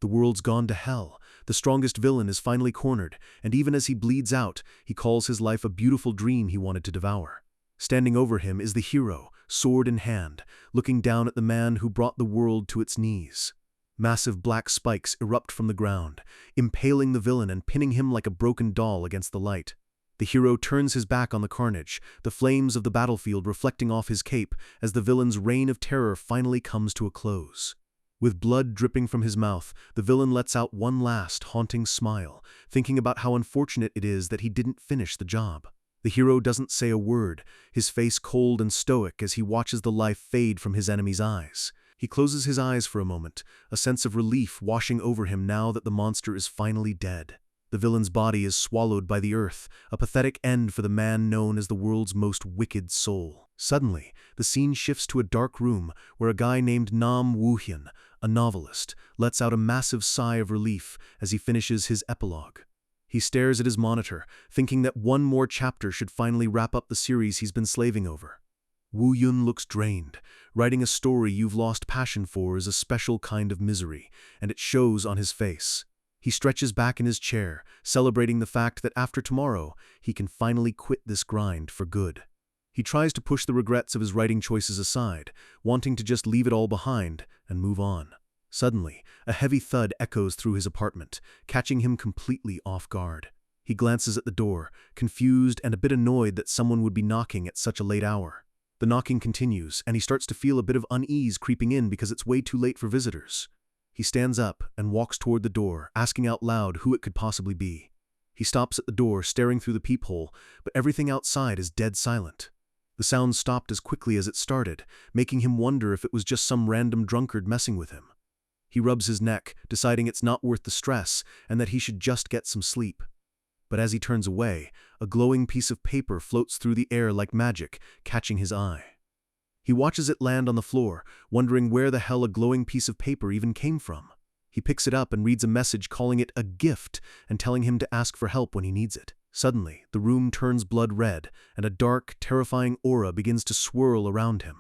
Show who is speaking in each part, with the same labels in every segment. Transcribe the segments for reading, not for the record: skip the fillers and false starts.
Speaker 1: The world's gone to hell. The strongest villain is finally cornered, and even as he bleeds out, he calls his life a beautiful dream he wanted to devour. Standing over him is the hero, sword in hand, looking down at the man who brought the world to its knees. Massive black spikes erupt from the ground, impaling the villain and pinning him like a broken doll against the light. The hero turns his back on the carnage, the flames of the battlefield reflecting off his cape as the villain's reign of terror finally comes to a close. With blood dripping from his mouth, the villain lets out one last, haunting smile, thinking about how unfortunate it is that he didn't finish the job. The hero doesn't say a word, his face cold and stoic as he watches the life fade from his enemy's eyes. He closes his eyes for a moment, a sense of relief washing over him now that the monster is finally dead. The villain's body is swallowed by the earth, a pathetic end for the man known as the world's most wicked soul. Suddenly, the scene shifts to a dark room where a guy named Nam Woo-hyun, a novelist, lets out a massive sigh of relief as he finishes his epilogue. He stares at his monitor, thinking that one more chapter should finally wrap up the series he's been slaving over. Woo-hyun looks drained. Writing a story you've lost passion for is a special kind of misery, and it shows on his face. He stretches back in his chair, celebrating the fact that after tomorrow, he can finally quit this grind for good. He tries to push the regrets of his writing choices aside, wanting to just leave it all behind and move on. Suddenly, a heavy thud echoes through his apartment, catching him completely off guard. He glances at the door, confused and a bit annoyed that someone would be knocking at such a late hour. The knocking continues, and he starts to feel a bit of unease creeping in because it's way too late for visitors. He stands up and walks toward the door, asking out loud who it could possibly be. He stops at the door, staring through the peephole, but everything outside is dead silent. The sound stopped as quickly as it started, making him wonder if it was just some random drunkard messing with him. He rubs his neck, deciding it's not worth the stress and that he should just get some sleep. But as he turns away, a glowing piece of paper floats through the air like magic, catching his eye. He watches it land on the floor, wondering where the hell a glowing piece of paper even came from. He picks it up and reads a message calling it a gift and telling him to ask for help when he needs it. Suddenly, the room turns blood red, and a dark, terrifying aura begins to swirl around him.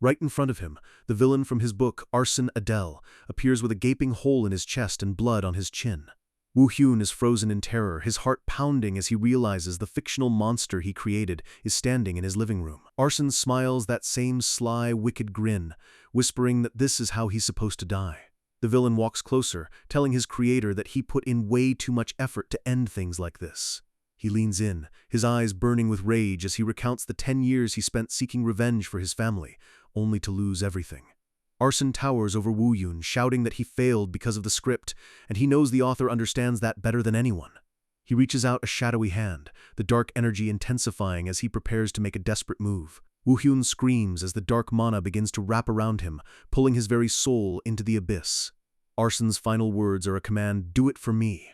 Speaker 1: Right in front of him, the villain from his book, Arson Adele, appears with a gaping hole in his chest and blood on his chin. Woo-hyun is frozen in terror, his heart pounding as he realizes the fictional monster he created is standing in his living room. Arson smiles that same sly, wicked grin, whispering that this is how he's supposed to die. The villain walks closer, telling his creator that he put in way too much effort to end things like this. He leans in, his eyes burning with rage as he recounts the 10 years he spent seeking revenge for his family, only to lose everything. Arson towers over Woo-hyun, shouting that he failed because of the script, and he knows the author understands that better than anyone. He reaches out a shadowy hand, the dark energy intensifying as he prepares to make a desperate move. Woo-hyun screams as the dark mana begins to wrap around him, pulling his very soul into the abyss. Arson's final words are a command, "Do it for me,"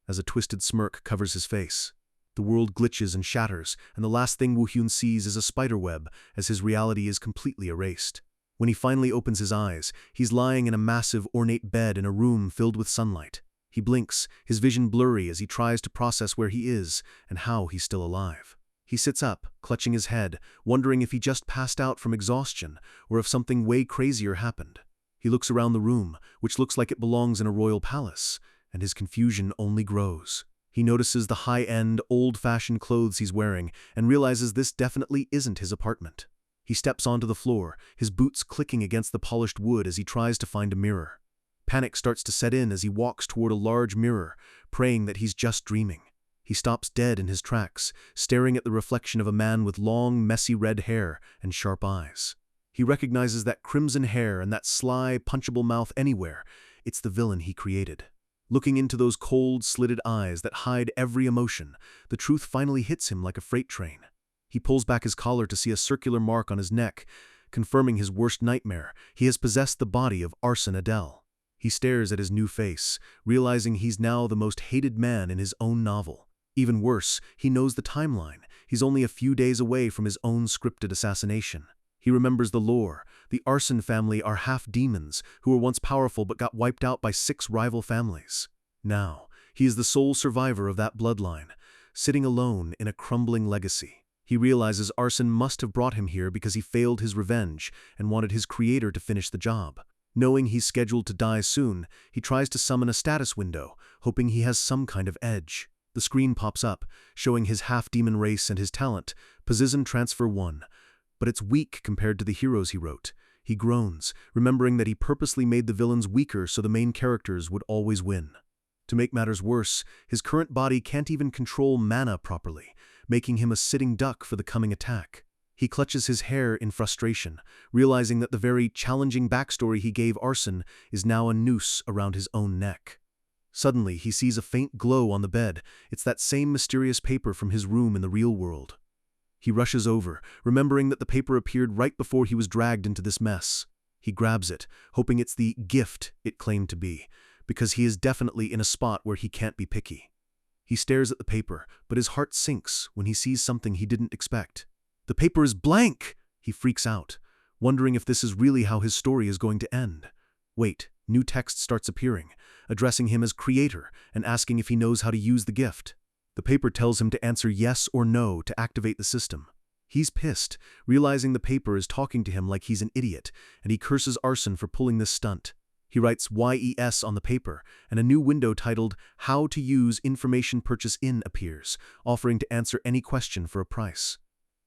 Speaker 1: as a twisted smirk covers his face. The world glitches and shatters, and the last thing Woo-hyun sees is a spiderweb as his reality is completely erased. When he finally opens his eyes, he's lying in a massive, ornate bed in a room filled with sunlight. He blinks, his vision blurry as he tries to process where he is and how he's still alive. He sits up, clutching his head, wondering if he just passed out from exhaustion or if something way crazier happened. He looks around the room, which looks like it belongs in a royal palace, and his confusion only grows. He notices the high-end, old-fashioned clothes he's wearing and realizes this definitely isn't his apartment. He steps onto the floor, his boots clicking against the polished wood as he tries to find a mirror. Panic starts to set in as he walks toward a large mirror, praying that he's just dreaming. He stops dead in his tracks, staring at the reflection of a man with long, messy red hair and sharp eyes. He recognizes that crimson hair and that sly, punchable mouth anywhere. It's the villain he created. Looking into those cold, slitted eyes that hide every emotion, the truth finally hits him like a freight train. He pulls back his collar to see a circular mark on his neck, confirming his worst nightmare. He has possessed the body of Arson Adele. He stares at his new face, realizing he's now the most hated man in his own novel. Even worse, he knows the timeline. He's only a few days away from his own scripted assassination. He remembers the lore. The Arson family are half demons who were once powerful but got wiped out by 6 rival families. Now, he is the sole survivor of that bloodline, sitting alone in a crumbling legacy. He realizes Arson must have brought him here because he failed his revenge and wanted his creator to finish the job. Knowing he's scheduled to die soon, he tries to summon a status window, hoping he has some kind of edge. The screen pops up, showing his half-demon race and his talent, Position-Transfer 1. But it's weak compared to the heroes he wrote. He groans, remembering that he purposely made the villains weaker so the main characters would always win. To make matters worse, his current body can't even control mana properly, making him a sitting duck for the coming attack. He clutches his hair in frustration, realizing that the very challenging backstory he gave Arson is now a noose around his own neck. Suddenly, he sees a faint glow on the bed. It's that same mysterious paper from his room in the real world. He rushes over, remembering that the paper appeared right before he was dragged into this mess. He grabs it, hoping it's the gift it claimed to be, because he is definitely in a spot where he can't be picky. He stares at the paper, but his heart sinks when he sees something he didn't expect. The paper is blank! He freaks out, wondering if this is really how his story is going to end. Wait, new text starts appearing, addressing him as creator and asking if he knows how to use the gift. The paper tells him to answer yes or no to activate the system. He's pissed, realizing the paper is talking to him like he's an idiot, and he curses Arson for pulling this stunt. He writes YES on the paper, and a new window titled How to Use Information Purchase In appears, offering to answer any question for a price.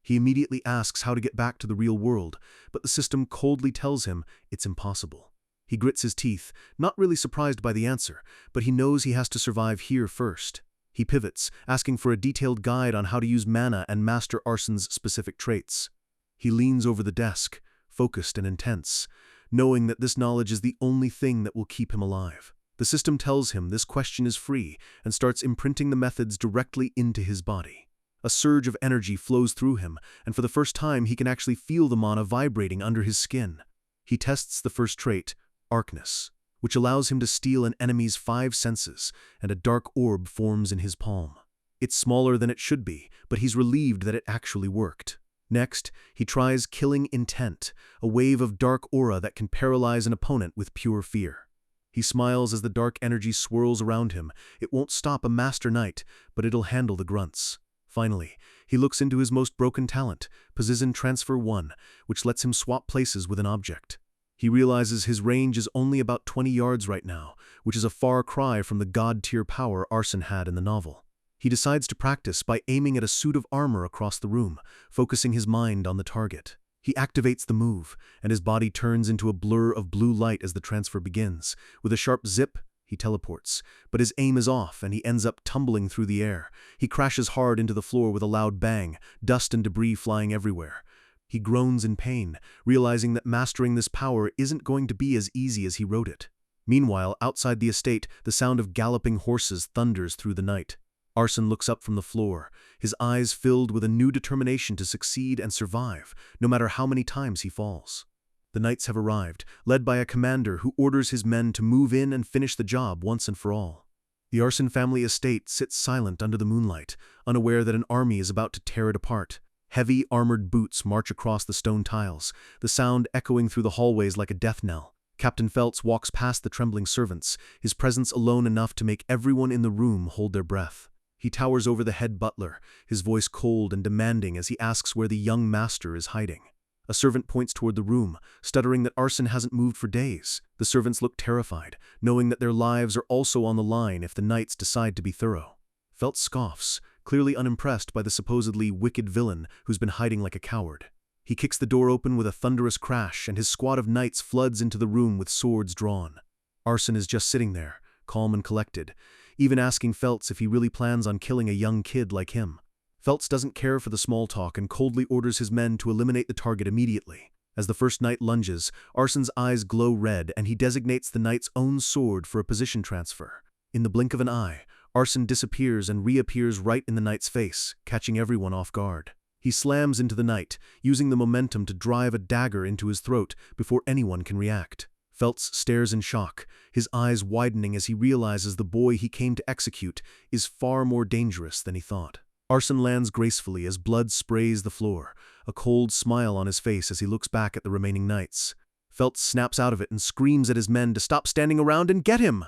Speaker 1: He immediately asks how to get back to the real world, but the system coldly tells him it's impossible. He grits his teeth, not really surprised by the answer, but he knows he has to survive here first. He pivots, asking for a detailed guide on how to use mana and master Arson's specific traits. He leans over the desk, focused and intense, knowing that this knowledge is the only thing that will keep him alive. The system tells him this question is free and starts imprinting the methods directly into his body. A surge of energy flows through him, and for the first time he can actually feel the mana vibrating under his skin. He tests the first trait, Arcness, which allows him to steal an enemy's 5 senses, and a dark orb forms in his palm. It's smaller than it should be, but he's relieved that it actually worked. Next, he tries Killing Intent, a wave of dark aura that can paralyze an opponent with pure fear. He smiles as the dark energy swirls around him. It won't stop a Master Knight, but it'll handle the grunts. Finally, he looks into his most broken talent, Position-Transfer 1, which lets him swap places with an object. He realizes his range is only about 20 yards right now, which is a far cry from the god-tier power Arson had in the novel. He decides to practice by aiming at a suit of armor across the room, focusing his mind on the target. He activates the move, and his body turns into a blur of blue light as the transfer begins. With a sharp zip, he teleports, but his aim is off and he ends up tumbling through the air. He crashes hard into the floor with a loud bang, dust and debris flying everywhere. He groans in pain, realizing that mastering this power isn't going to be as easy as he wrote it. Meanwhile, outside the estate, the sound of galloping horses thunders through the night. Arson looks up from the floor, his eyes filled with a new determination to succeed and survive, no matter how many times he falls. The knights have arrived, led by a commander who orders his men to move in and finish the job once and for all. The Arson family estate sits silent under the moonlight, unaware that an army is about to tear it apart. Heavy, armored boots march across the stone tiles, the sound echoing through the hallways like a death knell. Captain Feltz walks past the trembling servants, his presence alone enough to make everyone in the room hold their breath. He towers over the head butler, his voice cold and demanding as he asks where the young master is hiding. A servant points toward the room, stuttering that Arson hasn't moved for days. The servants look terrified, knowing that their lives are also on the line if the knights decide to be thorough. Feltz scoffs, clearly unimpressed by the supposedly wicked villain who's been hiding like a coward. He kicks the door open with a thunderous crash, and his squad of knights floods into the room with swords drawn. Arson is just sitting there, calm and collected, even asking Feltz if he really plans on killing a young kid like him. Feltz doesn't care for the small talk and coldly orders his men to eliminate the target immediately. As the first knight lunges, Arson's eyes glow red and he designates the knight's own sword for a position transfer. In the blink of an eye, Arson disappears and reappears right in the knight's face, catching everyone off guard. He slams into the knight, using the momentum to drive a dagger into his throat before anyone can react. Feltz stares in shock, his eyes widening as he realizes the boy he came to execute is far more dangerous than he thought. Arson lands gracefully as blood sprays the floor, a cold smile on his face as he looks back at the remaining knights. Feltz snaps out of it and screams at his men to stop standing around and get him!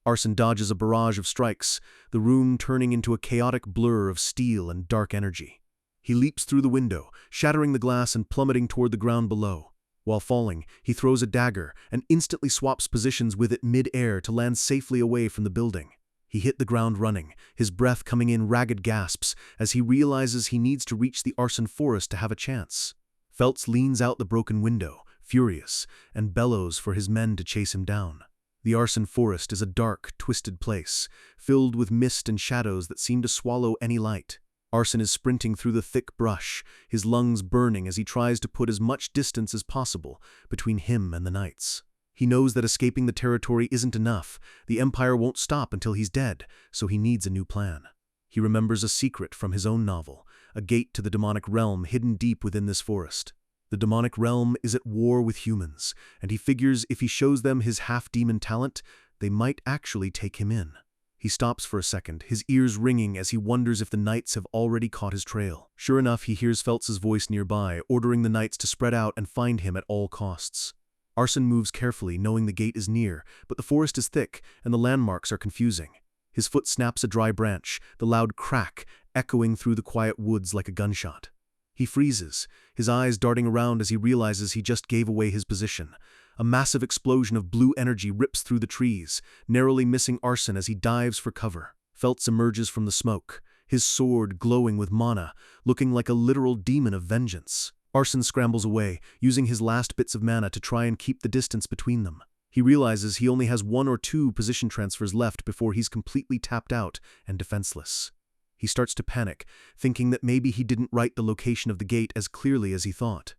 Speaker 1: Arson dodges a barrage of strikes, the room turning into a chaotic blur of steel and dark energy. He leaps through the window, shattering the glass and plummeting toward the ground below. While falling, he throws a dagger and instantly swaps positions with it mid-air to land safely away from the building. He hit the ground running, his breath coming in ragged gasps as he realizes he needs to reach the arson forest to have a chance. Feltz leans out the broken window, furious, and bellows for his men to chase him down. The arson forest is a dark, twisted place, filled with mist and shadows that seem to swallow any light. Arson is sprinting through the thick brush, his lungs burning as he tries to put as much distance as possible between him and the knights. He knows that escaping the territory isn't enough. The Empire won't stop until he's dead, so he needs a new plan. He remembers a secret from his own novel, a gate to the demonic realm hidden deep within this forest. The demonic realm is at war with humans, and he figures if he shows them his half-demon talent, they might actually take him in. He stops for a second, his ears ringing as he wonders if the knights have already caught his trail. Sure enough, he hears Feltz's voice nearby, ordering the knights to spread out and find him at all costs. Arson moves carefully, knowing the gate is near, but the forest is thick and the landmarks are confusing. His foot snaps a dry branch, the loud crack echoing through the quiet woods like a gunshot. He freezes, his eyes darting around as he realizes he just gave away his position. A massive explosion of blue energy rips through the trees, narrowly missing Arson as he dives for cover. Feltz emerges from the smoke, his sword glowing with mana, looking like a literal demon of vengeance. Arson scrambles away, using his last bits of mana to try and keep the distance between them. He realizes he only has 1 or 2 position transfers left before he's completely tapped out and defenseless. He starts to panic, thinking that maybe he didn't write the location of the gate as clearly as he thought.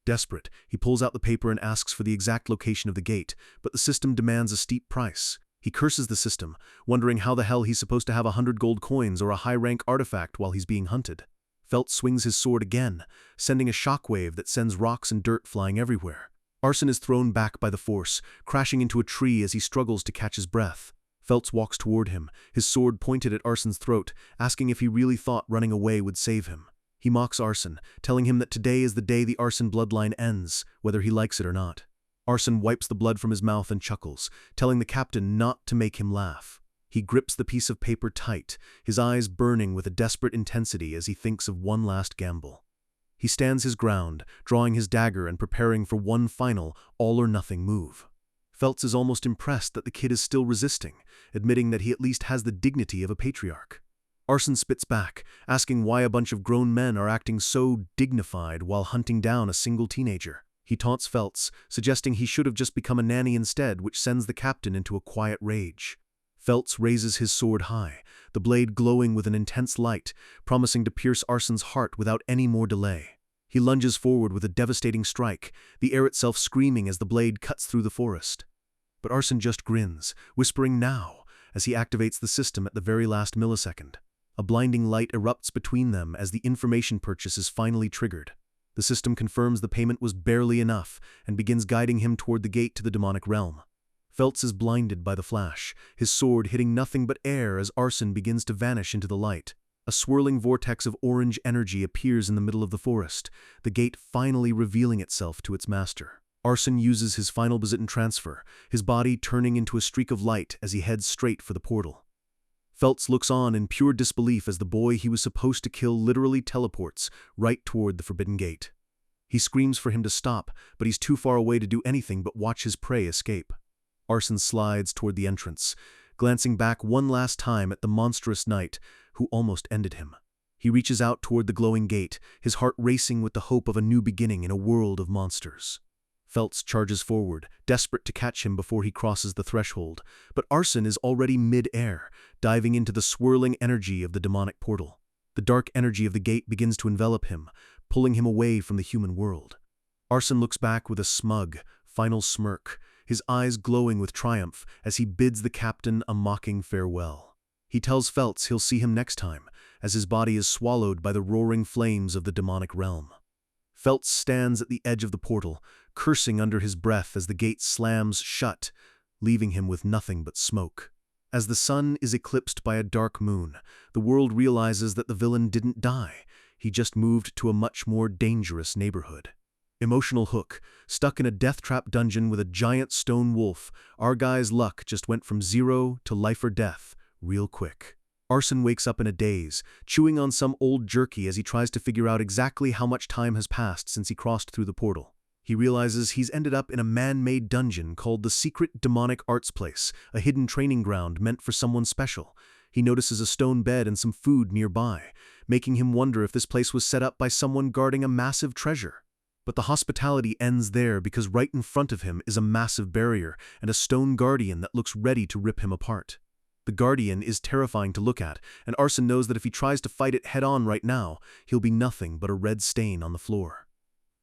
Speaker 1: Desperate, he pulls out the paper and asks for the exact location of the gate, but the system demands a steep price. He curses the system, wondering how the hell he's supposed to have 100 gold coins or a high-rank artifact while he's being hunted. Feltz swings his sword again, sending a shockwave that sends rocks and dirt flying everywhere. Arson is thrown back by the force, crashing into a tree as he struggles to catch his breath. Feltz walks toward him, his sword pointed at Arson's throat, asking if he really thought running away would save him. He mocks Arson, telling him that today is the day the Arson bloodline ends, whether he likes it or not. Arson wipes the blood from his mouth and chuckles, telling the captain not to make him laugh. He grips the piece of paper tight, his eyes burning with a desperate intensity as he thinks of one last gamble. He stands his ground, drawing his dagger and preparing for one final, all-or-nothing move. Feltz is almost impressed that the kid is still resisting, admitting that he at least has the dignity of a patriarch. Arson spits back, asking why a bunch of grown men are acting so dignified while hunting down a single teenager. He taunts Feltz, suggesting he should have just become a nanny instead, which sends the captain into a quiet rage. Feltz raises his sword high, the blade glowing with an intense light, promising to pierce Arson's heart without any more delay. He lunges forward with a devastating strike, the air itself screaming as the blade cuts through the forest. But Arson just grins, whispering "now," as he activates the system at the very last millisecond. A blinding light erupts between them as the information purchase is finally triggered. The system confirms the payment was barely enough and begins guiding him toward the gate to the demonic realm. Feltz is blinded by the flash, his sword hitting nothing but air as Arson begins to vanish into the light. A swirling vortex of orange energy appears in the middle of the forest, the gate finally revealing itself to its master. Arson uses his final position transfer, his body turning into a streak of light as he heads straight for the portal. Feltz looks on in pure disbelief as the boy he was supposed to kill literally teleports right toward the forbidden gate. He screams for him to stop, but he's too far away to do anything but watch his prey escape. Arson slides toward the entrance, glancing back one last time at the monstrous knight who almost ended him. He reaches out toward the glowing gate, his heart racing with the hope of a new beginning in a world of monsters. Feltz charges forward, desperate to catch him before he crosses the threshold, but Arson is already mid-air, diving into the swirling energy of the demonic portal. The dark energy of the gate begins to envelop him, pulling him away from the human world. Arson looks back with a smug, final smirk, his eyes glowing with triumph as he bids the captain a mocking farewell. He tells Feltz he'll see him next time, as his body is swallowed by the roaring flames of the demonic realm. Feltz stands at the edge of the portal, cursing under his breath as the gate slams shut, leaving him with nothing but smoke. As the sun is eclipsed by a dark moon, the world realizes that the villain didn't die, he just moved to a much more dangerous neighborhood. Emotional hook, stuck in a death trap dungeon with a giant stone wolf, our guy's luck just went from 0 to life or death, real quick. Arson wakes up in a daze, chewing on some old jerky as he tries to figure out exactly how much time has passed since he crossed through the portal. He realizes he's ended up in a man-made dungeon called the Secret Demonic Arts Place, a hidden training ground meant for someone special. He notices a stone bed and some food nearby, making him wonder if this place was set up by someone guarding a massive treasure. But the hospitality ends there because right in front of him is a massive barrier and a stone guardian that looks ready to rip him apart. The guardian is terrifying to look at, and Arson knows that if he tries to fight it head-on right now, he'll be nothing but a red stain on the floor.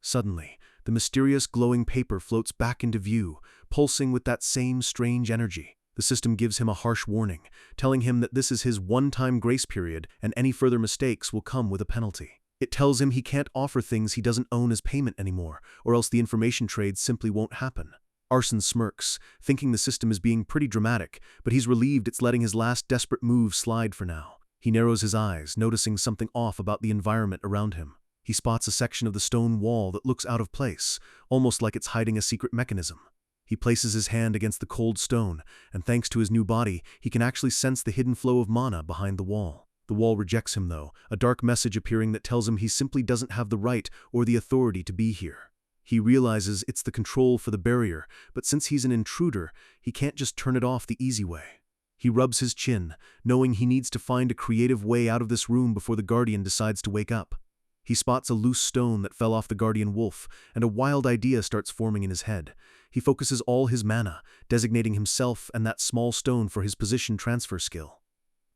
Speaker 1: Suddenly, the mysterious glowing paper floats back into view, pulsing with that same strange energy. The system gives him a harsh warning, telling him that this is his one-time grace period and any further mistakes will come with a penalty. It tells him he can't offer things he doesn't own as payment anymore, or else the information trade simply won't happen. Arson smirks, thinking the system is being pretty dramatic, but he's relieved it's letting his last desperate move slide for now. He narrows his eyes, noticing something off about the environment around him. He spots a section of the stone wall that looks out of place, almost like it's hiding a secret mechanism. He places his hand against the cold stone, and thanks to his new body, he can actually sense the hidden flow of mana behind the wall. The wall rejects him though, a dark message appearing that tells him he simply doesn't have the right or the authority to be here. He realizes it's the control for the barrier, but since he's an intruder, he can't just turn it off the easy way. He rubs his chin, knowing he needs to find a creative way out of this room before the guardian decides to wake up. He spots a loose stone that fell off the guardian wolf, and a wild idea starts forming in his head. He focuses all his mana, designating himself and that small stone for his position transfer skill.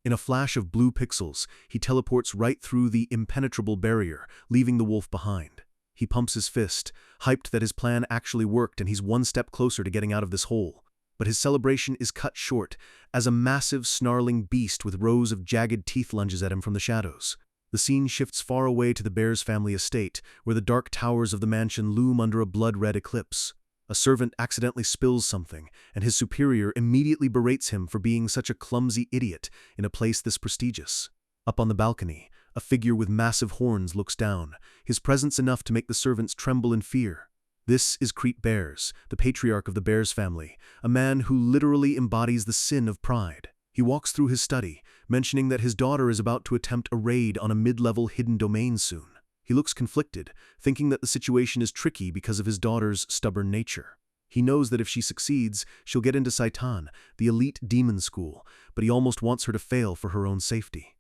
Speaker 1: In a flash of blue pixels, he teleports right through the impenetrable barrier, leaving the wolf behind. He pumps his fist, hyped that his plan actually worked and he's one step closer to getting out of this hole. But his celebration is cut short, as a massive, snarling beast with rows of jagged teeth lunges at him from the shadows. The scene shifts far away to the bear's family estate, where the dark towers of the mansion loom under a blood-red eclipse. A servant accidentally spills something, and his superior immediately berates him for being such a clumsy idiot in a place this prestigious. Up on the balcony, a figure with massive horns looks down, his presence enough to make the servants tremble in fear. This is Crete Bears, the patriarch of the Bears family, a man who literally embodies the sin of pride. He walks through his study, mentioning that his daughter is about to attempt a raid on a mid-level hidden domain soon. He looks conflicted, thinking that the situation is tricky because of his daughter's stubborn nature. He knows that if she succeeds, she'll get into Saitan, the elite demon school, but he almost wants her to fail for her own safety.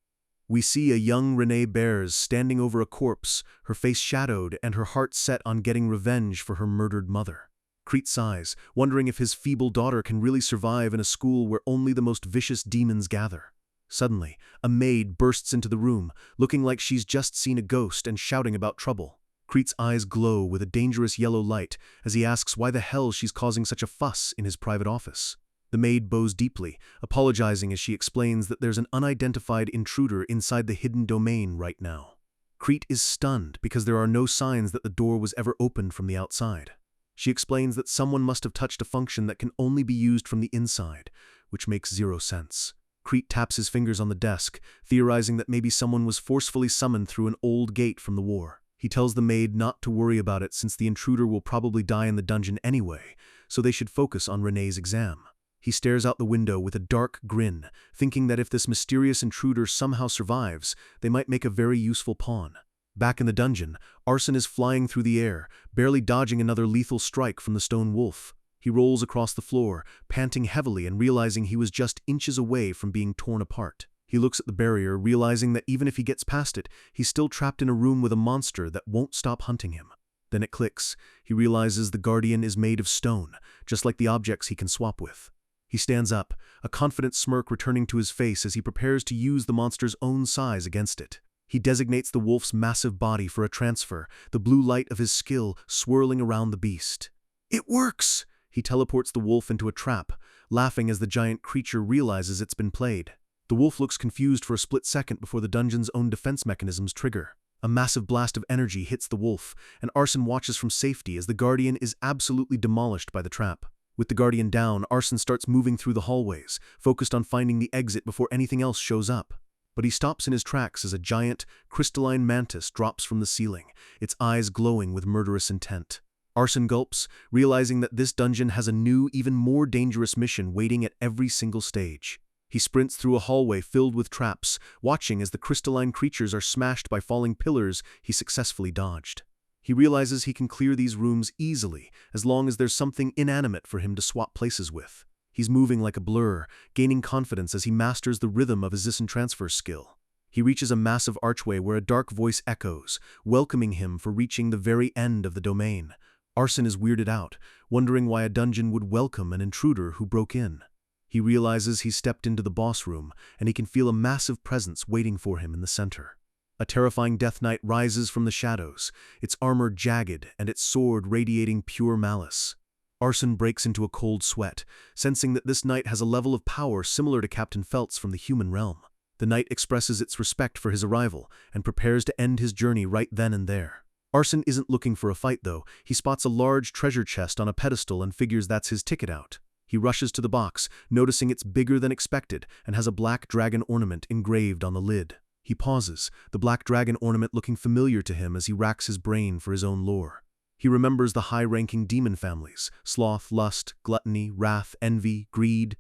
Speaker 1: We see a young Renee Bears standing over a corpse, her face shadowed and her heart set on getting revenge for her murdered mother. Crete sighs, wondering if his feeble daughter can really survive in a school where only the most vicious demons gather. Suddenly, a maid bursts into the room, looking like she's just seen a ghost and shouting about trouble. Crete's eyes glow with a dangerous yellow light as he asks why the hell she's causing such a fuss in his private office. The maid bows deeply, apologizing as she explains that there's an unidentified intruder inside the hidden domain right now. Crete is stunned because there are no signs that the door was ever opened from the outside. She explains that someone must have touched a function that can only be used from the inside, which makes zero sense. Crete taps his fingers on the desk, theorizing that maybe someone was forcefully summoned through an old gate from the war. He tells the maid not to worry about it since the intruder will probably die in the dungeon anyway, so they should focus on Renee's exam. He stares out the window with a dark grin, thinking that if this mysterious intruder somehow survives, they might make a very useful pawn. Back in the dungeon, Arson is flying through the air, barely dodging another lethal strike from the stone wolf. He rolls across the floor, panting heavily and realizing he was just inches away from being torn apart. He looks at the barrier, realizing that even if he gets past it, he's still trapped in a room with a monster that won't stop hunting him. Then it clicks. He realizes the guardian is made of stone, just like the objects he can swap with. He stands up, a confident smirk returning to his face as he prepares to use the monster's own size against it. He designates the wolf's massive body for a transfer, the blue light of his skill swirling around the beast. It works! He teleports the wolf into a trap, laughing as the giant creature realizes it's been played. The wolf looks confused for a split second before the dungeon's own defense mechanisms trigger. A massive blast of energy hits the wolf, and Arson watches from safety as the guardian is absolutely demolished by the trap. With the guardian down, Arson starts moving through the hallways, focused on finding the exit before anything else shows up. But he stops in his tracks as a giant, crystalline mantis drops from the ceiling, its eyes glowing with murderous intent. Arson gulps, realizing that this dungeon has a new, even more dangerous mission waiting at every single stage. He sprints through a hallway filled with traps, watching as the crystalline creatures are smashed by falling pillars he successfully dodged. He realizes he can clear these rooms easily as long as there's something inanimate for him to swap places with. He's moving like a blur, gaining confidence as he masters the rhythm of his transfer skill. He reaches a massive archway where a dark voice echoes, welcoming him for reaching the very end of the domain. Arson is weirded out, wondering why a dungeon would welcome an intruder who broke in. He realizes he's stepped into the boss room, and he can feel a massive presence waiting for him in the center. A terrifying Death Knight rises from the shadows, its armor jagged and its sword radiating pure malice. Arson breaks into a cold sweat, sensing that this knight has a level of power similar to Captain Felt's from the human realm. The knight expresses its respect for his arrival and prepares to end his journey right then and there. Arson isn't looking for a fight though. He spots a large treasure chest on a pedestal and figures that's his ticket out. He rushes to the box, noticing it's bigger than expected and has a black dragon ornament engraved on the lid. He pauses, the black dragon ornament looking familiar to him as he racks his brain for his own lore. He remembers the high-ranking demon families: sloth, lust, gluttony, wrath, envy, greed,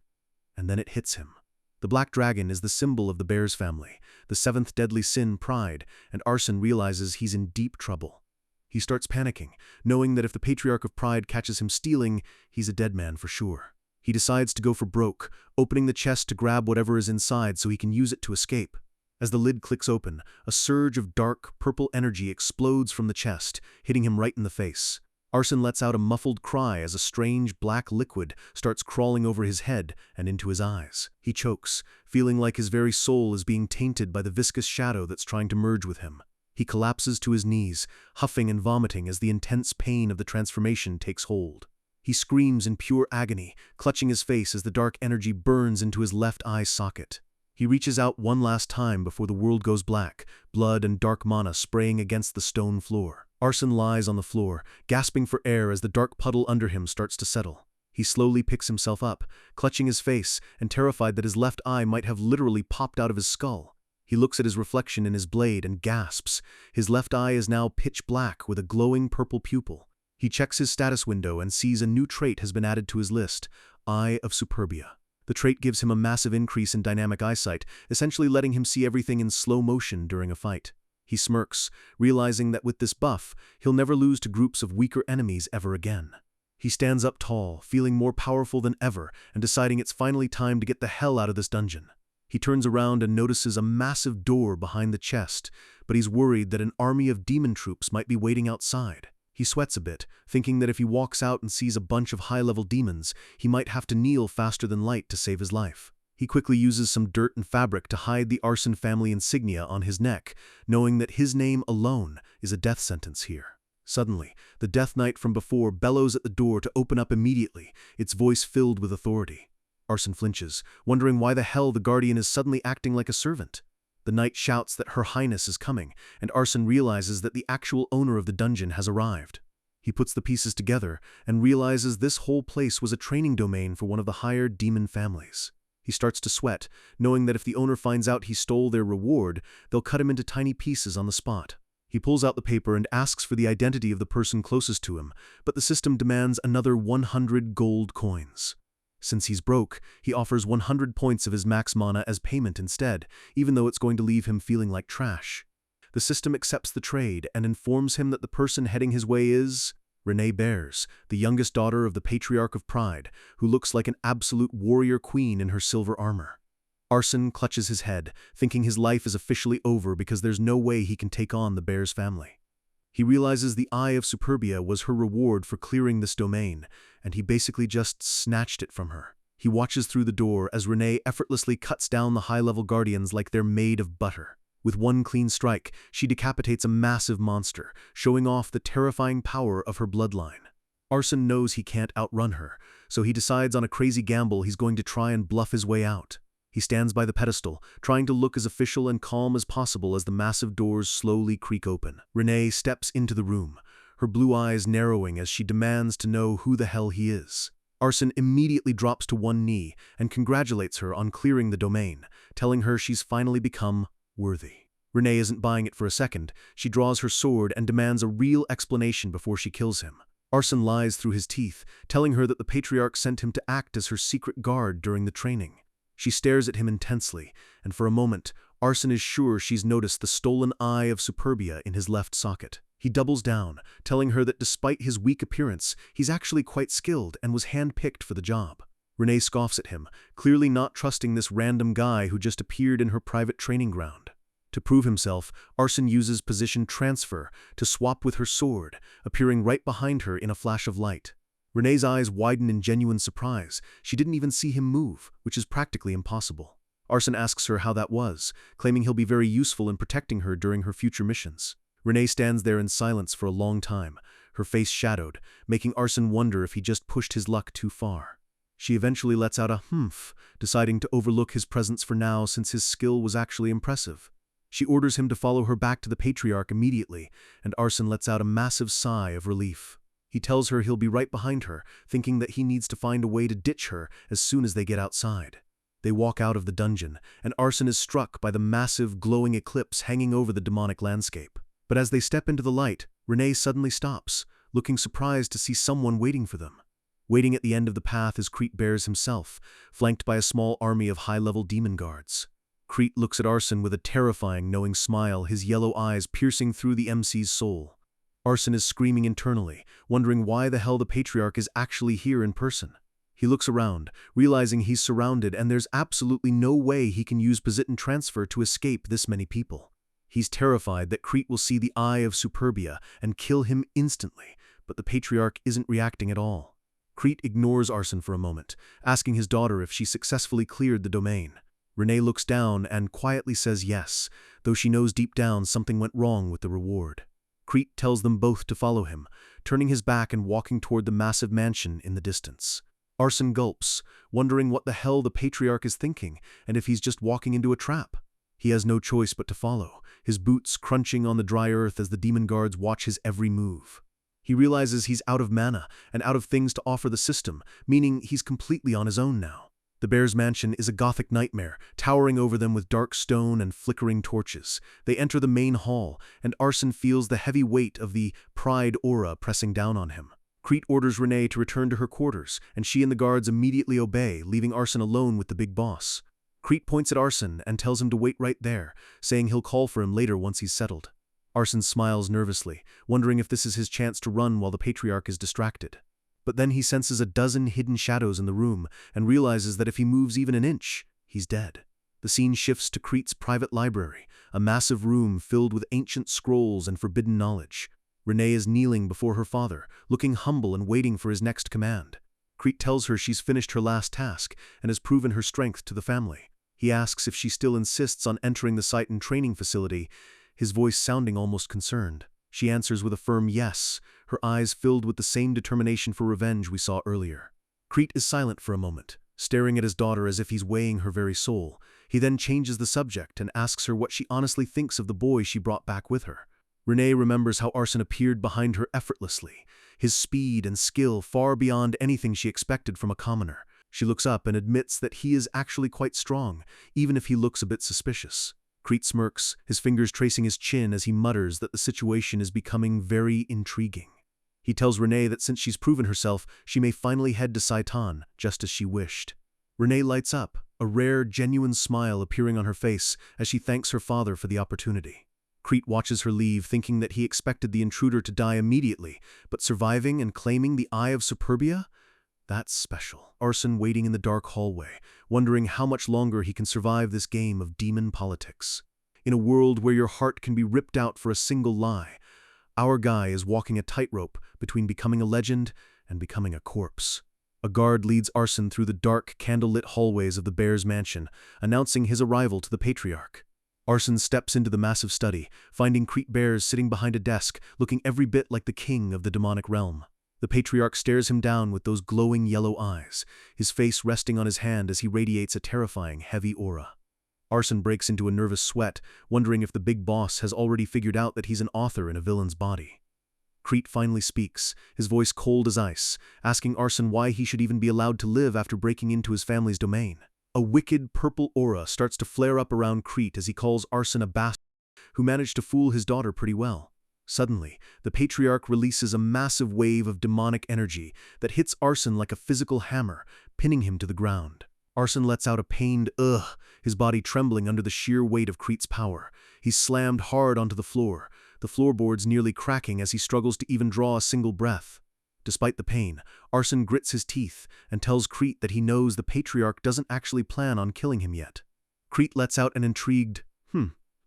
Speaker 1: and then it hits him. The black dragon is the symbol of the bear's family, the seventh deadly sin, pride, and Arson realizes he's in deep trouble. He starts panicking, knowing that if the Patriarch of Pride catches him stealing, he's a dead man for sure. He decides to go for broke, opening the chest to grab whatever is inside so he can use it to escape. As the lid clicks open, a surge of dark, purple energy explodes from the chest, hitting him right in the face. Arson lets out a muffled cry as a strange black liquid starts crawling over his head and into his eyes. He chokes, feeling like his very soul is being tainted by the viscous shadow that's trying to merge with him. He collapses to his knees, huffing and vomiting as the intense pain of the transformation takes hold. He screams in pure agony, clutching his face as the dark energy burns into his left eye socket. He reaches out one last time before the world goes black, blood and dark mana spraying against the stone floor. Arson lies on the floor, gasping for air as the dark puddle under him starts to settle. He slowly picks himself up, clutching his face and terrified that his left eye might have literally popped out of his skull. He looks at his reflection in his blade and gasps. His left eye is now pitch black with a glowing purple pupil. He checks his status window and sees a new trait has been added to his list: Eye of Superbia. The trait gives him a massive increase in dynamic eyesight, essentially letting him see everything in slow motion during a fight. He smirks, realizing that with this buff, he'll never lose to groups of weaker enemies ever again. He stands up tall, feeling more powerful than ever, and deciding it's finally time to get the hell out of this dungeon. He turns around and notices a massive door behind the chest, but he's worried that an army of demon troops might be waiting outside. He sweats a bit, thinking that if he walks out and sees a bunch of high-level demons, he might have to kneel faster than light to save his life. He quickly uses some dirt and fabric to hide the Arson family insignia on his neck, knowing that his name alone is a death sentence here. Suddenly, the Death Knight from before bellows at the door to open up immediately, its voice filled with authority. Arson flinches, wondering why the hell the Guardian is suddenly acting like a servant. The knight shouts that Her Highness is coming, and Arson realizes that the actual owner of the dungeon has arrived. He puts the pieces together and realizes this whole place was a training domain for one of the higher demon families. He starts to sweat, knowing that if the owner finds out he stole their reward, they'll cut him into tiny pieces on the spot. He pulls out the paper and asks for the identity of the person closest to him, but the system demands another 100 gold coins. Since he's broke, he offers 100 points of his max mana as payment instead, even though it's going to leave him feeling like trash. The system accepts the trade and informs him that the person heading his way is Renee Bears, the youngest daughter of the Patriarch of Pride, who looks like an absolute warrior queen in her silver armor. Arson clutches his head, thinking his life is officially over because there's no way he can take on the Bears family. He realizes the Eye of Superbia was her reward for clearing this domain, and he basically just snatched it from her. He watches through the door as Renee effortlessly cuts down the high-level guardians like they're made of butter. With one clean strike, she decapitates a massive monster, showing off the terrifying power of her bloodline. Arson knows he can't outrun her, so he decides on a crazy gamble he's going to try and bluff his way out. He stands by the pedestal, trying to look as official and calm as possible as the massive doors slowly creak open. Renee steps into the room, her blue eyes narrowing as she demands to know who the hell he is. Arson immediately drops to one knee and congratulates her on clearing the domain, telling her she's finally become worthy. Renee isn't buying it for a second. She draws her sword and demands a real explanation before she kills him. Arson lies through his teeth, telling her that the Patriarch sent him to act as her secret guard during the training. She stares at him intensely, and for a moment, Arson is sure she's noticed the stolen Eye of Superbia in his left socket. He doubles down, telling her that despite his weak appearance, he's actually quite skilled and was handpicked for the job. Renee scoffs at him, clearly not trusting this random guy who just appeared in her private training ground. To prove himself, Arson uses position transfer to swap with her sword, appearing right behind her in a flash of light. Renee's eyes widen in genuine surprise. She didn't even see him move, which is practically impossible. Arson asks her how that was, claiming he'll be very useful in protecting her during her future missions. Renee stands there in silence for a long time, her face shadowed, making Arson wonder if he just pushed his luck too far. She eventually lets out a humph, deciding to overlook his presence for now since his skill was actually impressive. She orders him to follow her back to the Patriarch immediately, and Arson lets out a massive sigh of relief. He tells her he'll be right behind her, thinking that he needs to find a way to ditch her as soon as they get outside. They walk out of the dungeon, and Arson is struck by the massive, glowing eclipse hanging over the demonic landscape. But as they step into the light, Renee suddenly stops, looking surprised to see someone waiting for them. Waiting at the end of the path is Crete Bears himself, flanked by a small army of high-level demon guards. Crete looks at Arson with a terrifying, knowing smile, his yellow eyes piercing through the MC's soul. Arson is screaming internally, wondering why the hell the Patriarch is actually here in person. He looks around, realizing he's surrounded and there's absolutely no way he can use position transfer to escape this many people. He's terrified that Crete will see the Eye of Superbia and kill him instantly, but the Patriarch isn't reacting at all. Crete ignores Arson for a moment, asking his daughter if she successfully cleared the domain. Renee looks down and quietly says yes, though she knows deep down something went wrong with the reward. Crete tells them both to follow him, turning his back and walking toward the massive mansion in the distance. Arson gulps, wondering what the hell the Patriarch is thinking and if he's just walking into a trap. He has no choice but to follow, his boots crunching on the dry earth as the demon guards watch his every move. He realizes he's out of mana and out of things to offer the system, meaning he's completely on his own now. The Bears' mansion is a gothic nightmare, towering over them with dark stone and flickering torches. They enter the main hall, and Arson feels the heavy weight of the pride aura pressing down on him. Crete orders Renee to return to her quarters, and she and the guards immediately obey, leaving Arson alone with the big boss. Crete points at Arson and tells him to wait right there, saying he'll call for him later once he's settled. Arson smiles nervously, wondering if this is his chance to run while the Patriarch is distracted. But then he senses a dozen hidden shadows in the room and realizes that if he moves even an inch, he's dead. The scene shifts to Crete's private library, a massive room filled with ancient scrolls and forbidden knowledge. Renee is kneeling before her father, looking humble and waiting for his next command. Crete tells her she's finished her last task and has proven her strength to the family. He asks if she still insists on entering the site and training facility, his voice sounding almost concerned. She answers with a firm yes, her eyes filled with the same determination for revenge we saw earlier. Crete is silent for a moment, staring at his daughter as if he's weighing her very soul. He then changes the subject and asks her what she honestly thinks of the boy she brought back with her. Renee remembers how Arson appeared behind her effortlessly, his speed and skill far beyond anything she expected from a commoner. She looks up and admits that he is actually quite strong, even if he looks a bit suspicious. Crete smirks, his fingers tracing his chin as he mutters that the situation is becoming very intriguing. He tells Renee that since she's proven herself, she may finally head to Saitan, just as she wished. Renee lights up, a rare, genuine smile appearing on her face as she thanks her father for the opportunity. Crete watches her leave, thinking that he expected the intruder to die immediately, but surviving and claiming the Eye of Superbia? That's special. Arson waiting in the dark hallway, wondering how much longer he can survive this game of demon politics. In a world where your heart can be ripped out for a single lie, our guy is walking a tightrope between becoming a legend and becoming a corpse. A guard leads Arson through the dark, candlelit hallways of the Bears' mansion, announcing his arrival to the Patriarch. Arson steps into the massive study, finding Crete Bears sitting behind a desk, looking every bit like the king of the demonic realm. The Patriarch stares him down with those glowing yellow eyes, his face resting on his hand as he radiates a terrifying, heavy aura. Arson breaks into a nervous sweat, wondering if the big boss has already figured out that he's an author in a villain's body. Crete finally speaks, his voice cold as ice, asking Arson why he should even be allowed to live after breaking into his family's domain. A wicked purple aura starts to flare up around Crete as he calls Arson a bastard who managed to fool his daughter pretty well. Suddenly, the Patriarch releases a massive wave of demonic energy that hits Arson like a physical hammer, pinning him to the ground. Arson lets out a pained ugh, his body trembling under the sheer weight of Crete's power. He's slammed hard onto the floor, the floorboards nearly cracking as he struggles to even draw a single breath. Despite the pain, Arson grits his teeth and tells Crete that he knows the Patriarch doesn't actually plan on killing him yet. Crete lets out an intrigued,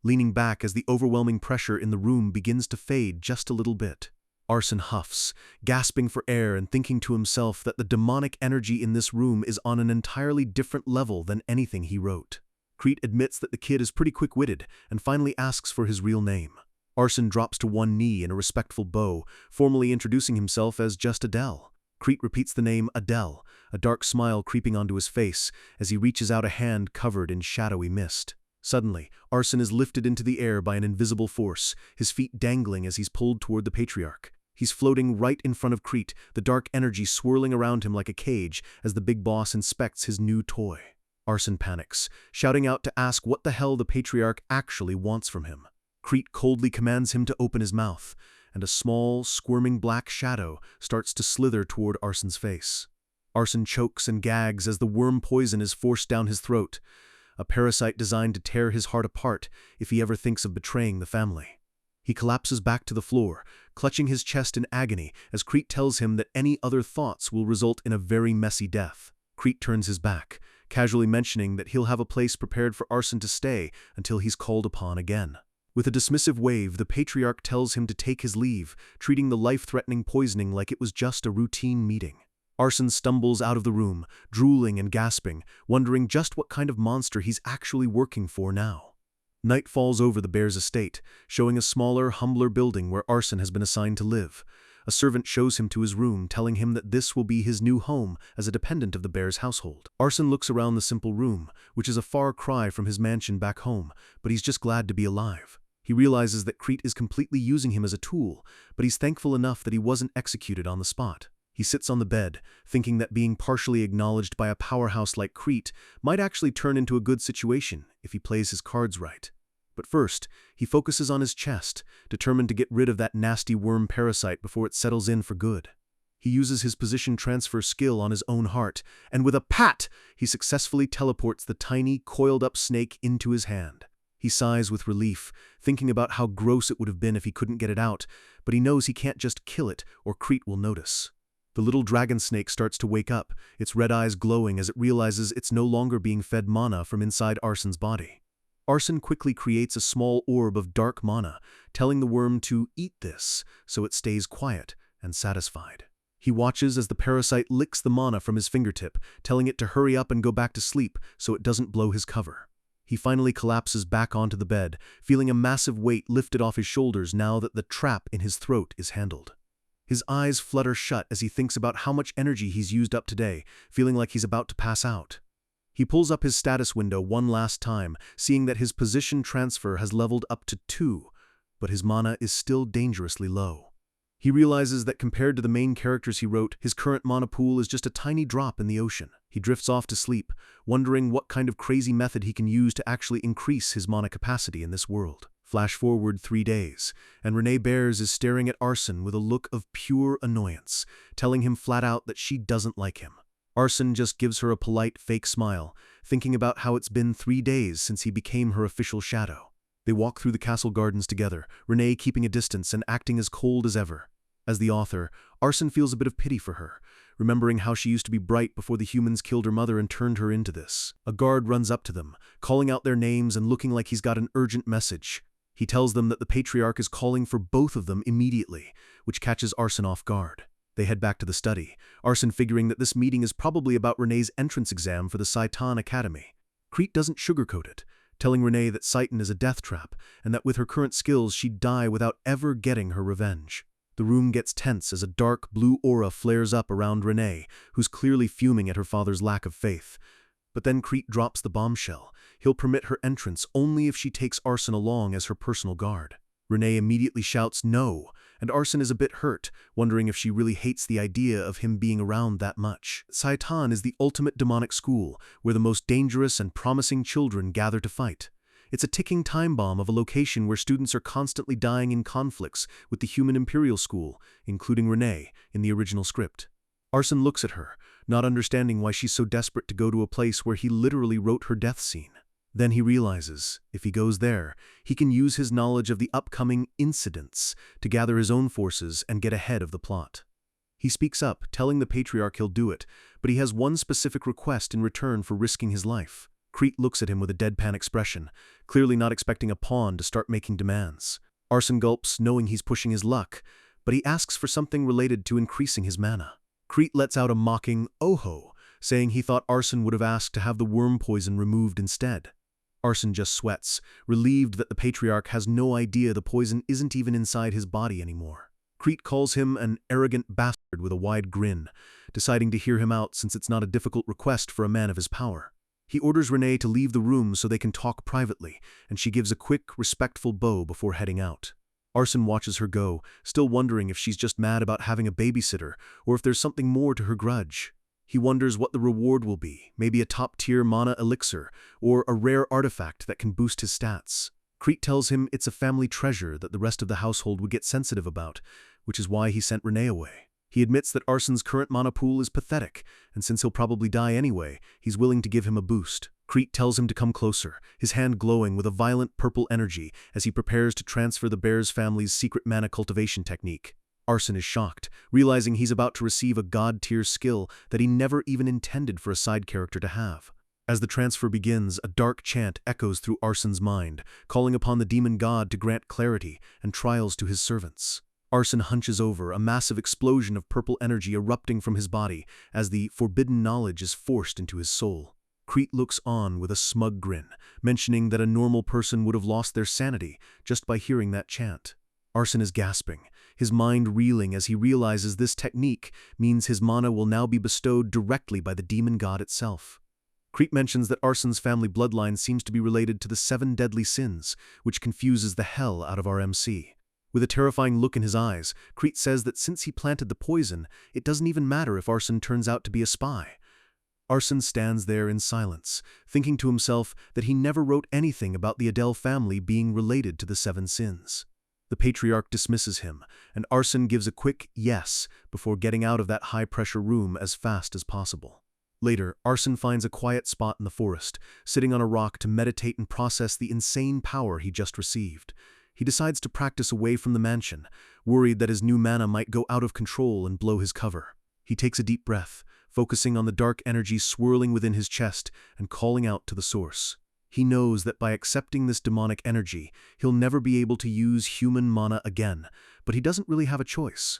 Speaker 1: leaning back as the overwhelming pressure in the room begins to fade just a little bit. Arson huffs, gasping for air and thinking to himself that the demonic energy in this room is on an entirely different level than anything he wrote. Crete admits that the kid is pretty quick-witted and finally asks for his real name. Arson drops to one knee in a respectful bow, formally introducing himself as just Adele. Crete repeats the name Adele, a dark smile creeping onto his face as he reaches out a hand covered in shadowy mist. Suddenly, Arson is lifted into the air by an invisible force, his feet dangling as he's pulled toward the Patriarch. He's floating right in front of Crete, the dark energy swirling around him like a cage as the big boss inspects his new toy. Arson panics, shouting out to ask what the hell the Patriarch actually wants from him. Crete coldly commands him to open his mouth, and a small, squirming black shadow starts to slither toward Arson's face. Arson chokes and gags as the worm poison is forced down his throat, a parasite designed to tear his heart apart if he ever thinks of betraying the family. He collapses back to the floor, clutching his chest in agony as Crete tells him that any other thoughts will result in a very messy death. Crete turns his back, casually mentioning that he'll have a place prepared for Arson to stay until he's called upon again. With a dismissive wave, the Patriarch tells him to take his leave, treating the life-threatening poisoning like it was just a routine meeting. Arson stumbles out of the room, drooling and gasping, wondering just what kind of monster he's actually working for now. Night falls over the bear's estate, showing a smaller, humbler building where Arson has been assigned to live. A servant shows him to his room, telling him that this will be his new home as a dependent of the bear's household. Arson looks around the simple room, which is a far cry from his mansion back home, but he's just glad to be alive. He realizes that Crete is completely using him as a tool, but he's thankful enough that he wasn't executed on the spot. He sits on the bed, thinking that being partially acknowledged by a powerhouse like Crete might actually turn into a good situation if he plays his cards right. But first, he focuses on his chest, determined to get rid of that nasty worm parasite before it settles in for good. He uses his position transfer skill on his own heart, and with a pat, he successfully teleports the tiny, coiled-up snake into his hand. He sighs with relief, thinking about how gross it would have been if he couldn't get it out, but he knows he can't just kill it, or Crete will notice. The little dragon snake starts to wake up, its red eyes glowing as it realizes it's no longer being fed mana from inside Arson's body. Arson quickly creates a small orb of dark mana, telling the worm to eat this so it stays quiet and satisfied. He watches as the parasite licks the mana from his fingertip, telling it to hurry up and go back to sleep so it doesn't blow his cover. He finally collapses back onto the bed, feeling a massive weight lifted off his shoulders now that the trap in his throat is handled. His eyes flutter shut as he thinks about how much energy he's used up today, feeling like he's about to pass out. He pulls up his status window one last time, seeing that his position transfer has leveled up to 2, but his mana is still dangerously low. He realizes that compared to the main characters he wrote, his current mana pool is just a tiny drop in the ocean. He drifts off to sleep, wondering what kind of crazy method he can use to actually increase his mana capacity in this world. Flash forward 3 days, and Renee Bears is staring at Arson with a look of pure annoyance, telling him flat out that she doesn't like him. Arson just gives her a polite, fake smile, thinking about how it's been 3 days since he became her official shadow. They walk through the castle gardens together, Renee keeping a distance and acting as cold as ever. As the author, Arson feels a bit of pity for her, remembering how she used to be bright before the humans killed her mother and turned her into this. A guard runs up to them, calling out their names and looking like he's got an urgent message. He tells them that the Patriarch is calling for both of them immediately, which catches Arson off guard. They head back to the study, Arson figuring that this meeting is probably about Renee's entrance exam for the Saitan Academy. Crete doesn't sugarcoat it, telling Renee that Saitan is a death trap, and that with her current skills she'd die without ever getting her revenge. The room gets tense as a dark blue aura flares up around Renee, who's clearly fuming at her father's lack of faith. But then Crete drops the bombshell. He'll permit her entrance only if she takes Arson along as her personal guard. Renee immediately shouts no, and Arson is a bit hurt, wondering if she really hates the idea of him being around that much. Saitan is the ultimate demonic school, where the most dangerous and promising children gather to fight. It's a ticking time bomb of a location where students are constantly dying in conflicts with the human Imperial School, including Renee, in the original script. Arson looks at her, not understanding why she's so desperate to go to a place where he literally wrote her death scene. Then he realizes, if he goes there, he can use his knowledge of the upcoming incidents to gather his own forces and get ahead of the plot. He speaks up, telling the Patriarch he'll do it, but he has one specific request in return for risking his life. Crete looks at him with a deadpan expression, clearly not expecting a pawn to start making demands. Arson gulps, knowing he's pushing his luck, but he asks for something related to increasing his mana. Crete lets out a mocking "oh-ho," saying he thought Arson would have asked to have the worm poison removed instead. Arson just sweats, relieved that the Patriarch has no idea the poison isn't even inside his body anymore. Crete calls him an arrogant bastard with a wide grin, deciding to hear him out since it's not a difficult request for a man of his power. He orders Renee to leave the room so they can talk privately, and she gives a quick, respectful bow before heading out. Arson watches her go, still wondering if she's just mad about having a babysitter or if there's something more to her grudge. He wonders what the reward will be, maybe a top-tier mana elixir or a rare artifact that can boost his stats. Crete tells him it's a family treasure that the rest of the household would get sensitive about, which is why he sent Renee away. He admits that Arson's current mana pool is pathetic, and since he'll probably die anyway, he's willing to give him a boost. Crete tells him to come closer, his hand glowing with a violent purple energy as he prepares to transfer the Bears family's secret mana cultivation technique. Arson is shocked, realizing he's about to receive a god-tier skill that he never even intended for a side character to have. As the transfer begins, a dark chant echoes through Arson's mind, calling upon the demon god to grant clarity and trials to his servants. Arson hunches over, a massive explosion of purple energy erupting from his body as the forbidden knowledge is forced into his soul. Crete looks on with a smug grin, mentioning that a normal person would have lost their sanity just by hearing that chant. Arson is gasping, his mind reeling as he realizes this technique means his mana will now be bestowed directly by the demon god itself. Crete mentions that Arson's family bloodline seems to be related to the 7 deadly sins, which confuses the hell out of our MC. With a terrifying look in his eyes, Crete says that since he planted the poison, it doesn't even matter if Arson turns out to be a spy. Arson stands there in silence, thinking to himself that he never wrote anything about the Adele family being related to the 7 sins. The Patriarch dismisses him, and Arson gives a quick yes before getting out of that high-pressure room as fast as possible. Later, Arson finds a quiet spot in the forest, sitting on a rock to meditate and process the insane power he just received. He decides to practice away from the mansion, worried that his new mana might go out of control and blow his cover. He takes a deep breath, focusing on the dark energy swirling within his chest and calling out to the source. He knows that by accepting this demonic energy, he'll never be able to use human mana again, but he doesn't really have a choice.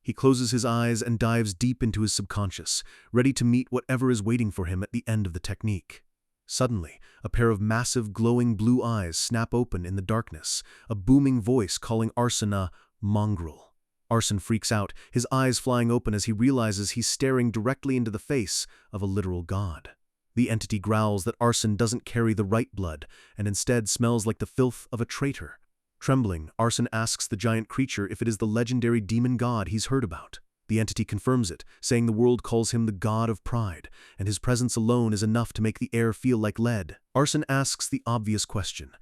Speaker 1: He closes his eyes and dives deep into his subconscious, ready to meet whatever is waiting for him at the end of the technique. Suddenly, a pair of massive glowing blue eyes snap open in the darkness, a booming voice calling Arson a mongrel. Arson freaks out, his eyes flying open as he realizes he's staring directly into the face of a literal god. The entity growls that Arson doesn't carry the right blood and instead smells like the filth of a traitor. Trembling, Arson asks the giant creature if it is the legendary demon god he's heard about. The entity confirms it, saying the world calls him the god of pride, and his presence alone is enough to make the air feel like lead. Arson asks the obvious question: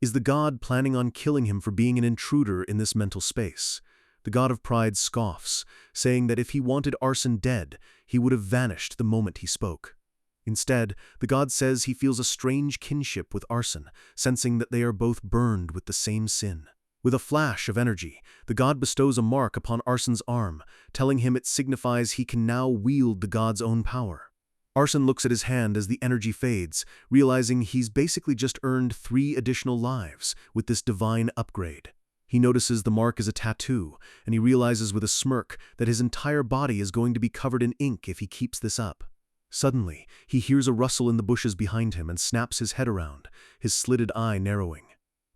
Speaker 1: is the god planning on killing him for being an intruder in this mental space? The god of pride scoffs, saying that if he wanted Arson dead, he would have vanished the moment he spoke. Instead, the god says he feels a strange kinship with Arson, sensing that they are both burned with the same sin. With a flash of energy, the god bestows a mark upon Arson's arm, telling him it signifies he can now wield the god's own power. Arson looks at his hand as the energy fades, realizing he's basically just earned 3 additional lives with this divine upgrade. He notices the mark is a tattoo, and he realizes with a smirk that his entire body is going to be covered in ink if he keeps this up. Suddenly, he hears a rustle in the bushes behind him and snaps his head around, his slitted eye narrowing.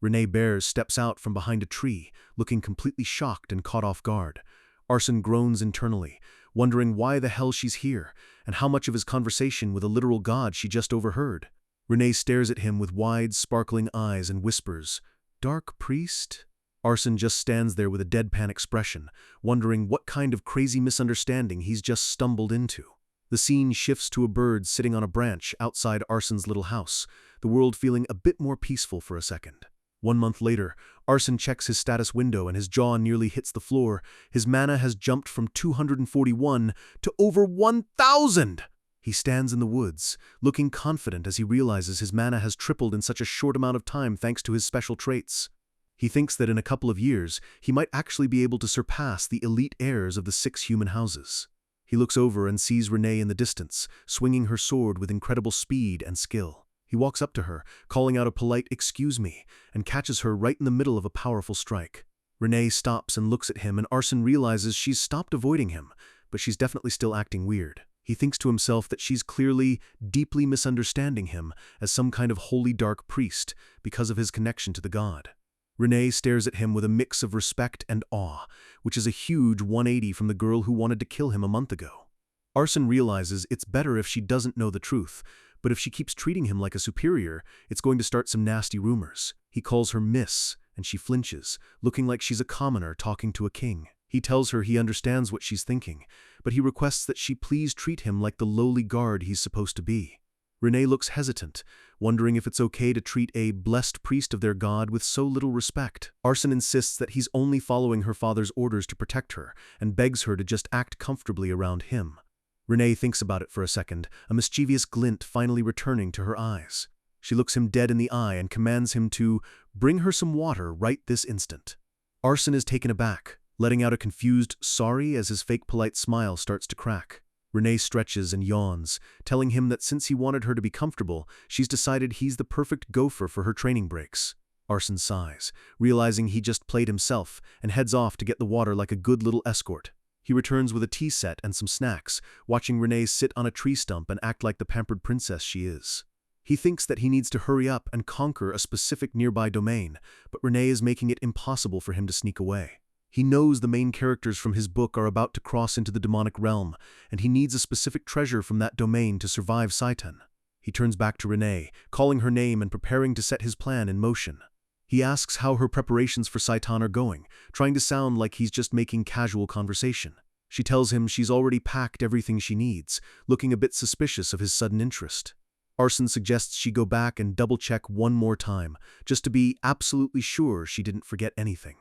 Speaker 1: Renee Bears steps out from behind a tree, looking completely shocked and caught off guard. Arson groans internally, wondering why the hell she's here, and how much of his conversation with a literal god she just overheard. Renee stares at him with wide, sparkling eyes and whispers, "Dark priest?" Arson just stands there with a deadpan expression, wondering what kind of crazy misunderstanding he's just stumbled into. The scene shifts to a bird sitting on a branch outside Arson's little house, the world feeling a bit more peaceful for a second. 1 month later, Arson checks his status window and his jaw nearly hits the floor. His mana has jumped from 241 to over 1,000! He stands in the woods, looking confident as he realizes his mana has tripled in such a short amount of time thanks to his special traits. He thinks that in a couple of years, he might actually be able to surpass the elite heirs of the 6 human houses. He looks over and sees Renee in the distance, swinging her sword with incredible speed and skill. He walks up to her, calling out a polite "excuse me," and catches her right in the middle of a powerful strike. Renee stops and looks at him, and Arson realizes she's stopped avoiding him, but she's definitely still acting weird. He thinks to himself that she's clearly, deeply misunderstanding him as some kind of holy dark priest because of his connection to the god. Renee stares at him with a mix of respect and awe, which is a huge 180 from the girl who wanted to kill him a month ago. Arson realizes it's better if she doesn't know the truth, but if she keeps treating him like a superior, it's going to start some nasty rumors. He calls her Miss, and she flinches, looking like she's a commoner talking to a king. He tells her he understands what she's thinking, but he requests that she please treat him like the lowly guard he's supposed to be. Renee looks hesitant, wondering if it's okay to treat a blessed priest of their god with so little respect. Arson insists that he's only following her father's orders to protect her, and begs her to just act comfortably around him. Renee thinks about it for a second, a mischievous glint finally returning to her eyes. She looks him dead in the eye and commands him to bring her some water right this instant. Arson is taken aback, letting out a confused sorry as his fake polite smile starts to crack. Renee stretches and yawns, telling him that since he wanted her to be comfortable, she's decided he's the perfect gopher for her training breaks. Arson sighs, realizing he just played himself, and heads off to get the water like a good little escort. He returns with a tea set and some snacks, watching Renee sit on a tree stump and act like the pampered princess she is. He thinks that he needs to hurry up and conquer a specific nearby domain, but Renee is making it impossible for him to sneak away. He knows the main characters from his book are about to cross into the demonic realm, and he needs a specific treasure from that domain to survive Saitan. He turns back to Renee, calling her name and preparing to set his plan in motion. He asks how her preparations for Saitan are going, trying to sound like he's just making casual conversation. She tells him she's already packed everything she needs, looking a bit suspicious of his sudden interest. Arson suggests she go back and double-check one more time, just to be absolutely sure she didn't forget anything.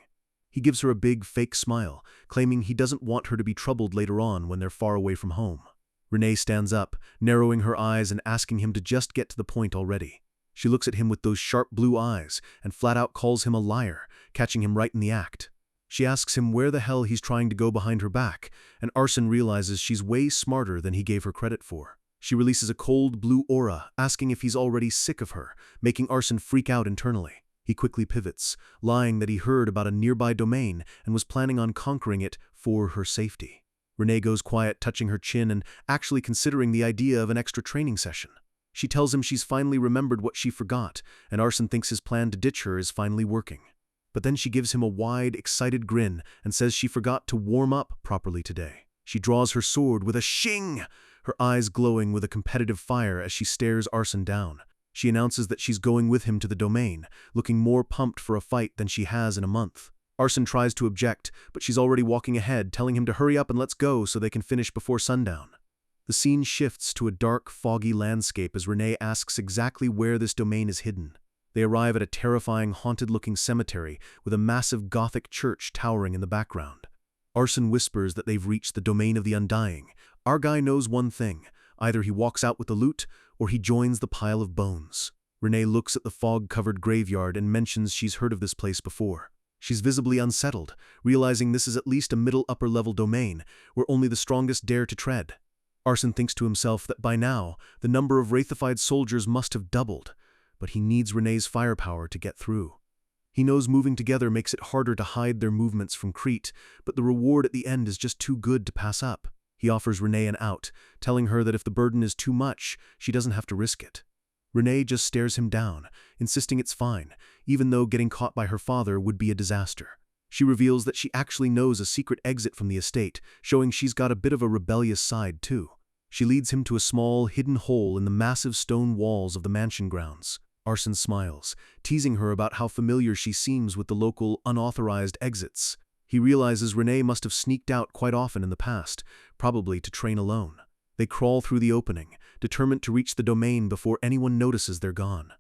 Speaker 1: He gives her a big, fake smile, claiming he doesn't want her to be troubled later on when they're far away from home. Renee stands up, narrowing her eyes and asking him to just get to the point already. She looks at him with those sharp blue eyes and flat out calls him a liar, catching him right in the act. She asks him where the hell he's trying to go behind her back, and Arson realizes she's way smarter than he gave her credit for. She releases a cold blue aura, asking if he's already sick of her, making Arson freak out internally. He quickly pivots, lying that he heard about a nearby domain and was planning on conquering it for her safety. Renee goes quiet, touching her chin and actually considering the idea of an extra training session. She tells him she's finally remembered what she forgot, and Arson thinks his plan to ditch her is finally working. But then she gives him a wide, excited grin and says she forgot to warm up properly today. She draws her sword with a shing, her eyes glowing with a competitive fire as she stares Arson down. She announces that she's going with him to the domain, looking more pumped for a fight than she has in a month. Arson tries to object, but she's already walking ahead, telling him to hurry up and let's go so they can finish before sundown. The scene shifts to a dark, foggy landscape as Renee asks exactly where this domain is hidden. They arrive at a terrifying, haunted-looking cemetery with a massive Gothic church towering in the background. Arson whispers that they've reached the domain of the undying. Our guy knows one thing. Either he walks out with the loot, or he joins the pile of bones. Renee looks at the fog-covered graveyard and mentions she's heard of this place before. She's visibly unsettled, realizing this is at least a middle-upper-level domain, where only the strongest dare to tread. Arson thinks to himself that by now, the number of wraithified soldiers must have doubled, but he needs Renee's firepower to get through. He knows moving together makes it harder to hide their movements from Crete, but the reward at the end is just too good to pass up. He offers Renee an out, telling her that if the burden is too much, she doesn't have to risk it. Renee just stares him down, insisting it's fine, even though getting caught by her father would be a disaster. She reveals that she actually knows a secret exit from the estate, showing she's got a bit of a rebellious side too. She leads him to a small, hidden hole in the massive stone walls of the mansion grounds. Arson smiles, teasing her about how familiar she seems with the local, unauthorized exits. He realizes Renee must have sneaked out quite often in the past, probably to train alone. They crawl through the opening, determined to reach the domain before anyone notices they're gone.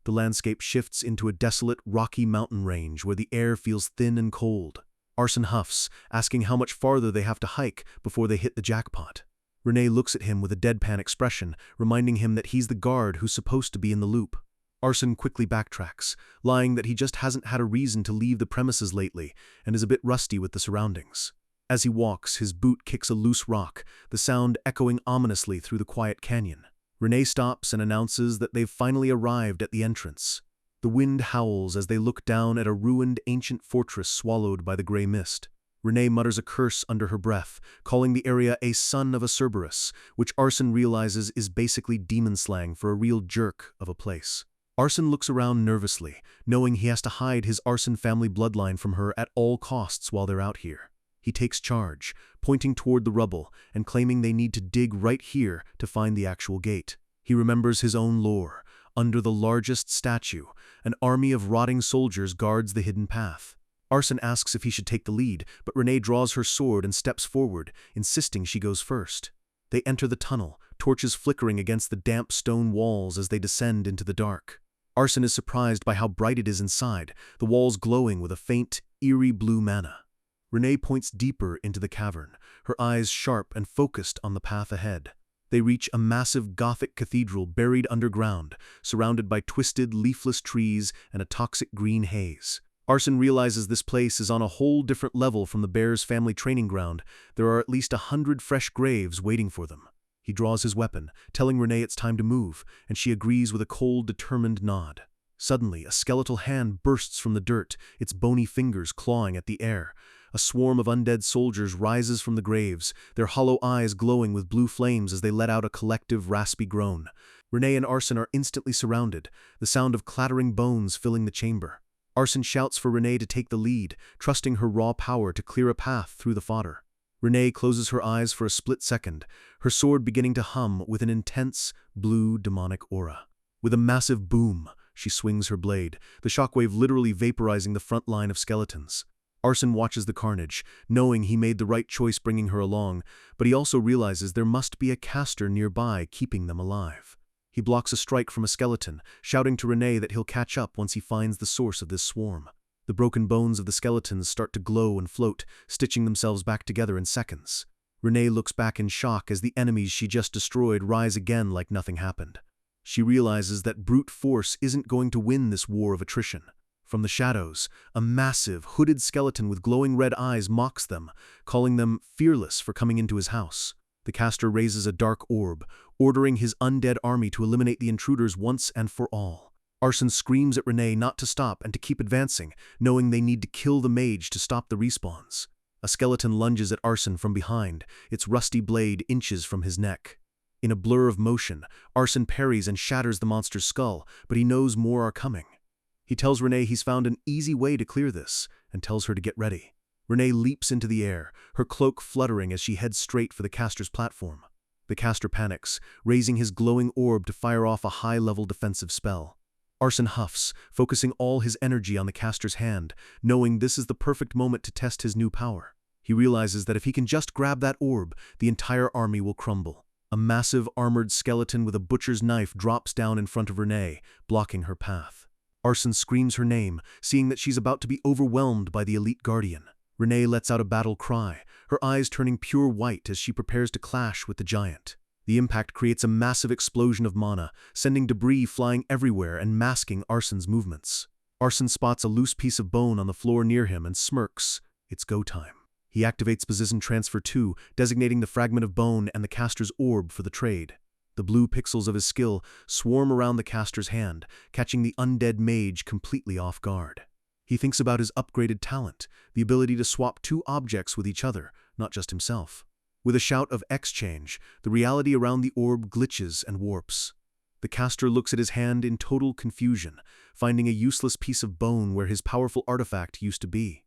Speaker 1: The landscape shifts into a desolate, rocky mountain range where the air feels thin and cold. Arson huffs, asking how much farther they have to hike before they hit the jackpot. Renee looks at him with a deadpan expression, reminding him that he's the guard who's supposed to be in the loop. Arson quickly backtracks, lying that he just hasn't had a reason to leave the premises lately and is a bit rusty with the surroundings. As he walks, his boot kicks a loose rock, the sound echoing ominously through the quiet canyon. Renee stops and announces that they've finally arrived at the entrance. The wind howls as they look down at a ruined ancient fortress swallowed by the gray mist. Renee mutters a curse under her breath, calling the area a son of a Cerberus, which Arson realizes is basically demon slang for a real jerk of a place. Arson looks around nervously, knowing he has to hide his Arson family bloodline from her at all costs while they're out here. He takes charge, pointing toward the rubble and claiming they need to dig right here to find the actual gate. He remembers his own lore. Under the largest statue, an army of rotting soldiers guards the hidden path. Arson asks if he should take the lead, but Renee draws her sword and steps forward, insisting she goes first. They enter the tunnel, torches flickering against the damp stone walls as they descend into the dark. Arson is surprised by how bright it is inside, the walls glowing with a faint, eerie blue mana. Renee points deeper into the cavern, her eyes sharp and focused on the path ahead. They reach a massive Gothic cathedral buried underground, surrounded by twisted, leafless trees and a toxic green haze. Arson realizes this place is on a whole different level from the Bears' family training ground. There are at least 100 fresh graves waiting for them. He draws his weapon, telling Renee it's time to move, and she agrees with a cold, determined nod. Suddenly, a skeletal hand bursts from the dirt, its bony fingers clawing at the air. A swarm of undead soldiers rises from the graves, their hollow eyes glowing with blue flames as they let out a collective, raspy groan. Renee and Arson are instantly surrounded, the sound of clattering bones filling the chamber. Arson shouts for Renee to take the lead, trusting her raw power to clear a path through the fodder. Renee closes her eyes for a split second, her sword beginning to hum with an intense, blue, demonic aura. With a massive boom, she swings her blade, the shockwave literally vaporizing the front line of skeletons. Arson watches the carnage, knowing he made the right choice bringing her along, but he also realizes there must be a caster nearby keeping them alive. He blocks a strike from a skeleton, shouting to Renee that he'll catch up once he finds the source of this swarm. The broken bones of the skeletons start to glow and float, stitching themselves back together in seconds. Renee looks back in shock as the enemies she just destroyed rise again like nothing happened. She realizes that brute force isn't going to win this war of attrition. From the shadows, a massive, hooded skeleton with glowing red eyes mocks them, calling them fearless for coming into his house. The caster raises a dark orb, ordering his undead army to eliminate the intruders once and for all. Arson screams at Renee not to stop and to keep advancing, knowing they need to kill the mage to stop the respawns. A skeleton lunges at Arson from behind, its rusty blade inches from his neck. In a blur of motion, Arson parries and shatters the monster's skull, but he knows more are coming. He tells Renee he's found an easy way to clear this, and tells her to get ready. Renee leaps into the air, her cloak fluttering as she heads straight for the caster's platform. The caster panics, raising his glowing orb to fire off a high-level defensive spell. Arson huffs, focusing all his energy on the caster's hand, knowing this is the perfect moment to test his new power. He realizes that if he can just grab that orb, the entire army will crumble. A massive armored skeleton with a butcher's knife drops down in front of Renee, blocking her path. Arson screams her name, seeing that she's about to be overwhelmed by the elite guardian. Renee lets out a battle cry, her eyes turning pure white as she prepares to clash with the giant. The impact creates a massive explosion of mana, sending debris flying everywhere and masking Arson's movements. Arson spots a loose piece of bone on the floor near him and smirks. It's go time. He activates Position Transfer 2, designating the fragment of bone and the caster's orb for the trade. The blue pixels of his skill swarm around the caster's hand, catching the undead mage completely off guard. He thinks about his upgraded talent, the ability to swap two objects with each other, not just himself. With a shout of exchange, the reality around the orb glitches and warps. The caster looks at his hand in total confusion, finding a useless piece of bone where his powerful artifact used to be.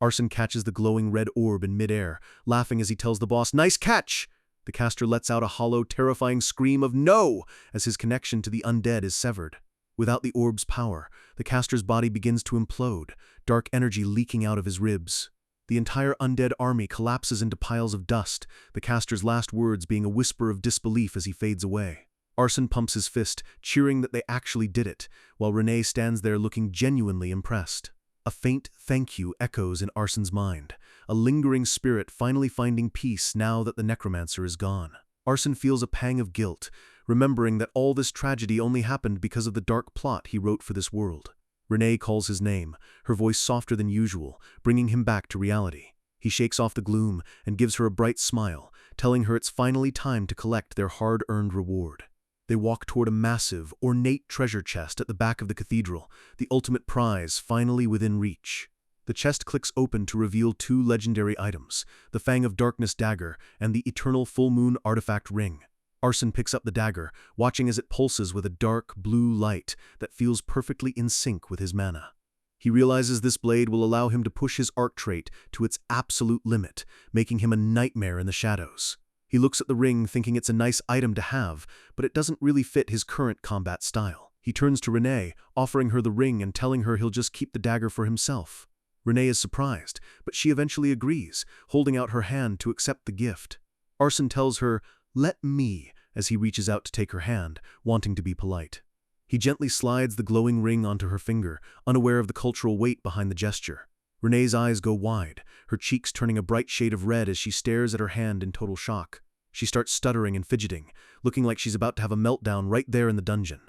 Speaker 1: Arson catches the glowing red orb in midair, laughing as he tells the boss, "Nice catch!" The caster lets out a hollow, terrifying scream of "No!" as his connection to the undead is severed. Without the orb's power, the caster's body begins to implode, dark energy leaking out of his ribs. The entire undead army collapses into piles of dust, the caster's last words being a whisper of disbelief as he fades away. Arson pumps his fist, cheering that they actually did it, while Renee stands there looking genuinely impressed. A faint thank you echoes in Arson's mind, a lingering spirit finally finding peace now that the necromancer is gone. Arson feels a pang of guilt, remembering that all this tragedy only happened because of the dark plot he wrote for this world. Renee calls his name, her voice softer than usual, bringing him back to reality. He shakes off the gloom and gives her a bright smile, telling her it's finally time to collect their hard-earned reward. They walk toward a massive, ornate treasure chest at the back of the cathedral, the ultimate prize finally within reach. The chest clicks open to reveal two legendary items, the Fang of Darkness dagger and the Eternal Full Moon artifact ring. Arson picks up the dagger, watching as it pulses with a dark blue light that feels perfectly in sync with his mana. He realizes this blade will allow him to push his arc trait to its absolute limit, making him a nightmare in the shadows. He looks at the ring thinking it's a nice item to have, but it doesn't really fit his current combat style. He turns to Renee, offering her the ring and telling her he'll just keep the dagger for himself. Renee is surprised, but she eventually agrees, holding out her hand to accept the gift. Arson tells her, "Let me," as he reaches out to take her hand, wanting to be polite. He gently slides the glowing ring onto her finger, unaware of the cultural weight behind the gesture. Renee's eyes go wide, her cheeks turning a bright shade of red as she stares at her hand in total shock. She starts stuttering and fidgeting, looking like she's about to have a meltdown right there in the dungeon.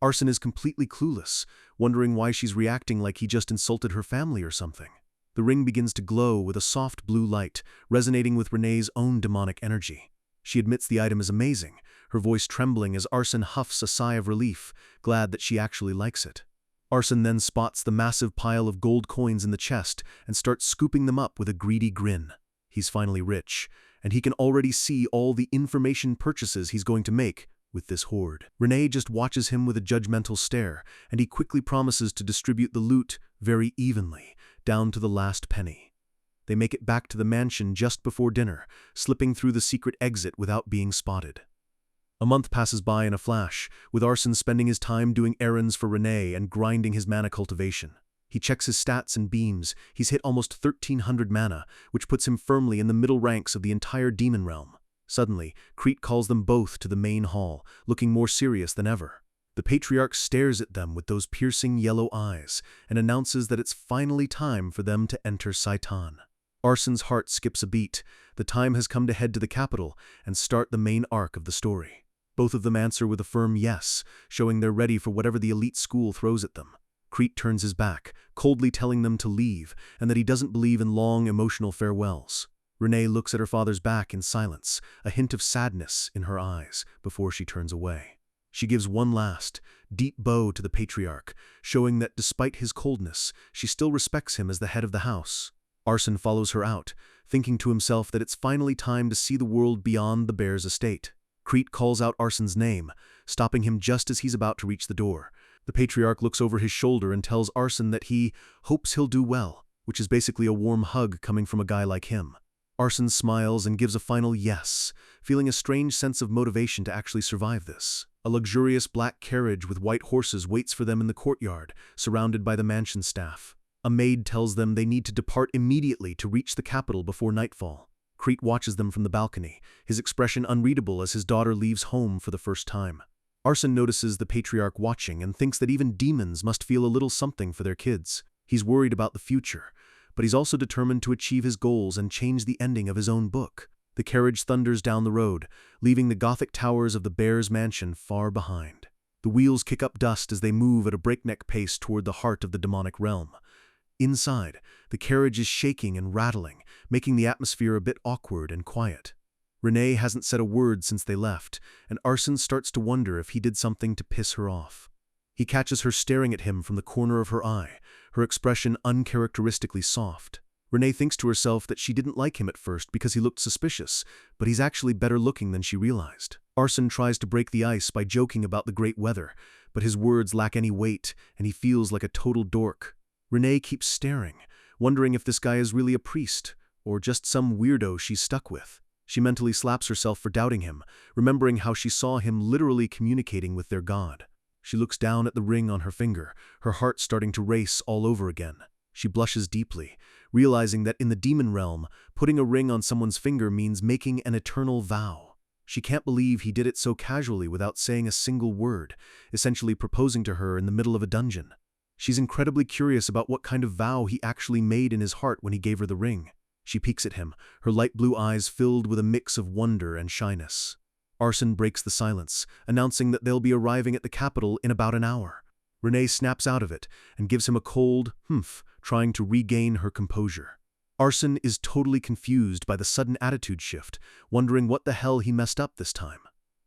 Speaker 1: Arson is completely clueless, wondering why she's reacting like he just insulted her family or something. The ring begins to glow with a soft blue light, resonating with Renee's own demonic energy. She admits the item is amazing, her voice trembling as Arson huffs a sigh of relief, glad that she actually likes it. Arson then spots the massive pile of gold coins in the chest and starts scooping them up with a greedy grin. He's finally rich, and he can already see all the information purchases he's going to make with this hoard. Renee just watches him with a judgmental stare, and he quickly promises to distribute the loot very evenly, down to the last penny. They make it back to the mansion just before dinner, slipping through the secret exit without being spotted. A month passes by in a flash, with Arson spending his time doing errands for Renee and grinding his mana cultivation. He checks his stats and beams. He's hit almost 1,300 mana, which puts him firmly in the middle ranks of the entire demon realm. Suddenly, Crete calls them both to the main hall, looking more serious than ever. The Patriarch stares at them with those piercing yellow eyes and announces that it's finally time for them to enter Saitan. Arson's heart skips a beat. The time has come to head to the capital and start the main arc of the story. Both of them answer with a firm yes, showing they're ready for whatever the elite school throws at them. Crete turns his back, coldly telling them to leave, and that he doesn't believe in long, emotional farewells. Renee looks at her father's back in silence, a hint of sadness in her eyes, before she turns away. She gives one last, deep bow to the Patriarch, showing that despite his coldness, she still respects him as the head of the house. Arson follows her out, thinking to himself that it's finally time to see the world beyond the bear's estate. Crete calls out Arson's name, stopping him just as he's about to reach the door. The Patriarch looks over his shoulder and tells Arson that he hopes he'll do well, which is basically a warm hug coming from a guy like him. Arson smiles and gives a final yes, feeling a strange sense of motivation to actually survive this. A luxurious black carriage with white horses waits for them in the courtyard, surrounded by the mansion staff. A maid tells them they need to depart immediately to reach the capital before nightfall. Crete watches them from the balcony, his expression unreadable as his daughter leaves home for the first time. Arson notices the Patriarch watching and thinks that even demons must feel a little something for their kids. He's worried about the future, but he's also determined to achieve his goals and change the ending of his own book. The carriage thunders down the road, leaving the Gothic towers of the Bear's mansion far behind. The wheels kick up dust as they move at a breakneck pace toward the heart of the demonic realm. Inside, the carriage is shaking and rattling, making the atmosphere a bit awkward and quiet. Renee hasn't said a word since they left, and Arson starts to wonder if he did something to piss her off. He catches her staring at him from the corner of her eye, her expression uncharacteristically soft. Renee thinks to herself that she didn't like him at first because he looked suspicious, but he's actually better looking than she realized. Arson tries to break the ice by joking about the great weather, but his words lack any weight, and he feels like a total dork. Renee keeps staring, wondering if this guy is really a priest, or just some weirdo she's stuck with. She mentally slaps herself for doubting him, remembering how she saw him literally communicating with their god. She looks down at the ring on her finger, her heart starting to race all over again. She blushes deeply, realizing that in the demon realm, putting a ring on someone's finger means making an eternal vow. She can't believe he did it so casually without saying a single word, essentially proposing to her in the middle of a dungeon. She's incredibly curious about what kind of vow he actually made in his heart when he gave her the ring. She peeks at him, her light blue eyes filled with a mix of wonder and shyness. Arson breaks the silence, announcing that they'll be arriving at the capital in about an hour. Renee snaps out of it and gives him a cold humph, trying to regain her composure. Arson is totally confused by the sudden attitude shift, wondering what the hell he messed up this time.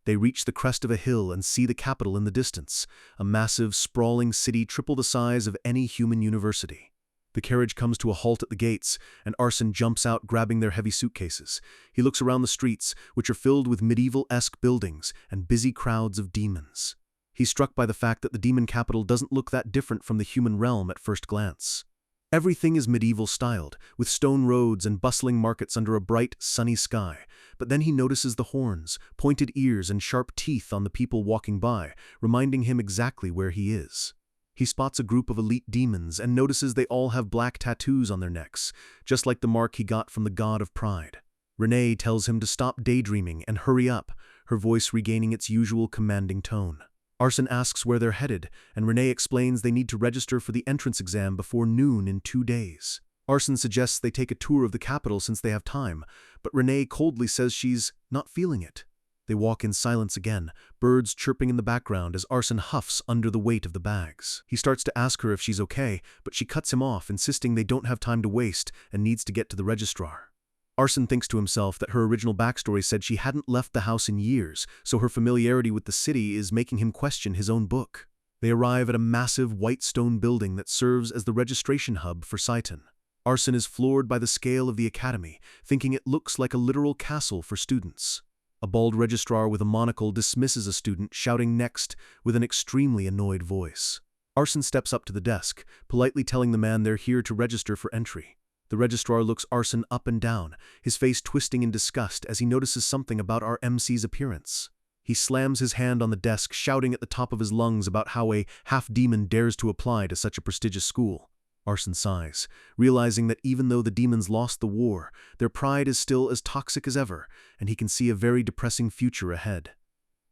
Speaker 1: They reach the crest of a hill and see the capital in the distance, a massive, sprawling city triple the size of any human university. The carriage comes to a halt at the gates, and Arson jumps out grabbing their heavy suitcases. He looks around the streets, which are filled with medieval-esque buildings and busy crowds of demons. He's struck by the fact that the demon capital doesn't look that different from the human realm at first glance. Everything is medieval-styled, with stone roads and bustling markets under a bright, sunny sky, but then he notices the horns, pointed ears, and sharp teeth on the people walking by, reminding him exactly where he is. He spots a group of elite demons and notices they all have black tattoos on their necks, just like the mark he got from the god of pride. Renee tells him to stop daydreaming and hurry up, her voice regaining its usual commanding tone. Arson asks where they're headed, and Renee explains they need to register for the entrance exam before noon in 2 days. Arson suggests they take a tour of the capital since they have time, but Renee coldly says she's not feeling it. They walk in silence again, birds chirping in the background as Arson huffs under the weight of the bags. He starts to ask her if she's okay, but she cuts him off, insisting they don't have time to waste and needs to get to the registrar. Arson thinks to himself that her original backstory said she hadn't left the house in years, so her familiarity with the city is making him question his own book. They arrive at a massive white stone building that serves as the registration hub for Saitan. Arson is floored by the scale of the academy, thinking it looks like a literal castle for students. A bald registrar with a monocle dismisses a student, shouting next with an extremely annoyed voice. Arson steps up to the desk, politely telling the man they're here to register for entry. The registrar looks Arson up and down, his face twisting in disgust as he notices something about our MC's appearance. He slams his hand on the desk, shouting at the top of his lungs about how a half-demon dares to apply to such a prestigious school. Arson sighs, realizing that even though the demons lost the war, their pride is still as toxic as ever, and he can see a very depressing future ahead.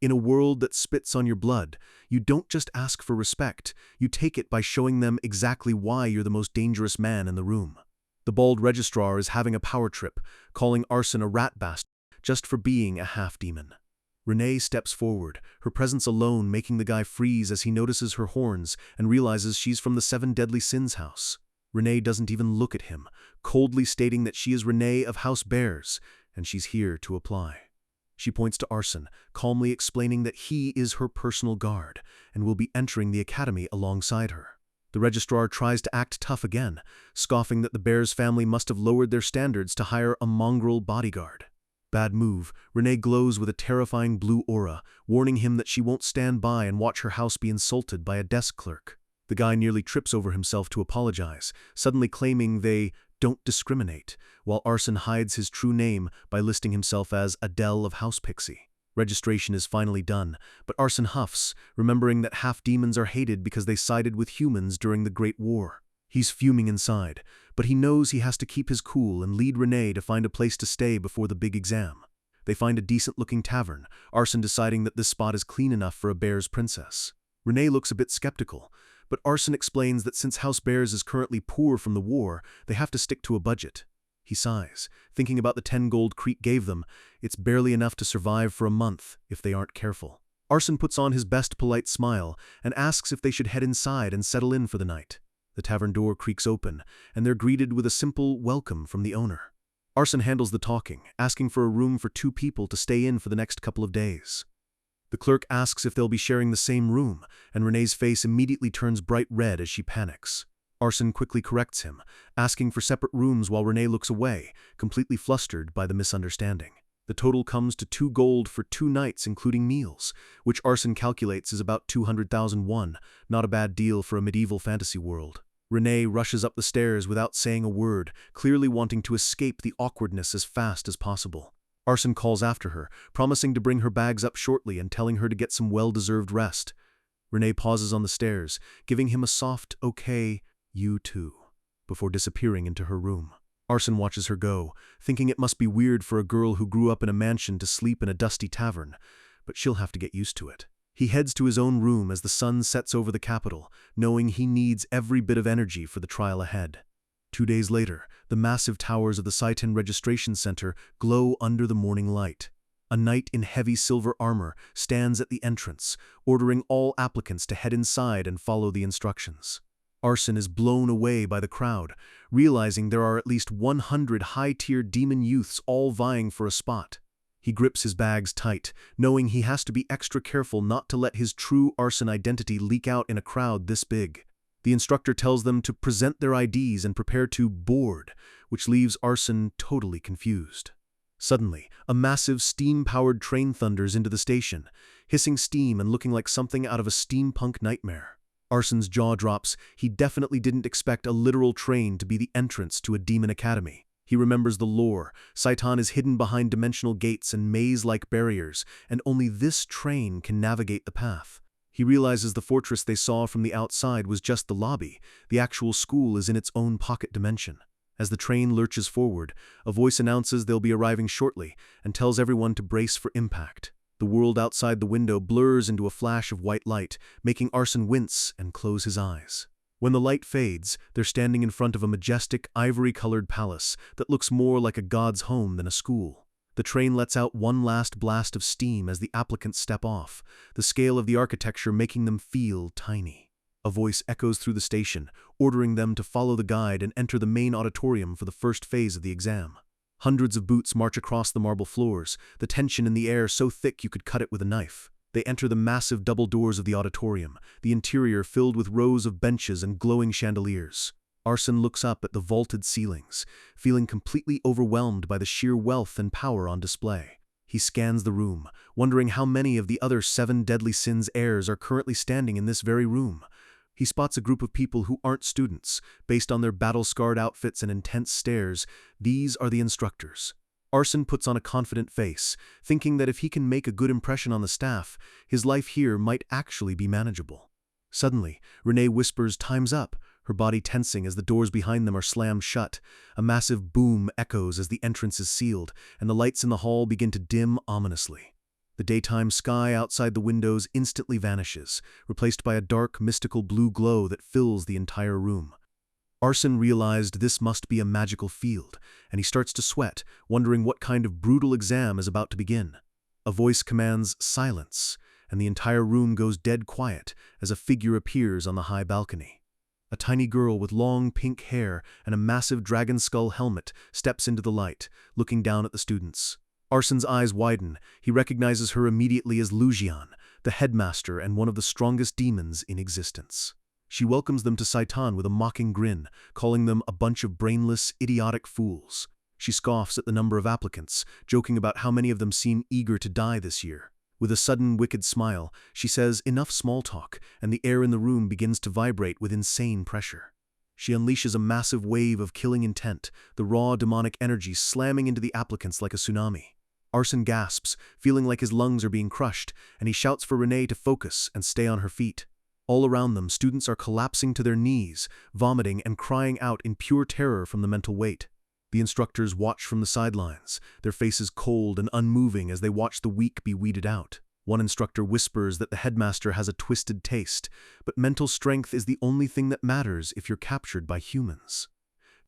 Speaker 1: In a world that spits on your blood, you don't just ask for respect, you take it by showing them exactly why you're the most dangerous man in the room. The bald registrar is having a power trip, calling Arson a rat bastard just for being a half-demon. Renee steps forward, her presence alone making the guy freeze as he notices her horns and realizes she's from the 7 Deadly Sins house. Renee doesn't even look at him, coldly stating that she is Renee of House Bears, and she's here to apply. She points to Arson, calmly explaining that he is her personal guard and will be entering the academy alongside her. The registrar tries to act tough again, scoffing that the Bears family must have lowered their standards to hire a mongrel bodyguard. Bad move. Renee glows with a terrifying blue aura, warning him that she won't stand by and watch her house be insulted by a desk clerk. The guy nearly trips over himself to apologize, suddenly claiming they don't discriminate, while Arson hides his true name by listing himself as Adele of House Pixie. Registration is finally done, but Arson huffs, remembering that half-demons are hated because they sided with humans during the Great War. He's fuming inside, but he knows he has to keep his cool and lead Renee to find a place to stay before the big exam. They find a decent-looking tavern, Arson deciding that this spot is clean enough for a Bears princess. Renee looks a bit skeptical, but Arson explains that since House Bears is currently poor from the war, they have to stick to a budget. He sighs, thinking about the 10 gold Crete gave them. It's barely enough to survive for a month if they aren't careful. Arson puts on his best polite smile and asks if they should head inside and settle in for the night. The tavern door creaks open, and they're greeted with a simple welcome from the owner. Arson handles the talking, asking for a room for 2 people to stay in for the next couple of days. The clerk asks if they'll be sharing the same room, and Renee's face immediately turns bright red as she panics. Arson quickly corrects him, asking for separate rooms while Renee looks away, completely flustered by the misunderstanding. The total comes to 2 gold for 2 nights including meals, which Arson calculates is about 200,000 won, not a bad deal for a medieval fantasy world. Renee rushes up the stairs without saying a word, clearly wanting to escape the awkwardness as fast as possible. Arson calls after her, promising to bring her bags up shortly and telling her to get some well-deserved rest. Renee pauses on the stairs, giving him a soft, "Okay, you too," before disappearing into her room. Arson watches her go, thinking it must be weird for a girl who grew up in a mansion to sleep in a dusty tavern, but she'll have to get used to it. He heads to his own room as the sun sets over the capital, knowing he needs every bit of energy for the trial ahead. 2 days later, the massive towers of the Saitan Registration Center glow under the morning light. a knight in heavy silver armor, stands at the entrance, ordering all applicants to head inside and follow the instructions. Arson is blown away by the crowd, realizing there are at least 100 high-tier demon youths all vying for a spot. He grips his bags tight, knowing he has to be extra careful not to let his true Arson identity leak out in a crowd this big. The instructor tells them to present their IDs and prepare to board, which leaves Arson totally confused. Suddenly, a massive steam-powered train thunders into the station, hissing steam and looking like something out of a steampunk nightmare. Arson's jaw drops. He definitely didn't expect a literal train to be the entrance to a demon academy. He remembers the lore. Saitan is hidden behind dimensional gates and maze-like barriers, and only this train can navigate the path. He realizes the fortress they saw from the outside was just the lobby. The actual school is in its own pocket dimension. As the train lurches forward, a voice announces they'll be arriving shortly and tells everyone to brace for impact. The world outside the window blurs into a flash of white light, making Arson wince and close his eyes. When the light fades, they're standing in front of a majestic, ivory-colored palace that looks more like a god's home than a school. The train lets out one last blast of steam as the applicants step off, the scale of the architecture making them feel tiny. A voice echoes through the station, ordering them to follow the guide and enter the main auditorium for the first phase of the exam. Hundreds of boots march across the marble floors, the tension in the air so thick you could cut it with a knife. They enter the massive double doors of the auditorium, the interior filled with rows of benches and glowing chandeliers. Arson looks up at the vaulted ceilings, feeling completely overwhelmed by the sheer wealth and power on display. He scans the room, wondering how many of the other 7 deadly sins heirs are currently standing in this very room. He spots a group of people who aren't students. Based on their battle-scarred outfits and intense stares, these are the instructors. Arson puts on a confident face, thinking that if he can make a good impression on the staff, his life here might actually be manageable. Suddenly, Renee whispers, "Time's up," her body tensing as the doors behind them are slammed shut. A massive boom echoes as the entrance is sealed, and the lights in the hall begin to dim ominously. The daytime sky outside the windows instantly vanishes, replaced by a dark, mystical blue glow that fills the entire room. Arson realized this must be a magical field, and he starts to sweat, wondering what kind of brutal exam is about to begin. A voice commands silence, and the entire room goes dead quiet as a figure appears on the high balcony. A tiny girl with long pink hair and a massive dragon skull helmet steps into the light, looking down at the students. Arson's eyes widen. He recognizes her immediately as Lujian, the headmaster and one of the strongest demons in existence. She welcomes them to Saitan with a mocking grin, calling them a bunch of brainless, idiotic fools. She scoffs at the number of applicants, joking about how many of them seem eager to die this year. With a sudden, wicked smile, she says, "Enough small talk," and the air in the room begins to vibrate with insane pressure. She unleashes a massive wave of killing intent, the raw demonic energy slamming into the applicants like a tsunami. Arson gasps, feeling like his lungs are being crushed, and he shouts for Renee to focus and stay on her feet. All around them, students are collapsing to their knees, vomiting and crying out in pure terror from the mental weight. The instructors watch from the sidelines, their faces cold and unmoving as they watch the weak be weeded out. One instructor whispers that the headmaster has a twisted taste, but mental strength is the only thing that matters if you're captured by humans.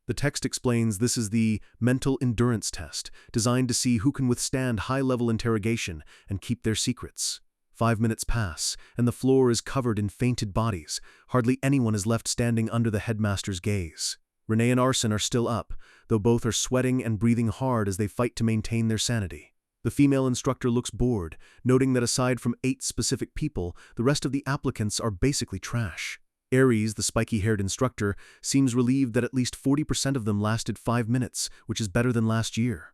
Speaker 1: The text explains this is the mental endurance test, designed to see who can withstand high-level interrogation and keep their secrets. 5 minutes pass, and the floor is covered in fainted bodies. Hardly anyone is left standing under the headmaster's gaze. Renee and Arson are still up, though both are sweating and breathing hard as they fight to maintain their sanity. The female instructor looks bored, noting that aside from 8 specific people, the rest of the applicants are basically trash. Ares, the spiky-haired instructor, seems relieved that at least 40% of them lasted 5 minutes, which is better than last year.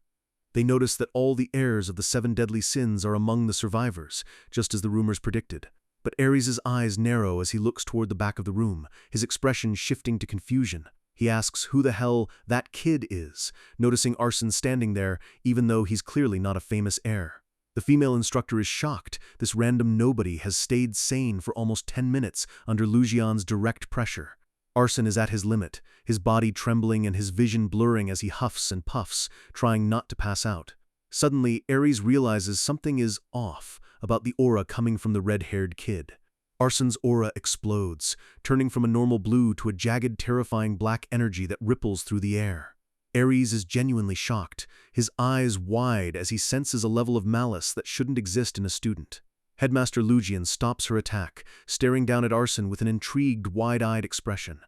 Speaker 1: They notice that all the heirs of the 7 deadly sins are among the survivors, just as the rumors predicted. But Ares' eyes narrow as he looks toward the back of the room, his expression shifting to confusion. He asks who the hell that kid is, noticing Arson standing there, even though he's clearly not a famous heir. The female instructor is shocked. This random nobody has stayed sane for almost 10 minutes under Lujian's direct pressure. Arson is at his limit, his body trembling and his vision blurring as he huffs and puffs, trying not to pass out. Suddenly, Ares realizes something is off about the aura coming from the red-haired kid. Arson's aura explodes, turning from a normal blue to a jagged, terrifying black energy that ripples through the air. Ares is genuinely shocked, his eyes wide as he senses a level of malice that shouldn't exist in a student. Headmaster Lugian stops her attack, staring down at Arsene with an intrigued, wide-eyed expression.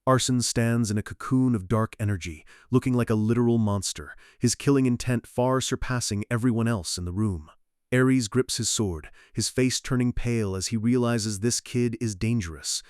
Speaker 1: Arsene stands in a cocoon of dark energy, looking like a literal monster, his killing intent far surpassing everyone else in the room. Ares grips his sword, his face turning pale as he realizes this kid is dangerous,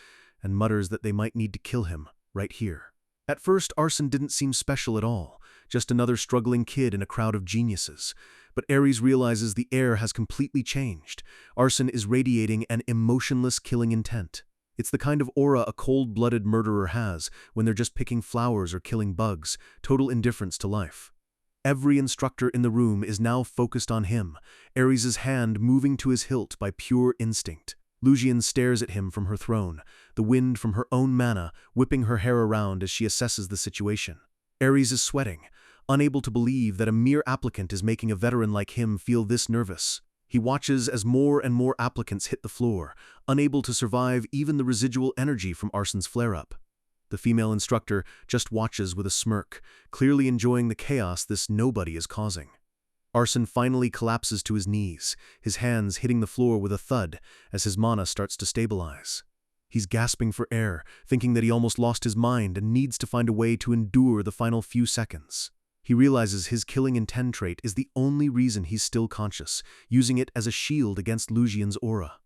Speaker 1: and mutters that they might need to kill him, right here. At first, Arsene didn't seem special at all, just another struggling kid in a crowd of geniuses. But Ares realizes the air has completely changed. Arsene is radiating an emotionless killing intent. It's the kind of aura a cold-blooded murderer has when they're just picking flowers or killing bugs, total indifference to life. Every instructor in the room is now focused on him, Ares' hand moving to his hilt by pure instinct. Lugian stares at him from her throne, the wind from her own mana whipping her hair around as she assesses the situation. Ares is sweating, unable to believe that a mere applicant is making a veteran like him feel this nervous. He watches as more and more applicants hit the floor, unable to survive even the residual energy from Arsene's flare-up. The female instructor just watches with a smirk, clearly enjoying the chaos this nobody is causing. Arsene finally collapses to his knees, his hands hitting the floor with a thud as his mana starts to stabilize. He's gasping for air, thinking that he almost lost his mind and needs to find a way to endure the final few seconds. He realizes his killing intent trait is the only reason he's still conscious, using it as a shield against Lugian's aura.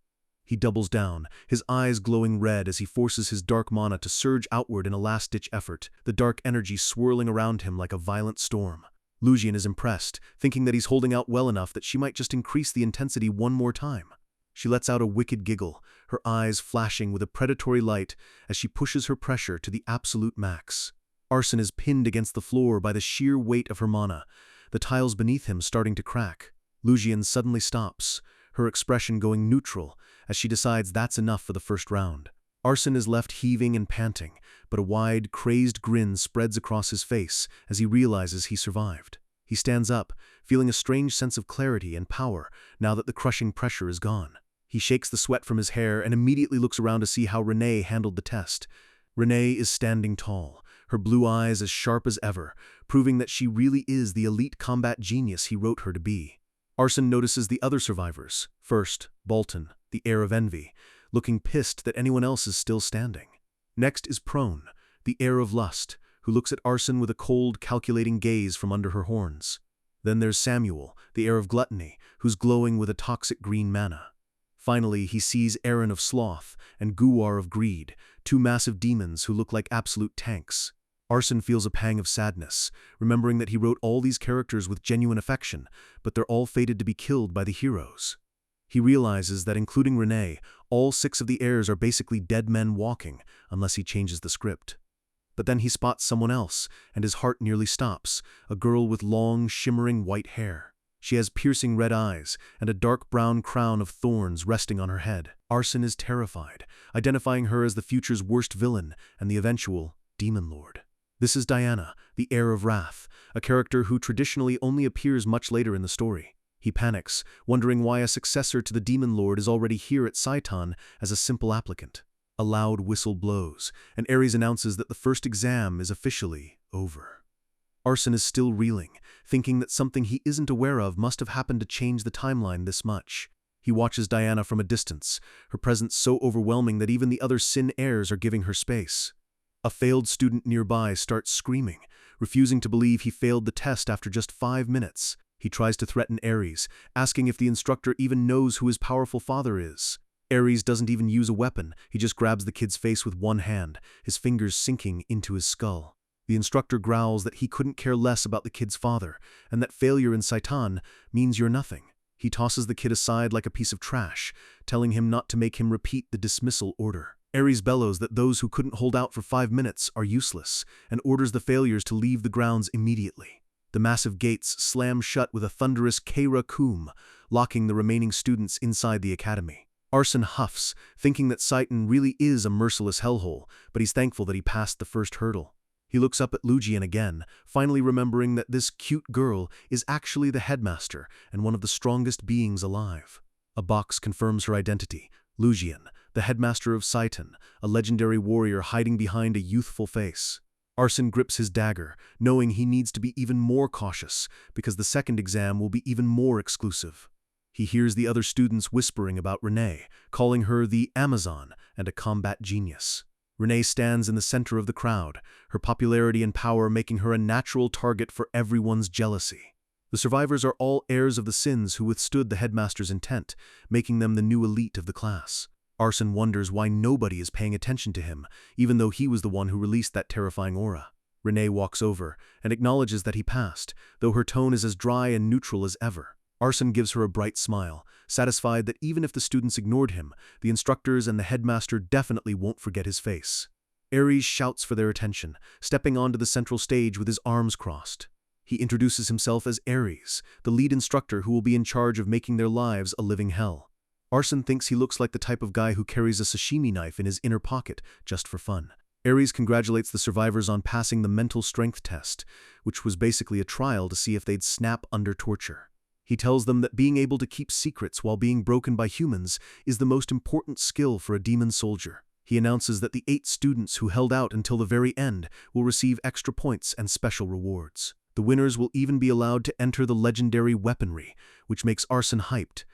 Speaker 1: He doubles down, his eyes glowing red as he forces his dark mana to surge outward in a last-ditch effort, the dark energy swirling around him like a violent storm. Lugian is impressed, thinking that he's holding out well enough that she might just increase the intensity one more time. She lets out a wicked giggle, her eyes flashing with a predatory light as she pushes her pressure to the absolute max. Arsene is pinned against the floor by the sheer weight of her mana, the tiles beneath him starting to crack. Lugian suddenly stops, her expression going neutral as she decides that's enough for the first round. Arsene is left heaving and panting, but a wide, crazed grin spreads across his face as he realizes he survived. He stands up, feeling a strange sense of clarity and power now that the crushing pressure is gone. He shakes the sweat from his hair and immediately looks around to see how Renee handled the test. Renee is standing tall, her blue eyes as sharp as ever, proving that she really is the elite combat genius he wrote her to be. Arsene notices the other survivors. First, Bolton, the heir of envy, looking pissed that anyone else is still standing. Next is Prone, the heir of lust, who looks at Arsene with a cold, calculating gaze from under her horns. Then there's Samuel, the heir of gluttony, who's glowing with a toxic green mana. Finally, he sees Aaron of sloth and Guwar of greed, two massive demons who look like absolute tanks. Arsene feels a pang of sadness, remembering that he wrote all these characters with genuine affection, but they're all fated to be killed by the heroes. He realizes that including Renee, all 6 of the heirs are basically dead men walking, unless he changes the script. But then he spots someone else, and his heart nearly stops, a girl with long, shimmering white hair. She has piercing red eyes, and a dark brown crown of thorns resting on her head. Arsene is terrified, identifying her as the future's worst villain and the eventual Demon Lord. This is Diana, the heir of wrath, a character who traditionally only appears much later in the story. He panics, wondering why a successor to the Demon Lord is already here at Saitan as a simple applicant. A loud whistle blows, and Ares announces that the first exam is officially over. Arsene is still reeling, thinking that something he isn't aware of must have happened to change the timeline this much. He watches Diana from a distance, her presence so overwhelming that even the other Sin heirs are giving her space. A failed student nearby starts screaming, refusing to believe he failed the test after just 5 minutes. He tries to threaten Ares, asking if the instructor even knows who his powerful father is. Ares doesn't even use a weapon, he just grabs the kid's face with one hand, his fingers sinking into his skull. The instructor growls that he couldn't care less about the kid's father, and that failure in Saitan means you're nothing. He tosses the kid aside like a piece of trash, telling him not to make him repeat the dismissal order. Ares bellows that those who couldn't hold out for 5 minutes are useless, and orders the failures to leave the grounds immediately. The massive gates slam shut with a thunderous Kera Kum, locking the remaining students inside the academy. Arsene huffs, thinking that Saitan really is a merciless hellhole, but he's thankful that he passed the first hurdle. He looks up at Lugian again, finally remembering that this cute girl is actually the headmaster and one of the strongest beings alive. A box confirms her identity, Lugian, the headmaster of Saitan, a legendary warrior hiding behind a youthful face. Arson grips his dagger, knowing he needs to be even more cautious, because the second exam will be even more exclusive. He hears the other students whispering about Renee, calling her the Amazon and a combat genius. Renee stands in the center of the crowd, her popularity and power making her a natural target for everyone's jealousy. The survivors are all heirs of the sins who withstood the headmaster's intent, making them the new elite of the class. Arson wonders why nobody is paying attention to him, even though he was the one who released that terrifying aura. Renee walks over and acknowledges that he passed, though her tone is as dry and neutral as ever. Arson gives her a bright smile, satisfied that even if the students ignored him, the instructors and the headmaster definitely won't forget his face. Ares shouts for their attention, stepping onto the central stage with his arms crossed. He introduces himself as Ares, the lead instructor who will be in charge of making their lives a living hell. Arson thinks he looks like the type of guy who carries a sashimi knife in his inner pocket just for fun. Ares congratulates the survivors on passing the mental strength test, which was basically a trial to see if they'd snap under torture. He tells them that being able to keep secrets while being broken by humans is the most important skill for a demon soldier. He announces that the 8 students who held out until the very end will receive extra points and special rewards. The winners will even be allowed to enter the legendary weaponry, which makes Arson hyped,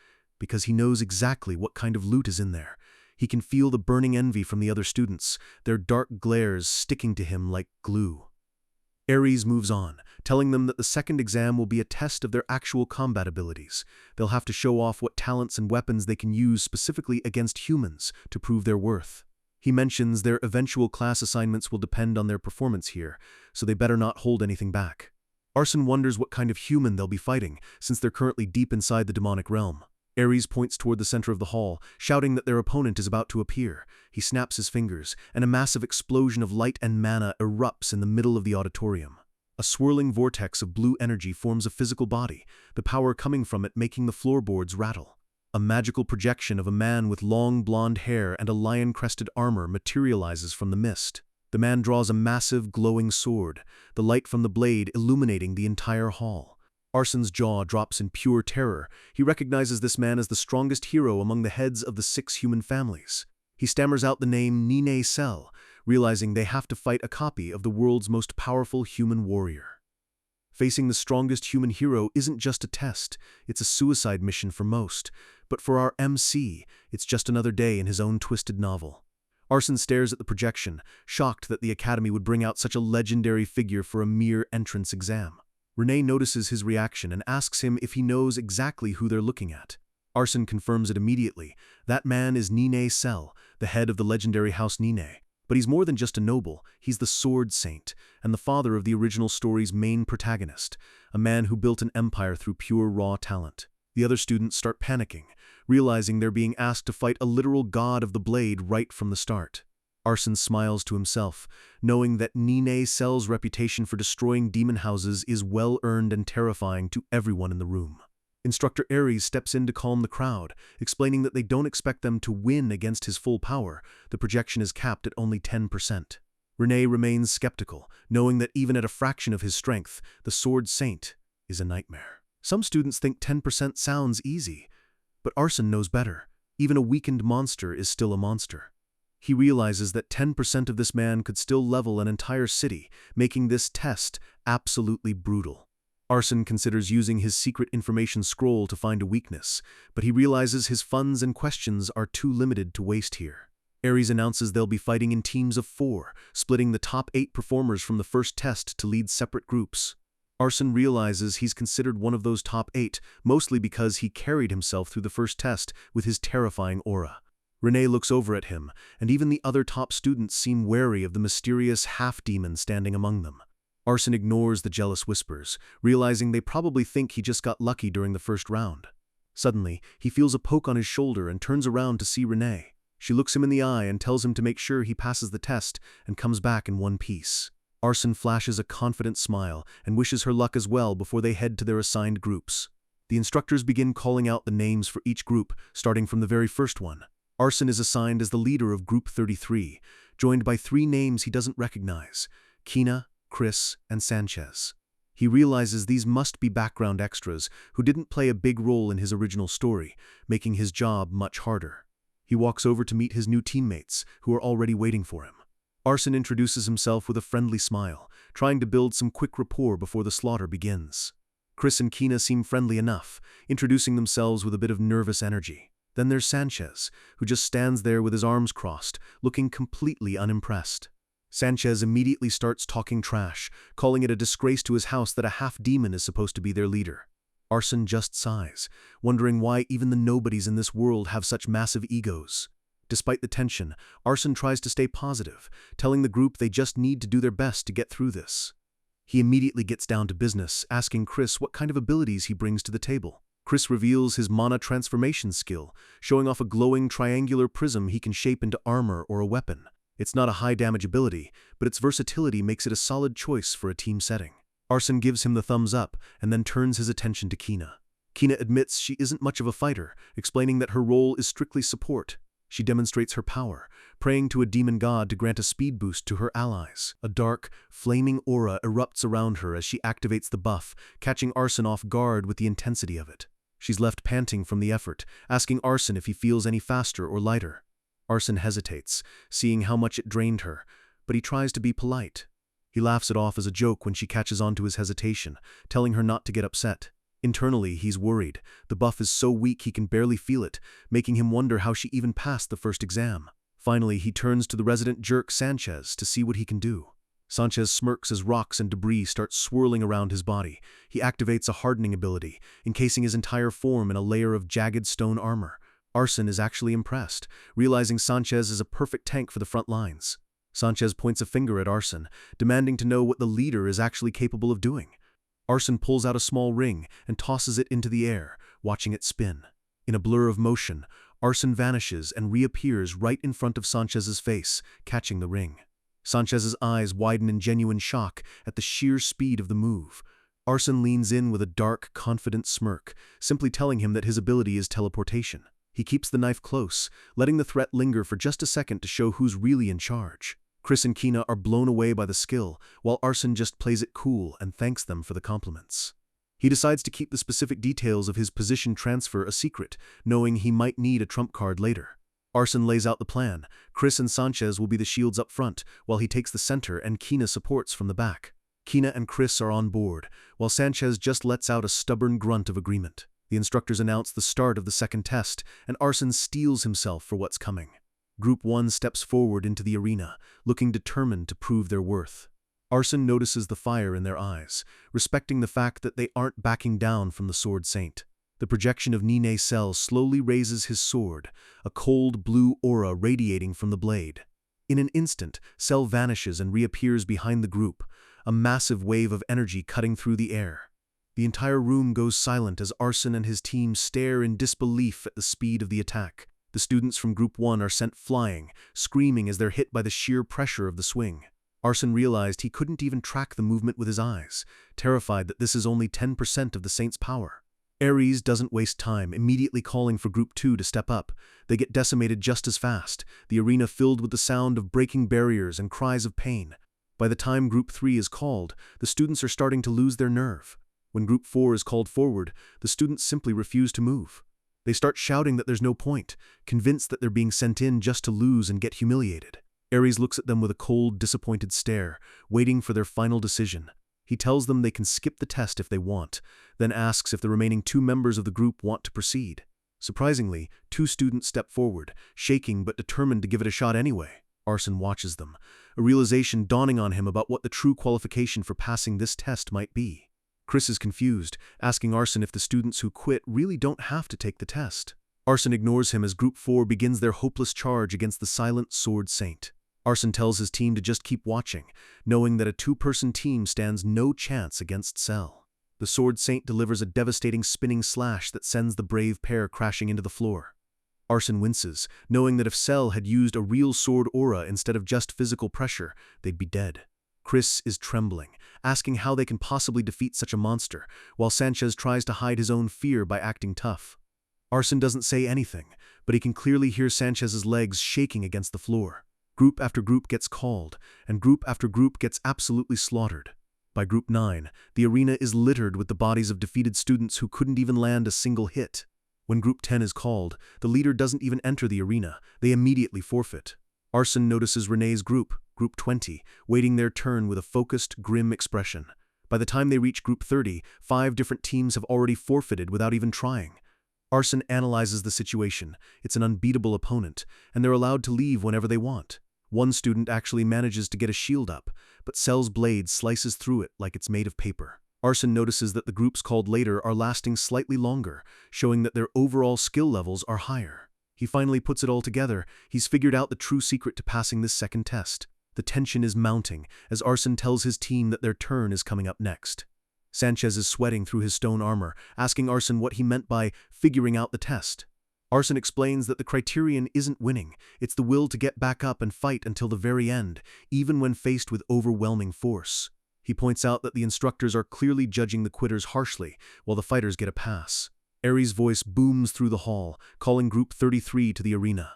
Speaker 1: because he knows exactly what kind of loot is in there. He can feel the burning envy from the other students, their dark glares sticking to him like glue. Ares moves on, telling them that the second exam will be a test of their actual combat abilities. They'll have to show off what talents and weapons they can use specifically against humans to prove their worth. He mentions their eventual class assignments will depend on their performance here, so they better not hold anything back. Arson wonders what kind of human they'll be fighting, since they're currently deep inside the demonic realm. Ares points toward the center of the hall, shouting that their opponent is about to appear. He snaps his fingers, and a massive explosion of light and mana erupts in the middle of the auditorium. A swirling vortex of blue energy forms a physical body, the power coming from it making the floorboards rattle. A magical projection of a man with long blonde hair and a lion-crested armor materializes from the mist. The man draws a massive, glowing sword, the light from the blade illuminating the entire hall. Arson's jaw drops in pure terror. He recognizes this man as the strongest hero among the heads of the 6 human families. He stammers out the name Nine Cell, realizing they have to fight a copy of the world's most powerful human warrior. Facing the strongest human hero isn't just a test, it's a suicide mission for most, but for our MC, it's just another day in his own twisted novel. Arson stares at the projection, shocked that the Academy would bring out such a legendary figure for a mere entrance exam. Renee notices his reaction and asks him if he knows exactly who they're looking at. Arson confirms it immediately. That man is Nine Cell, the head of the legendary House Nine. But he's more than just a noble, he's the Sword Saint, and the father of the original story's main protagonist, a man who built an empire through pure raw talent. The other students start panicking, realizing they're being asked to fight a literal god of the blade right from the start. Arson smiles to himself, knowing that Nine Cell's reputation for destroying demon houses is well-earned and terrifying to everyone in the room. Instructor Ares steps in to calm the crowd, explaining that they don't expect them to win against his full power. The projection is capped at only 10%. Renee remains skeptical, knowing that even at a fraction of his strength, the Sword Saint is a nightmare. Some students think 10% sounds easy, but Arson knows better. Even a weakened monster is still a monster. He realizes that 10% of this man could still level an entire city, making this test absolutely brutal. Arson considers using his secret information scroll to find a weakness, but he realizes his funds and questions are too limited to waste here. Ares announces they'll be fighting in teams of 4, splitting the top 8 performers from the first test to lead separate groups. Arson realizes he's considered one of those top 8, mostly because he carried himself through the first test with his terrifying aura. Renee looks over at him, and even the other top students seem wary of the mysterious half-demon standing among them. Arson ignores the jealous whispers, realizing they probably think he just got lucky during the first round. Suddenly, he feels a poke on his shoulder and turns around to see Renee. She looks him in the eye and tells him to make sure he passes the test and comes back in one piece. Arson flashes a confident smile and wishes her luck as well before they head to their assigned groups. The instructors begin calling out the names for each group, starting from the very first one. Arson is assigned as the leader of Group 33, joined by 3 names he doesn't recognize: Kina, Chris, and Sanchez. He realizes these must be background extras who didn't play a big role in his original story, making his job much harder. He walks over to meet his new teammates, who are already waiting for him. Arson introduces himself with a friendly smile, trying to build some quick rapport before the slaughter begins. Chris and Kina seem friendly enough, introducing themselves with a bit of nervous energy. Then there's Sanchez, who just stands there with his arms crossed, looking completely unimpressed. Sanchez immediately starts talking trash, calling it a disgrace to his house that a half-demon is supposed to be their leader. Arson just sighs, wondering why even the nobodies in this world have such massive egos. Despite the tension, Arson tries to stay positive, telling the group they just need to do their best to get through this. He immediately gets down to business, asking Chris what kind of abilities he brings to the table. Chris reveals his mana transformation skill, showing off a glowing triangular prism he can shape into armor or a weapon. It's not a high-damage ability, but its versatility makes it a solid choice for a team setting. Arson gives him the thumbs up and then turns his attention to Kina. Kina admits she isn't much of a fighter, explaining that her role is strictly support. She demonstrates her power, praying to a demon god to grant a speed boost to her allies. A dark, flaming aura erupts around her as she activates the buff, catching Arson off guard with the intensity of it. She's left panting from the effort, asking Arson if he feels any faster or lighter. Arson hesitates, seeing how much it drained her, but he tries to be polite. He laughs it off as a joke when she catches on to his hesitation, telling her not to get upset. Internally, he's worried. The buff is so weak he can barely feel it, making him wonder how she even passed the first exam. Finally, he turns to the resident jerk Sanchez to see what he can do. Sanchez smirks as rocks and debris start swirling around his body. He activates a hardening ability, encasing his entire form in a layer of jagged stone armor. Arson is actually impressed, realizing Sanchez is a perfect tank for the front lines. Sanchez points a finger at Arson, demanding to know what the leader is actually capable of doing. Arson pulls out a small ring and tosses it into the air, watching it spin. In a blur of motion, Arson vanishes and reappears right in front of Sanchez's face, catching the ring. Sanchez's eyes widen in genuine shock at the sheer speed of the move. Arson leans in with a dark, confident smirk, simply telling him that his ability is teleportation. He keeps the knife close, letting the threat linger for just a second to show who's really in charge. Chris and Kina are blown away by the skill, while Arson just plays it cool and thanks them for the compliments. He decides to keep the specific details of his position transfer a secret, knowing he might need a trump card later. Arson lays out the plan. Chris and Sanchez will be the shields up front, while he takes the center and Kina supports from the back. Kina and Chris are on board, while Sanchez just lets out a stubborn grunt of agreement. The instructors announce the start of the second test, and Arson steels himself for what's coming. Group 1 steps forward into the arena, looking determined to prove their worth. Arson notices the fire in their eyes, respecting the fact that they aren't backing down from the Sword Saint. The projection of Nine Cell slowly raises his sword, a cold blue aura radiating from the blade. In an instant, Cell vanishes and reappears behind the group, a massive wave of energy cutting through the air. The entire room goes silent as Arson and his team stare in disbelief at the speed of the attack. The students from Group 1 are sent flying, screaming as they're hit by the sheer pressure of the swing. Arson realized he couldn't even track the movement with his eyes, terrified that this is only 10% of the Saint's power. Ares doesn't waste time, immediately calling for Group 2 to step up. They get decimated just as fast, the arena filled with the sound of breaking barriers and cries of pain. By the time Group 3 is called, the students are starting to lose their nerve. When Group 4 is called forward, the students simply refuse to move. They start shouting that there's no point, convinced that they're being sent in just to lose and get humiliated. Ares looks at them with a cold, disappointed stare, waiting for their final decision. He tells them they can skip the test if they want, then asks if the remaining 2 members of the group want to proceed. Surprisingly, 2 students step forward, shaking but determined to give it a shot anyway. Arson watches them, a realization dawning on him about what the true qualification for passing this test might be. Chris is confused, asking Arson if the students who quit really don't have to take the test. Arson ignores him as Group 4 begins their hopeless charge against the silent Sword Saint. Arson tells his team to just keep watching, knowing that a 2-person team stands no chance against Cell. The Sword Saint delivers a devastating spinning slash that sends the brave pair crashing into the floor. Arson winces, knowing that if Cell had used a real sword aura instead of just physical pressure, they'd be dead. Chris is trembling, asking how they can possibly defeat such a monster, while Sanchez tries to hide his own fear by acting tough. Arson doesn't say anything, but he can clearly hear Sanchez's legs shaking against the floor. Group after group gets called, and group after group gets absolutely slaughtered. By Group 9, the arena is littered with the bodies of defeated students who couldn't even land a single hit. When Group 10 is called, the leader doesn't even enter the arena, they immediately forfeit. Arson notices Renee's group, Group 20, waiting their turn with a focused, grim expression. By the time they reach Group 30, 5 different teams have already forfeited without even trying. Arson analyzes the situation. It's an unbeatable opponent, and they're allowed to leave whenever they want. One student actually manages to get a shield up, but Cell's blade slices through it like it's made of paper. Arson notices that the groups called later are lasting slightly longer, showing that their overall skill levels are higher. He finally puts it all together. He's figured out the true secret to passing this second test. The tension is mounting as Arson tells his team that their turn is coming up next. Sanchez is sweating through his stone armor, asking Arson what he meant by figuring out the test. Arson explains that the criterion isn't winning, it's the will to get back up and fight until the very end, even when faced with overwhelming force. He points out that the instructors are clearly judging the quitters harshly, while the fighters get a pass. Aries' voice booms through the hall, calling Group 33 to the arena.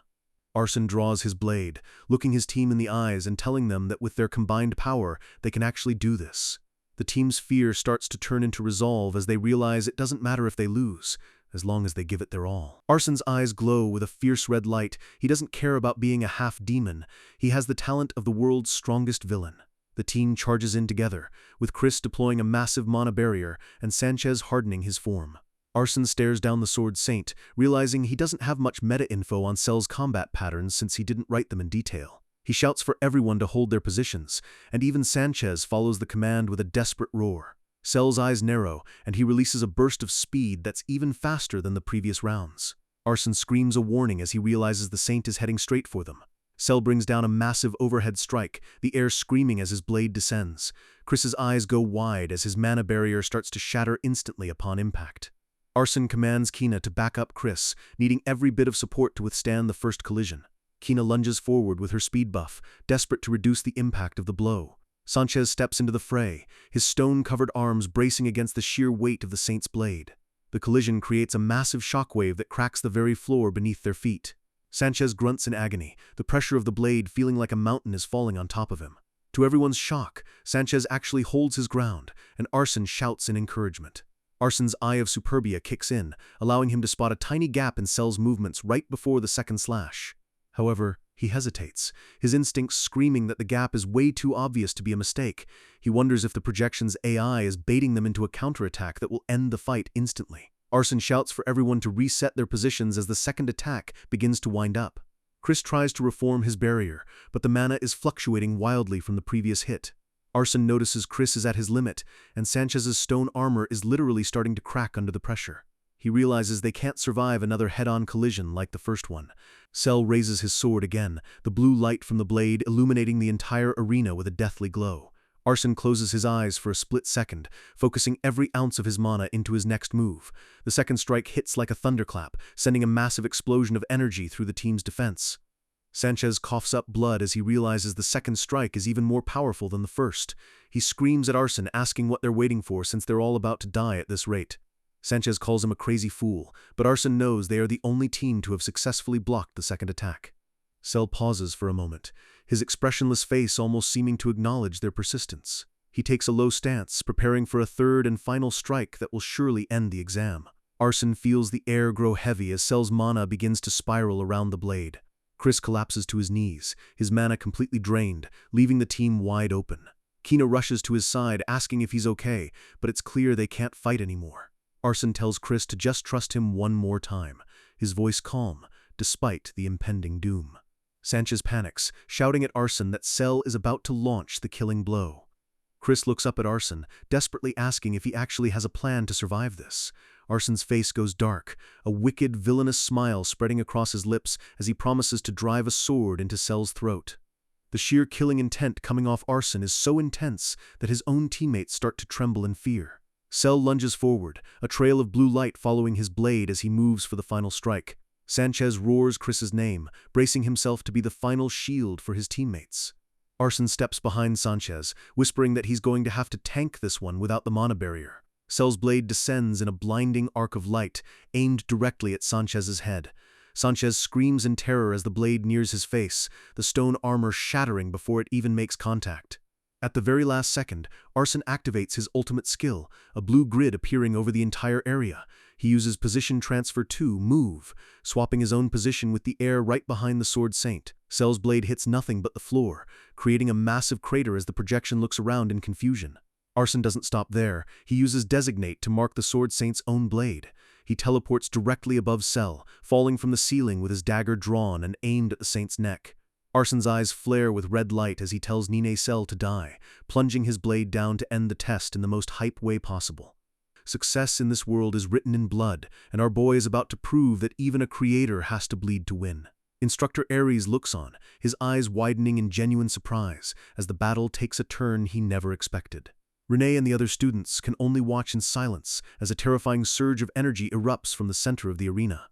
Speaker 1: Arson draws his blade, looking his team in the eyes and telling them that with their combined power, they can actually do this. The team's fear starts to turn into resolve as they realize it doesn't matter if they lose, as long as they give it their all. Arson's eyes glow with a fierce red light. He doesn't care about being a half-demon. He has the talent of the world's strongest villain. The team charges in together, with Chris deploying a massive mana barrier and Sanchez hardening his form. Arson stares down the Sword Saint, realizing he doesn't have much meta-info on Cell's combat patterns since he didn't write them in detail. He shouts for everyone to hold their positions, and even Sanchez follows the command with a desperate roar. Cell's eyes narrow, and he releases a burst of speed that's even faster than the previous rounds. Arson screams a warning as he realizes the Saint is heading straight for them. Cell brings down a massive overhead strike, the air screaming as his blade descends. Chris's eyes go wide as his mana barrier starts to shatter instantly upon impact. Arson commands Kina to back up Chris, needing every bit of support to withstand the first collision. Kina lunges forward with her speed buff, desperate to reduce the impact of the blow. Sanchez steps into the fray, his stone-covered arms bracing against the sheer weight of the Saint's blade. The collision creates a massive shockwave that cracks the very floor beneath their feet. Sanchez grunts in agony, the pressure of the blade feeling like a mountain is falling on top of him. To everyone's shock, Sanchez actually holds his ground, and Arson shouts in encouragement. Arson's Eye of Superbia kicks in, allowing him to spot a tiny gap in Cell's movements right before the second slash. However, he hesitates, his instincts screaming that the gap is way too obvious to be a mistake. He wonders if the projection's AI is baiting them into a counterattack that will end the fight instantly. Arson shouts for everyone to reset their positions as the second attack begins to wind up. Chris tries to reform his barrier, but the mana is fluctuating wildly from the previous hit. Arson notices Chris is at his limit, and Sanchez's stone armor is literally starting to crack under the pressure. He realizes they can't survive another head-on collision like the first one. Cell raises his sword again, the blue light from the blade illuminating the entire arena with a deathly glow. Arson closes his eyes for a split second, focusing every ounce of his mana into his next move. The second strike hits like a thunderclap, sending a massive explosion of energy through the team's defense. Sanchez coughs up blood as he realizes the second strike is even more powerful than the first. He screams at Arson, asking what they're waiting for since they're all about to die at this rate. Sanchez calls him a crazy fool, but Arson knows they are the only team to have successfully blocked the second attack. Cell pauses for a moment, his expressionless face almost seeming to acknowledge their persistence. He takes a low stance, preparing for a third and final strike that will surely end the exam. Arson feels the air grow heavy as Cell's mana begins to spiral around the blade. Chris collapses to his knees, his mana completely drained, leaving the team wide open. Kina rushes to his side, asking if he's okay, but it's clear they can't fight anymore. Arson tells Chris to just trust him one more time, his voice calm, despite the impending doom. Sanchez panics, shouting at Arson that Cell is about to launch the killing blow. Chris looks up at Arson, desperately asking if he actually has a plan to survive this. Arson's face goes dark, a wicked, villainous smile spreading across his lips as he promises to drive a sword into Cell's throat. The sheer killing intent coming off Arson is so intense that his own teammates start to tremble in fear. Cell lunges forward, a trail of blue light following his blade as he moves for the final strike. Sanchez roars Chris's name, bracing himself to be the final shield for his teammates. Arson steps behind Sanchez, whispering that he's going to have to tank this one without the mana barrier. Cell's blade descends in a blinding arc of light, aimed directly at Sanchez's head. Sanchez screams in terror as the blade nears his face, the stone armor shattering before it even makes contact. At the very last second, Arson activates his ultimate skill, a blue grid appearing over the entire area. He uses position transfer to move, swapping his own position with the air right behind the Sword Saint. Cell's blade hits nothing but the floor, creating a massive crater as the projection looks around in confusion. Arson doesn't stop there. He uses Designate to mark the Sword Saint's own blade. He teleports directly above Cell, falling from the ceiling with his dagger drawn and aimed at the Saint's neck. Arson's eyes flare with red light as he tells Nine Cell to die, plunging his blade down to end the test in the most hype way possible. Success in this world is written in blood, and our boy is about to prove that even a creator has to bleed to win. Instructor Ares looks on, his eyes widening in genuine surprise as the battle takes a turn he never expected. Renee and the other students can only watch in silence as a terrifying surge of energy erupts from the center of the arena.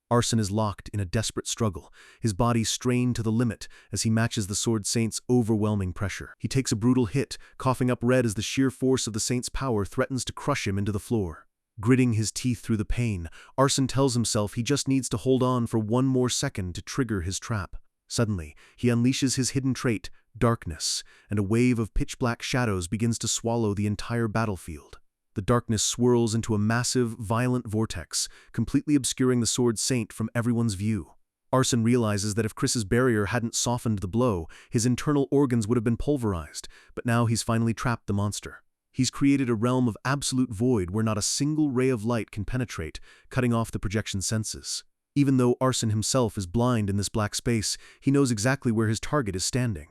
Speaker 1: Arson is locked in a desperate struggle, his body strained to the limit as he matches the Sword Saint's overwhelming pressure. He takes a brutal hit, coughing up red as the sheer force of the Saint's power threatens to crush him into the floor. Gritting his teeth through the pain, Arson tells himself he just needs to hold on for one more second to trigger his trap. Suddenly, he unleashes his hidden trait, darkness, and a wave of pitch-black shadows begins to swallow the entire battlefield. The darkness swirls into a massive, violent vortex, completely obscuring the Sword Saint from everyone's view. Arson realizes that if Chris's barrier hadn't softened the blow, his internal organs would have been pulverized, but now he's finally trapped the monster. He's created a realm of absolute void where not a single ray of light can penetrate, cutting off the projection senses. Even though Arson himself is blind in this black space, he knows exactly where his target is standing.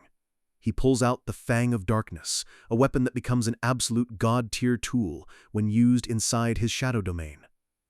Speaker 1: He pulls out the Fang of Darkness, a weapon that becomes an absolute god-tier tool when used inside his shadow domain.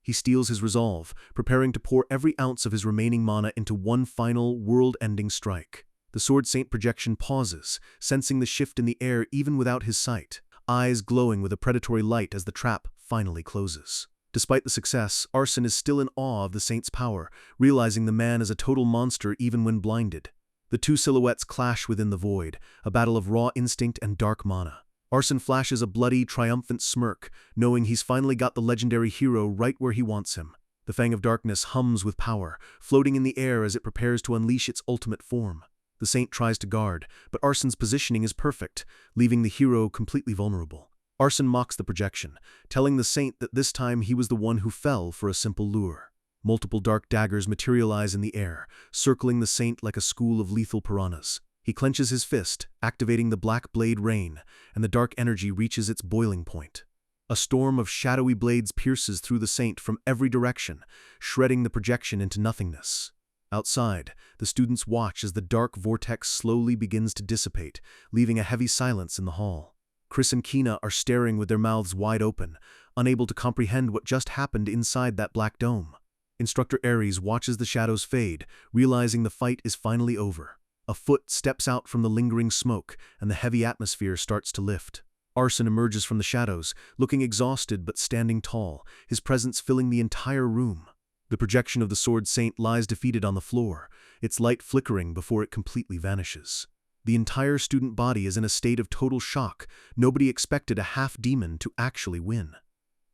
Speaker 1: He steels his resolve, preparing to pour every ounce of his remaining mana into one final, world-ending strike. The Sword Saint projection pauses, sensing the shift in the air even without his sight, eyes glowing with a predatory light as the trap finally closes. Despite the success, Arson is still in awe of the Saint's power, realizing the man is a total monster even when blinded. The two silhouettes clash within the void, a battle of raw instinct and dark mana. Arson flashes a bloody, triumphant smirk, knowing he's finally got the legendary hero right where he wants him. The Fang of Darkness hums with power, floating in the air as it prepares to unleash its ultimate form. The Saint tries to guard, but Arson's positioning is perfect, leaving the hero completely vulnerable. Arson mocks the projection, telling the Saint that this time he was the one who fell for a simple lure. Multiple dark daggers materialize in the air, circling the Saint like a school of lethal piranhas. He clenches his fist, activating the Black Blade Rain, and the dark energy reaches its boiling point. A storm of shadowy blades pierces through the Saint from every direction, shredding the projection into nothingness. Outside, the students watch as the dark vortex slowly begins to dissipate, leaving a heavy silence in the hall. Chris and Kina are staring with their mouths wide open, unable to comprehend what just happened inside that black dome. Instructor Ares watches the shadows fade, realizing the fight is finally over. A foot steps out from the lingering smoke, and the heavy atmosphere starts to lift. Arson emerges from the shadows, looking exhausted but standing tall, his presence filling the entire room. The projection of the Sword Saint lies defeated on the floor, its light flickering before it completely vanishes. The entire student body is in a state of total shock. Nobody expected a half-demon to actually win.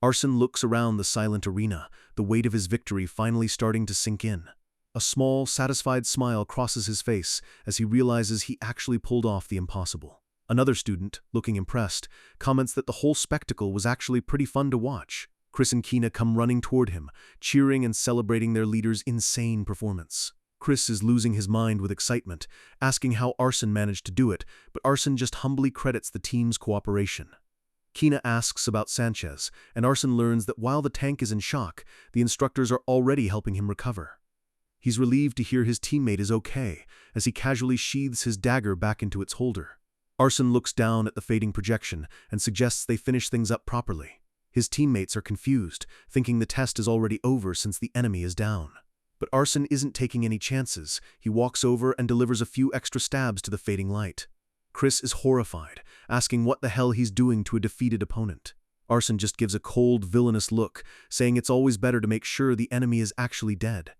Speaker 1: Arson looks around the silent arena, the weight of his victory finally starting to sink in. A small, satisfied smile crosses his face as he realizes he actually pulled off the impossible. Another student, looking impressed, comments that the whole spectacle was actually pretty fun to watch. Chris and Kina come running toward him, cheering and celebrating their leader's insane performance. Chris is losing his mind with excitement, asking how Arson managed to do it, but Arson just humbly credits the team's cooperation. Kina asks about Sanchez, and Arson learns that while the tank is in shock, the instructors are already helping him recover. He's relieved to hear his teammate is okay, as he casually sheathes his dagger back into its holder. Arson looks down at the fading projection and suggests they finish things up properly. His teammates are confused, thinking the test is already over since the enemy is down. But Arson isn't taking any chances. He walks over and delivers a few extra stabs to the fading light. Chris is horrified, asking what the hell he's doing to a defeated opponent. Arson just gives a cold, villainous look, saying it's always better to make sure the enemy is actually dead.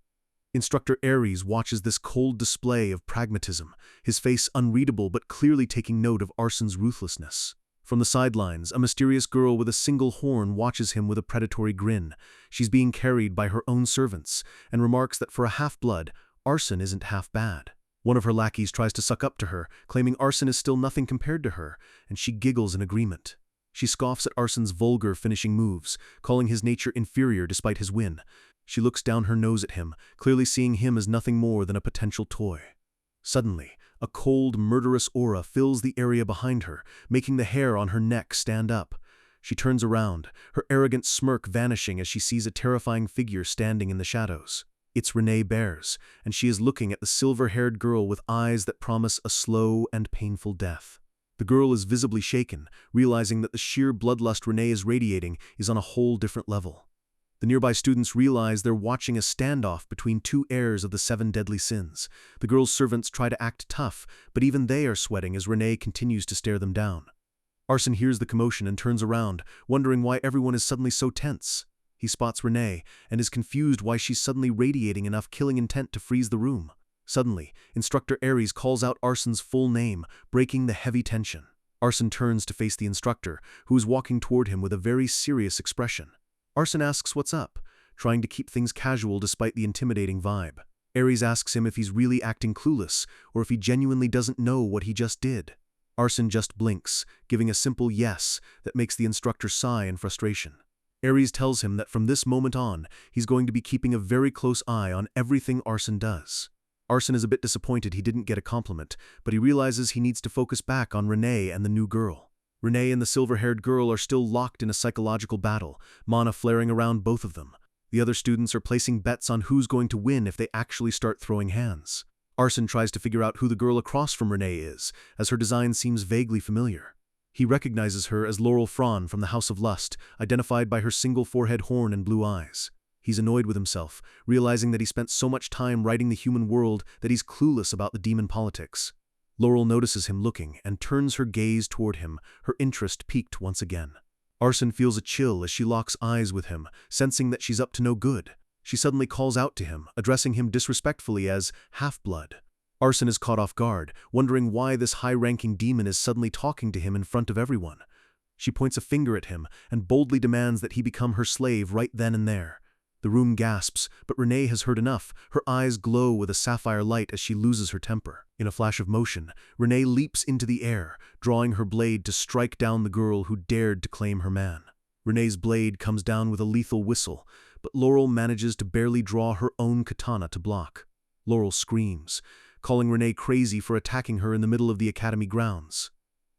Speaker 1: Instructor Ares watches this cold display of pragmatism, his face unreadable but clearly taking note of Arson's ruthlessness. From the sidelines, a mysterious girl with a single horn watches him with a predatory grin. She's being carried by her own servants, and remarks that for a half-blood, Arson isn't half bad. One of her lackeys tries to suck up to her, claiming Arson is still nothing compared to her, and she giggles in agreement. She scoffs at Arsen's vulgar finishing moves, calling his nature inferior despite his win. She looks down her nose at him, clearly seeing him as nothing more than a potential toy. Suddenly, a cold, murderous aura fills the area behind her, making the hair on her neck stand up. She turns around, her arrogant smirk vanishing as she sees a terrifying figure standing in the shadows. It's Renee Bears, and she is looking at the silver-haired girl with eyes that promise a slow and painful death. The girl is visibly shaken, realizing that the sheer bloodlust Renee is radiating is on a whole different level. The nearby students realize they're watching a standoff between two heirs of the 7 deadly sins. The girl's servants try to act tough, but even they are sweating as Renee continues to stare them down. Arsen hears the commotion and turns around, wondering why everyone is suddenly so tense. He spots Renee and is confused why she's suddenly radiating enough killing intent to freeze the room. Suddenly, Instructor Ares calls out Arsen's full name, breaking the heavy tension. Arsen turns to face the instructor, who is walking toward him with a very serious expression. Arsen asks what's up, trying to keep things casual despite the intimidating vibe. Ares asks him if he's really acting clueless, or if he genuinely doesn't know what he just did. Arsen just blinks, giving a simple yes that makes the instructor sigh in frustration. Ares tells him that from this moment on, he's going to be keeping a very close eye on everything Arsen does. Arsen is a bit disappointed he didn't get a compliment, but he realizes he needs to focus back on Renee and the new girl. Renee and the silver-haired girl are still locked in a psychological battle, mana flaring around both of them. The other students are placing bets on who's going to win if they actually start throwing hands. Arsen tries to figure out who the girl across from Renee is, as her design seems vaguely familiar. He recognizes her as Laurel Fran from the House of Lust, identified by her single forehead horn and blue eyes. He's annoyed with himself, realizing that he spent so much time writing the human world that he's clueless about the demon politics. Laurel notices him looking and turns her gaze toward him, her interest piqued once again. Arsen feels a chill as she locks eyes with him, sensing that she's up to no good. She suddenly calls out to him, addressing him disrespectfully as half-blood. Arsen is caught off guard, wondering why this high-ranking demon is suddenly talking to him in front of everyone. She points a finger at him and boldly demands that he become her slave right then and there. The room gasps, but Renee has heard enough. Her eyes glow with a sapphire light as she loses her temper. In a flash of motion, Renee leaps into the air, drawing her blade to strike down the girl who dared to claim her man. Renee's blade comes down with a lethal whistle, but Laurel manages to barely draw her own katana to block. Laurel screams, calling Renee crazy for attacking her in the middle of the academy grounds.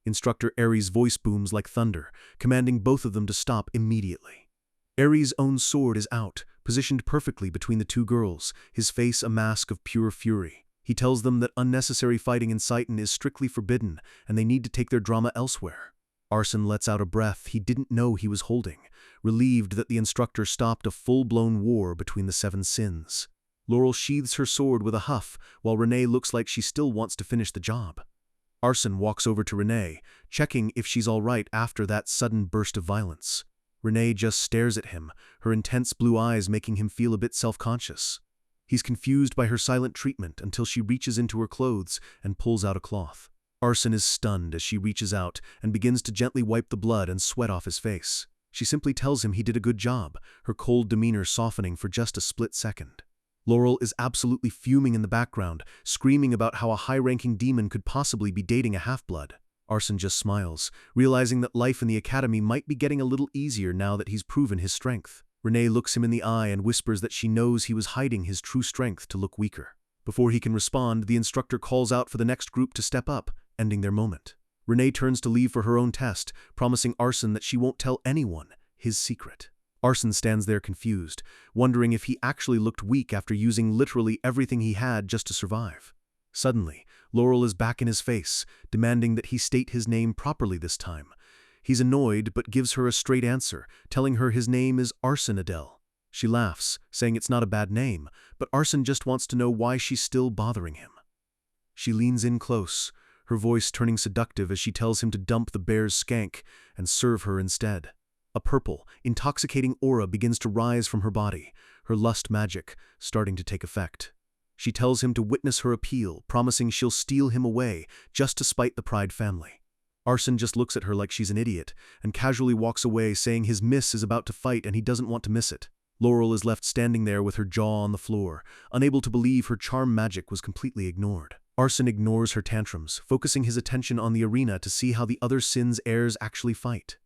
Speaker 1: Instructor Ares' voice booms like thunder, commanding both of them to stop immediately. Ares' own sword is out, positioned perfectly between the two girls, his face a mask of pure fury. He tells them that unnecessary fighting in Citan is strictly forbidden, and they need to take their drama elsewhere. Arsen lets out a breath he didn't know he was holding, relieved that the instructor stopped a full-blown war between the 7 sins. Laurel sheathes her sword with a huff, while Renee looks like she still wants to finish the job. Arsen walks over to Renee, checking if she's all right after that sudden burst of violence. Renee just stares at him, her intense blue eyes making him feel a bit self-conscious. He's confused by her silent treatment until she reaches into her clothes and pulls out a cloth. Arsen is stunned as she reaches out and begins to gently wipe the blood and sweat off his face. She simply tells him he did a good job, her cold demeanor softening for just a split second. Laurel is absolutely fuming in the background, screaming about how a high-ranking demon could possibly be dating a half-blood. Arsen just smiles, realizing that life in the academy might be getting a little easier now that he's proven his strength. Renee looks him in the eye and whispers that she knows he was hiding his true strength to look weaker. Before he can respond, the instructor calls out for the next group to step up, ending their moment. Renee turns to leave for her own test, promising Arsen that she won't tell anyone his secret. Arsen stands there confused, wondering if he actually looked weak after using literally everything he had just to survive. Suddenly, Laurel is back in his face, demanding that he state his name properly this time. He's annoyed but gives her a straight answer, telling her his name is Arsen Adele. She laughs, saying it's not a bad name, but Arsen just wants to know why she's still bothering him. She leans in close, her voice turning seductive as she tells him to dump the bear's skank and serve her instead. A purple, intoxicating aura begins to rise from her body, her lust magic starting to take effect. She tells him to witness her appeal, promising she'll steal him away just to spite the Pride family. Arsen just looks at her like she's an idiot and casually walks away, saying his miss is about to fight and he doesn't want to miss it. Laurel is left standing there with her jaw on the floor, unable to believe her charm magic was completely ignored. Arsen ignores her tantrums, focusing his attention on the arena to see how the other sins' heirs actually fight.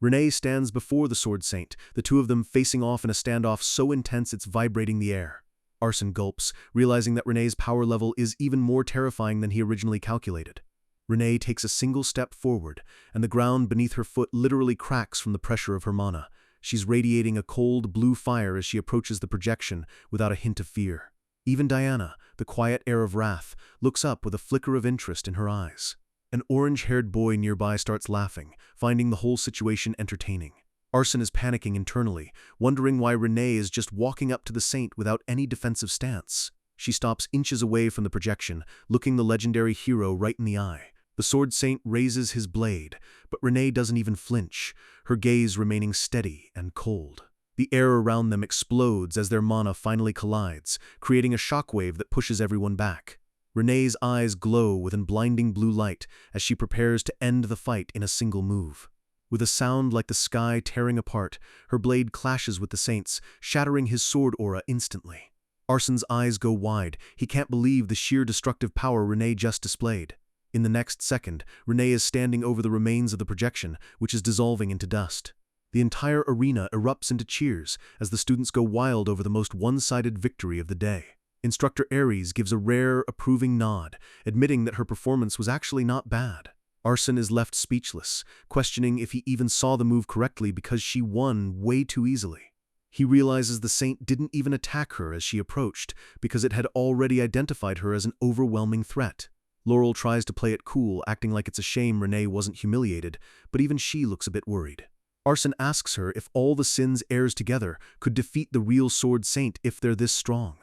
Speaker 1: Renee stands before the Sword Saint, the two of them facing off in a standoff so intense it's vibrating the air. Arsène gulps, realizing that Renee's power level is even more terrifying than he originally calculated. Renee takes a single step forward, and the ground beneath her foot literally cracks from the pressure of her mana. She's radiating a cold blue fire as she approaches the projection without a hint of fear. Even Diana, the quiet heir of wrath, looks up with a flicker of interest in her eyes. An orange-haired boy nearby starts laughing, finding the whole situation entertaining. Arsène is panicking internally, wondering why Renee is just walking up to the saint without any defensive stance. She stops inches away from the projection, looking the legendary hero right in the eye. The Sword Saint raises his blade, but Renee doesn't even flinch, her gaze remaining steady and cold. The air around them explodes as their mana finally collides, creating a shockwave that pushes everyone back. Renee's eyes glow with a blinding blue light as she prepares to end the fight in a single move. With a sound like the sky tearing apart, her blade clashes with the saint's, shattering his sword aura instantly. Arsène's eyes go wide. He can't believe the sheer destructive power Renee just displayed. In the next second, Renee is standing over the remains of the projection, which is dissolving into dust. The entire arena erupts into cheers as the students go wild over the most one-sided victory of the day. Instructor Ares gives a rare, approving nod, admitting that her performance was actually not bad. Arsène is left speechless, questioning if he even saw the move correctly because she won way too easily. He realizes the saint didn't even attack her as she approached because it had already identified her as an overwhelming threat. Laurel tries to play it cool, acting like it's a shame Renee wasn't humiliated, but even she looks a bit worried. Arsène asks her if all the Sin's heirs together could defeat the real Sword Saint if they're this strong.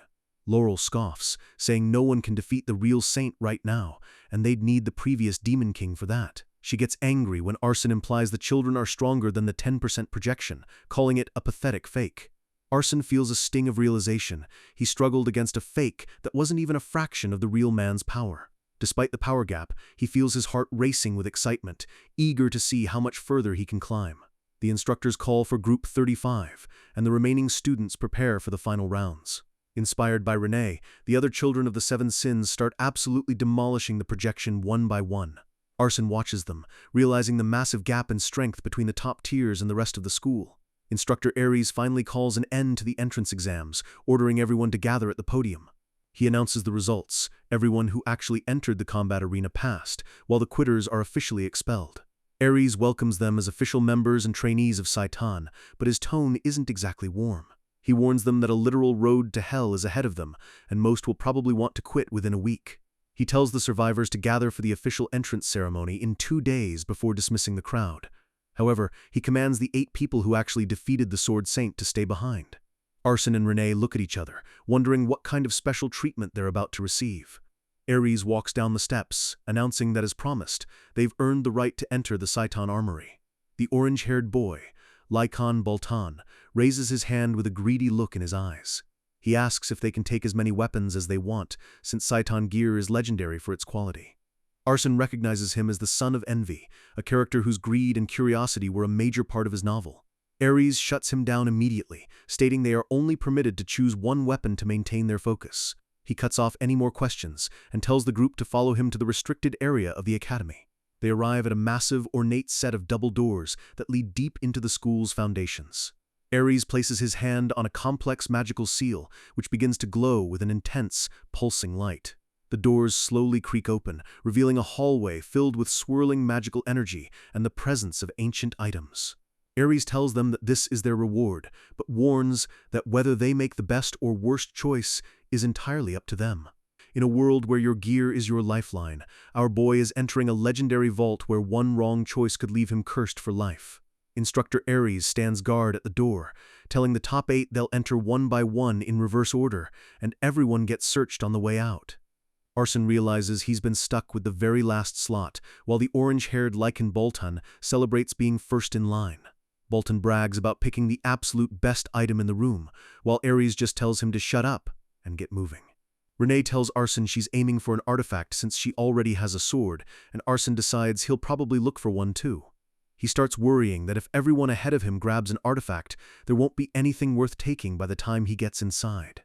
Speaker 1: Laurel scoffs, saying no one can defeat the real saint right now, and they'd need the previous Demon King for that. She gets angry when Arsène implies the children are stronger than the 10% projection, calling it a pathetic fake. Arsène feels a sting of realization. He struggled against a fake that wasn't even a fraction of the real man's power. Despite the power gap, he feels his heart racing with excitement, eager to see how much further he can climb. The instructors call for Group 35, and the remaining students prepare for the final rounds. Inspired by Renee, the other children of the Seven Sins start absolutely demolishing the projection one by one. Arsène watches them, realizing the massive gap in strength between the top tiers and the rest of the school. Instructor Ares finally calls an end to the entrance exams, ordering everyone to gather at the podium. He announces the results. Everyone who actually entered the combat arena passed, while the quitters are officially expelled. Ares welcomes them as official members and trainees of Saitan, but his tone isn't exactly warm. He warns them that a literal road to hell is ahead of them, and most will probably want to quit within a week. He tells the survivors to gather for the official entrance ceremony in 2 days before dismissing the crowd. However, he commands the 8 people who actually defeated the Sword Saint to stay behind. Arsène and Renee look at each other, wondering what kind of special treatment they're about to receive. Ares walks down the steps, announcing that as promised, they've earned the right to enter the Saitan Armory. The orange-haired boy, Lycan Boltan, raises his hand with a greedy look in his eyes. He asks if they can take as many weapons as they want, since Saitan gear is legendary for its quality. Arsène recognizes him as the son of Envy, a character whose greed and curiosity were a major part of his novel. Ares shuts him down immediately, stating they are only permitted to choose one weapon to maintain their focus. He cuts off any more questions and tells the group to follow him to the restricted area of the academy. They arrive at a massive, ornate set of double doors that lead deep into the school's foundations. Ares places his hand on a complex magical seal, which begins to glow with an intense, pulsing light. The doors slowly creak open, revealing a hallway filled with swirling magical energy and the presence of ancient items. Ares tells them that this is their reward, but warns that whether they make the best or worst choice is entirely up to them. In a world where your gear is your lifeline, our boy is entering a legendary vault where one wrong choice could leave him cursed for life. Instructor Ares stands guard at the door, telling the top 8 they'll enter one by one in reverse order, and everyone gets searched on the way out. Arsène realizes he's been stuck with the very last slot, while the orange-haired Lycan Boltan celebrates being first in line. Boltan brags about picking the absolute best item in the room, while Ares just tells him to shut up and get moving. Renee tells Arsène she's aiming for an artifact since she already has a sword, and Arsène decides he'll probably look for one too. He starts worrying that if everyone ahead of him grabs an artifact, there won't be anything worth taking by the time he gets inside.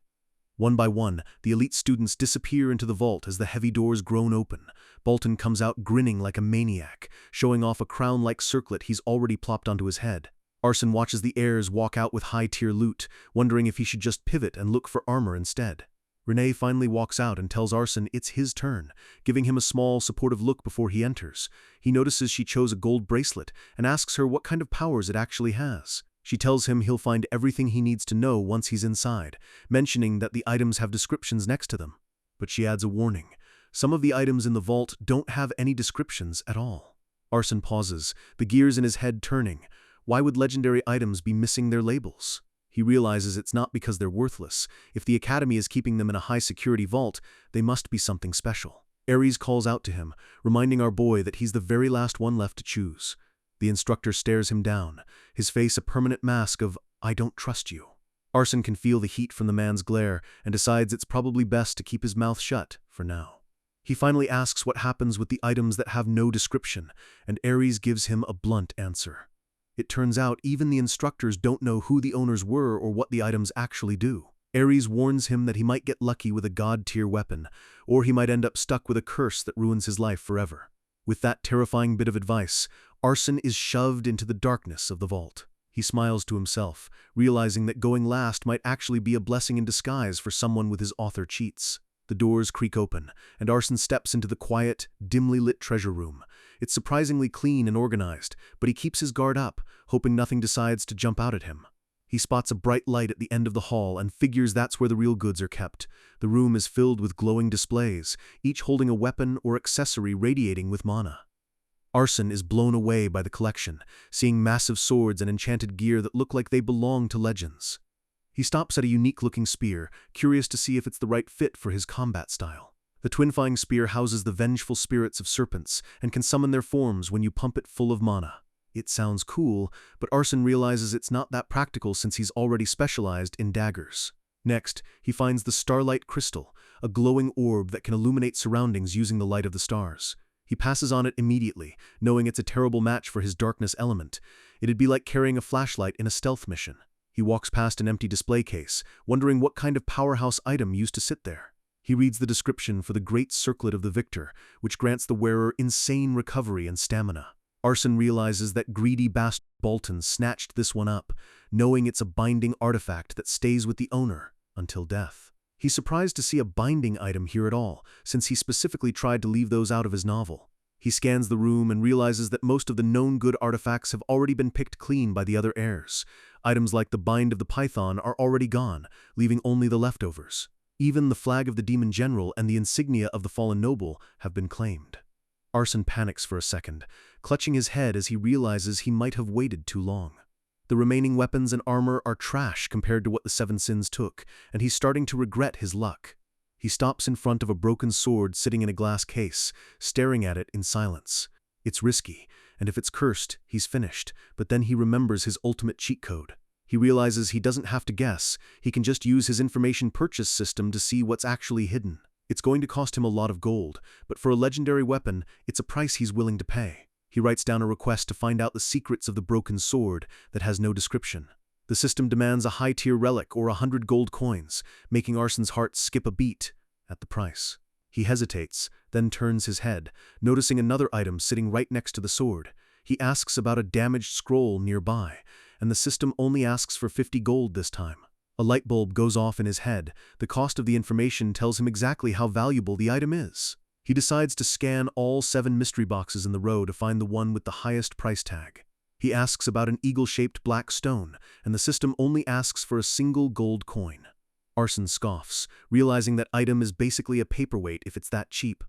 Speaker 1: One by one, the elite students disappear into the vault as the heavy doors groan open. Bolton comes out grinning like a maniac, showing off a crown-like circlet he's already plopped onto his head. Arson watches the heirs walk out with high-tier loot, wondering if he should just pivot and look for armor instead. Renee finally walks out and tells Arson it's his turn, giving him a small, supportive look before he enters. He notices she chose a gold bracelet and asks her what kind of powers it actually has. She tells him he'll find everything he needs to know once he's inside, mentioning that the items have descriptions next to them. But she adds a warning. Some of the items in the vault don't have any descriptions at all. Arson pauses, the gears in his head turning. Why would legendary items be missing their labels? He realizes it's not because they're worthless. If the Academy is keeping them in a high-security vault, they must be something special. Ares calls out to him, reminding our boy that he's the very last one left to choose. The instructor stares him down, his face a permanent mask of, "I don't trust you." Arson can feel the heat from the man's glare and decides it's probably best to keep his mouth shut for now. He finally asks what happens with the items that have no description, and Ares gives him a blunt answer. It turns out even the instructors don't know who the owners were or what the items actually do. Ares warns him that he might get lucky with a god-tier weapon, or he might end up stuck with a curse that ruins his life forever. With that terrifying bit of advice, Arson is shoved into the darkness of the vault. He smiles to himself, realizing that going last might actually be a blessing in disguise for someone with his author cheats. The doors creak open, and Arson steps into the quiet, dimly lit treasure room. It's surprisingly clean and organized, but he keeps his guard up, hoping nothing decides to jump out at him. He spots a bright light at the end of the hall and figures that's where the real goods are kept. The room is filled with glowing displays, each holding a weapon or accessory radiating with mana. Arson is blown away by the collection, seeing massive swords and enchanted gear that look like they belong to legends. He stops at a unique-looking spear, curious to see if it's the right fit for his combat style. The twin-flying spear houses the vengeful spirits of serpents and can summon their forms when you pump it full of mana. It sounds cool, but Arson realizes it's not that practical since he's already specialized in daggers. Next, he finds the Starlight Crystal, a glowing orb that can illuminate surroundings using the light of the stars. He passes on it immediately, knowing it's a terrible match for his darkness element. It'd be like carrying a flashlight in a stealth mission. He walks past an empty display case, wondering what kind of powerhouse item used to sit there. He reads the description for the Great Circlet of the Victor, which grants the wearer insane recovery and stamina. Arson realizes that greedy bastard Bolton snatched this one up, knowing it's a binding artifact that stays with the owner until death. He's surprised to see a binding item here at all, since he specifically tried to leave those out of his novel. He scans the room and realizes that most of the known good artifacts have already been picked clean by the other heirs. Items like the Bind of the Python are already gone, leaving only the leftovers. Even the flag of the Demon General and the insignia of the Fallen Noble have been claimed. Arson panics for a second, clutching his head as he realizes he might have waited too long. The remaining weapons and armor are trash compared to what the Seven Sins took, and he's starting to regret his luck. He stops in front of a broken sword sitting in a glass case, staring at it in silence. It's risky, and if it's cursed, he's finished, but then he remembers his ultimate cheat code. He realizes he doesn't have to guess, he can just use his information purchase system to see what's actually hidden. It's going to cost him a lot of gold, but for a legendary weapon, it's a price he's willing to pay. He writes down a request to find out the secrets of the broken sword that has no description. The system demands a high-tier relic or 100 gold coins, making Arson's heart skip a beat at the price. He hesitates, then turns his head, noticing another item sitting right next to the sword. He asks about a damaged scroll nearby, and the system only asks for 50 gold this time. A light bulb goes off in his head. The cost of the information tells him exactly how valuable the item is. He decides to scan all 7 mystery boxes in the row to find the one with the highest price tag. He asks about an eagle-shaped black stone, and the system only asks for a single gold coin. Arson scoffs, realizing that item is basically a paperweight if it's that cheap.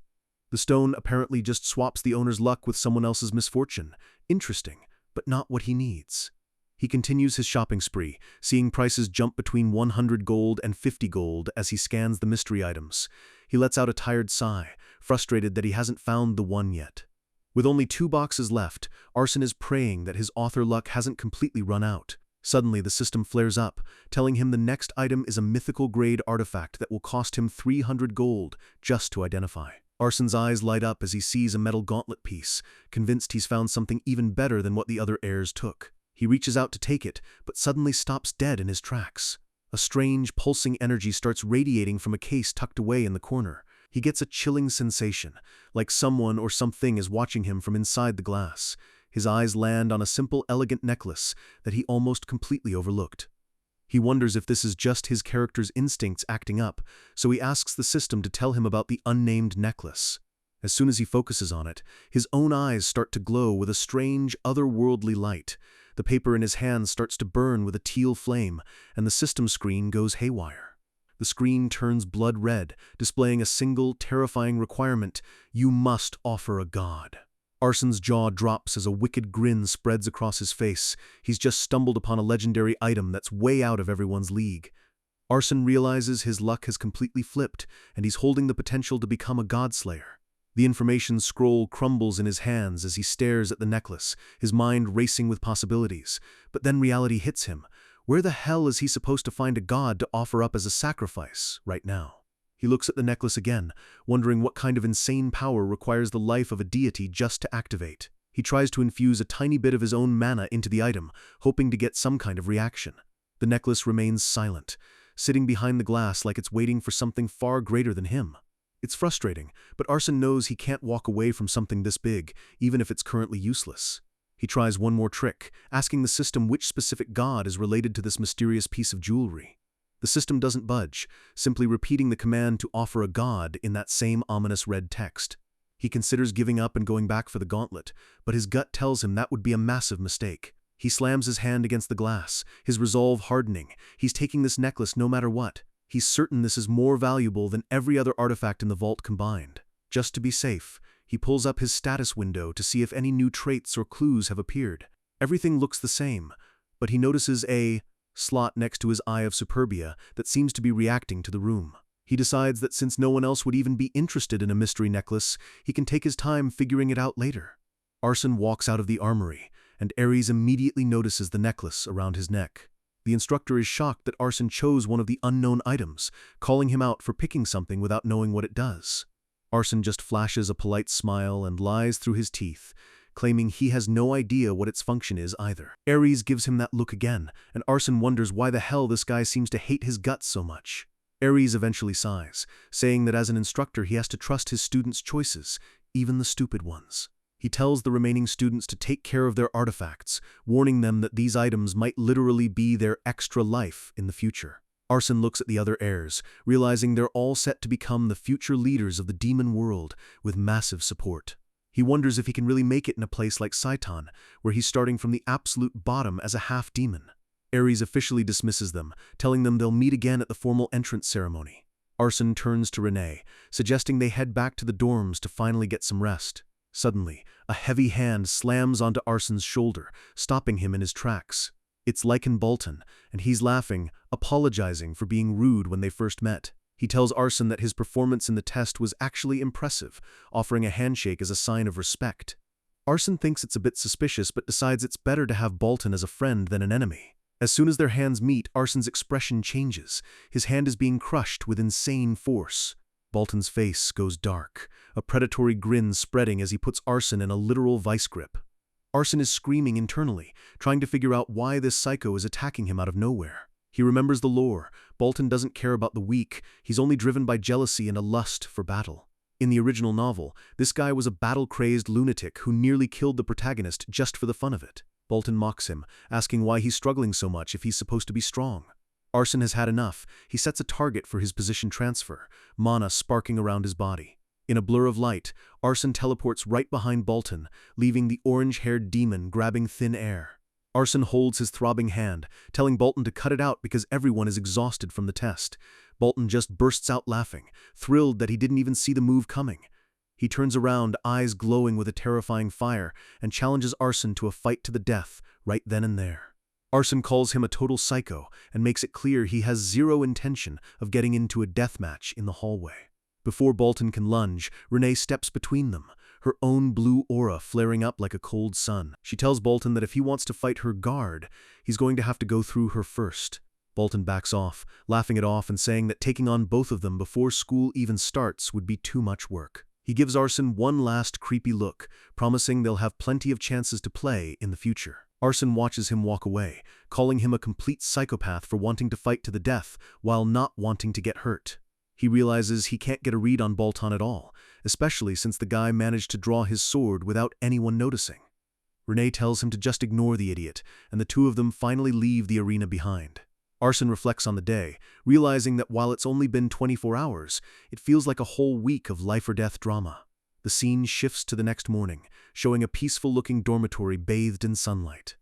Speaker 1: The stone apparently just swaps the owner's luck with someone else's misfortune. Interesting, but not what he needs. He continues his shopping spree, seeing prices jump between 100 gold and 50 gold as he scans the mystery items. He lets out a tired sigh, frustrated that he hasn't found the one yet. With only 2 boxes left, Arson is praying that his author luck hasn't completely run out. Suddenly, the system flares up, telling him the next item is a mythical-grade artifact that will cost him 300 gold just to identify. Arson's eyes light up as he sees a metal gauntlet piece, convinced he's found something even better than what the other heirs took. He reaches out to take it, but suddenly stops dead in his tracks. A strange, pulsing energy starts radiating from a case tucked away in the corner. He gets a chilling sensation, like someone or something is watching him from inside the glass. His eyes land on a simple, elegant necklace that he almost completely overlooked. He wonders if this is just his character's instincts acting up, so he asks the system to tell him about the unnamed necklace. As soon as he focuses on it, his own eyes start to glow with a strange, otherworldly light. The paper in his hand starts to burn with a teal flame, and the system screen goes haywire. The screen turns blood red, displaying a single, terrifying requirement: you must offer a god. Arson's jaw drops as a wicked grin spreads across his face. He's just stumbled upon a legendary item that's way out of everyone's league. Arson realizes his luck has completely flipped, and he's holding the potential to become a godslayer. The information scroll crumbles in his hands as he stares at the necklace, his mind racing with possibilities. But then reality hits him. Where the hell is he supposed to find a god to offer up as a sacrifice right now? He looks at the necklace again, wondering what kind of insane power requires the life of a deity just to activate. He tries to infuse a tiny bit of his own mana into the item, hoping to get some kind of reaction. The necklace remains silent, sitting behind the glass like it's waiting for something far greater than him. It's frustrating, but Arson knows he can't walk away from something this big, even if it's currently useless. He tries one more trick, asking the system which specific god is related to this mysterious piece of jewelry. The system doesn't budge, simply repeating the command to offer a god in that same ominous red text. He considers giving up and going back for the gauntlet, but his gut tells him that would be a massive mistake. He slams his hand against the glass, his resolve hardening. He's taking this necklace no matter what. He's certain this is more valuable than every other artifact in the vault combined. Just to be safe, he pulls up his status window to see if any new traits or clues have appeared. Everything looks the same, but he notices a slot next to his Eye of Superbia that seems to be reacting to the room. He decides that since no one else would even be interested in a mystery necklace, he can take his time figuring it out later. Arson walks out of the armory, and Ares immediately notices the necklace around his neck. The instructor is shocked that Arson chose one of the unknown items, calling him out for picking something without knowing what it does. Arson just flashes a polite smile and lies through his teeth, claiming he has no idea what its function is either. Ares gives him that look again, and Arson wonders why the hell this guy seems to hate his guts so much. Ares eventually sighs, saying that as an instructor he has to trust his students' choices, even the stupid ones. He tells the remaining students to take care of their artifacts, warning them that these items might literally be their extra life in the future. Arson looks at the other heirs, realizing they're all set to become the future leaders of the demon world with massive support. He wonders if he can really make it in a place like Saitan, where he's starting from the absolute bottom as a half-demon. Ares officially dismisses them, telling them they'll meet again at the formal entrance ceremony. Arson turns to Renee, suggesting they head back to the dorms to finally get some rest. Suddenly, a heavy hand slams onto Arson's shoulder, stopping him in his tracks. It's Lycan Bolton, and he's laughing, apologizing for being rude when they first met. He tells Arson that his performance in the test was actually impressive, offering a handshake as a sign of respect. Arson thinks it's a bit suspicious but decides it's better to have Bolton as a friend than an enemy. As soon as their hands meet, Arson's expression changes. His hand is being crushed with insane force. Bolton's face goes dark, a predatory grin spreading as he puts Arson in a literal vice grip. Arson is screaming internally, trying to figure out why this psycho is attacking him out of nowhere. He remembers the lore. Bolton doesn't care about the weak, he's only driven by jealousy and a lust for battle. In the original novel, this guy was a battle-crazed lunatic who nearly killed the protagonist just for the fun of it. Bolton mocks him, asking why he's struggling so much if he's supposed to be strong. Arson has had enough. He sets a target for his position transfer, mana sparking around his body. In a blur of light, Arson teleports right behind Bolton, leaving the orange-haired demon grabbing thin air. Arson holds his throbbing hand, telling Bolton to cut it out because everyone is exhausted from the test. Bolton just bursts out laughing, thrilled that he didn't even see the move coming. He turns around, eyes glowing with a terrifying fire, and challenges Arson to a fight to the death right then and there. Arson calls him a total psycho and makes it clear he has zero intention of getting into a deathmatch in the hallway. Before Bolton can lunge, Renee steps between them, her own blue aura flaring up like a cold sun. She tells Bolton that if he wants to fight her guard, he's going to have to go through her first. Bolton backs off, laughing it off and saying that taking on both of them before school even starts would be too much work. He gives Arson one last creepy look, promising they'll have plenty of chances to play in the future. Arson watches him walk away, calling him a complete psychopath for wanting to fight to the death while not wanting to get hurt. He realizes he can't get a read on Bolton at all, especially since the guy managed to draw his sword without anyone noticing. Renee tells him to just ignore the idiot, and the two of them finally leave the arena behind. Arson reflects on the day, realizing that while it's only been 24 hours, it feels like a whole week of life-or-death drama. The scene shifts to the next morning, showing a peaceful-looking dormitory bathed in sunlight.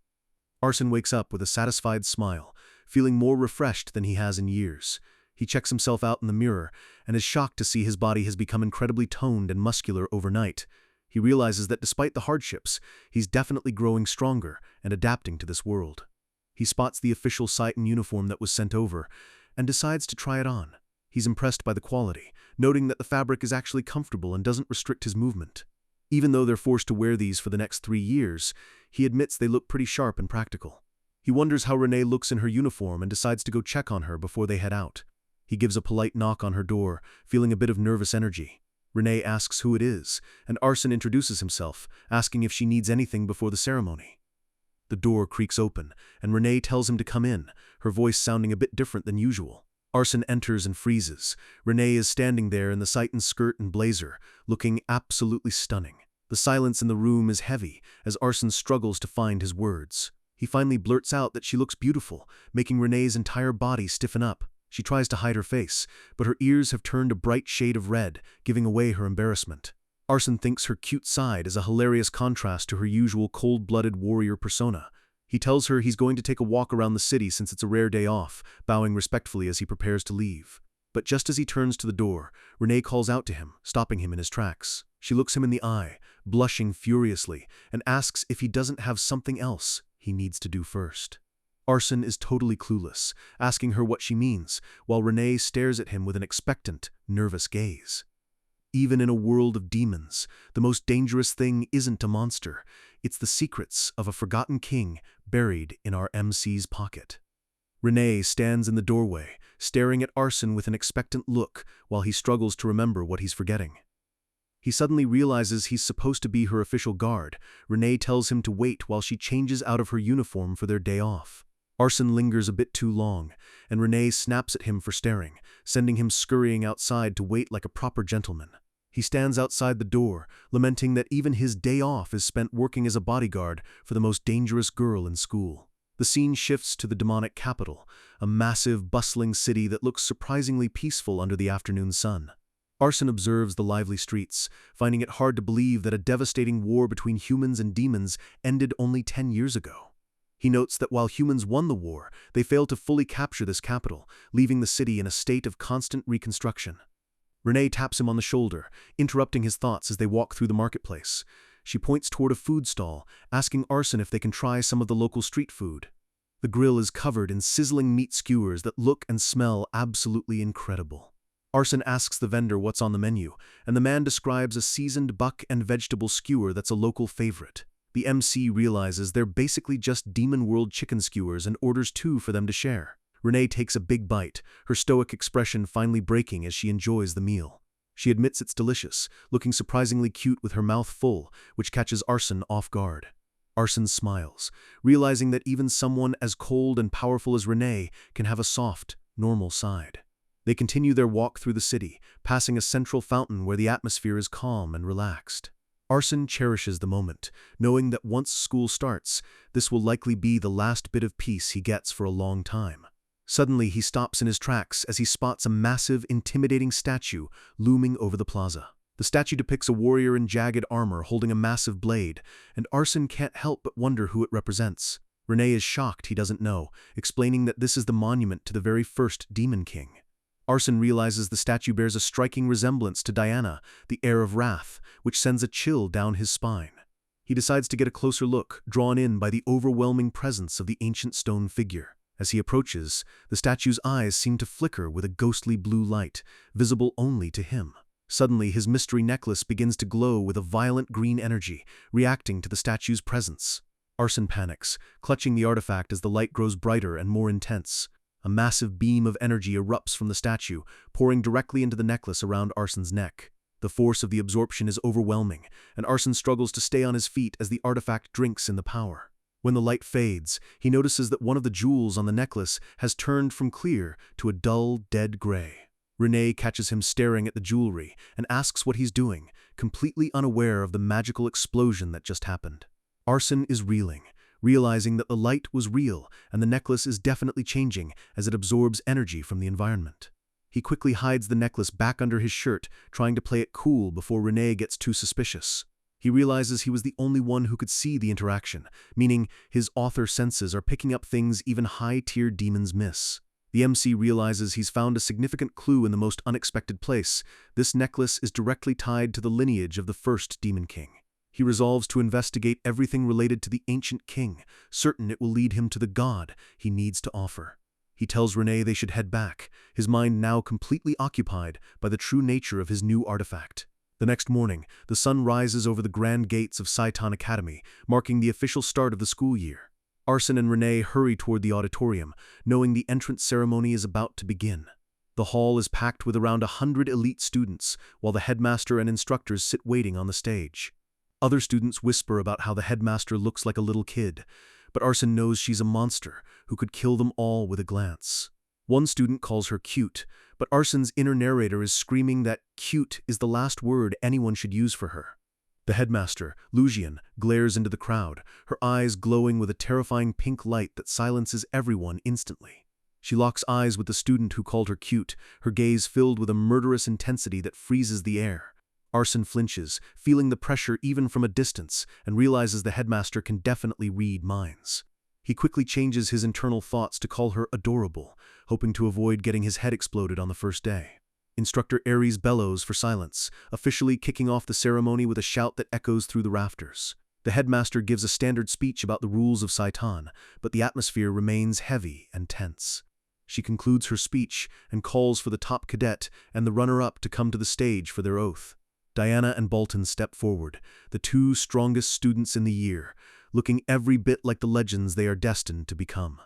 Speaker 1: Arson wakes up with a satisfied smile, feeling more refreshed than he has in years. He checks himself out in the mirror and is shocked to see his body has become incredibly toned and muscular overnight. He realizes that despite the hardships, he's definitely growing stronger and adapting to this world. He spots the official Citan uniform that was sent over and decides to try it on. He's impressed by the quality, noting that the fabric is actually comfortable and doesn't restrict his movement. Even though they're forced to wear these for the next 3 years, he admits they look pretty sharp and practical. He wonders how Renee looks in her uniform and decides to go check on her before they head out. He gives a polite knock on her door, feeling a bit of nervous energy. Renee asks who it is, and Arson introduces himself, asking if she needs anything before the ceremony. The door creaks open, and Renee tells him to come in, her voice sounding a bit different than usual. Arson enters and freezes. Renee is standing there in the Citan skirt and blazer, looking absolutely stunning. The silence in the room is heavy, as Arson struggles to find his words. He finally blurts out that she looks beautiful, making Renee's entire body stiffen up. She tries to hide her face, but her ears have turned a bright shade of red, giving away her embarrassment. Arson thinks her cute side is a hilarious contrast to her usual cold-blooded warrior persona. He tells her he's going to take a walk around the city since it's a rare day off, bowing respectfully as he prepares to leave. But just as he turns to the door, Renee calls out to him, stopping him in his tracks. She looks him in the eye, blushing furiously, and asks if he doesn't have something else he needs to do first. Arson is totally clueless, asking her what she means, while Renee stares at him with an expectant, nervous gaze. Even in a world of demons, the most dangerous thing isn't a monster, it's the secrets of a forgotten king buried in our MC's pocket. Renee stands in the doorway, staring at Arson with an expectant look while he struggles to remember what he's forgetting. He suddenly realizes he's supposed to be her official guard. Renee tells him to wait while she changes out of her uniform for their day off. Arson lingers a bit too long, and Renee snaps at him for staring, sending him scurrying outside to wait like a proper gentleman. He stands outside the door, lamenting that even his day off is spent working as a bodyguard for the most dangerous girl in school. The scene shifts to the demonic capital, a massive, bustling city that looks surprisingly peaceful under the afternoon sun. Arson observes the lively streets, finding it hard to believe that a devastating war between humans and demons ended only 10 years ago. He notes that while humans won the war, they failed to fully capture this capital, leaving the city in a state of constant reconstruction. Renee taps him on the shoulder, interrupting his thoughts as they walk through the marketplace. She points toward a food stall, asking Arson if they can try some of the local street food. The grill is covered in sizzling meat skewers that look and smell absolutely incredible. Arson asks the vendor what's on the menu, and the man describes a seasoned buck and vegetable skewer that's a local favorite. The MC realizes they're basically just Demon World chicken skewers and orders 2 for them to share. Renee takes a big bite, her stoic expression finally breaking as she enjoys the meal. She admits it's delicious, looking surprisingly cute with her mouth full, which catches Arson off guard. Arson smiles, realizing that even someone as cold and powerful as Renee can have a soft, normal side. They continue their walk through the city, passing a central fountain where the atmosphere is calm and relaxed. Arson cherishes the moment, knowing that once school starts, this will likely be the last bit of peace he gets for a long time. Suddenly, he stops in his tracks as he spots a massive, intimidating statue looming over the plaza. The statue depicts a warrior in jagged armor holding a massive blade, and Arson can't help but wonder who it represents. Renee is shocked he doesn't know, explaining that this is the monument to the very first Demon King. Arson realizes the statue bears a striking resemblance to Diana, the heir of wrath, which sends a chill down his spine. He decides to get a closer look, drawn in by the overwhelming presence of the ancient stone figure. As he approaches, the statue's eyes seem to flicker with a ghostly blue light, visible only to him. Suddenly, his mystery necklace begins to glow with a violent green energy, reacting to the statue's presence. Arson panics, clutching the artifact as the light grows brighter and more intense. A massive beam of energy erupts from the statue, pouring directly into the necklace around Arson's neck. The force of the absorption is overwhelming, and Arson struggles to stay on his feet as the artifact drinks in the power. When the light fades, he notices that one of the jewels on the necklace has turned from clear to a dull, dead gray. Renee catches him staring at the jewelry and asks what he's doing, completely unaware of the magical explosion that just happened. Arsene is reeling, realizing that the light was real and the necklace is definitely changing as it absorbs energy from the environment. He quickly hides the necklace back under his shirt, trying to play it cool before Renee gets too suspicious. He realizes he was the only one who could see the interaction, meaning his author senses are picking up things even high-tier demons miss. The MC realizes he's found a significant clue in the most unexpected place. This necklace is directly tied to the lineage of the first Demon King. He resolves to investigate everything related to the ancient king, certain it will lead him to the god he needs to offer. He tells Renee they should head back, his mind now completely occupied by the true nature of his new artifact. The next morning, the sun rises over the grand gates of Saitan Academy, marking the official start of the school year. Arsene and Renee hurry toward the auditorium, knowing the entrance ceremony is about to begin. The hall is packed with around 100 elite students, while the headmaster and instructors sit waiting on the stage. Other students whisper about how the headmaster looks like a little kid, but Arsene knows she's a monster who could kill them all with a glance. One student calls her cute, but Arsene's inner narrator is screaming that cute is the last word anyone should use for her. The headmaster, Lucian, glares into the crowd, her eyes glowing with a terrifying pink light that silences everyone instantly. She locks eyes with the student who called her cute, her gaze filled with a murderous intensity that freezes the air. Arsene flinches, feeling the pressure even from a distance, and realizes the headmaster can definitely read minds. He quickly changes his internal thoughts to call her adorable, hoping to avoid getting his head exploded on the first day. Instructor Ares bellows for silence, officially kicking off the ceremony with a shout that echoes through the rafters. The headmaster gives a standard speech about the rules of Saitan, but the atmosphere remains heavy and tense. She concludes her speech and calls for the top cadet and the runner-up to come to the stage for their oath. Diana and Bolton step forward, the two strongest students in the year, looking every bit like the legends they are destined to become.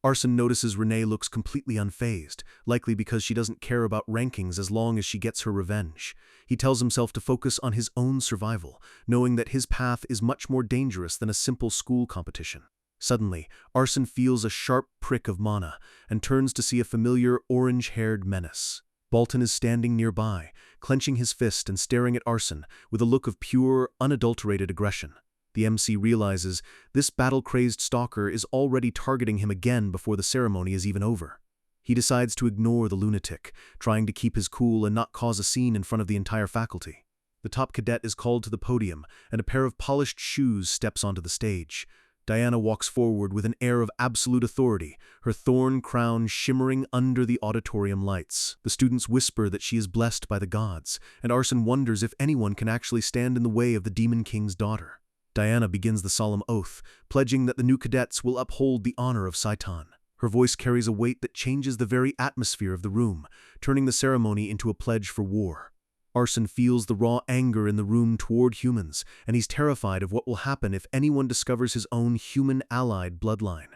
Speaker 1: Arsene notices Renee looks completely unfazed, likely because she doesn't care about rankings as long as she gets her revenge. He tells himself to focus on his own survival, knowing that his path is much more dangerous than a simple school competition. Suddenly, Arsene feels a sharp prick of mana and turns to see a familiar orange-haired menace. Bolton is standing nearby, clenching his fist and staring at Arsene with a look of pure, unadulterated aggression. The MC realizes this battle-crazed stalker is already targeting him again before the ceremony is even over. He decides to ignore the lunatic, trying to keep his cool and not cause a scene in front of the entire faculty. The top cadet is called to the podium, and a pair of polished shoes steps onto the stage. Diana walks forward with an air of absolute authority, her thorn crown shimmering under the auditorium lights. The students whisper that she is blessed by the gods, and Arsene wonders if anyone can actually stand in the way of the Demon King's daughter. Diana begins the solemn oath, pledging that the new cadets will uphold the honor of Saitan. Her voice carries a weight that changes the very atmosphere of the room, turning the ceremony into a pledge for war. Arsene feels the raw anger in the room toward humans, and he's terrified of what will happen if anyone discovers his own human-allied bloodline.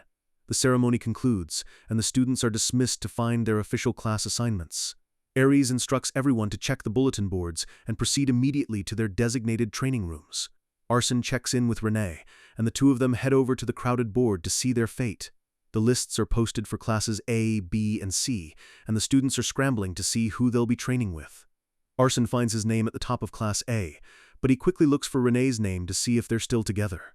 Speaker 1: The ceremony concludes, and the students are dismissed to find their official class assignments. Ares instructs everyone to check the bulletin boards and proceed immediately to their designated training rooms. Arsene checks in with Renee, and the two of them head over to the crowded board to see their fate. The lists are posted for classes A, B, and C, and the students are scrambling to see who they'll be training with. Arsene finds his name at the top of Class A, but he quickly looks for Renee's name to see if they're still together.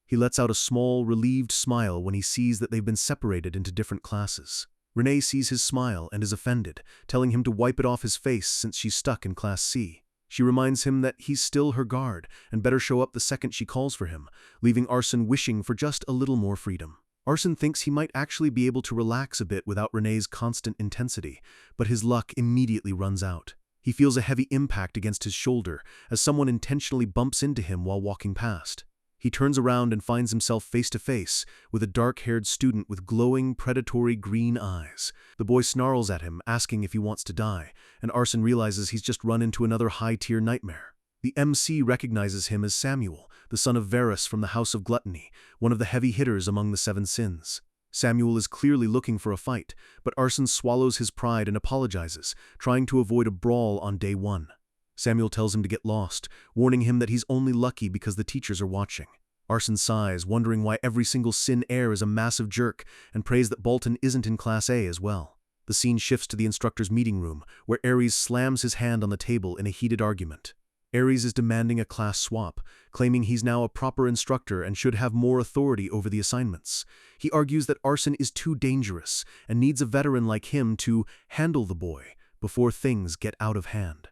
Speaker 1: He lets out a small, relieved smile when he sees that they've been separated into different classes. Renee sees his smile and is offended, telling him to wipe it off his face since she's stuck in Class C. She reminds him that he's still her guard and better show up the second she calls for him, leaving Arsene wishing for just a little more freedom. Arsene thinks he might actually be able to relax a bit without Renee's constant intensity, but his luck immediately runs out. He feels a heavy impact against his shoulder as someone intentionally bumps into him while walking past. He turns around and finds himself face to face with a dark-haired student with glowing, predatory green eyes. The boy snarls at him, asking if he wants to die, and Arsene realizes he's just run into another high-tier nightmare. The MC recognizes him as Samuel, the son of Varus from the House of Gluttony, one of the heavy hitters among the 7 sins. Samuel is clearly looking for a fight, but Arsene swallows his pride and apologizes, trying to avoid a brawl on day 1. Samuel tells him to get lost, warning him that he's only lucky because the teachers are watching. Arson sighs, wondering why every single Sin heir is a massive jerk, and prays that Bolton isn't in Class A as well. The scene shifts to the instructor's meeting room, where Ares slams his hand on the table in a heated argument. Ares is demanding a class swap, claiming he's now a proper instructor and should have more authority over the assignments. He argues that Arson is too dangerous and needs a veteran like him to handle the boy before things get out of hand.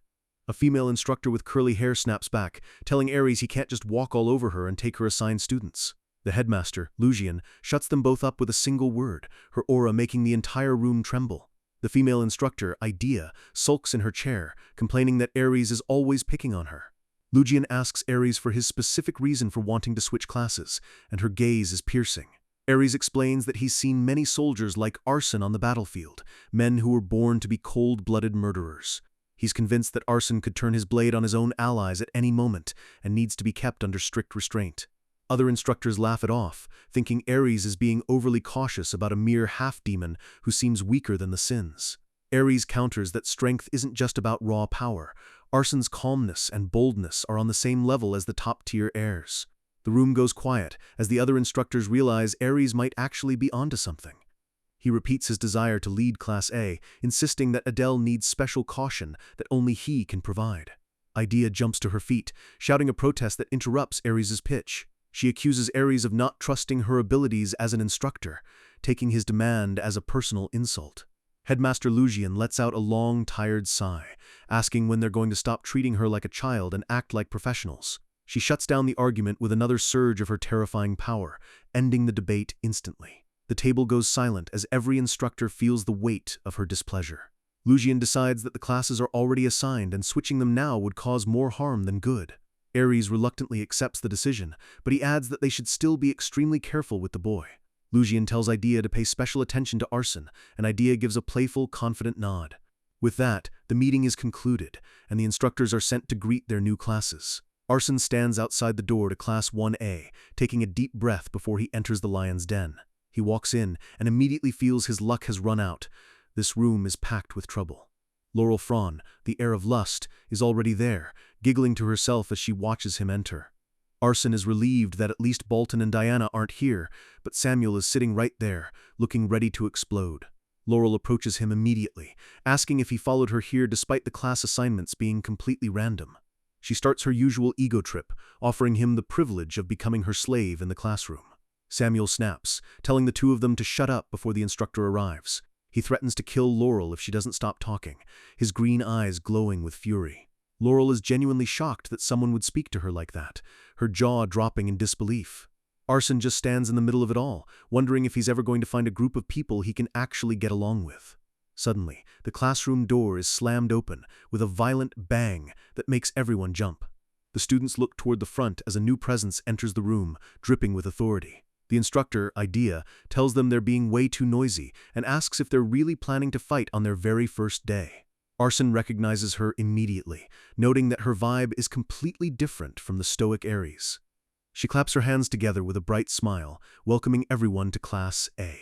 Speaker 1: A female instructor with curly hair snaps back, telling Ares he can't just walk all over her and take her assigned students. The headmaster, Lucian, shuts them both up with a single word, her aura making the entire room tremble. The female instructor, Idea, sulks in her chair, complaining that Ares is always picking on her. Lucian asks Ares for his specific reason for wanting to switch classes, and her gaze is piercing. Ares explains that he's seen many soldiers like Arson on the battlefield, men who were born to be cold-blooded murderers. He's convinced that Arson could turn his blade on his own allies at any moment and needs to be kept under strict restraint. Other instructors laugh it off, thinking Ares is being overly cautious about a mere half-demon who seems weaker than the Sins. Ares counters that strength isn't just about raw power. Arson's calmness and boldness are on the same level as the top-tier heirs. The room goes quiet as the other instructors realize Ares might actually be onto something. He repeats his desire to lead Class A, insisting that Adele needs special caution that only he can provide. Idea jumps to her feet, shouting a protest that interrupts Ares' pitch. She accuses Ares of not trusting her abilities as an instructor, taking his demand as a personal insult. Headmaster Lucian lets out a long, tired sigh, asking when they're going to stop treating her like a child and act like professionals. She shuts down the argument with another surge of her terrifying power, ending the debate instantly. The table goes silent as every instructor feels the weight of her displeasure. Lucian decides that the classes are already assigned and switching them now would cause more harm than good. Ares reluctantly accepts the decision, but he adds that they should still be extremely careful with the boy. Lucian tells Idea to pay special attention to Arson, and Idea gives a playful, confident nod. With that, the meeting is concluded, and the instructors are sent to greet their new classes. Arson stands outside the door to Class 1A, taking a deep breath before he enters the lion's den. He walks in and immediately feels his luck has run out. This room is packed with trouble. Laurel Fron, the heir of lust, is already there, giggling to herself as she watches him enter. Arson is relieved that at least Bolton and Diana aren't here, but Samuel is sitting right there, looking ready to explode. Laurel approaches him immediately, asking if he followed her here despite the class assignments being completely random. She starts her usual ego trip, offering him the privilege of becoming her slave in the classroom. Samuel snaps, telling the two of them to shut up before the instructor arrives. He threatens to kill Laurel if she doesn't stop talking, his green eyes glowing with fury. Laurel is genuinely shocked that someone would speak to her like that, her jaw dropping in disbelief. Arson just stands in the middle of it all, wondering if he's ever going to find a group of people he can actually get along with. Suddenly, the classroom door is slammed open with a violent bang that makes everyone jump. The students look toward the front as a new presence enters the room, dripping with authority. The instructor, Idea, tells them they're being way too noisy and asks if they're really planning to fight on their very first day. Arson recognizes her immediately, noting that her vibe is completely different from the stoic Ares. She claps her hands together with a bright smile, welcoming everyone to Class A.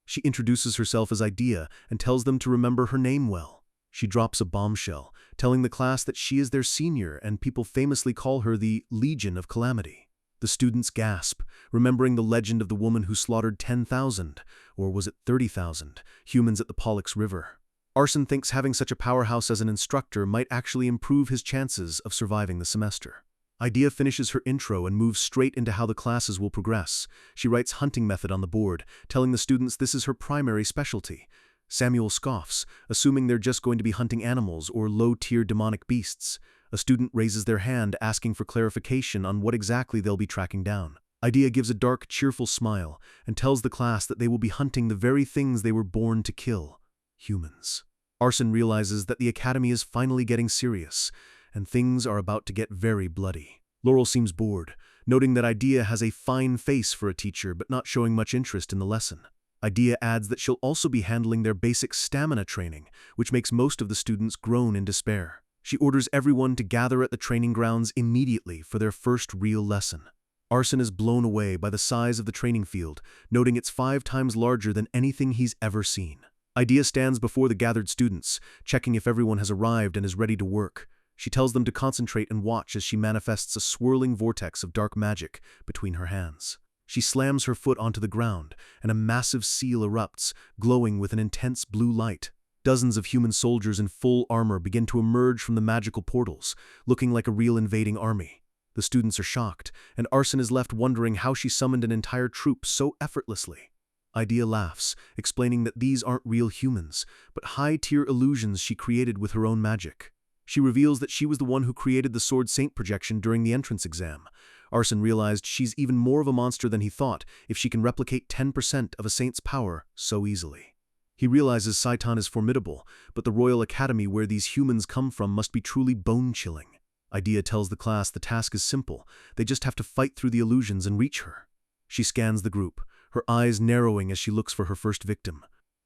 Speaker 1: She introduces herself as Idea and tells them to remember her name well. She drops a bombshell, telling the class that she is their senior and people famously call her the Legion of Calamity. The students gasp, remembering the legend of the woman who slaughtered 10,000, or was it 30,000, humans at the Pollux River. Arson thinks having such a powerhouse as an instructor might actually improve his chances of surviving the semester. Idea finishes her intro and moves straight into how the classes will progress. She writes hunting method on the board, telling the students this is her primary specialty. Samuel scoffs, assuming they're just going to be hunting animals or low-tier demonic beasts. A student raises their hand asking for clarification on what exactly they'll be tracking down. Idea gives a dark, cheerful smile and tells the class that they will be hunting the very things they were born to kill: humans. Arson realizes that the academy is finally getting serious, and things are about to get very bloody. Laurel seems bored, noting that Idea has a fine face for a teacher but not showing much interest in the lesson. Idea adds that she'll also be handling their basic stamina training, which makes most of the students groan in despair. She orders everyone to gather at the training grounds immediately for their first real lesson. Arson is blown away by the size of the training field, noting it's 5 times larger than anything he's ever seen. Idea stands before the gathered students, checking if everyone has arrived and is ready to work. She tells them to concentrate and watch as she manifests a swirling vortex of dark magic between her hands. She slams her foot onto the ground, and a massive seal erupts, glowing with an intense blue light. Dozens of human soldiers in full armor begin to emerge from the magical portals, looking like a real invading army. The students are shocked, and Arson is left wondering how she summoned an entire troop so effortlessly. Idea laughs, explaining that these aren't real humans, but high-tier illusions she created with her own magic. She reveals that she was the one who created the Sword Saint projection during the entrance exam. Arson realized she's even more of a monster than he thought if she can replicate 10% of a saint's power so easily. He realizes Saitan is formidable, but the Royal Academy where these humans come from must be truly bone-chilling. Idea tells the class the task is simple, they just have to fight through the illusions and reach her. She scans the group, her eyes narrowing as she looks for her first victim.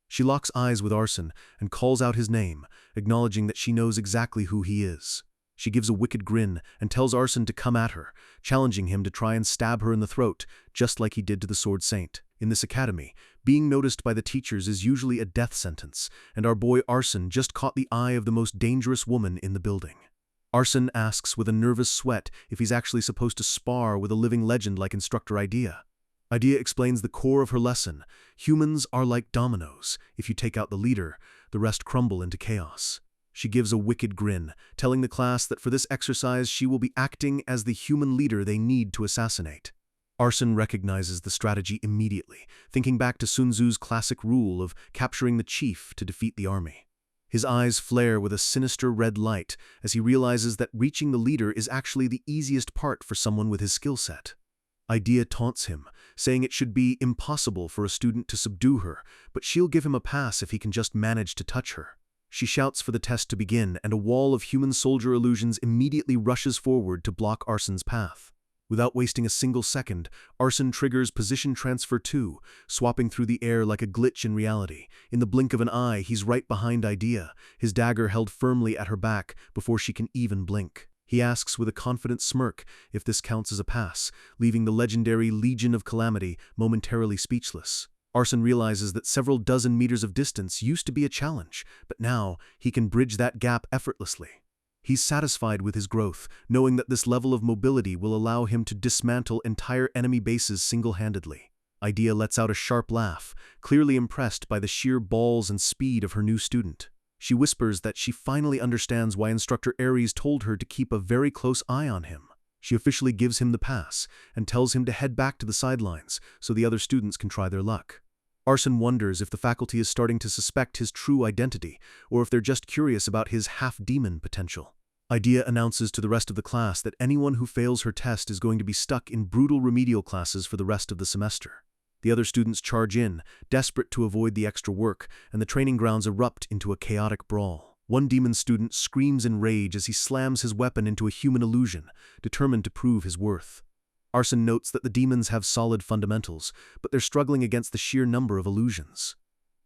Speaker 1: She locks eyes with Arson and calls out his name, acknowledging that she knows exactly who he is. She gives a wicked grin and tells Arson to come at her, challenging him to try and stab her in the throat, just like he did to the Sword Saint. In this academy, being noticed by the teachers is usually a death sentence, and our boy Arson just caught the eye of the most dangerous woman in the building. Arson asks with a nervous sweat if he's actually supposed to spar with a living legend like Instructor Idea. Idea explains the core of her lesson. Humans are like dominoes. If you take out the leader, the rest crumble into chaos. She gives a wicked grin, telling the class that for this exercise she will be acting as the human leader they need to assassinate. Arson recognizes the strategy immediately, thinking back to Sun Tzu's classic rule of capturing the chief to defeat the army. His eyes flare with a sinister red light as he realizes that reaching the leader is actually the easiest part for someone with his skill set. Idea taunts him, saying it should be impossible for a student to subdue her, but she'll give him a pass if he can just manage to touch her. She shouts for the test to begin, and a wall of human soldier illusions immediately rushes forward to block Arson's path. Without wasting a single second, Arson triggers Position Transfer 2, swapping through the air like a glitch in reality. In the blink of an eye, he's right behind Idea, his dagger held firmly at her back before she can even blink. He asks with a confident smirk if this counts as a pass, leaving the legendary Legion of Calamity momentarily speechless. Arson realizes that several dozen meters of distance used to be a challenge, but now he can bridge that gap effortlessly. He's satisfied with his growth, knowing that this level of mobility will allow him to dismantle entire enemy bases single-handedly. Idea lets out a sharp laugh, clearly impressed by the sheer balls and speed of her new student. She whispers that she finally understands why Instructor Ares told her to keep a very close eye on him. She officially gives him the pass and tells him to head back to the sidelines so the other students can try their luck. Arson wonders if the faculty is starting to suspect his true identity, or if they're just curious about his half-demon potential. Idea announces to the rest of the class that anyone who fails her test is going to be stuck in brutal remedial classes for the rest of the semester. The other students charge in, desperate to avoid the extra work, and the training grounds erupt into a chaotic brawl. One demon student screams in rage as he slams his weapon into a human illusion, determined to prove his worth. Arson notes that the demons have solid fundamentals, but they're struggling against the sheer number of illusions.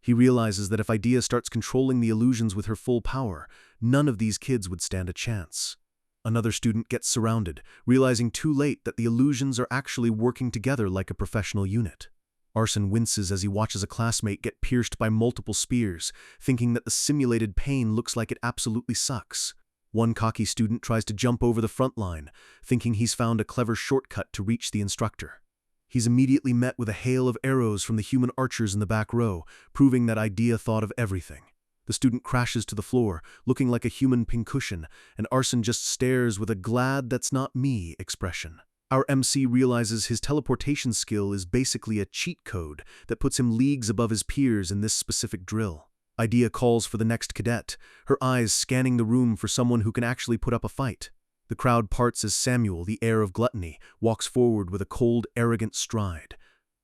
Speaker 1: He realizes that if Idea starts controlling the illusions with her full power, none of these kids would stand a chance. Another student gets surrounded, realizing too late that the illusions are actually working together like a professional unit. Arson winces as he watches a classmate get pierced by multiple spears, thinking that the simulated pain looks like it absolutely sucks. One cocky student tries to jump over the front line, thinking he's found a clever shortcut to reach the instructor. He's immediately met with a hail of arrows from the human archers in the back row, proving that Idea thought of everything. The student crashes to the floor, looking like a human pincushion, and Arson just stares with a "glad that's not me" expression. Our MC realizes his teleportation skill is basically a cheat code that puts him leagues above his peers in this specific drill. Idea calls for the next cadet, her eyes scanning the room for someone who can actually put up a fight. The crowd parts as Samuel, the heir of gluttony, walks forward with a cold, arrogant stride.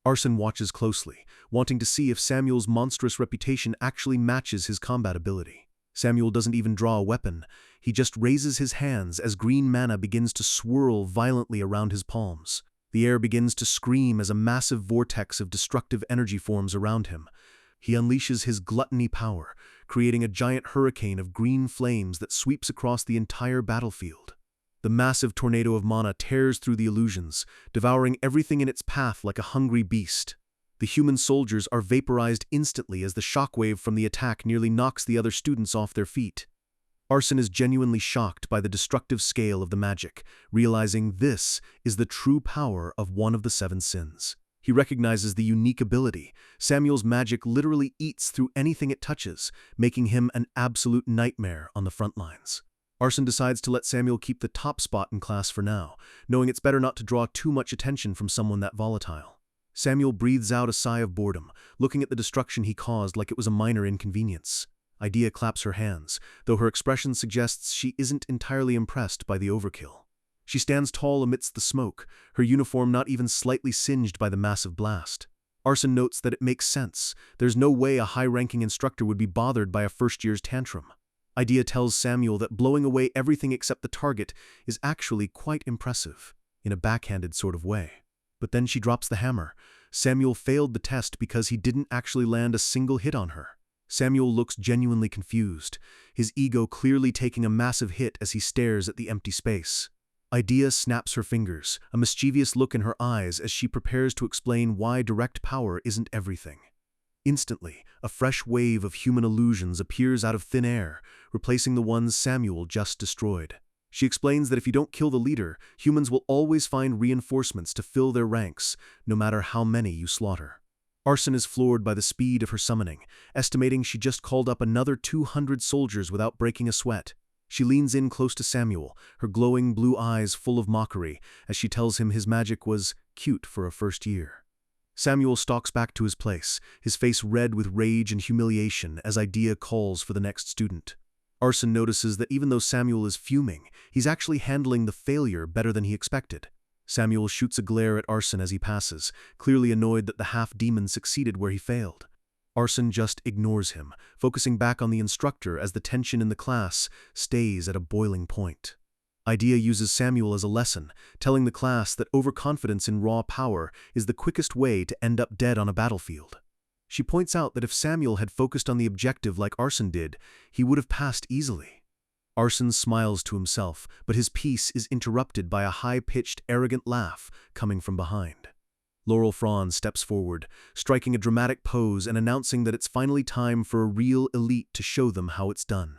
Speaker 1: Arson watches closely, wanting to see if Samuel's monstrous reputation actually matches his combat ability. Samuel doesn't even draw a weapon. He just raises his hands as green mana begins to swirl violently around his palms. The air begins to scream as a massive vortex of destructive energy forms around him. He unleashes his gluttony power, creating a giant hurricane of green flames that sweeps across the entire battlefield. The massive tornado of mana tears through the illusions, devouring everything in its path like a hungry beast. The human soldiers are vaporized instantly as the shockwave from the attack nearly knocks the other students off their feet. Arson is genuinely shocked by the destructive scale of the magic, realizing this is the true power of one of the 7 sins. He recognizes the unique ability. Samuel's magic literally eats through anything it touches, making him an absolute nightmare on the front lines. Arson decides to let Samuel keep the top spot in class for now, knowing it's better not to draw too much attention from someone that volatile. Samuel breathes out a sigh of boredom, looking at the destruction he caused like it was a minor inconvenience. Idea claps her hands, though her expression suggests she isn't entirely impressed by the overkill. She stands tall amidst the smoke, her uniform not even slightly singed by the massive blast. Arson notes that it makes sense. There's no way a high-ranking instructor would be bothered by a first-year's tantrum. Idea tells Samuel that blowing away everything except the target is actually quite impressive, in a backhanded sort of way. But then she drops the hammer. Samuel failed the test because he didn't actually land a single hit on her. Samuel looks genuinely confused, his ego clearly taking a massive hit as he stares at the empty space. Idea snaps her fingers, a mischievous look in her eyes as she prepares to explain why direct power isn't everything. Instantly, a fresh wave of human illusions appears out of thin air, replacing the ones Samuel just destroyed. She explains that if you don't kill the leader, humans will always find reinforcements to fill their ranks, no matter how many you slaughter. Arson is floored by the speed of her summoning, estimating she just called up another 200 soldiers without breaking a sweat. She leans in close to Samuel, her glowing blue eyes full of mockery, as she tells him his magic was cute for a first year. Samuel stalks back to his place, his face red with rage and humiliation as Idea calls for the next student. Arson notices that even though Samuel is fuming, he's actually handling the failure better than he expected. Samuel shoots a glare at Arson as he passes, clearly annoyed that the half-demon succeeded where he failed. Arson just ignores him, focusing back on the instructor as the tension in the class stays at a boiling point. Idea uses Samuel as a lesson, telling the class that overconfidence in raw power is the quickest way to end up dead on a battlefield. She points out that if Samuel had focused on the objective like Arson did, he would have passed easily. Arson smiles to himself, but his peace is interrupted by a high-pitched, arrogant laugh coming from behind. Laurel Franz steps forward, striking a dramatic pose and announcing that it's finally time for a real elite to show them how it's done.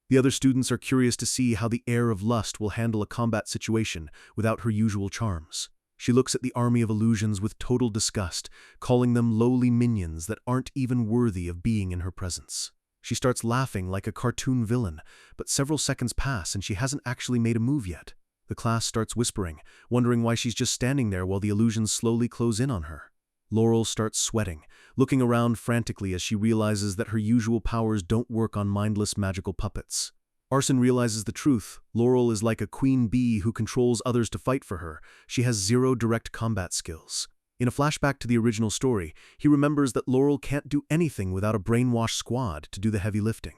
Speaker 1: The other students are curious to see how the heir of lust will handle a combat situation without her usual charms. She looks at the army of illusions with total disgust, calling them lowly minions that aren't even worthy of being in her presence. She starts laughing like a cartoon villain, but several seconds pass and she hasn't actually made a move yet. The class starts whispering, wondering why she's just standing there while the illusions slowly close in on her. Laurel starts sweating, looking around frantically as she realizes that her usual powers don't work on mindless magical puppets. Arson realizes the truth. Laurel is like a queen bee who controls others to fight for her. She has zero direct combat skills. In a flashback to the original story, he remembers that Laurel can't do anything without a brainwashed squad to do the heavy lifting.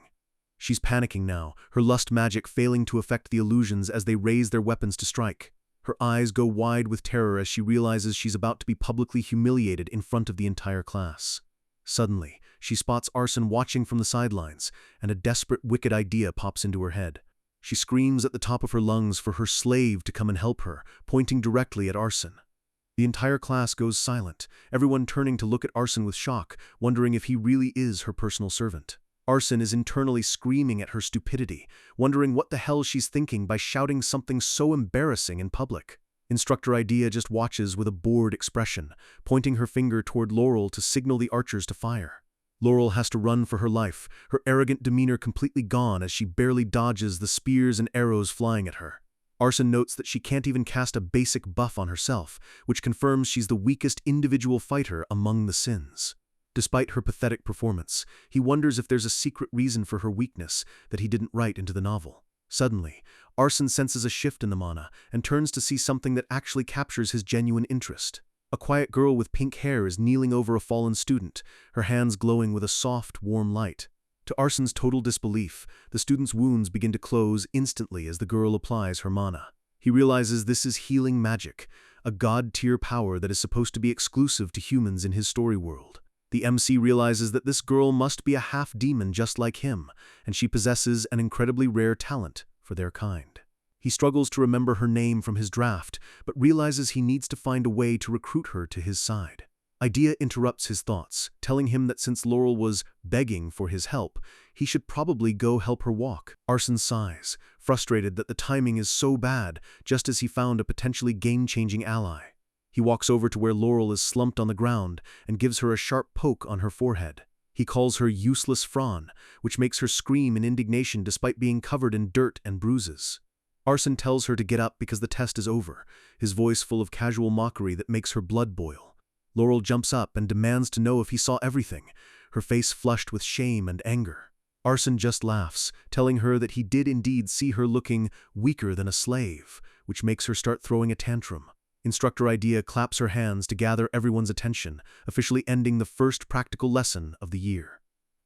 Speaker 1: She's panicking now, her lust magic failing to affect the illusions as they raise their weapons to strike. Her eyes go wide with terror as she realizes she's about to be publicly humiliated in front of the entire class. Suddenly, she spots Arson watching from the sidelines, and a desperate, wicked idea pops into her head. She screams at the top of her lungs for her slave to come and help her, pointing directly at Arson. The entire class goes silent, everyone turning to look at Arson with shock, wondering if he really is her personal servant. Arson is internally screaming at her stupidity, wondering what the hell she's thinking by shouting something so embarrassing in public. Instructor Idea just watches with a bored expression, pointing her finger toward Laurel to signal the archers to fire. Laurel has to run for her life, her arrogant demeanor completely gone as she barely dodges the spears and arrows flying at her. Arson notes that she can't even cast a basic buff on herself, which confirms she's the weakest individual fighter among the sins. Despite her pathetic performance, he wonders if there's a secret reason for her weakness that he didn't write into the novel. Suddenly, Arson senses a shift in the mana and turns to see something that actually captures his genuine interest. A quiet girl with pink hair is kneeling over a fallen student, her hands glowing with a soft, warm light. To Arson's total disbelief, the student's wounds begin to close instantly as the girl applies her mana. He realizes this is healing magic, a god-tier power that is supposed to be exclusive to humans in his story world. The MC realizes that this girl must be a half-demon just like him, and she possesses an incredibly rare talent for their kind. He struggles to remember her name from his draft, but realizes he needs to find a way to recruit her to his side. Idea interrupts his thoughts, telling him that since Laurel was begging for his help, he should probably go help her walk. Arson sighs, frustrated that the timing is so bad, just as he found a potentially game-changing ally. He walks over to where Laurel is slumped on the ground and gives her a sharp poke on her forehead. He calls her useless Fran, which makes her scream in indignation despite being covered in dirt and bruises. Arson tells her to get up because the test is over, his voice full of casual mockery that makes her blood boil. Laurel jumps up and demands to know if he saw everything, her face flushed with shame and anger. Arson just laughs, telling her that he did indeed see her looking weaker than a slave, which makes her start throwing a tantrum. Instructor Idea claps her hands to gather everyone's attention, officially ending the first practical lesson of the year.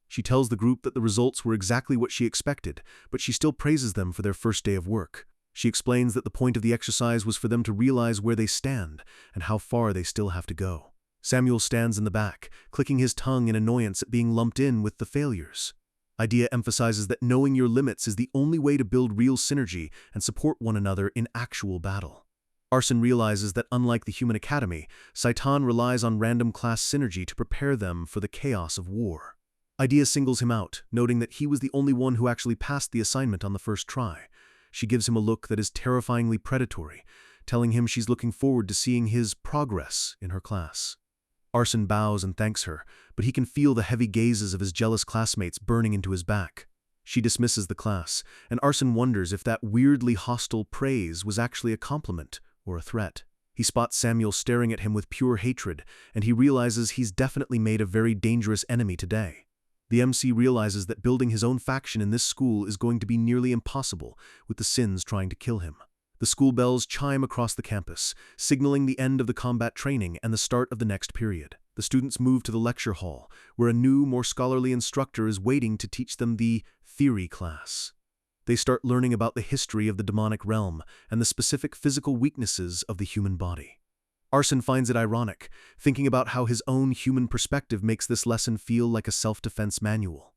Speaker 1: She tells the group that the results were exactly what she expected, but she still praises them for their first day of work. She explains that the point of the exercise was for them to realize where they stand and how far they still have to go. Samuel stands in the back, clicking his tongue in annoyance at being lumped in with the failures. Idea emphasizes that knowing your limits is the only way to build real synergy and support one another in actual battle. Arson realizes that unlike the Human Academy, Saitan relies on random class synergy to prepare them for the chaos of war. Idea singles him out, noting that he was the only one who actually passed the assignment on the first try. She gives him a look that is terrifyingly predatory, telling him she's looking forward to seeing his progress in her class. Arson bows and thanks her, but he can feel the heavy gazes of his jealous classmates burning into his back. She dismisses the class, and Arson wonders if that weirdly hostile praise was actually a compliment or a threat. He spots Samuel staring at him with pure hatred, and he realizes he's definitely made a very dangerous enemy today. The MC realizes that building his own faction in this school is going to be nearly impossible, with the Sins trying to kill him. The school bells chime across the campus, signaling the end of the combat training and the start of the next period. The students move to the lecture hall, where a new, more scholarly instructor is waiting to teach them the theory class. They start learning about the history of the demonic realm and the specific physical weaknesses of the human body. Arson finds it ironic, thinking about how his own human perspective makes this lesson feel like a self-defense manual.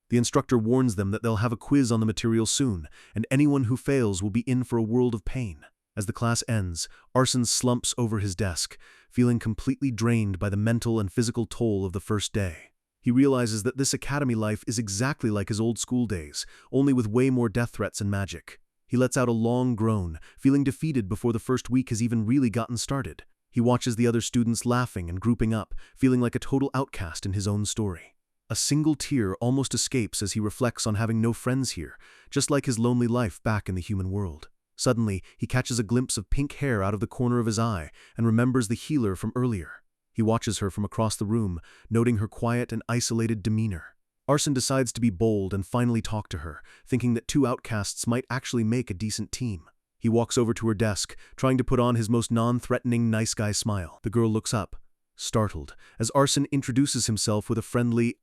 Speaker 1: The instructor warns them that they'll have a quiz on the material soon, and anyone who fails will be in for a world of pain. As the class ends, Arson slumps over his desk, feeling completely drained by the mental and physical toll of the first day. He realizes that this academy life is exactly like his old school days, only with way more death threats and magic. He lets out a long groan, feeling defeated before the first week has even really gotten started. He watches the other students laughing and grouping up, feeling like a total outcast in his own story. A single tear almost escapes as he reflects on having no friends here, just like his lonely life back in the human world. Suddenly, he catches a glimpse of pink hair out of the corner of his eye and remembers the healer from earlier. He watches her from across the room, noting her quiet and isolated demeanor. Arson decides to be bold and finally talk to her, thinking that two outcasts might actually make a decent team. He walks over to her desk, trying to put on his most non-threatening nice guy smile. The girl looks up, startled, as Arson introduces himself with a friendly,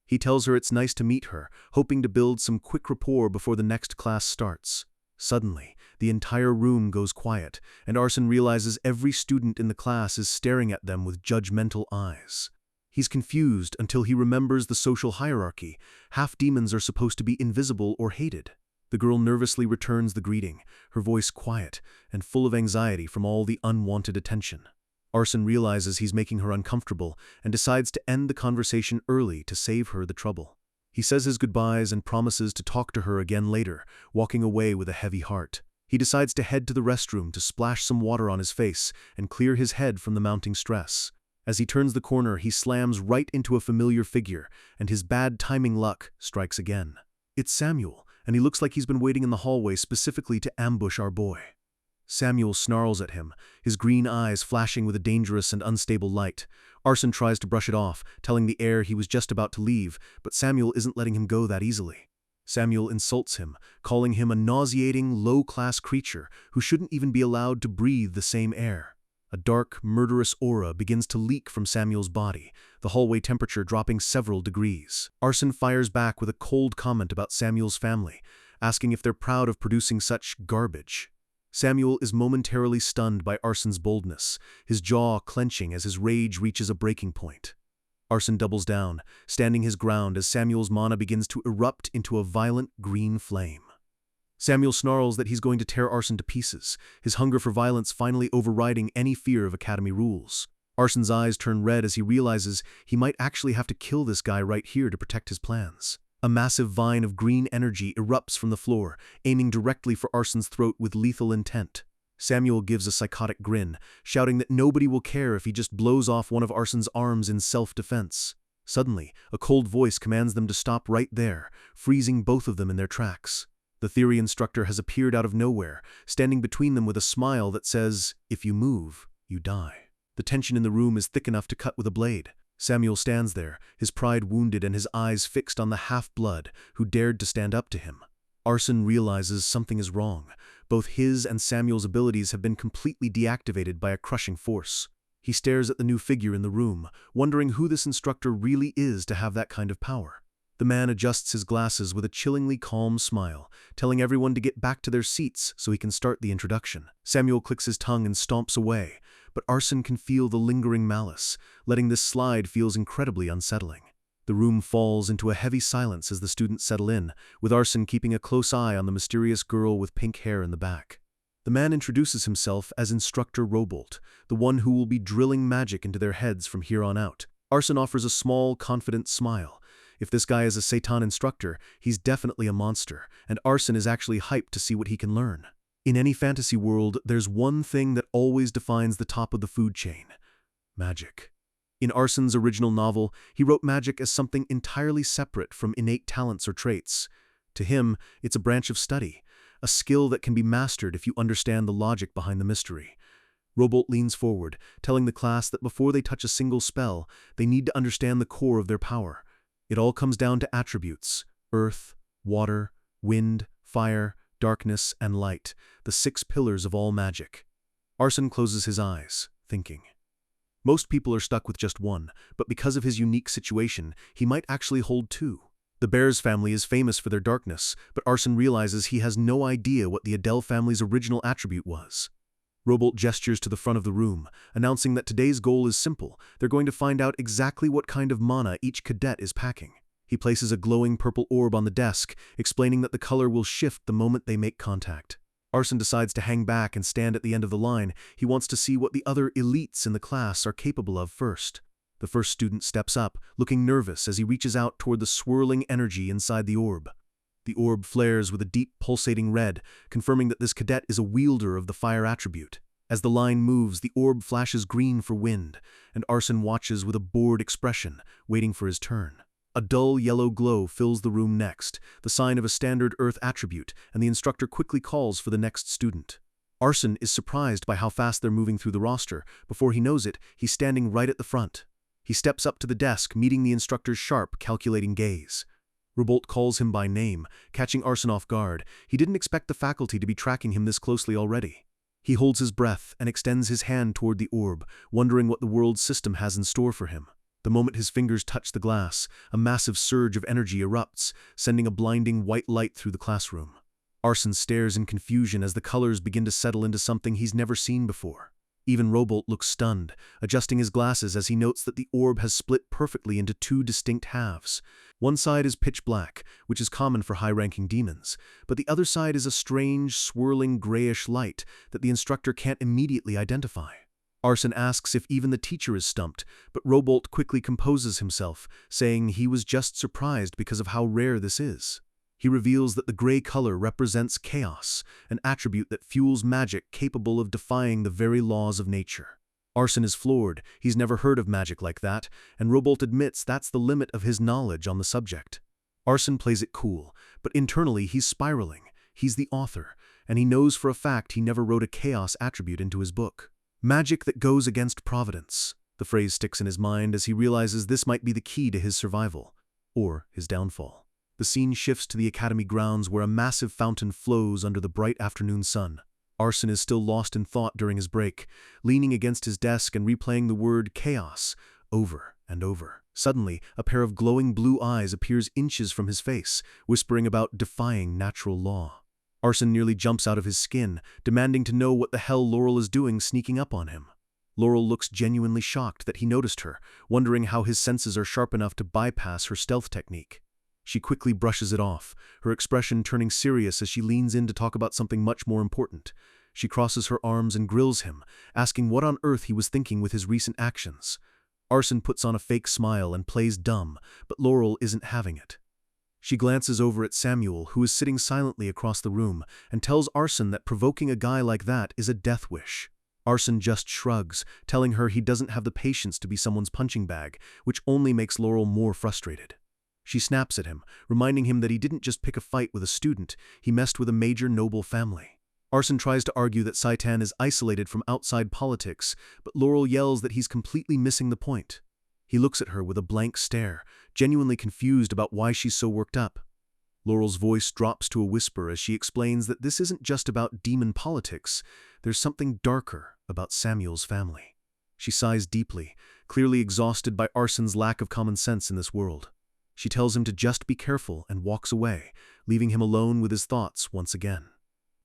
Speaker 1: He tells her it's nice to meet her, hoping to build some quick rapport before the next class starts. Suddenly, the entire room goes quiet, and Arson realizes every student in the class is staring at them with judgmental eyes. He's confused until he remembers the social hierarchy. Half demons are supposed to be invisible or hated. The girl nervously returns the greeting, her voice quiet and full of anxiety from all the unwanted attention. Arson realizes he's making her uncomfortable and decides to end the conversation early to save her the trouble. He says his goodbyes and promises to talk to her again later, walking away with a heavy heart. He decides to head to the restroom to splash some water on his face and clear his head from the mounting stress. As he turns the corner, he slams right into a familiar figure, and his bad timing luck strikes again. It's Samuel, and he looks like he's been waiting in the hallway specifically to ambush our boy. Samuel snarls at him, his green eyes flashing with a dangerous and unstable light. Arson tries to brush it off, telling the heir he was just about to leave, but Samuel isn't letting him go that easily. Samuel insults him, calling him a nauseating, low-class creature who shouldn't even be allowed to breathe the same air. A dark, murderous aura begins to leak from Samuel's body, the hallway temperature dropping several degrees. Arson fires back with a cold comment about Samuel's family, asking if they're proud of producing such garbage. Samuel is momentarily stunned by Arson's boldness, his jaw clenching as his rage reaches a breaking point. Arson doubles down, standing his ground as Samuel's mana begins to erupt into a violent green flame. Samuel snarls that he's going to tear Arson to pieces, his hunger for violence finally overriding any fear of academy rules. Arson's eyes turn red as he realizes he might actually have to kill this guy right here to protect his plans. A massive vine of green energy erupts from the floor, aiming directly for Arson's throat with lethal intent. Samuel gives a psychotic grin, shouting that nobody will care if he just blows off one of Arson's arms in self-defense. Suddenly, a cold voice commands them to stop right there, freezing both of them in their tracks. The theory instructor has appeared out of nowhere, standing between them with a smile that says, "If you move, you die." The tension in the room is thick enough to cut with a blade. Samuel stands there, his pride wounded and his eyes fixed on the half-blood who dared to stand up to him. Arson realizes something is wrong. Both his and Samuel's abilities have been completely deactivated by a crushing force. He stares at the new figure in the room, wondering who this instructor really is to have that kind of power. The man adjusts his glasses with a chillingly calm smile, telling everyone to get back to their seats so he can start the introduction. Samuel clicks his tongue and stomps away, but Arson can feel the lingering malice. Letting this slide feels incredibly unsettling. The room falls into a heavy silence as the students settle in, with Arson keeping a close eye on the mysterious girl with pink hair in the back. The man introduces himself as Instructor Robolt, the one who will be drilling magic into their heads from here on out. Arson offers a small, confident smile. If this guy is a Satan instructor, he's definitely a monster, and Arson is actually hyped to see what he can learn. In any fantasy world, there's one thing that always defines the top of the food chain: magic. In Arson's original novel, he wrote magic as something entirely separate from innate talents or traits. To him, it's a branch of study, a skill that can be mastered if you understand the logic behind the mystery. Robolt leans forward, telling the class that before they touch a single spell, they need to understand the core of their power. It all comes down to attributes: earth, water, wind, fire, darkness, and light, the 6 pillars of all magic. Arson closes his eyes, thinking. Most people are stuck with just one, but because of his unique situation, he might actually hold 2. The Bears family is famous for their darkness, but Arson realizes he has no idea what the Adele family's original attribute was. Robolt gestures to the front of the room, announcing that today's goal is simple. They're going to find out exactly what kind of mana each cadet is packing. He places a glowing purple orb on the desk, explaining that the color will shift the moment they make contact. Arson decides to hang back and stand at the end of the line. He wants to see what the other elites in the class are capable of first. The first student steps up, looking nervous as he reaches out toward the swirling energy inside the orb. The orb flares with a deep pulsating red, confirming that this cadet is a wielder of the fire attribute. As the line moves, the orb flashes green for wind, and Arson watches with a bored expression, waiting for his turn. A dull yellow glow fills the room next, the sign of a standard earth attribute, and the instructor quickly calls for the next student. Arson is surprised by how fast they're moving through the roster. Before he knows it, he's standing right at the front. He steps up to the desk, meeting the instructor's sharp, calculating gaze. Robolt calls him by name, catching Arson off guard. He didn't expect the faculty to be tracking him this closely already. He holds his breath and extends his hand toward the orb, wondering what the world system has in store for him. The moment his fingers touch the glass, a massive surge of energy erupts, sending a blinding white light through the classroom. Arson stares in confusion as the colors begin to settle into something he's never seen before. Even Robolt looks stunned, adjusting his glasses as he notes that the orb has split perfectly into 2 distinct halves. One side is pitch black, which is common for high-ranking demons, but the other side is a strange, swirling grayish light that the instructor can't immediately identify. Arson asks if even the teacher is stumped, but Robolt quickly composes himself, saying he was just surprised because of how rare this is. He reveals that the gray color represents chaos, an attribute that fuels magic capable of defying the very laws of nature. Arson is floored. He's never heard of magic like that, and Robolt admits that's the limit of his knowledge on the subject. Arson plays it cool, but internally he's spiraling. He's the author, and he knows for a fact he never wrote a chaos attribute into his book. Magic that goes against providence. The phrase sticks in his mind as he realizes this might be the key to his survival, or his downfall. The scene shifts to the academy grounds where a massive fountain flows under the bright afternoon sun. Arson is still lost in thought during his break, leaning against his desk and replaying the word chaos over and over. Suddenly, a pair of glowing blue eyes appears inches from his face, whispering about defying natural law. Arson nearly jumps out of his skin, demanding to know what the hell Laurel is doing sneaking up on him. Laurel looks genuinely shocked that he noticed her, wondering how his senses are sharp enough to bypass her stealth technique. She quickly brushes it off, her expression turning serious as she leans in to talk about something much more important. She crosses her arms and grills him, asking what on earth he was thinking with his recent actions. Arson puts on a fake smile and plays dumb, but Laurel isn't having it. She glances over at Samuel, who is sitting silently across the room, and tells Arson that provoking a guy like that is a death wish. Arson just shrugs, telling her he doesn't have the patience to be someone's punching bag, which only makes Laurel more frustrated. She snaps at him, reminding him that he didn't just pick a fight with a student, he messed with a major noble family. Arson tries to argue that Saitan is isolated from outside politics, but Laurel yells that he's completely missing the point. He looks at her with a blank stare, genuinely confused about why she's so worked up. Laurel's voice drops to a whisper as she explains that this isn't just about demon politics, there's something darker about Samuel's family. She sighs deeply, clearly exhausted by Arson's lack of common sense in this world. She tells him to just be careful and walks away, leaving him alone with his thoughts once again.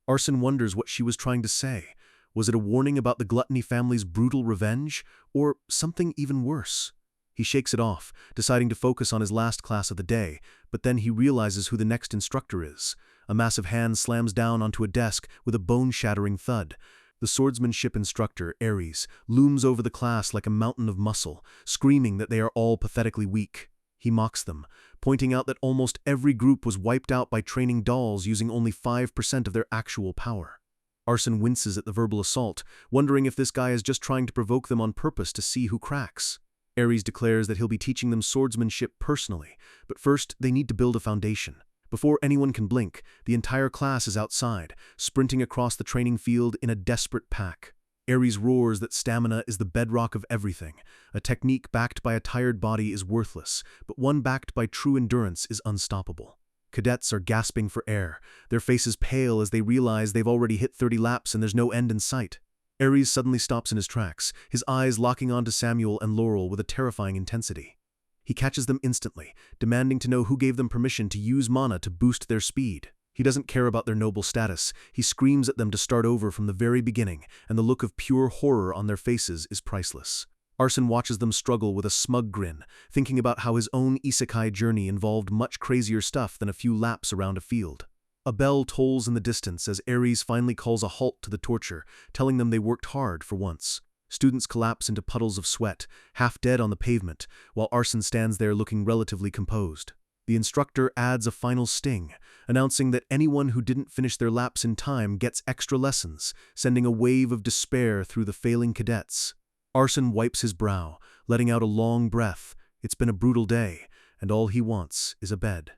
Speaker 1: Arson wonders what she was trying to say. Was it a warning about the Gluttony family's brutal revenge, or something even worse? He shakes it off, deciding to focus on his last class of the day, but then he realizes who the next instructor is. A massive hand slams down onto a desk with a bone-shattering thud. The swordsmanship instructor, Ares, looms over the class like a mountain of muscle, screaming that they are all pathetically weak. He mocks them, pointing out that almost every group was wiped out by training dolls using only 5% of their actual power. Arson winces at the verbal assault, wondering if this guy is just trying to provoke them on purpose to see who cracks. Ares declares that he'll be teaching them swordsmanship personally, but first they need to build a foundation. Before anyone can blink, the entire class is outside, sprinting across the training field in a desperate pack. Ares roars that stamina is the bedrock of everything. A technique backed by a tired body is worthless, but one backed by true endurance is unstoppable. Cadets are gasping for air, their faces pale as they realize they've already hit 30 laps and there's no end in sight. Ares suddenly stops in his tracks, his eyes locking onto Samuel and Laurel with a terrifying intensity. He catches them instantly, demanding to know who gave them permission to use mana to boost their speed. He doesn't care about their noble status. He screams at them to start over from the very beginning, and the look of pure horror on their faces is priceless. Arson watches them struggle with a smug grin, thinking about how his own isekai journey involved much crazier stuff than a few laps around a field. A bell tolls in the distance as Ares finally calls a halt to the torture, telling them they worked hard for once. Students collapse into puddles of sweat, half dead on the pavement, while Arson stands there looking relatively composed. The instructor adds a final sting, announcing that anyone who didn't finish their laps in time gets extra lessons, sending a wave of despair through the failing cadets. Arson wipes his brow, letting out a long breath. It's been a brutal day, and all he wants is a bed.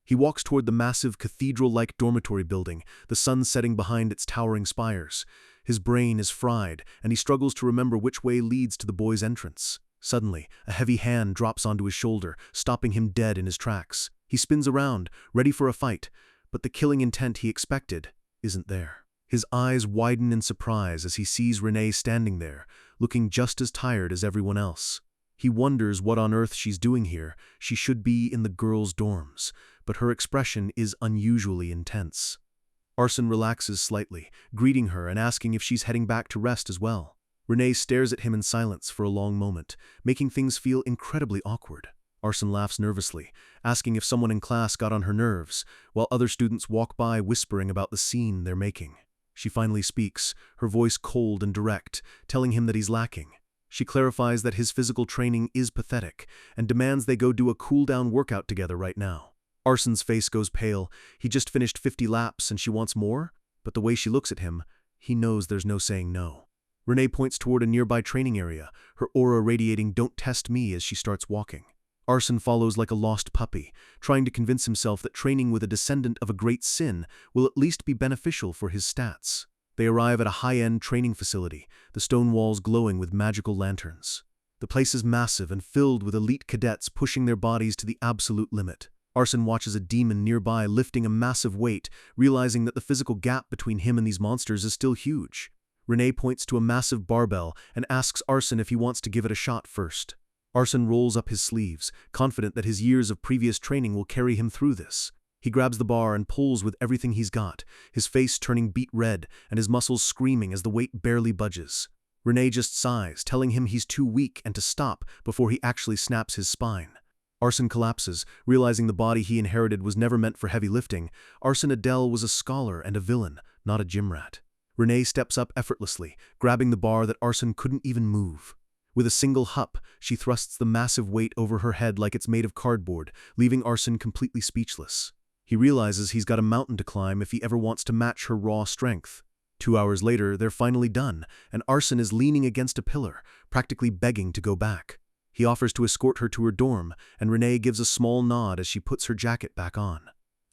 Speaker 1: He walks toward the massive cathedral-like dormitory building, the sun setting behind its towering spires. His brain is fried, and he struggles to remember which way leads to the boys' entrance. Suddenly, a heavy hand drops onto his shoulder, stopping him dead in his tracks. He spins around, ready for a fight, but the killing intent he expected isn't there. His eyes widen in surprise as he sees Renee standing there, looking just as tired as everyone else. He wonders what on earth she's doing here. She should be in the girls' dorms, but her expression is unusually intense. Arson relaxes slightly, greeting her and asking if she's heading back to rest as well. Renee stares at him in silence for a long moment, making things feel incredibly awkward. Arson laughs nervously, asking if someone in class got on her nerves, while other students walk by whispering about the scene they're making. She finally speaks, her voice cold and direct, telling him that he's lacking. She clarifies that his physical training is pathetic, and demands they go do a cool-down workout together right now. Arson's face goes pale. He just finished 50 laps and she wants more? But the way she looks at him, he knows there's no saying no. Renee points toward a nearby training area, her aura radiating "Don't test me" as she starts walking. Arson follows like a lost puppy, trying to convince himself that training with a descendant of a great sin will at least be beneficial for his stats. They arrive at a high-end training facility, the stone walls glowing with magical lanterns. The place is massive and filled with elite cadets pushing their bodies to the absolute limit. Arson watches a demon nearby lifting a massive weight, realizing that the physical gap between him and these monsters is still huge. Renee points to a massive barbell and asks Arson if he wants to give it a shot first. Arson rolls up his sleeves, confident that his years of previous training will carry him through this. He grabs the bar and pulls with everything he's got, his face turning beet red and his muscles screaming as the weight barely budges. Renee just sighs, telling him he's too weak and to stop before he actually snaps his spine. Arson collapses, realizing the body he inherited was never meant for heavy lifting. Arson Adele was a scholar and a villain, not a gym rat. Renee steps up effortlessly, grabbing the bar that Arson couldn't even move. With a single hup, she thrusts the massive weight over her head like it's made of cardboard, leaving Arson completely speechless. He realizes he's got a mountain to climb if he ever wants to match her raw strength. 2 hours later, they're finally done, and Arson is leaning against a pillar, practically begging to go back. He offers to escort her to her dorm, and Renee gives a small nod as she puts her jacket back on.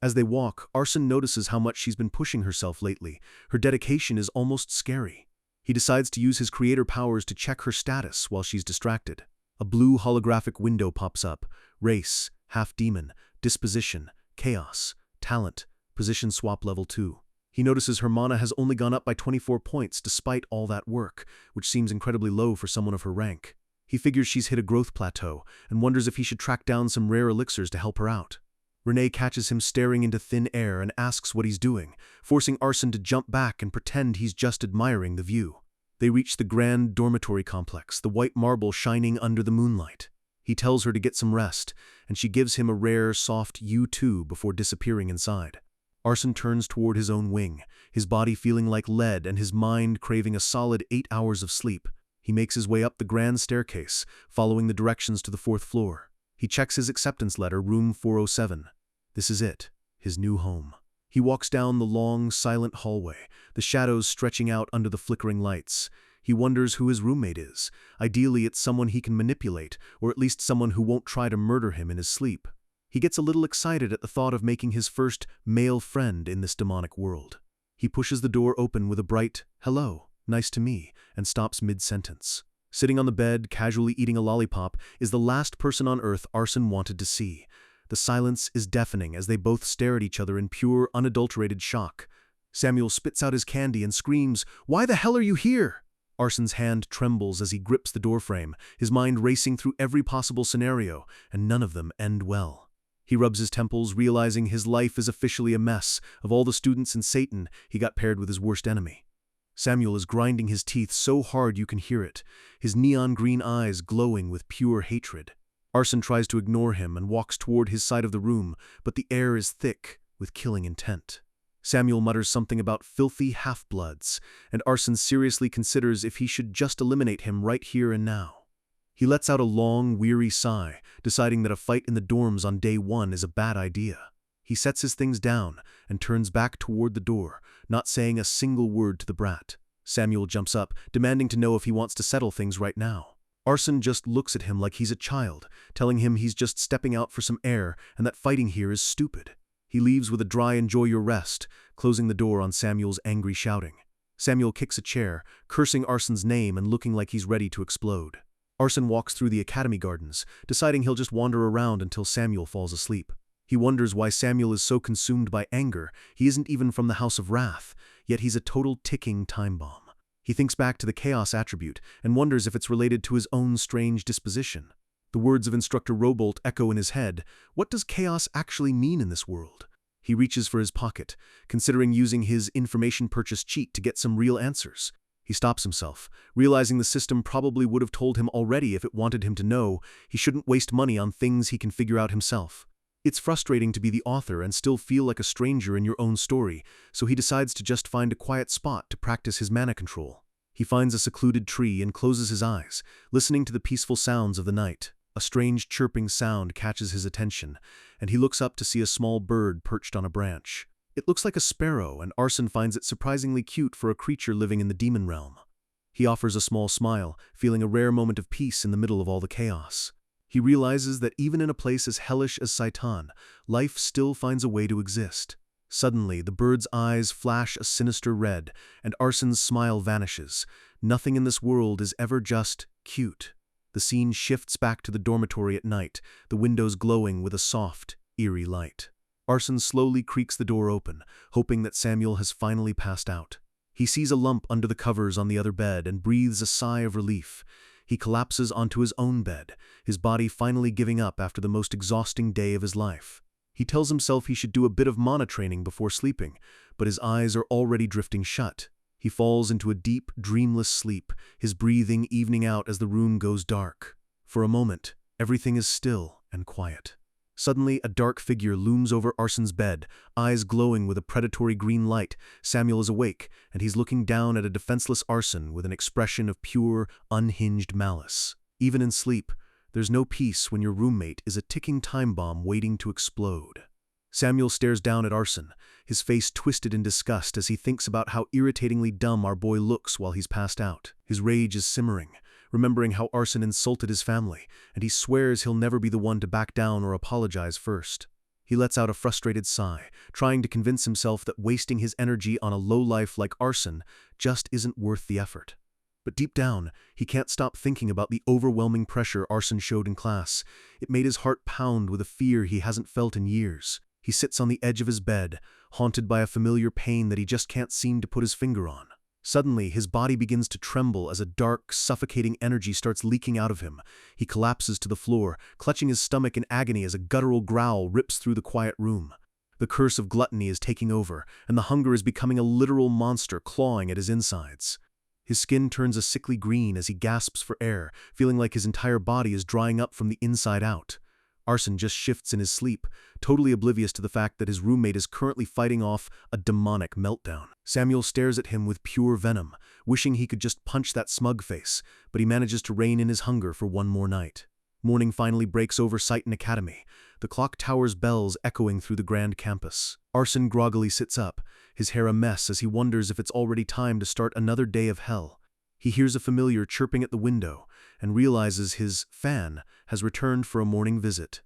Speaker 1: As they walk, Arson notices how much she's been pushing herself lately. Her dedication is almost scary. He decides to use his creator powers to check her status while she's distracted. A blue holographic window pops up. Race, half-demon, disposition, chaos, talent, position swap level 2. He notices her mana has only gone up by 24 points despite all that work, which seems incredibly low for someone of her rank. He figures she's hit a growth plateau and wonders if he should track down some rare elixirs to help her out. Renee catches him staring into thin air and asks what he's doing, forcing Arson to jump back and pretend he's just admiring the view. They reach the grand dormitory complex, the white marble shining under the moonlight. He tells her to get some rest, and she gives him a rare, soft U2 before disappearing inside. Arson turns toward his own wing, his body feeling like lead and his mind craving a solid 8 hours of sleep. He makes his way up the grand staircase, following the directions to the 4th floor. He checks his acceptance letter, room 407. This is it, his new home. He walks down the long, silent hallway, the shadows stretching out under the flickering lights. He wonders who his roommate is. Ideally, it's someone he can manipulate, or at least someone who won't try to murder him in his sleep. He gets a little excited at the thought of making his first male friend in this demonic world. He pushes the door open with a bright, "Hello, nice to me," and stops mid-sentence. Sitting on the bed, casually eating a lollipop, is the last person on Earth Arson wanted to see. The silence is deafening as they both stare at each other in pure, unadulterated shock. Samuel spits out his candy and screams, "Why the hell are you here?" Arson's hand trembles as he grips the doorframe, his mind racing through every possible scenario, and none of them end well. He rubs his temples, realizing his life is officially a mess. Of all the students in Satan, he got paired with his worst enemy. Samuel is grinding his teeth so hard you can hear it, his neon green eyes glowing with pure hatred. Arson tries to ignore him and walks toward his side of the room, but the air is thick with killing intent. Samuel mutters something about filthy half-bloods, and Arson seriously considers if he should just eliminate him right here and now. He lets out a long, weary sigh, deciding that a fight in the dorms on day 1 is a bad idea. He sets his things down and turns back toward the door, not saying a single word to the brat. Samuel jumps up, demanding to know if he wants to settle things right now. Arson just looks at him like he's a child, telling him he's just stepping out for some air and that fighting here is stupid. He leaves with a dry "enjoy your rest," closing the door on Samuel's angry shouting. Samuel kicks a chair, cursing Arson's name and looking like he's ready to explode. Arson walks through the academy gardens, deciding he'll just wander around until Samuel falls asleep. He wonders why Samuel is so consumed by anger. He isn't even from the House of Wrath, yet he's a total ticking time bomb. He thinks back to the chaos attribute and wonders if it's related to his own strange disposition. The words of Instructor Robolt echo in his head. What does chaos actually mean in this world? He reaches for his pocket, considering using his information purchase cheat to get some real answers. He stops himself, realizing the system probably would have told him already if it wanted him to know. He shouldn't waste money on things he can figure out himself. It's frustrating to be the author and still feel like a stranger in your own story, so he decides to just find a quiet spot to practice his mana control. He finds a secluded tree and closes his eyes, listening to the peaceful sounds of the night. A strange chirping sound catches his attention, and he looks up to see a small bird perched on a branch. It looks like a sparrow, and Arson finds it surprisingly cute for a creature living in the demon realm. He offers a small smile, feeling a rare moment of peace in the middle of all the chaos. He realizes that even in a place as hellish as Saitan, life still finds a way to exist. Suddenly, the bird's eyes flash a sinister red, and Arson's smile vanishes. Nothing in this world is ever just cute. The scene shifts back to the dormitory at night, the windows glowing with a soft, eerie light. Arson slowly creaks the door open, hoping that Samuel has finally passed out. He sees a lump under the covers on the other bed and breathes a sigh of relief. He collapses onto his own bed, his body finally giving up after the most exhausting day of his life. He tells himself he should do a bit of mana training before sleeping, but his eyes are already drifting shut. He falls into a deep, dreamless sleep, his breathing evening out as the room goes dark. For a moment, everything is still and quiet. Suddenly, a dark figure looms over Arson's bed, eyes glowing with a predatory green light. Samuel is awake, and he's looking down at a defenseless Arson with an expression of pure, unhinged malice. Even in sleep, there's no peace when your roommate is a ticking time bomb waiting to explode. Samuel stares down at Arson, his face twisted in disgust as he thinks about how irritatingly dumb our boy looks while he's passed out. His rage is simmering, remembering how Arson insulted his family, and he swears he'll never be the one to back down or apologize first. He lets out a frustrated sigh, trying to convince himself that wasting his energy on a lowlife like Arson just isn't worth the effort. But deep down, he can't stop thinking about the overwhelming pressure Arson showed in class. It made his heart pound with a fear he hasn't felt in years. He sits on the edge of his bed, haunted by a familiar pain that he just can't seem to put his finger on. Suddenly, his body begins to tremble as a dark, suffocating energy starts leaking out of him. He collapses to the floor, clutching his stomach in agony as a guttural growl rips through the quiet room. The curse of gluttony is taking over, and the hunger is becoming a literal monster clawing at his insides. His skin turns a sickly green as he gasps for air, feeling like his entire body is drying up from the inside out. Arson just shifts in his sleep, totally oblivious to the fact that his roommate is currently fighting off a demonic meltdown. Samuel stares at him with pure venom, wishing he could just punch that smug face, but he manages to rein in his hunger for one more night. Morning finally breaks over Sighton Academy, the clock tower's bells echoing through the grand campus. Arson groggily sits up, his hair a mess as he wonders if it's already time to start another day of hell. He hears a familiar chirping at the window and realizes his fan has returned for a morning visit.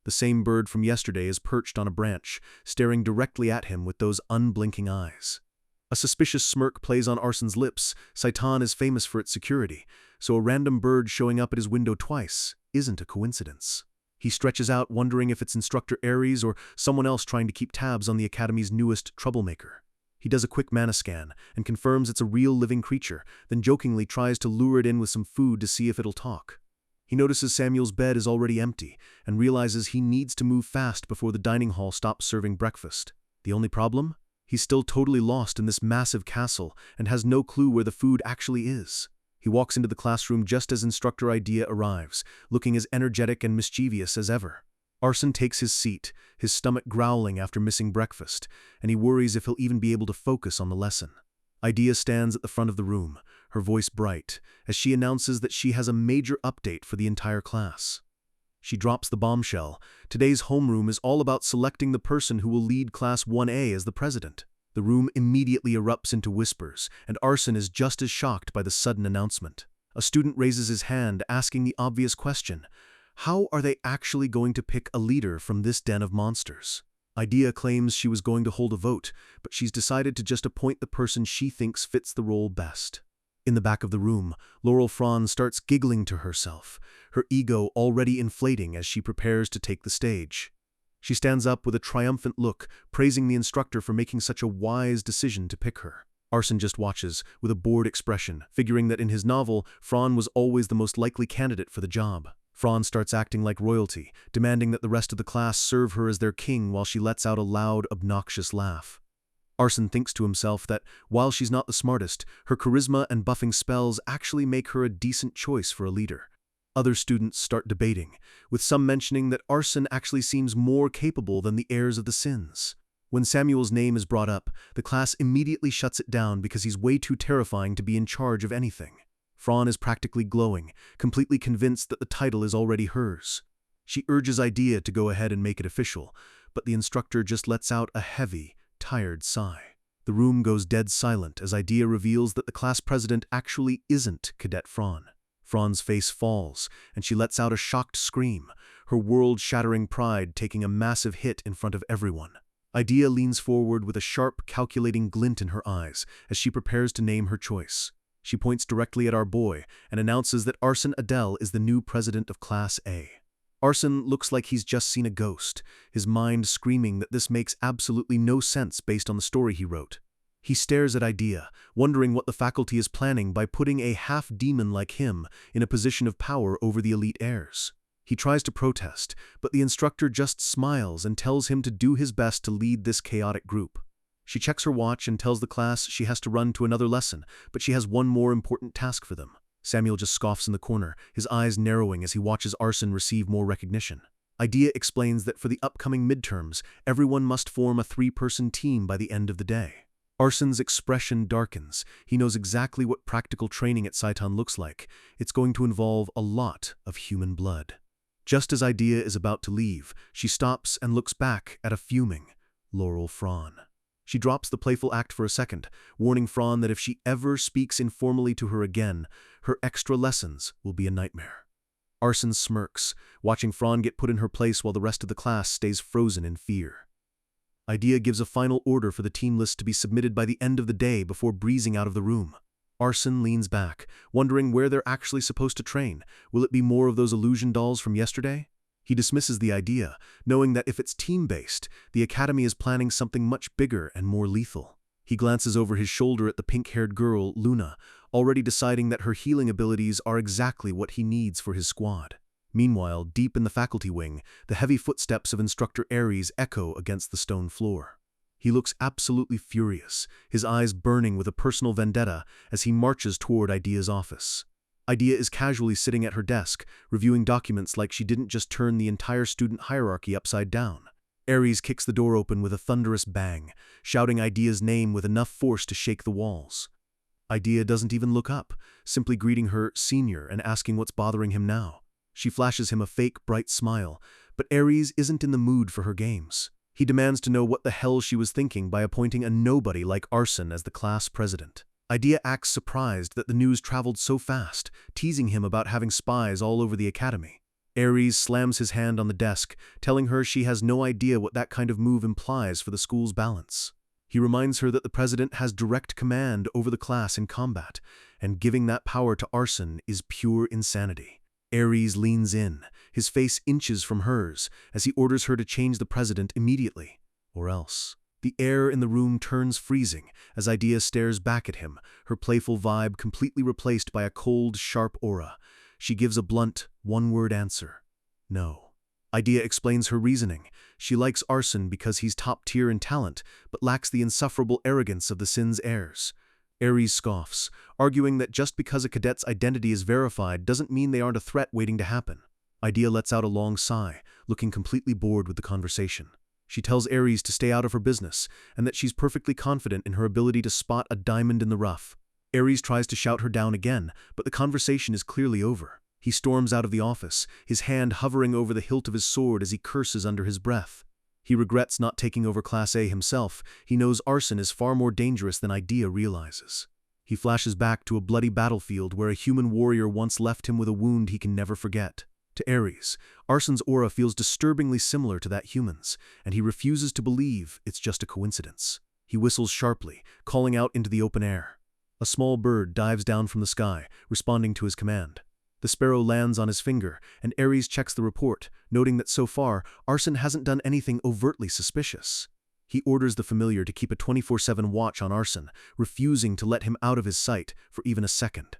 Speaker 1: The same bird from yesterday is perched on a branch, staring directly at him with those unblinking eyes. A suspicious smirk plays on Arson's lips. Saitan is famous for its security, so a random bird showing up at his window twice isn't a coincidence. He stretches out, wondering if it's Instructor Ares or someone else trying to keep tabs on the Academy's newest troublemaker. He does a quick mana scan and confirms it's a real living creature, then jokingly tries to lure it in with some food to see if it'll talk. He notices Samuel's bed is already empty and realizes he needs to move fast before the dining hall stops serving breakfast. The only problem? He's still totally lost in this massive castle and has no clue where the food actually is. He walks into the classroom just as Instructor Idea arrives, looking as energetic and mischievous as ever. Arson takes his seat, his stomach growling after missing breakfast, and he worries if he'll even be able to focus on the lesson. Idea stands at the front of the room, her voice bright, as she announces that she has a major update for the entire class. She drops the bombshell. Today's homeroom is all about selecting the person who will lead Class 1A as the president. The room immediately erupts into whispers, and Arson is just as shocked by the sudden announcement. A student raises his hand, asking the obvious question: how are they actually going to pick a leader from this den of monsters? Idea claims she was going to hold a vote, but she's decided to just appoint the person she thinks fits the role best. In the back of the room, Laurel Franz starts giggling to herself, her ego already inflating as she prepares to take the stage. She stands up with a triumphant look, praising the instructor for making such a wise decision to pick her. Arson just watches, with a bored expression, figuring that in his novel, Franz was always the most likely candidate for the job. Franz starts acting like royalty, demanding that the rest of the class serve her as their king while she lets out a loud, obnoxious laugh. Arson thinks to himself that, while she's not the smartest, her charisma and buffing spells actually make her a decent choice for a leader. Other students start debating, with some mentioning that Arson actually seems more capable than the heirs of the sins. When Samuel's name is brought up, the class immediately shuts it down because he's way too terrifying to be in charge of anything. Franz is practically glowing, completely convinced that the title is already hers. She urges Idea to go ahead and make it official, but the instructor just lets out a heavy, tired sigh. The room goes dead silent as Idea reveals that the class president actually isn't Cadet Franz. Franz's face falls, and she lets out a shocked scream, her world-shattering pride taking a massive hit in front of everyone. Idea leans forward with a sharp, calculating glint in her eyes as she prepares to name her choice. She points directly at our boy and announces that Arson Adel is the new president of Class A. Arson looks like he's just seen a ghost, his mind screaming that this makes absolutely no sense based on the story he wrote. He stares at Idea, wondering what the faculty is planning by putting a half-demon like him in a position of power over the elite heirs. He tries to protest, but the instructor just smiles and tells him to do his best to lead this chaotic group. She checks her watch and tells the class she has to run to another lesson, but she has one more important task for them. Samuel just scoffs in the corner, his eyes narrowing as he watches Arson receive more recognition. Idea explains that for the upcoming midterms, everyone must form a 3-person team by the end of the day. Arson's expression darkens. He knows exactly what practical training at Saitan looks like. It's going to involve a lot of human blood. Just as Idea is about to leave, she stops and looks back at a fuming Laurel Fran. She drops the playful act for a second, warning Fran that if she ever speaks informally to her again, her extra lessons will be a nightmare. Arson smirks, watching Fran get put in her place while the rest of the class stays frozen in fear. Idea gives a final order for the team list to be submitted by the end of the day before breezing out of the room. Arson leans back, wondering where they're actually supposed to train. Will it be more of those illusion dolls from yesterday? He dismisses the idea, knowing that if it's team-based, the academy is planning something much bigger and more lethal. He glances over his shoulder at the pink-haired girl, Luna, already deciding that her healing abilities are exactly what he needs for his squad. Meanwhile, deep in the faculty wing, the heavy footsteps of Instructor Ares echo against the stone floor. He looks absolutely furious, his eyes burning with a personal vendetta as he marches toward Idea's office. Idea is casually sitting at her desk, reviewing documents like she didn't just turn the entire student hierarchy upside down. Ares kicks the door open with a thunderous bang, shouting Idea's name with enough force to shake the walls. Idea doesn't even look up, simply greeting her senior and asking what's bothering him now. She flashes him a fake, bright smile, but Ares isn't in the mood for her games. He demands to know what the hell she was thinking by appointing a nobody like Arson as the class president. Idea acts surprised that the news traveled so fast, teasing him about having spies all over the academy. Ares slams his hand on the desk, telling her she has no idea what that kind of move implies for the school's balance. He reminds her that the president has direct command over the class in combat, and giving that power to Arson is pure insanity. Ares leans in, his face inches from hers, as he orders her to change the president immediately, or else. The air in the room turns freezing as Idea stares back at him, her playful vibe completely replaced by a cold, sharp aura. She gives a blunt, one-word answer. No. Idea explains her reasoning. She likes Arson because he's top-tier in talent, but lacks the insufferable arrogance of the Sin's heirs. Ares scoffs, arguing that just because a cadet's identity is verified doesn't mean they aren't a threat waiting to happen. Idea lets out a long sigh, looking completely bored with the conversation. She tells Ares to stay out of her business, and that she's perfectly confident in her ability to spot a diamond in the rough. Ares tries to shout her down again, but the conversation is clearly over. He storms out of the office, his hand hovering over the hilt of his sword as he curses under his breath. He regrets not taking over Class A himself. He knows Arson is far more dangerous than Idea realizes. He flashes back to a bloody battlefield where a human warrior once left him with a wound he can never forget. To Ares, Arson's aura feels disturbingly similar to that human's, and he refuses to believe it's just a coincidence. He whistles sharply, calling out into the open air. A small bird dives down from the sky, responding to his command. The sparrow lands on his finger, and Ares checks the report, noting that so far, Arson hasn't done anything overtly suspicious. He orders the familiar to keep a 24/7 watch on Arson, refusing to let him out of his sight for even a second.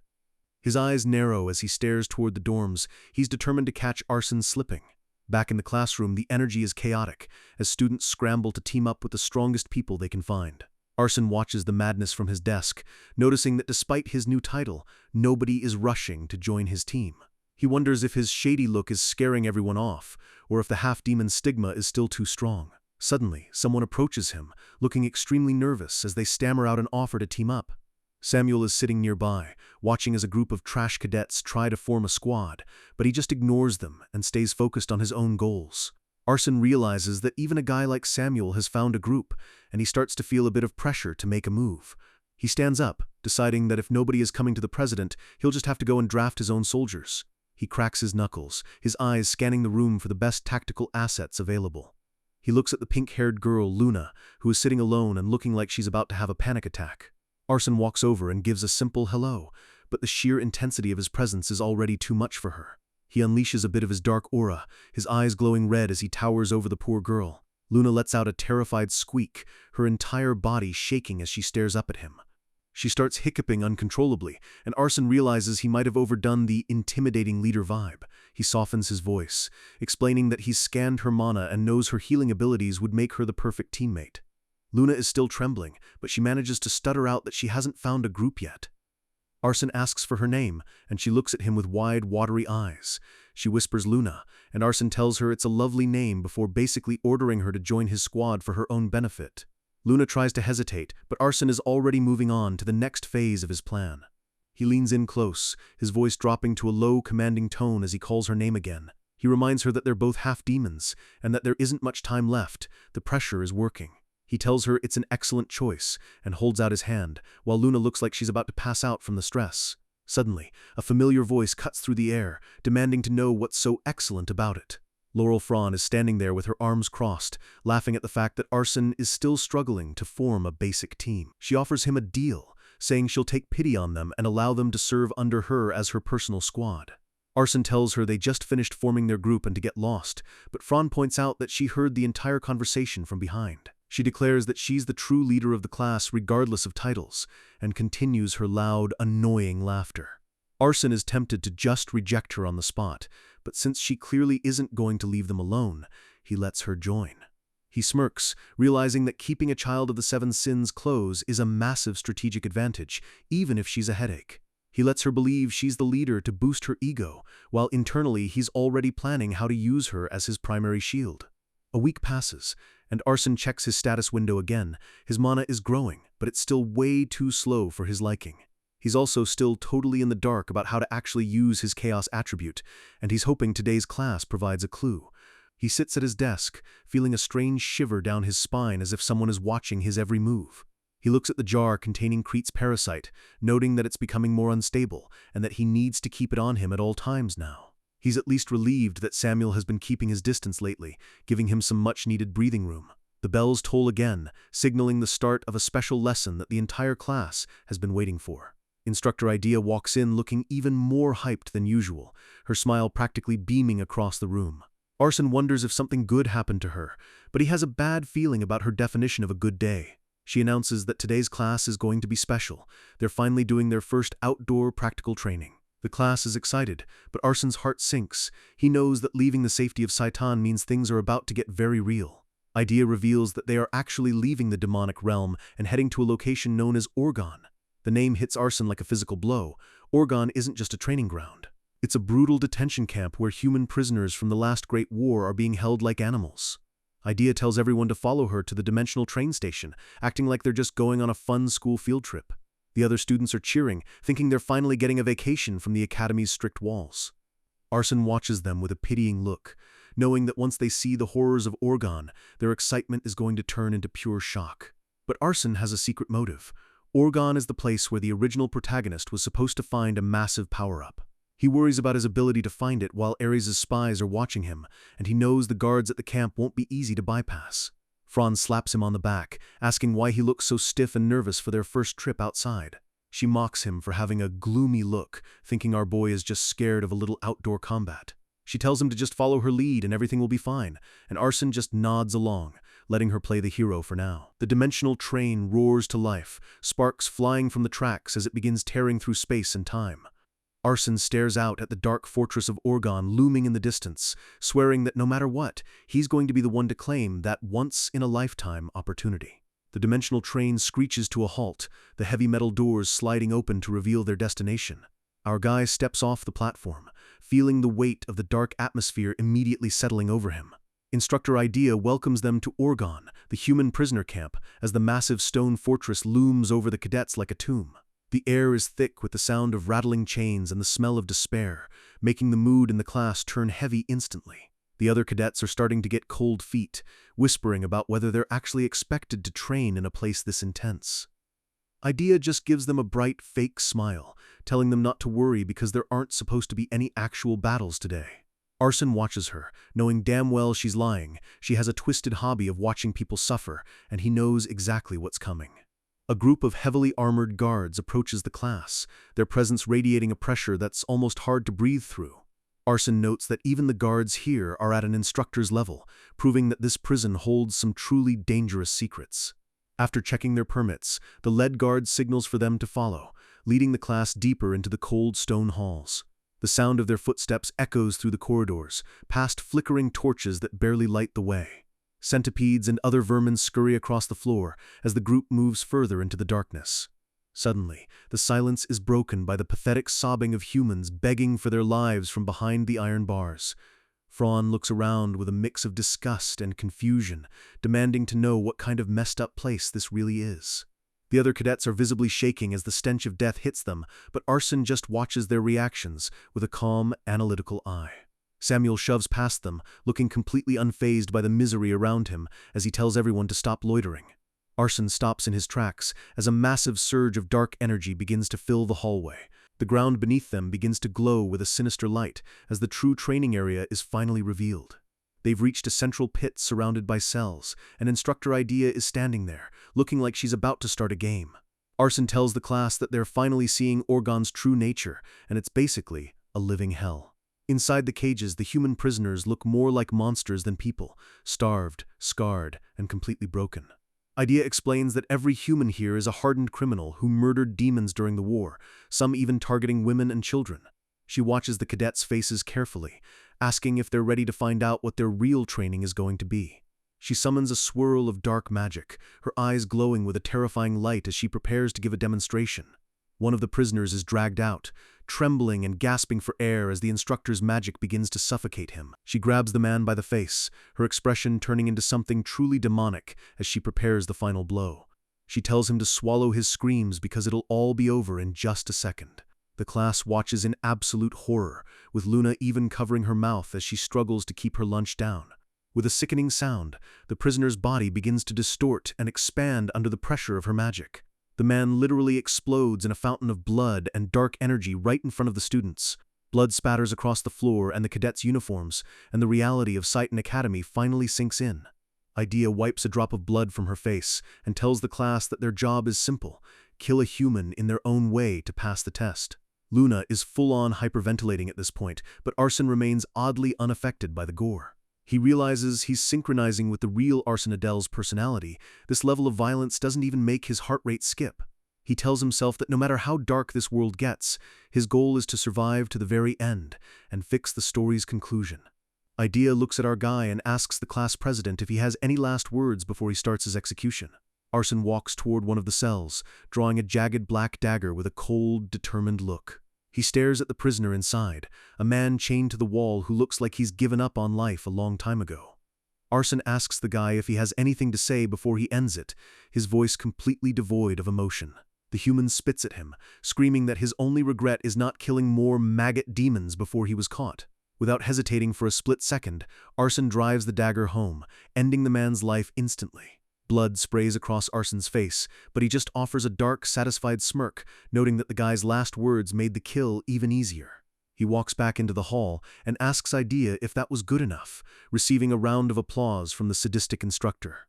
Speaker 1: His eyes narrow as he stares toward the dorms. He's determined to catch Arson slipping. Back in the classroom, the energy is chaotic, as students scramble to team up with the strongest people they can find. Arson watches the madness from his desk, noticing that despite his new title, nobody is rushing to join his team. He wonders if his shady look is scaring everyone off, or if the half-demon stigma is still too strong. Suddenly, someone approaches him, looking extremely nervous as they stammer out an offer to team up. Samuel is sitting nearby, watching as a group of trash cadets try to form a squad, but he just ignores them and stays focused on his own goals. Arson realizes that even a guy like Samuel has found a group, and he starts to feel a bit of pressure to make a move. He stands up, deciding that if nobody is coming to the president, he'll just have to go and draft his own soldiers. He cracks his knuckles, his eyes scanning the room for the best tactical assets available. He looks at the pink-haired girl, Luna, who is sitting alone and looking like she's about to have a panic attack. Arson walks over and gives a simple hello, but the sheer intensity of his presence is already too much for her. He unleashes a bit of his dark aura, his eyes glowing red as he towers over the poor girl. Luna lets out a terrified squeak, her entire body shaking as she stares up at him. She starts hiccuping uncontrollably, and Arson realizes he might have overdone the intimidating leader vibe. He softens his voice, explaining that he's scanned her mana and knows her healing abilities would make her the perfect teammate. Luna is still trembling, but she manages to stutter out that she hasn't found a group yet. Arson asks for her name, and she looks at him with wide, watery eyes. She whispers Luna, and Arson tells her it's a lovely name before basically ordering her to join his squad for her own benefit. Luna tries to hesitate, but Arson is already moving on to the next phase of his plan. He leans in close, his voice dropping to a low, commanding tone as he calls her name again. He reminds her that they're both half-demons, and that there isn't much time left. The pressure is working. He tells her it's an excellent choice, and holds out his hand, while Luna looks like she's about to pass out from the stress. Suddenly, a familiar voice cuts through the air, demanding to know what's so excellent about it. Laurel Fran is standing there with her arms crossed, laughing at the fact that Arson is still struggling to form a basic team. She offers him a deal, saying she'll take pity on them and allow them to serve under her as her personal squad. Arson tells her they just finished forming their group and to get lost, but Fran points out that she heard the entire conversation from behind. She declares that she's the true leader of the class regardless of titles, and continues her loud, annoying laughter. Arson is tempted to just reject her on the spot, but since she clearly isn't going to leave them alone, he lets her join. He smirks, realizing that keeping a child of the Seven Sins close is a massive strategic advantage, even if she's a headache. He lets her believe she's the leader to boost her ego, while internally he's already planning how to use her as his primary shield. A week passes, and Arson checks his status window again. His mana is growing, but it's still way too slow for his liking. He's also still totally in the dark about how to actually use his chaos attribute, and he's hoping today's class provides a clue. He sits at his desk, feeling a strange shiver down his spine as if someone is watching his every move. He looks at the jar containing Crete's parasite, noting that it's becoming more unstable and that he needs to keep it on him at all times now. He's at least relieved that Samuel has been keeping his distance lately, giving him some much-needed breathing room. The bells toll again, signaling the start of a special lesson that the entire class has been waiting for. Instructor Idea walks in looking even more hyped than usual, her smile practically beaming across the room. Arson wonders if something good happened to her, but he has a bad feeling about her definition of a good day. She announces that today's class is going to be special. They're finally doing their first outdoor practical training. The class is excited, but Arson's heart sinks. He knows that leaving the safety of Saitan means things are about to get very real. Idea reveals that they are actually leaving the demonic realm and heading to a location known as Orgon. The name hits Arson like a physical blow. Orgon isn't just a training ground. It's a brutal detention camp where human prisoners from the last Great War are being held like animals. Idea tells everyone to follow her to the dimensional train station, acting like they're just going on a fun school field trip. The other students are cheering, thinking they're finally getting a vacation from the academy's strict walls. Arson watches them with a pitying look, knowing that once they see the horrors of Orgon, their excitement is going to turn into pure shock. But Arson has a secret motive. Orgon is the place where the original protagonist was supposed to find a massive power-up. He worries about his ability to find it while Ares' spies are watching him, and he knows the guards at the camp won't be easy to bypass. Franz slaps him on the back, asking why he looks so stiff and nervous for their first trip outside. She mocks him for having a gloomy look, thinking our boy is just scared of a little outdoor combat. She tells him to just follow her lead and everything will be fine, and Arson just nods along, letting her play the hero for now. The dimensional train roars to life, sparks flying from the tracks as it begins tearing through space and time. Arson stares out at the dark fortress of Orgon looming in the distance, swearing that no matter what, he's going to be the one to claim that once-in-a-lifetime opportunity. The dimensional train screeches to a halt, the heavy metal doors sliding open to reveal their destination. Our guy steps off the platform, feeling the weight of the dark atmosphere immediately settling over him. Instructor Idea welcomes them to Orgon, the human prisoner camp, as the massive stone fortress looms over the cadets like a tomb. The air is thick with the sound of rattling chains and the smell of despair, making the mood in the class turn heavy instantly. The other cadets are starting to get cold feet, whispering about whether they're actually expected to train in a place this intense. Idea just gives them a bright, fake smile, telling them not to worry because there aren't supposed to be any actual battles today. Arson watches her, knowing damn well she's lying. She has a twisted hobby of watching people suffer, and he knows exactly what's coming. A group of heavily armored guards approaches the class, their presence radiating a pressure that's almost hard to breathe through. Arson notes that even the guards here are at an instructor's level, proving that this prison holds some truly dangerous secrets. After checking their permits, the lead guard signals for them to follow, leading the class deeper into the cold stone halls. The sound of their footsteps echoes through the corridors, past flickering torches that barely light the way. Centipedes and other vermin scurry across the floor as the group moves further into the darkness. Suddenly, the silence is broken by the pathetic sobbing of humans begging for their lives from behind the iron bars. Fran looks around with a mix of disgust and confusion, demanding to know what kind of messed up place this really is. The other cadets are visibly shaking as the stench of death hits them, but Arson just watches their reactions with a calm, analytical eye. Samuel shoves past them, looking completely unfazed by the misery around him as he tells everyone to stop loitering. Arson stops in his tracks as a massive surge of dark energy begins to fill the hallway. The ground beneath them begins to glow with a sinister light as the true training area is finally revealed. They've reached a central pit surrounded by cells, and Instructor Idea is standing there, looking like she's about to start a game. Arson tells the class that they're finally seeing Orgon's true nature, and it's basically a living hell. Inside the cages, the human prisoners look more like monsters than people, starved, scarred, and completely broken. Idea explains that every human here is a hardened criminal who murdered demons during the war, some even targeting women and children. She watches the cadets' faces carefully, asking if they're ready to find out what their real training is going to be. She summons a swirl of dark magic, her eyes glowing with a terrifying light as she prepares to give a demonstration. One of the prisoners is dragged out, trembling and gasping for air as the instructor's magic begins to suffocate him. She grabs the man by the face, her expression turning into something truly demonic as she prepares the final blow. She tells him to swallow his screams because it'll all be over in just a second. The class watches in absolute horror, with Luna even covering her mouth as she struggles to keep her lunch down. With a sickening sound, the prisoner's body begins to distort and expand under the pressure of her magic. The man literally explodes in a fountain of blood and dark energy right in front of the students. Blood spatters across the floor and the cadets' uniforms, and the reality of Citan Academy finally sinks in. Idea wipes a drop of blood from her face and tells the class that their job is simple: kill a human in their own way to pass the test. Luna is full-on hyperventilating at this point, but Arson remains oddly unaffected by the gore. He realizes he's synchronizing with the real Arson Adel's personality. This level of violence doesn't even make his heart rate skip. He tells himself that no matter how dark this world gets, his goal is to survive to the very end and fix the story's conclusion. Idea looks at our guy and asks the class president if he has any last words before he starts his execution. Arson walks toward one of the cells, drawing a jagged black dagger with a cold, determined look. He stares at the prisoner inside, a man chained to the wall who looks like he's given up on life a long time ago. Arson asks the guy if he has anything to say before he ends it, his voice completely devoid of emotion. The human spits at him, screaming that his only regret is not killing more maggot demons before he was caught. Without hesitating for a split second, Arson drives the dagger home, ending the man's life instantly. Blood sprays across Arson's face, but he just offers a dark, satisfied smirk, noting that the guy's last words made the kill even easier. He walks back into the hall and asks Idea if that was good enough, receiving a round of applause from the sadistic instructor.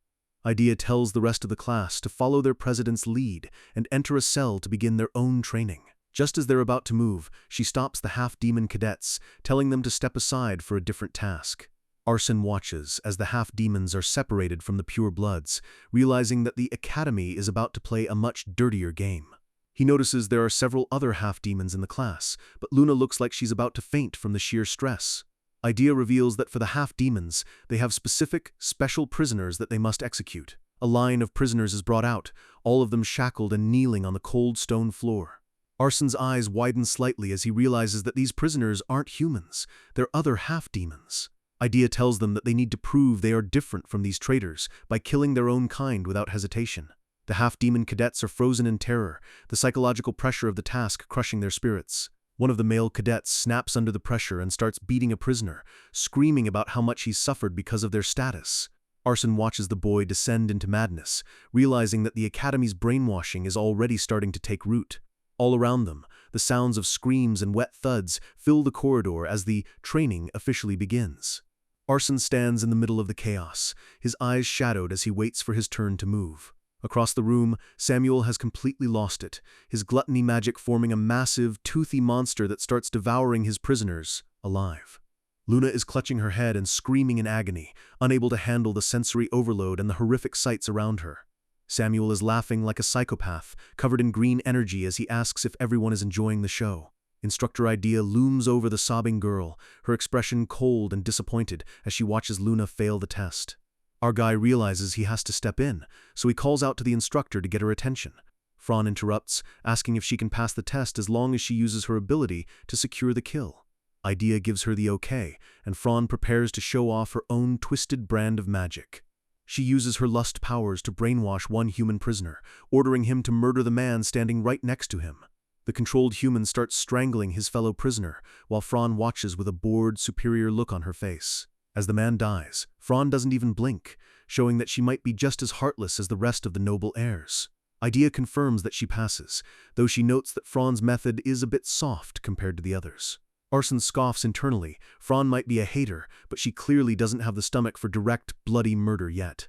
Speaker 1: Idea tells the rest of the class to follow their president's lead and enter a cell to begin their own training. Just as they're about to move, she stops the half-demon cadets, telling them to step aside for a different task. Arson watches as the half-demons are separated from the pure bloods, realizing that the Academy is about to play a much dirtier game. He notices there are several other half-demons in the class, but Luna looks like she's about to faint from the sheer stress. Idea reveals that for the half-demons, they have specific, special prisoners that they must execute. A line of prisoners is brought out, all of them shackled and kneeling on the cold stone floor. Arson's eyes widen slightly as he realizes that these prisoners aren't humans, they're other half-demons. Idea tells them that they need to prove they are different from these traitors by killing their own kind without hesitation. The half-demon cadets are frozen in terror, the psychological pressure of the task crushing their spirits. One of the male cadets snaps under the pressure and starts beating a prisoner, screaming about how much he's suffered because of their status. Arson watches the boy descend into madness, realizing that the Academy's brainwashing is already starting to take root. All around them, the sounds of screams and wet thuds fill the corridor as the training officially begins. Arson stands in the middle of the chaos, his eyes shadowed as he waits for his turn to move. Across the room, Samuel has completely lost it, his gluttony magic forming a massive, toothy monster that starts devouring his prisoners alive. Luna is clutching her head and screaming in agony, unable to handle the sensory overload and the horrific sights around her. Samuel is laughing like a psychopath, covered in green energy as he asks if everyone is enjoying the show. Instructor Idea looms over the sobbing girl, her expression cold and disappointed as she watches Luna fail the test. Our guy realizes he has to step in, so he calls out to the instructor to get her attention. Fran interrupts, asking if she can pass the test as long as she uses her ability to secure the kill. Idea gives her the okay, and Fran prepares to show off her own twisted brand of magic. She uses her lust powers to brainwash one human prisoner, ordering him to murder the man standing right next to him. The controlled human starts strangling his fellow prisoner, while Fran watches with a bored, superior look on her face. As the man dies, Fran doesn't even blink, showing that she might be just as heartless as the rest of the noble heirs. Idea confirms that she passes, though she notes that Fran's method is a bit soft compared to the others. Arson scoffs internally. Fran might be a hater, but she clearly doesn't have the stomach for direct, bloody murder yet.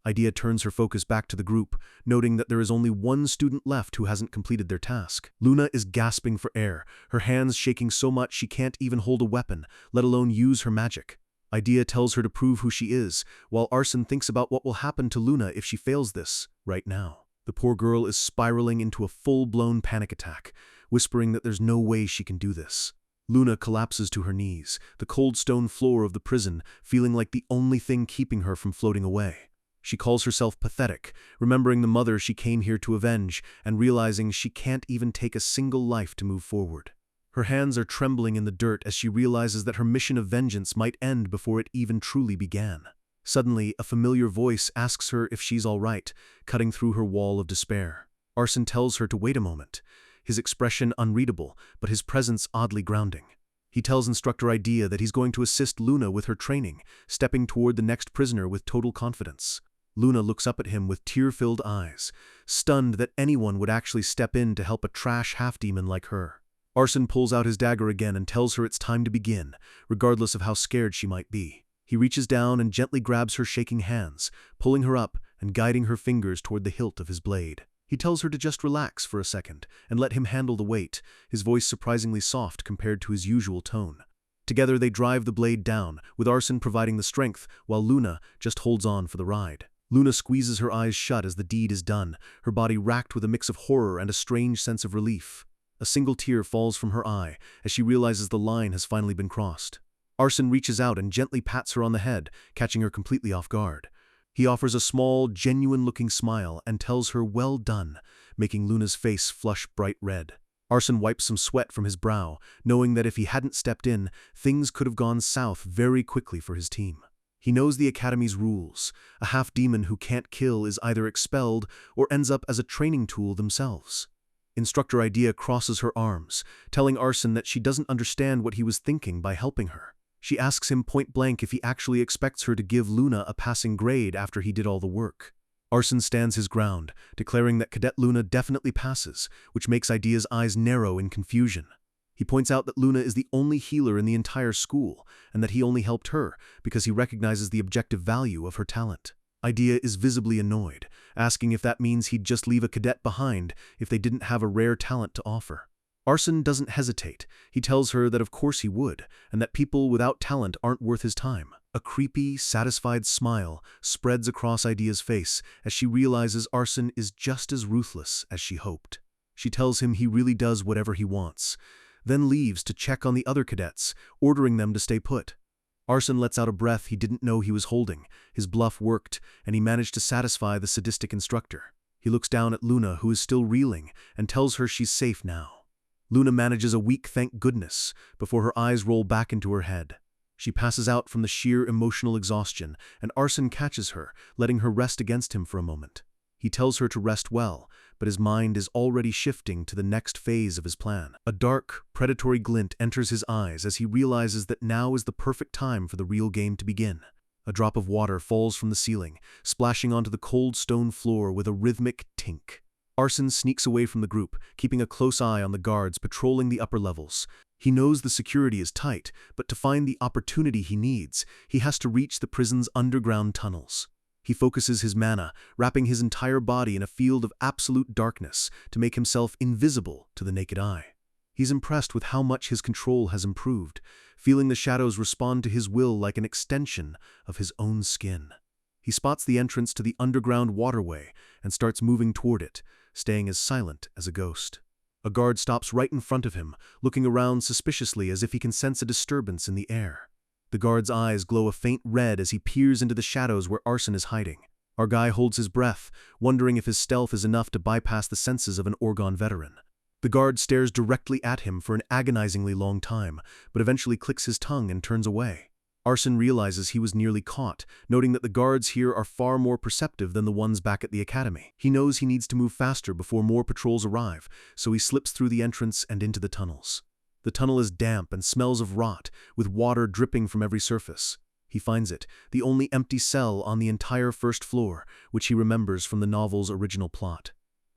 Speaker 1: Idea turns her focus back to the group, noting that there is only one student left who hasn't completed their task. Luna is gasping for air, her hands shaking so much she can't even hold a weapon, let alone use her magic. Idea tells her to prove who she is, while Arson thinks about what will happen to Luna if she fails this, right now. The poor girl is spiraling into a full-blown panic attack, whispering that there's no way she can do this. Luna collapses to her knees, the cold stone floor of the prison feeling like the only thing keeping her from floating away. She calls herself pathetic, remembering the mother she came here to avenge and realizing she can't even take a single life to move forward. Her hands are trembling in the dirt as she realizes that her mission of vengeance might end before it even truly began. Suddenly, a familiar voice asks her if she's all right, cutting through her wall of despair. Arson tells her to wait a moment, his expression unreadable, but his presence oddly grounding. He tells Instructor Idea that he's going to assist Luna with her training, stepping toward the next prisoner with total confidence. Luna looks up at him with tear-filled eyes, stunned that anyone would actually step in to help a trash half-demon like her. Arson pulls out his dagger again and tells her it's time to begin, regardless of how scared she might be. He reaches down and gently grabs her shaking hands, pulling her up and guiding her fingers toward the hilt of his blade. He tells her to just relax for a second and let him handle the weight, his voice surprisingly soft compared to his usual tone. Together they drive the blade down, with Arson providing the strength while Luna just holds on for the ride. Luna squeezes her eyes shut as the deed is done, her body racked with a mix of horror and a strange sense of relief. A single tear falls from her eye as she realizes the line has finally been crossed. Arson reaches out and gently pats her on the head, catching her completely off guard. He offers a small, genuine-looking smile and tells her well done, making Luna's face flush bright red. Arson wipes some sweat from his brow, knowing that if he hadn't stepped in, things could have gone south very quickly for his team. He knows the Academy's rules. A half-demon who can't kill is either expelled or ends up as a training tool themselves. Instructor Idea crosses her arms, telling Arson that she doesn't understand what he was thinking by helping her. She asks him point-blank if he actually expects her to give Luna a passing grade after he did all the work. Arson stands his ground, declaring that Cadet Luna definitely passes, which makes Idea's eyes narrow in confusion. He points out that Luna is the only healer in the entire school, and that he only helped her because he recognizes the objective value of her talent. Idea is visibly annoyed, asking if that means he'd just leave a cadet behind if they didn't have a rare talent to offer. Arson doesn't hesitate. He tells her that of course he would, and that people without talent aren't worth his time. A creepy, satisfied smile spreads across Idea's face as she realizes Arson is just as ruthless as she hoped. She tells him he really does whatever he wants, then leaves to check on the other cadets, ordering them to stay put. Arson lets out a breath he didn't know he was holding. His bluff worked, and he managed to satisfy the sadistic instructor. He looks down at Luna, who is still reeling, and tells her she's safe now. Luna manages a weak thank goodness before her eyes roll back into her head. She passes out from the sheer emotional exhaustion, and Arson catches her, letting her rest against him for a moment. He tells her to rest well, but his mind is already shifting to the next phase of his plan. A dark, predatory glint enters his eyes as he realizes that now is the perfect time for the real game to begin. A drop of water falls from the ceiling, splashing onto the cold stone floor with a rhythmic tink. Arson sneaks away from the group, keeping a close eye on the guards patrolling the upper levels. He knows the security is tight, but to find the opportunity he needs, he has to reach the prison's underground tunnels. He focuses his mana, wrapping his entire body in a field of absolute darkness to make himself invisible to the naked eye. He's impressed with how much his control has improved, feeling the shadows respond to his will like an extension of his own skin. He spots the entrance to the underground waterway and starts moving toward it, staying as silent as a ghost. A guard stops right in front of him, looking around suspiciously as if he can sense a disturbance in the air. The guard's eyes glow a faint red as he peers into the shadows where Arson is hiding. Our guy holds his breath, wondering if his stealth is enough to bypass the senses of an Orgon veteran. The guard stares directly at him for an agonizingly long time, but eventually clicks his tongue and turns away. Arson realizes he was nearly caught, noting that the guards here are far more perceptive than the ones back at the academy. He knows he needs to move faster before more patrols arrive, so he slips through the entrance and into the tunnels. The tunnel is damp and smells of rot, with water dripping from every surface. He finds it, the only empty cell on the entire first floor, which he remembers from the novel's original plot.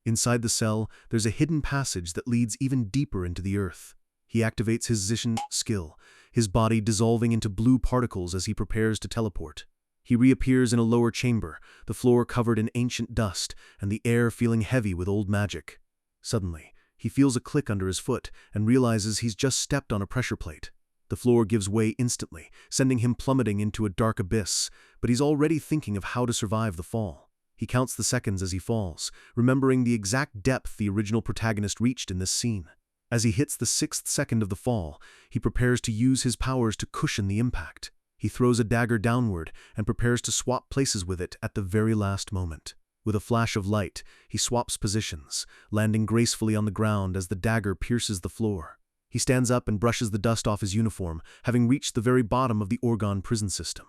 Speaker 1: Inside the cell, there's a hidden passage that leads even deeper into the earth. He activates his Zishan skill, his body dissolving into blue particles as he prepares to teleport. He reappears in a lower chamber, the floor covered in ancient dust, and the air feeling heavy with old magic. Suddenly, he feels a click under his foot and realizes he's just stepped on a pressure plate. The floor gives way instantly, sending him plummeting into a dark abyss, but he's already thinking of how to survive the fall. He counts the seconds as he falls, remembering the exact depth the original protagonist reached in this scene. As he hits the 6th second of the fall, he prepares to use his powers to cushion the impact. He throws a dagger downward and prepares to swap places with it at the very last moment. With a flash of light, he swaps positions, landing gracefully on the ground as the dagger pierces the floor. He stands up and brushes the dust off his uniform, having reached the very bottom of the Orgon prison system.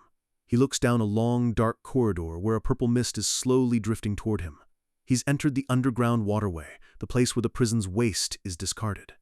Speaker 1: He looks down a long, dark corridor where a purple mist is slowly drifting toward him. He's entered the underground waterway, the place where the prison's waste is discarded.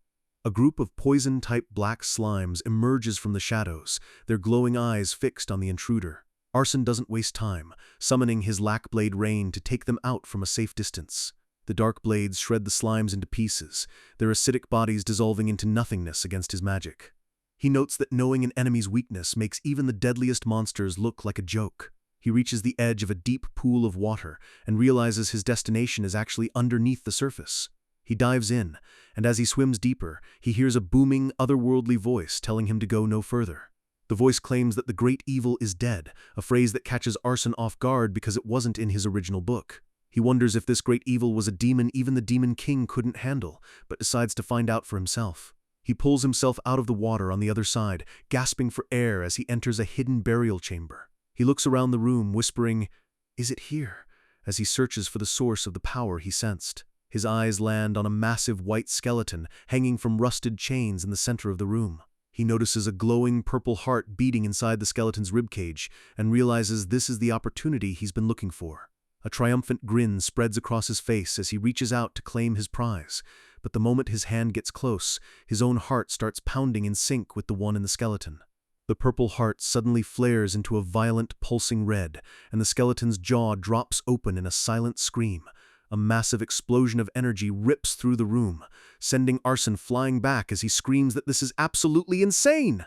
Speaker 1: A group of poison-type black slimes emerges from the shadows, their glowing eyes fixed on the intruder. Arson doesn't waste time, summoning his lackblade rain to take them out from a safe distance. The dark blades shred the slimes into pieces, their acidic bodies dissolving into nothingness against his magic. He notes that knowing an enemy's weakness makes even the deadliest monsters look like a joke. He reaches the edge of a deep pool of water and realizes his destination is actually underneath the surface. He dives in, and as he swims deeper, he hears a booming, otherworldly voice telling him to go no further. The voice claims that the great evil is dead, a phrase that catches Arson off guard because it wasn't in his original book. He wonders if this great evil was a demon even the Demon King couldn't handle, but decides to find out for himself. He pulls himself out of the water on the other side, gasping for air as he enters a hidden burial chamber. He looks around the room, whispering, "Is it here?" as he searches for the source of the power he sensed. His eyes land on a massive white skeleton hanging from rusted chains in the center of the room. He notices a glowing purple heart beating inside the skeleton's ribcage and realizes this is the opportunity he's been looking for. A triumphant grin spreads across his face as he reaches out to claim his prize, but the moment his hand gets close, his own heart starts pounding in sync with the one in the skeleton. The purple heart suddenly flares into a violent, pulsing red, and the skeleton's jaw drops open in a silent scream. A massive explosion of energy rips through the room, sending Arson flying back as he screams that this is absolutely insane!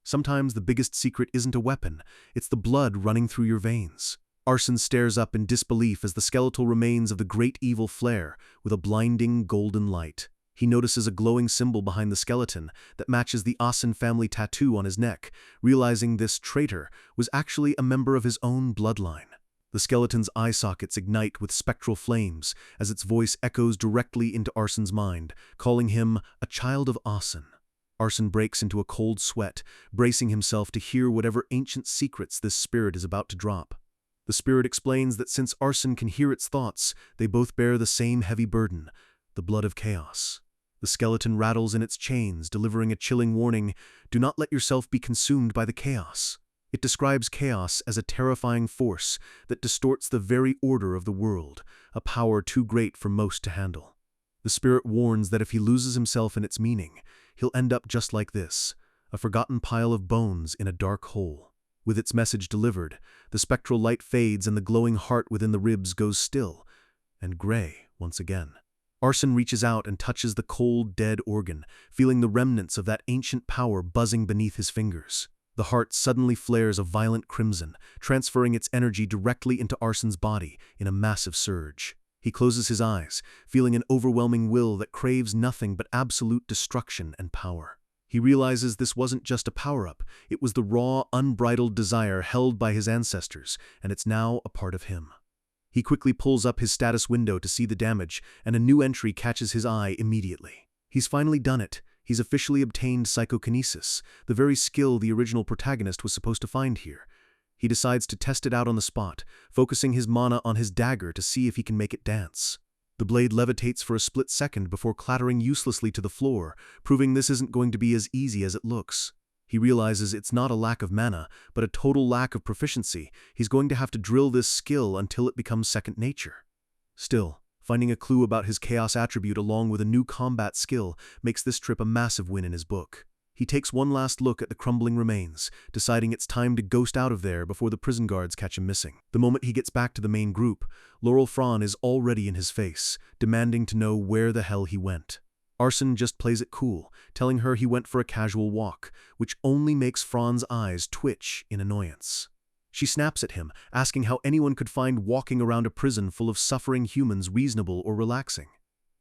Speaker 1: Sometimes the biggest secret isn't a weapon, it's the blood running through your veins. Arson stares up in disbelief as the skeletal remains of the great evil flare with a blinding golden light. He notices a glowing symbol behind the skeleton that matches the Asen family tattoo on his neck, realizing this traitor was actually a member of his own bloodline. The skeleton's eye sockets ignite with spectral flames as its voice echoes directly into Arson's mind, calling him a child of Asen. Arson breaks into a cold sweat, bracing himself to hear whatever ancient secrets this spirit is about to drop. The spirit explains that since Arson can hear its thoughts, they both bear the same heavy burden, the blood of chaos. The skeleton rattles in its chains, delivering a chilling warning, "Do not let yourself be consumed by the chaos." It describes chaos as a terrifying force that distorts the very order of the world, a power too great for most to handle. The spirit warns that if he loses himself in its meaning, he'll end up just like this, a forgotten pile of bones in a dark hole. With its message delivered, the spectral light fades and the glowing heart within the ribs goes still and gray once again. Arson reaches out and touches the cold, dead organ, feeling the remnants of that ancient power buzzing beneath his fingers. The heart suddenly flares a violent crimson, transferring its energy directly into Arson's body in a massive surge. He closes his eyes, feeling an overwhelming will that craves nothing but absolute destruction and power. He realizes this wasn't just a power-up, it was the raw, unbridled desire held by his ancestors, and it's now a part of him. He quickly pulls up his status window to see the damage, and a new entry catches his eye immediately. He's finally done it. He's officially obtained psychokinesis, the very skill the original protagonist was supposed to find here. He decides to test it out on the spot, focusing his mana on his dagger to see if he can make it dance. The blade levitates for a split second before clattering uselessly to the floor, proving this isn't going to be as easy as it looks. He realizes it's not a lack of mana, but a total lack of proficiency. He's going to have to drill this skill until it becomes second nature. Still, finding a clue about his chaos attribute along with a new combat skill makes this trip a massive win in his book. He takes one last look at the crumbling remains, deciding it's time to ghost out of there before the prison guards catch him missing. The moment he gets back to the main group, Laurel Fran is already in his face, demanding to know where the hell he went. Arson just plays it cool, telling her he went for a casual walk, which only makes Fran's eyes twitch in annoyance. She snaps at him, asking how anyone could find walking around a prison full of suffering humans reasonable or relaxing.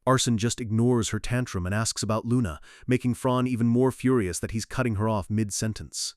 Speaker 1: Arson just ignores her tantrum and asks about Luna, making Fran even more furious that he's cutting her off mid-sentence.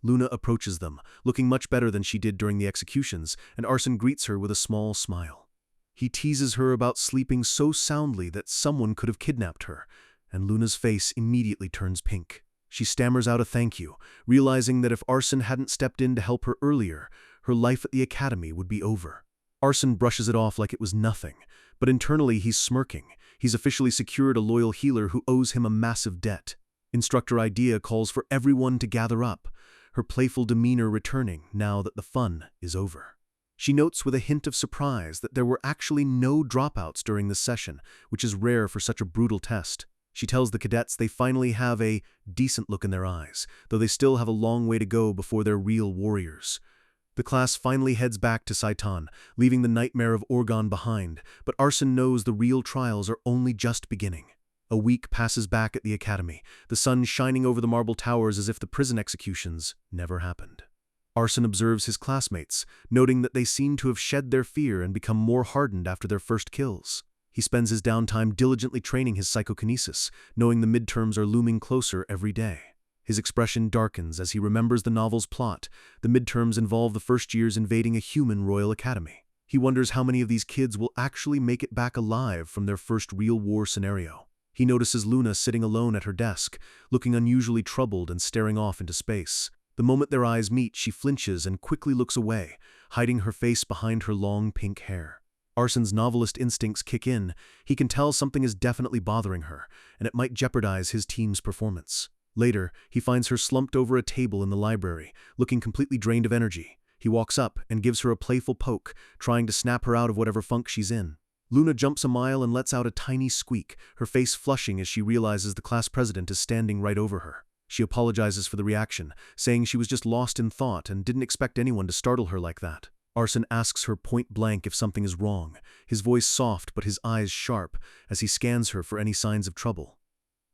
Speaker 1: Luna approaches them, looking much better than she did during the executions, and Arson greets her with a small smile. He teases her about sleeping so soundly that someone could have kidnapped her, and Luna's face immediately turns pink. She stammers out a thank you, realizing that if Arson hadn't stepped in to help her earlier, her life at the academy would be over. Arson brushes it off like it was nothing, but internally he's smirking. He's officially secured a loyal healer who owes him a massive debt. Instructor Idea calls for everyone to gather up, her playful demeanor returning now that the fun is over. She notes with a hint of surprise that there were actually no dropouts during this session, which is rare for such a brutal test. She tells the cadets they finally have a decent look in their eyes, though they still have a long way to go before they're real warriors. The class finally heads back to Saitan, leaving the nightmare of Orgon behind, but Arson knows the real trials are only just beginning. A week passes back at the academy, the sun shining over the marble towers as if the prison executions never happened. Arson observes his classmates, noting that they seem to have shed their fear and become more hardened after their first kills. He spends his downtime diligently training his psychokinesis, knowing the midterms are looming closer every day. His expression darkens as he remembers the novel's plot. The midterms involve the first years invading a human royal academy. He wonders how many of these kids will actually make it back alive from their first real war scenario. He notices Luna sitting alone at her desk, looking unusually troubled and staring off into space. The moment their eyes meet, she flinches and quickly looks away, hiding her face behind her long pink hair. Arson's novelist instincts kick in. He can tell something is definitely bothering her, and it might jeopardize his team's performance. Later, he finds her slumped over a table in the library, looking completely drained of energy. He walks up and gives her a playful poke, trying to snap her out of whatever funk she's in. Luna jumps a mile and lets out a tiny squeak, her face flushing as she realizes the class president is standing right over her. She apologizes for the reaction, saying she was just lost in thought and didn't expect anyone to startle her like that. Arson asks her point blank if something is wrong, his voice soft but his eyes sharp as he scans her for any signs of trouble.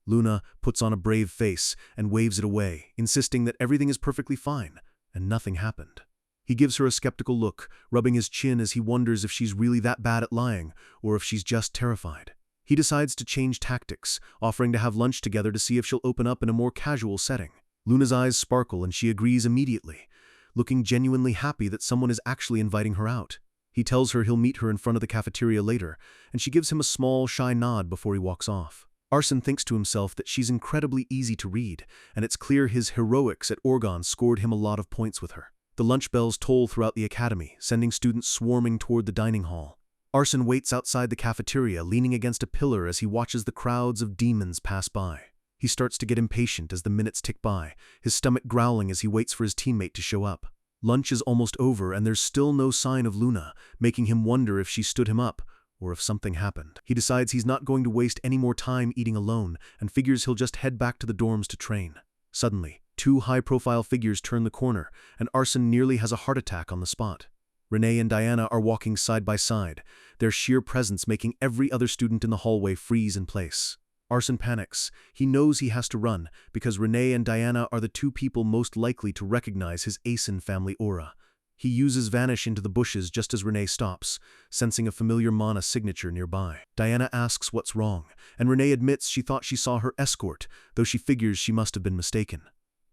Speaker 1: Luna puts on a brave face and waves it away, insisting that everything is perfectly fine, and nothing happened. He gives her a skeptical look, rubbing his chin as he wonders if she's really that bad at lying, or if she's just terrified. He decides to change tactics, offering to have lunch together to see if she'll open up in a more casual setting. Luna's eyes sparkle and she agrees immediately, looking genuinely happy that someone is actually inviting her out. He tells her he'll meet her in front of the cafeteria later, and she gives him a small, shy nod before he walks off. Arson thinks to himself that she's incredibly easy to read, and it's clear his heroics at Orgon scored him a lot of points with her. The lunch bells toll throughout the academy, sending students swarming toward the dining hall. Arson waits outside the cafeteria, leaning against a pillar as he watches the crowds of demons pass by. He starts to get impatient as the minutes tick by, his stomach growling as he waits for his teammate to show up. Lunch is almost over and there's still no sign of Luna, making him wonder if she stood him up, or if something happened. He decides he's not going to waste any more time eating alone and figures he'll just head back to the dorms to train. Suddenly, two high-profile figures turn the corner, and Arson nearly has a heart attack on the spot. Renee and Diana are walking side by side, their sheer presence making every other student in the hallway freeze in place. Arson panics. He knows he has to run, because Renee and Diana are the two people most likely to recognize his Asen family aura. He uses Vanish into the bushes just as Renee stops, sensing a familiar mana signature nearby. Diana asks what's wrong, and Renee admits she thought she saw her escort, though she figures she must have been mistaken.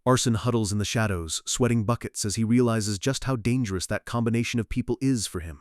Speaker 1: Arson huddles in the shadows, sweating buckets as he realizes just how dangerous that combination of people is for him.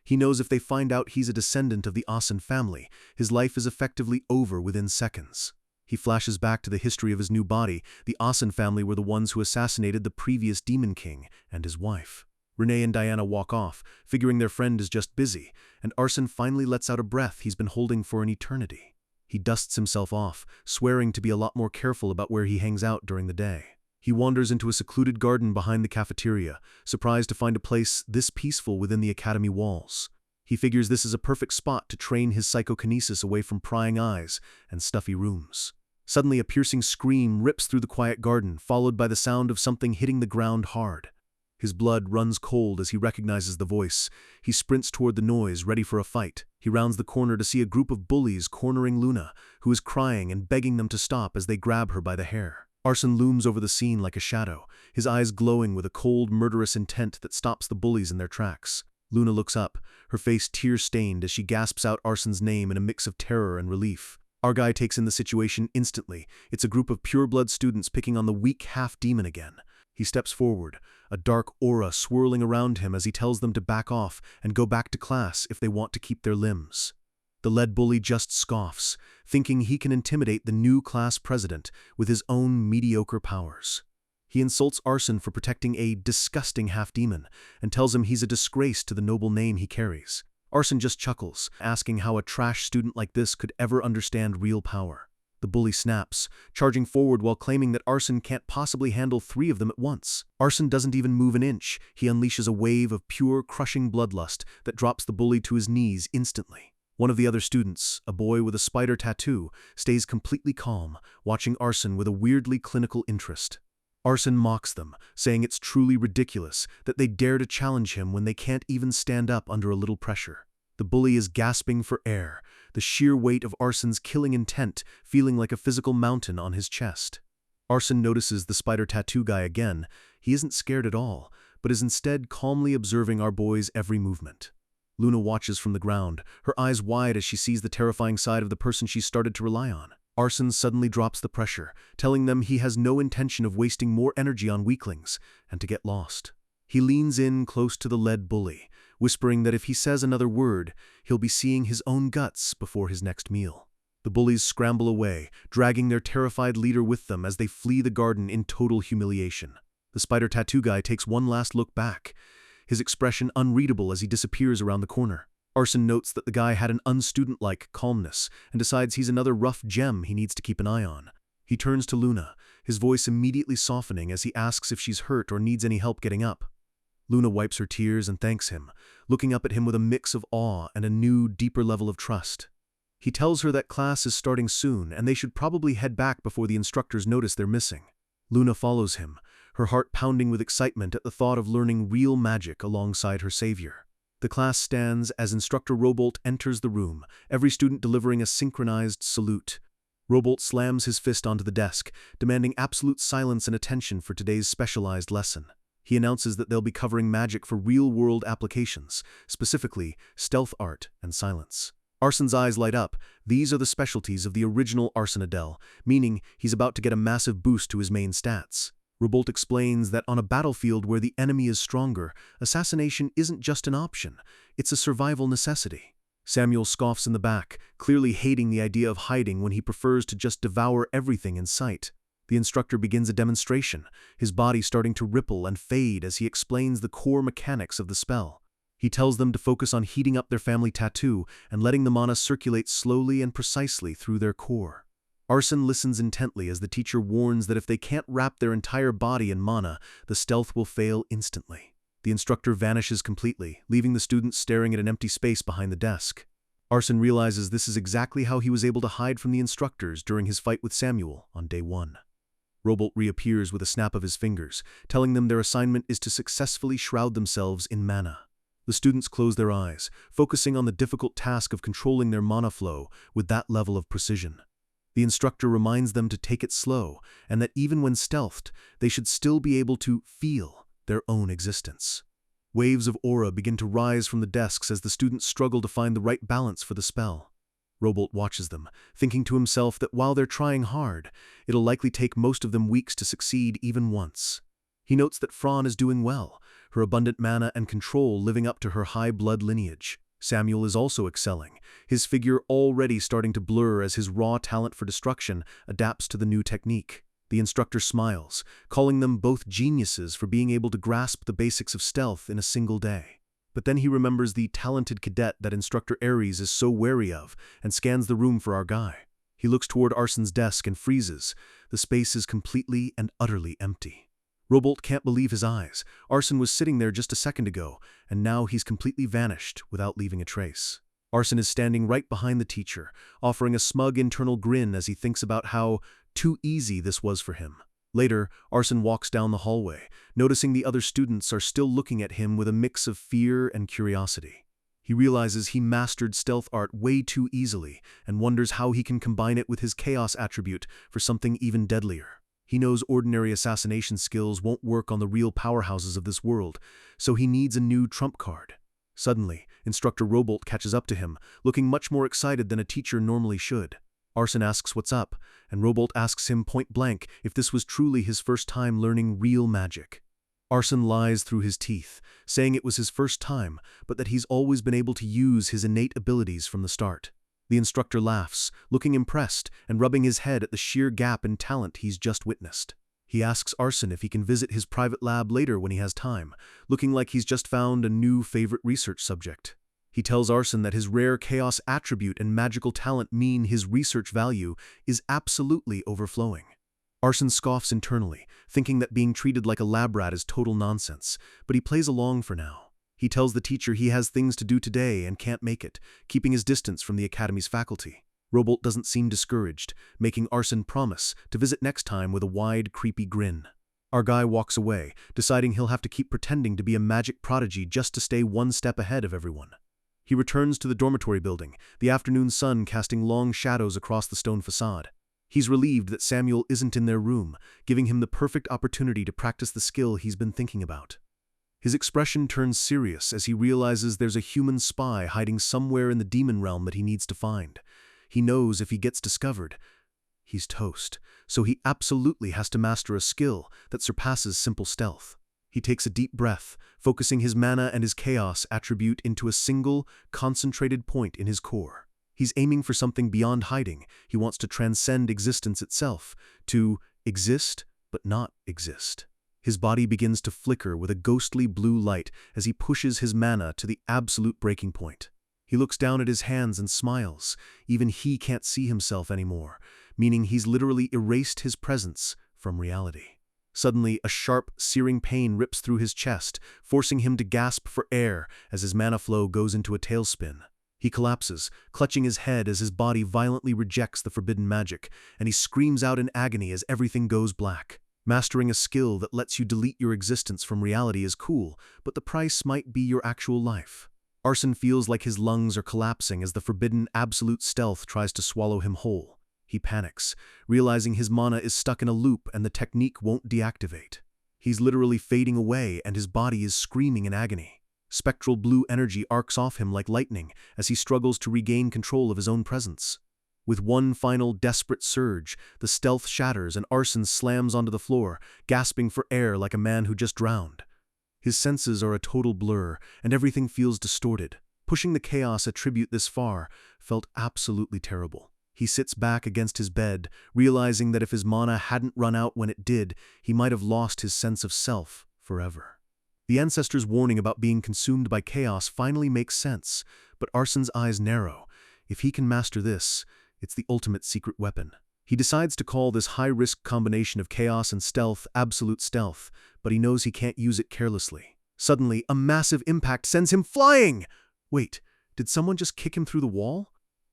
Speaker 1: He knows if they find out he's a descendant of the Asen family, his life is effectively over within seconds. He flashes back to the history of his new body. The Asen family were the ones who assassinated the previous Demon King and his wife. Renee and Diana walk off, figuring their friend is just busy, and Arson finally lets out a breath he's been holding for an eternity. He dusts himself off, swearing to be a lot more careful about where he hangs out during the day. He wanders into a secluded garden behind the cafeteria, surprised to find a place this peaceful within the academy walls. He figures this is a perfect spot to train his psychokinesis away from prying eyes and stuffy rooms. Suddenly, a piercing scream rips through the quiet garden, followed by the sound of something hitting the ground hard. His blood runs cold as he recognizes the voice. He sprints toward the noise, ready for a fight. He rounds the corner to see a group of bullies cornering Luna, who is crying and begging them to stop as they grab her by the hair. Arson looms over the scene like a shadow, his eyes glowing with a cold, murderous intent that stops the bullies in their tracks. Luna looks up, her face tear-stained as she gasps out Arson's name in a mix of terror and relief. Our guy takes in the situation instantly. It's a group of pure-blood students picking on the weak half-demon again. He steps forward, a dark aura swirling around him as he tells them to back off and go back to class if they want to keep their limbs. The lead bully just scoffs, thinking he can intimidate the new class president with his own mediocre powers. He insults Arson for protecting a disgusting half-demon and tells him he's a disgrace to the noble name he carries. Arson just chuckles, asking how a trash student like this could ever understand real power. The bully snaps, charging forward while claiming that Arson can't possibly handle 3 of them at once. Arson doesn't even move an inch. He unleashes a wave of pure, crushing bloodlust that drops the bully to his knees instantly. One of the other students, a boy with a spider tattoo, stays completely calm, watching Arson with a weirdly clinical interest. Arson mocks them, saying it's truly ridiculous that they dare to challenge him when they can't even stand up under a little pressure. The bully is gasping for air, the sheer weight of Arson's killing intent feeling like a physical mountain on his chest. Arson notices the spider tattoo guy again. He isn't scared at all, but is instead calmly observing our boy's every movement. Luna watches from the ground, her eyes wide as she sees the terrifying side of the person she started to rely on. Arson suddenly drops the pressure, telling them he has no intention of wasting more energy on weaklings, and to get lost. He leans in close to the lead bully, whispering that if he says another word, he'll be seeing his own guts before his next meal. The bullies scramble away, dragging their terrified leader with them as they flee the garden in total humiliation. The spider tattoo guy takes one last look back, his expression unreadable as he disappears around the corner. Arson notes that the guy had an unstudent-like calmness and decides he's another rough gem he needs to keep an eye on. He turns to Luna, his voice immediately softening as he asks if she's hurt or needs any help getting up. Luna wipes her tears and thanks him, looking up at him with a mix of awe and a new, deeper level of trust. He tells her that class is starting soon and they should probably head back before the instructors notice they're missing. Luna follows him, her heart pounding with excitement at the thought of learning real magic alongside her savior. The class stands as Instructor Robolt enters the room, every student delivering a synchronized salute. Robolt slams his fist onto the desk, demanding absolute silence and attention for today's specialized lesson. He announces that they'll be covering magic for real-world applications, specifically stealth art and silence. Arson's eyes light up. These are the specialties of the original Arson Adele, meaning he's about to get a massive boost to his main stats. Reborn explains that on a battlefield where the enemy is stronger, assassination isn't just an option, it's a survival necessity. Samuel scoffs in the back, clearly hating the idea of hiding when he prefers to just devour everything in sight. The instructor begins a demonstration, his body starting to ripple and fade as he explains the core mechanics of the spell. He tells them to focus on heating up their family tattoo and letting the mana circulate slowly and precisely through their core. Arson listens intently as the teacher warns that if they can't wrap their entire body in mana, the stealth will fail instantly. The instructor vanishes completely, leaving the students staring at an empty space behind the desk. Arson realizes this is exactly how he was able to hide from the instructors during his fight with Samuel on day 1. Robolt reappears with a snap of his fingers, telling them their assignment is to successfully shroud themselves in mana. The students close their eyes, focusing on the difficult task of controlling their mana flow with that level of precision. The instructor reminds them to take it slow, and that even when stealthed, they should still be able to feel their own existence. Waves of aura begin to rise from the desks as the students struggle to find the right balance for the spell. Robolt watches them, thinking to himself that while they're trying hard, it'll likely take most of them weeks to succeed even once. He notes that Fran is doing well, her abundant mana and control living up to her high blood lineage. Samuel is also excelling, his figure already starting to blur as his raw talent for destruction adapts to the new technique. The instructor smiles, calling them both geniuses for being able to grasp the basics of stealth in a single day. But then he remembers the talented cadet that Instructor Ares is so wary of and scans the room for our guy. He looks toward Arsen's desk and freezes. The space is completely and utterly empty. Robolt can't believe his eyes. Arsen was sitting there just a second ago, and now he's completely vanished without leaving a trace. Arsen is standing right behind the teacher, offering a smug internal grin as he thinks about how too easy this was for him. Later, Arsen walks down the hallway, noticing the other students are still looking at him with a mix of fear and curiosity. He realizes he mastered stealth art way too easily and wonders how he can combine it with his chaos attribute for something even deadlier. He knows ordinary assassination skills won't work on the real powerhouses of this world, so he needs a new trump card. Suddenly, Instructor Robolt catches up to him, looking much more excited than a teacher normally should. Arsen asks what's up, and Robolt asks him point blank if this was truly his first time learning real magic. Arsen lies through his teeth, saying it was his first time, but that he's always been able to use his innate abilities from the start. The instructor laughs, looking impressed and rubbing his head at the sheer gap in talent he's just witnessed. He asks Arsen if he can visit his private lab later when he has time, looking like he's just found a new favorite research subject. He tells Arsen that his rare chaos attribute and magical talent mean his research value is absolutely overflowing. Arsen scoffs internally, thinking that being treated like a lab rat is total nonsense, but he plays along for now. He tells the teacher he has things to do today and can't make it, keeping his distance from the academy's faculty. Robolt doesn't seem discouraged, making Arsen promise to visit next time with a wide, creepy grin. Our guy walks away, deciding he'll have to keep pretending to be a magic prodigy just to stay one step ahead of everyone. He returns to the dormitory building, the afternoon sun casting long shadows across the stone facade. He's relieved that Samuel isn't in their room, giving him the perfect opportunity to practice the skill he's been thinking about. His expression turns serious as he realizes there's a human spy hiding somewhere in the demon realm that he needs to find. He knows if he gets discovered, he's toast, so he absolutely has to master a skill that surpasses simple stealth. He takes a deep breath, focusing his mana and his chaos attribute into a single, concentrated point in his core. He's aiming for something beyond hiding. He wants to transcend existence itself, to exist but not exist. His body begins to flicker with a ghostly blue light as he pushes his mana to the absolute breaking point. He looks down at his hands and smiles. Even he can't see himself anymore, meaning he's literally erased his presence from reality. Suddenly, a sharp, searing pain rips through his chest, forcing him to gasp for air as his mana flow goes into a tailspin. He collapses, clutching his head as his body violently rejects the forbidden magic, and he screams out in agony as everything goes black. Mastering a skill that lets you delete your existence from reality is cool, but the price might be your actual life. Arsen feels like his lungs are collapsing as the forbidden absolute stealth tries to swallow him whole. He panics, realizing his mana is stuck in a loop and the technique won't deactivate. He's literally fading away and his body is screaming in agony. Spectral blue energy arcs off him like lightning as he struggles to regain control of his own presence. With one final desperate surge, the stealth shatters and Arsen slams onto the floor, gasping for air like a man who just drowned. His senses are a total blur, and everything feels distorted. Pushing the chaos attribute this far felt absolutely terrible. He sits back against his bed, realizing that if his mana hadn't run out when it did, he might have lost his sense of self forever. The ancestors' warning about being consumed by chaos finally makes sense, but Arsen's eyes narrow. If he can master this, it's the ultimate secret weapon. He decides to call this high-risk combination of chaos and stealth absolute stealth, but he knows he can't use it carelessly. Suddenly, a massive impact sends him flying! Wait, did someone just kick him through the wall?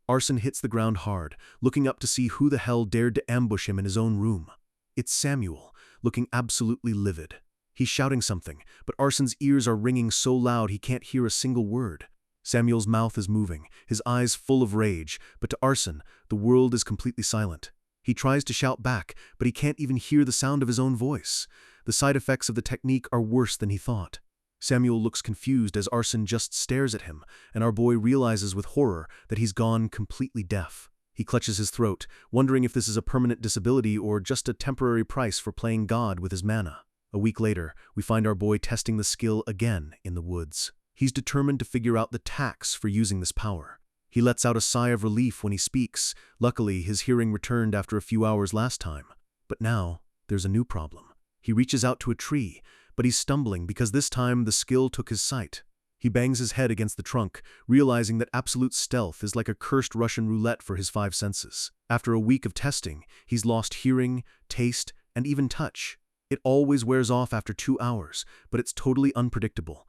Speaker 1: Arsen hits the ground hard, looking up to see who the hell dared to ambush him in his own room. It's Samuel, looking absolutely livid. He's shouting something, but Arsen's ears are ringing so loud he can't hear a single word. Samuel's mouth is moving, his eyes full of rage, but to Arsen, the world is completely silent. He tries to shout back, but he can't even hear the sound of his own voice. The side effects of the technique are worse than he thought. Samuel looks confused as Arsen just stares at him, and our boy realizes with horror that he's gone completely deaf. He clutches his throat, wondering if this is a permanent disability or just a temporary price for playing God with his mana. A week later, we find our boy testing the skill again in the woods. He's determined to figure out the tax for using this power. He lets out a sigh of relief when he speaks. Luckily, his hearing returned after a few hours last time. But now, there's a new problem. He reaches out to a tree, but he's stumbling because this time the skill took his sight. He bangs his head against the trunk, realizing that absolute stealth is like a cursed Russian roulette for his five senses. After a week of testing, he's lost hearing, taste, and even touch. It always wears off after 2 hours, but it's totally unpredictable.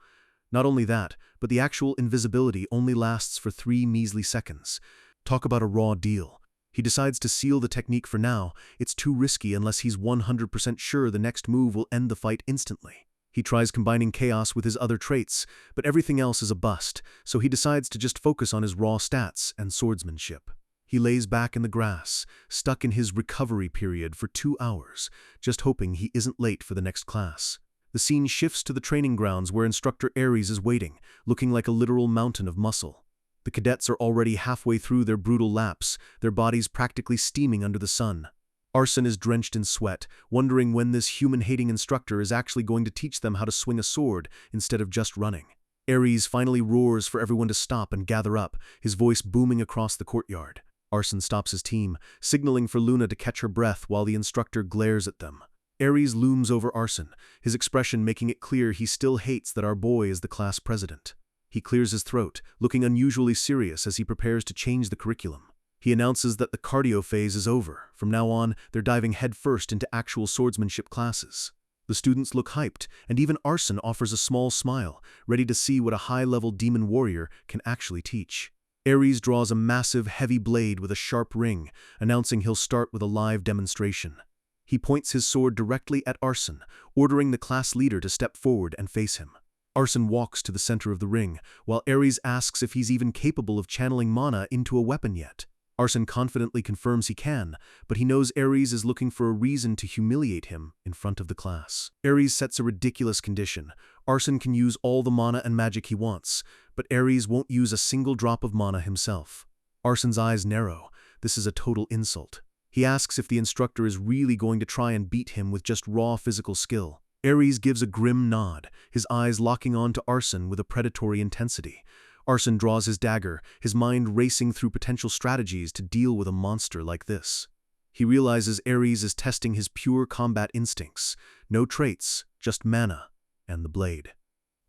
Speaker 1: Not only that, but the actual invisibility only lasts for 3 measly seconds. Talk about a raw deal. He decides to seal the technique for now. It's too risky unless he's 100% sure the next move will end the fight instantly. He tries combining chaos with his other traits, but everything else is a bust, so he decides to just focus on his raw stats and swordsmanship. He lays back in the grass, stuck in his recovery period for 2 hours, just hoping he isn't late for the next class. The scene shifts to the training grounds where instructor Ares is waiting, looking like a literal mountain of muscle. The cadets are already halfway through their brutal laps, their bodies practically steaming under the sun. Arson is drenched in sweat, wondering when this human-hating instructor is actually going to teach them how to swing a sword instead of just running. Ares finally roars for everyone to stop and gather up, his voice booming across the courtyard. Arson stops his team, signaling for Luna to catch her breath while the instructor glares at them. Ares looms over Arson, his expression making it clear he still hates that our boy is the class president. He clears his throat, looking unusually serious as he prepares to change the curriculum. He announces that the cardio phase is over. From now on, they're diving headfirst into actual swordsmanship classes. The students look hyped, and even Arson offers a small smile, ready to see what a high-level demon warrior can actually teach. Ares draws a massive, heavy blade with a sharp ring, announcing he'll start with a live demonstration. He points his sword directly at Arson, ordering the class leader to step forward and face him. Arson walks to the center of the ring, while Ares asks if he's even capable of channeling mana into a weapon yet. Arson confidently confirms he can, but he knows Ares is looking for a reason to humiliate him in front of the class. Ares sets a ridiculous condition. Arson can use all the mana and magic he wants, but Ares won't use a single drop of mana himself. Arson's eyes narrow. This is a total insult. He asks if the instructor is really going to try and beat him with just raw physical skill. Ares gives a grim nod, his eyes locking on to Arson with a predatory intensity. Arson draws his dagger, his mind racing through potential strategies to deal with a monster like this. He realizes Ares is testing his pure combat instincts. No traits, just mana and the blade.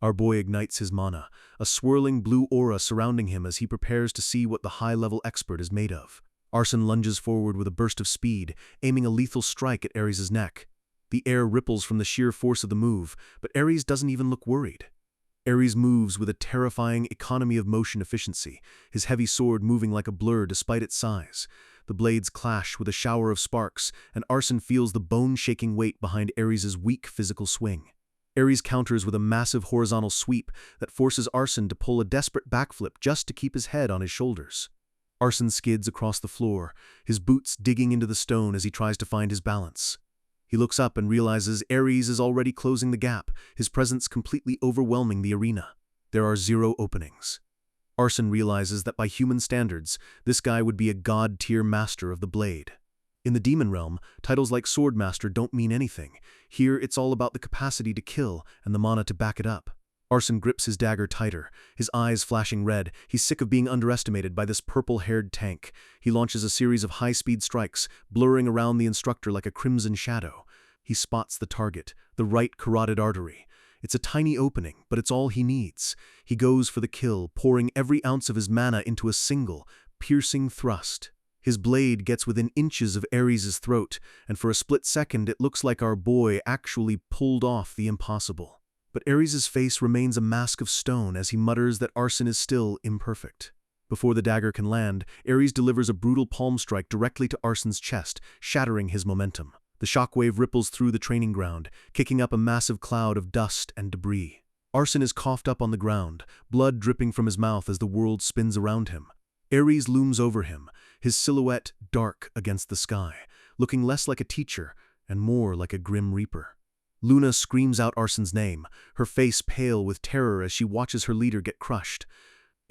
Speaker 1: Our boy ignites his mana, a swirling blue aura surrounding him as he prepares to see what the high-level expert is made of. Arson lunges forward with a burst of speed, aiming a lethal strike at Ares' neck. The air ripples from the sheer force of the move, but Ares doesn't even look worried. Ares moves with a terrifying economy of motion efficiency, his heavy sword moving like a blur despite its size. The blades clash with a shower of sparks, and Arson feels the bone-shaking weight behind Ares' weak physical swing. Ares counters with a massive horizontal sweep that forces Arson to pull a desperate backflip just to keep his head on his shoulders. Arson skids across the floor, his boots digging into the stone as he tries to find his balance. He looks up and realizes Ares is already closing the gap, his presence completely overwhelming the arena. There are 0 openings. Arson realizes that by human standards, this guy would be a god-tier master of the blade. In the demon realm, titles like Swordmaster don't mean anything. Here, it's all about the capacity to kill and the mana to back it up. Arson grips his dagger tighter, his eyes flashing red. He's sick of being underestimated by this purple-haired tank. He launches a series of high-speed strikes, blurring around the instructor like a crimson shadow. He spots the target, the right carotid artery. It's a tiny opening, but it's all he needs. He goes for the kill, pouring every ounce of his mana into a single, piercing thrust. His blade gets within inches of Ares' throat, and for a split second it looks like our boy actually pulled off the impossible. But Ares' face remains a mask of stone as he mutters that Arson is still imperfect. Before the dagger can land, Ares delivers a brutal palm strike directly to Arson's chest, shattering his momentum. The shockwave ripples through the training ground, kicking up a massive cloud of dust and debris. Arson is coughed up on the ground, blood dripping from his mouth as the world spins around him. Ares looms over him, his silhouette dark against the sky, looking less like a teacher and more like a grim reaper. Luna screams out Arson's name, her face pale with terror as she watches her leader get crushed.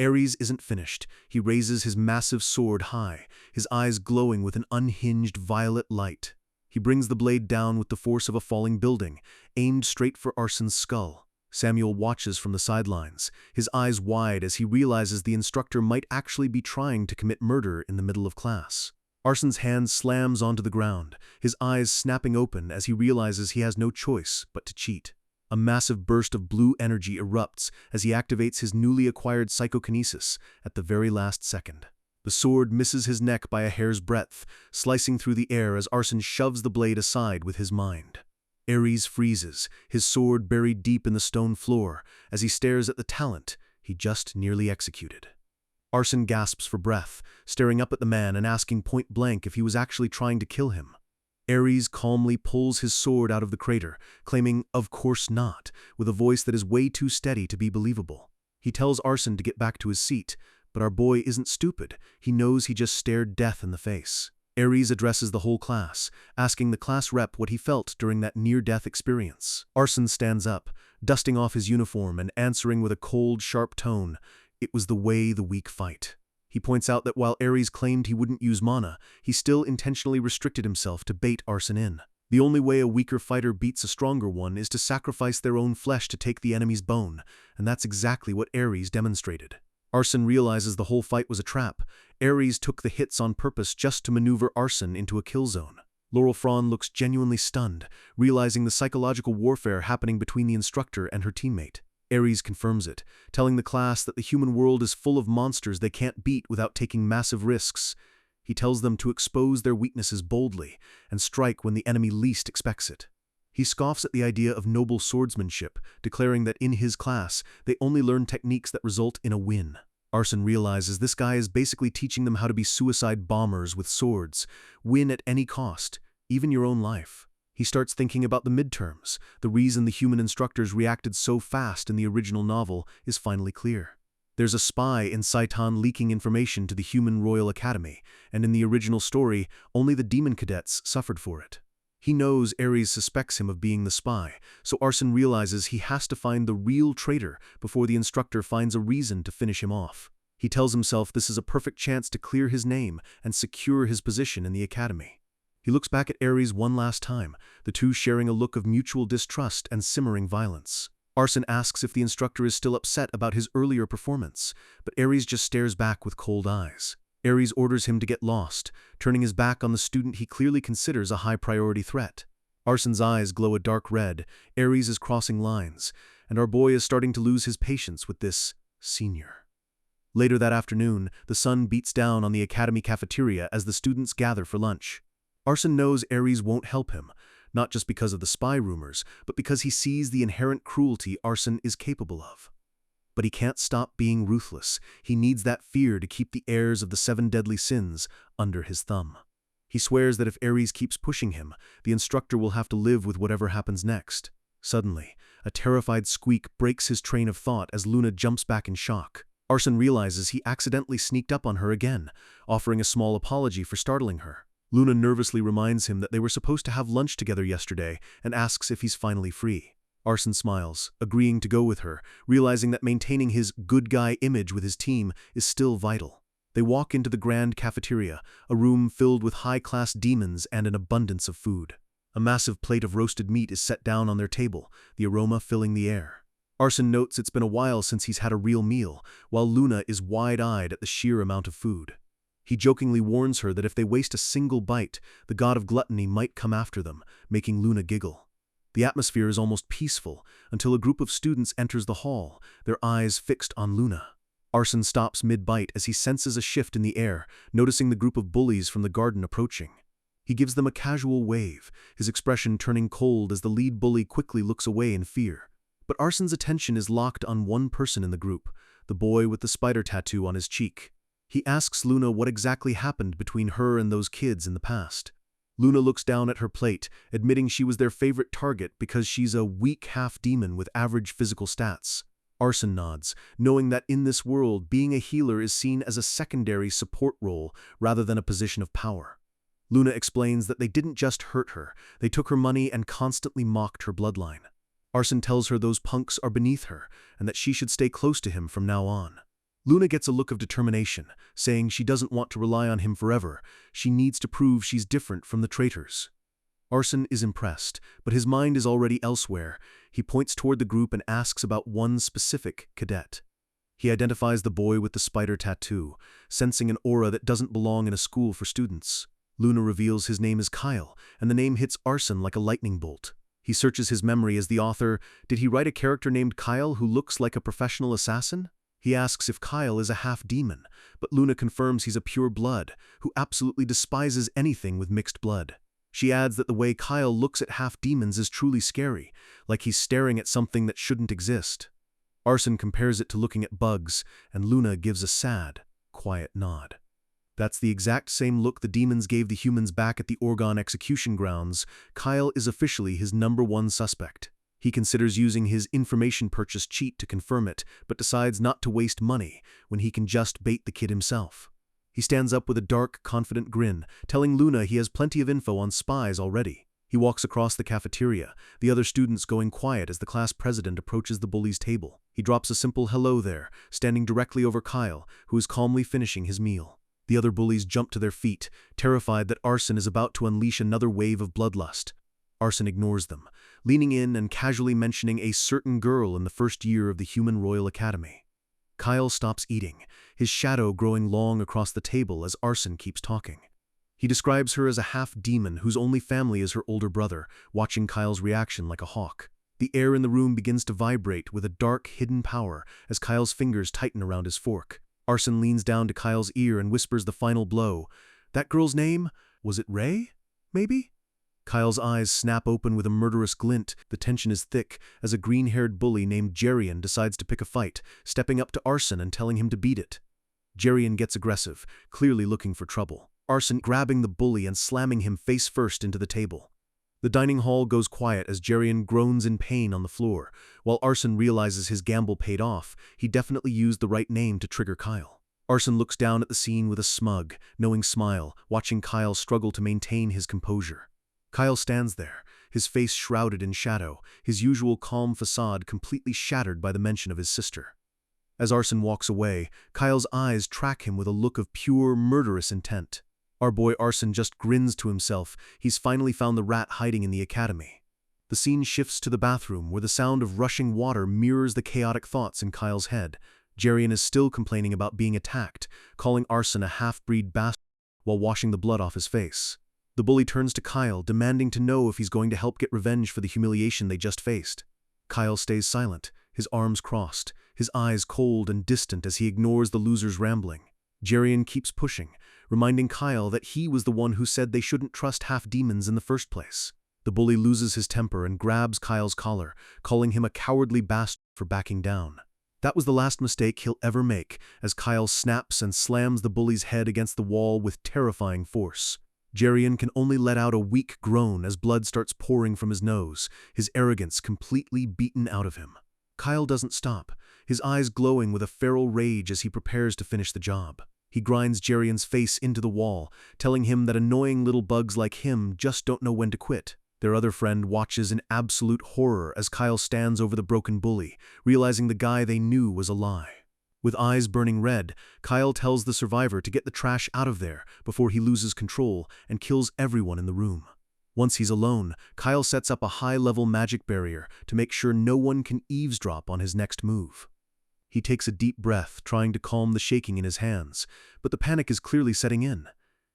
Speaker 1: Ares isn't finished. He raises his massive sword high, his eyes glowing with an unhinged violet light. He brings the blade down with the force of a falling building, aimed straight for Arson's skull. Samuel watches from the sidelines, his eyes wide as he realizes the instructor might actually be trying to commit murder in the middle of class. Arson's hand slams onto the ground, his eyes snapping open as he realizes he has no choice but to cheat. A massive burst of blue energy erupts as he activates his newly acquired psychokinesis at the very last second. The sword misses his neck by a hair's breadth, slicing through the air as Arson shoves the blade aside with his mind. Ares freezes, his sword buried deep in the stone floor, as he stares at the talent he just nearly executed. Arson gasps for breath, staring up at the man and asking point blank if he was actually trying to kill him. Ares calmly pulls his sword out of the crater, claiming, "Of course not," with a voice that is way too steady to be believable. He tells Arson to get back to his seat, but our boy isn't stupid. He knows he just stared death in the face. Ares addresses the whole class, asking the class rep what he felt during that near-death experience. Arson stands up, dusting off his uniform and answering with a cold, sharp tone, "It was the way the weak fight." He points out that while Ares claimed he wouldn't use mana, he still intentionally restricted himself to bait Arson in. The only way a weaker fighter beats a stronger one is to sacrifice their own flesh to take the enemy's bone, and that's exactly what Ares demonstrated. Arson realizes the whole fight was a trap. Ares took the hits on purpose just to maneuver Arson into a kill zone. Laurel Fran looks genuinely stunned, realizing the psychological warfare happening between the instructor and her teammate. Ares confirms it, telling the class that the human world is full of monsters they can't beat without taking massive risks. He tells them to expose their weaknesses boldly and strike when the enemy least expects it. He scoffs at the idea of noble swordsmanship, declaring that in his class, they only learn techniques that result in a win. Arson realizes this guy is basically teaching them how to be suicide bombers with swords. Win at any cost, even your own life. He starts thinking about the midterms. The reason the human instructors reacted so fast in the original novel is finally clear. There's a spy in Saitan leaking information to the Human Royal Academy, and in the original story, only the demon cadets suffered for it. He knows Ares suspects him of being the spy, so Arson realizes he has to find the real traitor before the instructor finds a reason to finish him off. He tells himself this is a perfect chance to clear his name and secure his position in the academy. He looks back at Ares one last time, the two sharing a look of mutual distrust and simmering violence. Arson asks if the instructor is still upset about his earlier performance, but Ares just stares back with cold eyes. Ares orders him to get lost, turning his back on the student he clearly considers a high-priority threat. Arson's eyes glow a dark red, Ares is crossing lines, and our boy is starting to lose his patience with this senior. Later that afternoon, the sun beats down on the academy cafeteria as the students gather for lunch. Arson knows Ares won't help him, not just because of the spy rumors, but because he sees the inherent cruelty Arson is capable of. But he can't stop being ruthless. He needs that fear to keep the heirs of the 7 deadly sins under his thumb. He swears that if Ares keeps pushing him, the instructor will have to live with whatever happens next. Suddenly, a terrified squeak breaks his train of thought as Luna jumps back in shock. Arson realizes he accidentally sneaked up on her again, offering a small apology for startling her. Luna nervously reminds him that they were supposed to have lunch together yesterday and asks if he's finally free. Arson smiles, agreeing to go with her, realizing that maintaining his good guy image with his team is still vital. They walk into the grand cafeteria, a room filled with high-class demons and an abundance of food. A massive plate of roasted meat is set down on their table, the aroma filling the air. Arson notes it's been a while since he's had a real meal, while Luna is wide-eyed at the sheer amount of food. He jokingly warns her that if they waste a single bite, the god of gluttony might come after them, making Luna giggle. The atmosphere is almost peaceful until a group of students enters the hall, their eyes fixed on Luna. Arson stops mid-bite as he senses a shift in the air, noticing the group of bullies from the garden approaching. He gives them a casual wave, his expression turning cold as the lead bully quickly looks away in fear. But Arson's attention is locked on one person in the group, the boy with the spider tattoo on his cheek. He asks Luna what exactly happened between her and those kids in the past. Luna looks down at her plate, admitting she was their favorite target because she's a weak half-demon with average physical stats. Arson nods, knowing that in this world, being a healer is seen as a secondary support role rather than a position of power. Luna explains that they didn't just hurt her, they took her money and constantly mocked her bloodline. Arson tells her those punks are beneath her and that she should stay close to him from now on. Luna gets a look of determination, saying she doesn't want to rely on him forever. She needs to prove she's different from the traitors. Arson is impressed, but his mind is already elsewhere. He points toward the group and asks about one specific cadet. He identifies the boy with the spider tattoo, sensing an aura that doesn't belong in a school for students. Luna reveals his name is Kyle, and the name hits Arson like a lightning bolt. He searches his memory as the author. Did he write a character named Kyle who looks like a professional assassin? He asks if Kyle is a half-demon, but Luna confirms he's a pure blood, who absolutely despises anything with mixed blood. She adds that the way Kyle looks at half-demons is truly scary, like he's staring at something that shouldn't exist. Arson compares it to looking at bugs, and Luna gives a sad, quiet nod. That's the exact same look the demons gave the humans back at the Orgon execution grounds. Kyle is officially his #1 suspect. He considers using his information purchase cheat to confirm it, but decides not to waste money when he can just bait the kid himself. He stands up with a dark, confident grin, telling Luna he has plenty of info on spies already. He walks across the cafeteria, the other students going quiet as the class president approaches the bully's table. He drops a simple hello there, standing directly over Kyle, who is calmly finishing his meal. The other bullies jump to their feet, terrified that Arson is about to unleash another wave of bloodlust. Arson ignores them, leaning in and casually mentioning a certain girl in the first year of the Human Royal Academy. Kyle stops eating, his shadow growing long across the table as Arson keeps talking. He describes her as a half-demon whose only family is her older brother, watching Kyle's reaction like a hawk. The air in the room begins to vibrate with a dark, hidden power as Kyle's fingers tighten around his fork. Arson leans down to Kyle's ear and whispers the final blow. That girl's name? Was it Ray? Maybe? Kyle's eyes snap open with a murderous glint. The tension is thick as a green-haired bully named Jerian decides to pick a fight, stepping up to Arson and telling him to beat it. Jerian gets aggressive, clearly looking for trouble. Arson grabbing the bully and slamming him face first into the table. The dining hall goes quiet as Jerian groans in pain on the floor. While Arson realizes his gamble paid off, he definitely used the right name to trigger Kyle. Arson looks down at the scene with a smug, knowing smile, watching Kyle struggle to maintain his composure. Kyle stands there, his face shrouded in shadow, his usual calm facade completely shattered by the mention of his sister. As Arson walks away, Kyle's eyes track him with a look of pure, murderous intent. Our boy Arson just grins to himself. He's finally found the rat hiding in the academy. The scene shifts to the bathroom, where the sound of rushing water mirrors the chaotic thoughts in Kyle's head. Jerian is still complaining about being attacked, calling Arson a half-breed bastard while washing the blood off his face. The bully turns to Kyle, demanding to know if he's going to help get revenge for the humiliation they just faced. Kyle stays silent, his arms crossed, his eyes cold and distant as he ignores the loser's rambling. Jerian keeps pushing, reminding Kyle that he was the one who said they shouldn't trust half-demons in the first place. The bully loses his temper and grabs Kyle's collar, calling him a cowardly bastard for backing down. That was the last mistake he'll ever make, as Kyle snaps and slams the bully's head against the wall with terrifying force. Jerian can only let out a weak groan as blood starts pouring from his nose, his arrogance completely beaten out of him. Kyle doesn't stop, his eyes glowing with a feral rage as he prepares to finish the job. He grinds Jerian's face into the wall, telling him that annoying little bugs like him just don't know when to quit. Their other friend watches in absolute horror as Kyle stands over the broken bully, realizing the guy they knew was a lie. With eyes burning red, Kyle tells the survivor to get the trash out of there before he loses control and kills everyone in the room. Once he's alone, Kyle sets up a high-level magic barrier to make sure no one can eavesdrop on his next move. He takes a deep breath, trying to calm the shaking in his hands, but the panic is clearly setting in.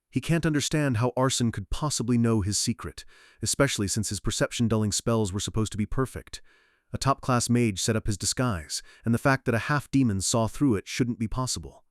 Speaker 1: He can't understand how Arson could possibly know his secret, especially since his perception-dulling spells were supposed to be perfect. A top-class mage set up his disguise, and the fact that a half-demon saw through it shouldn't be possible.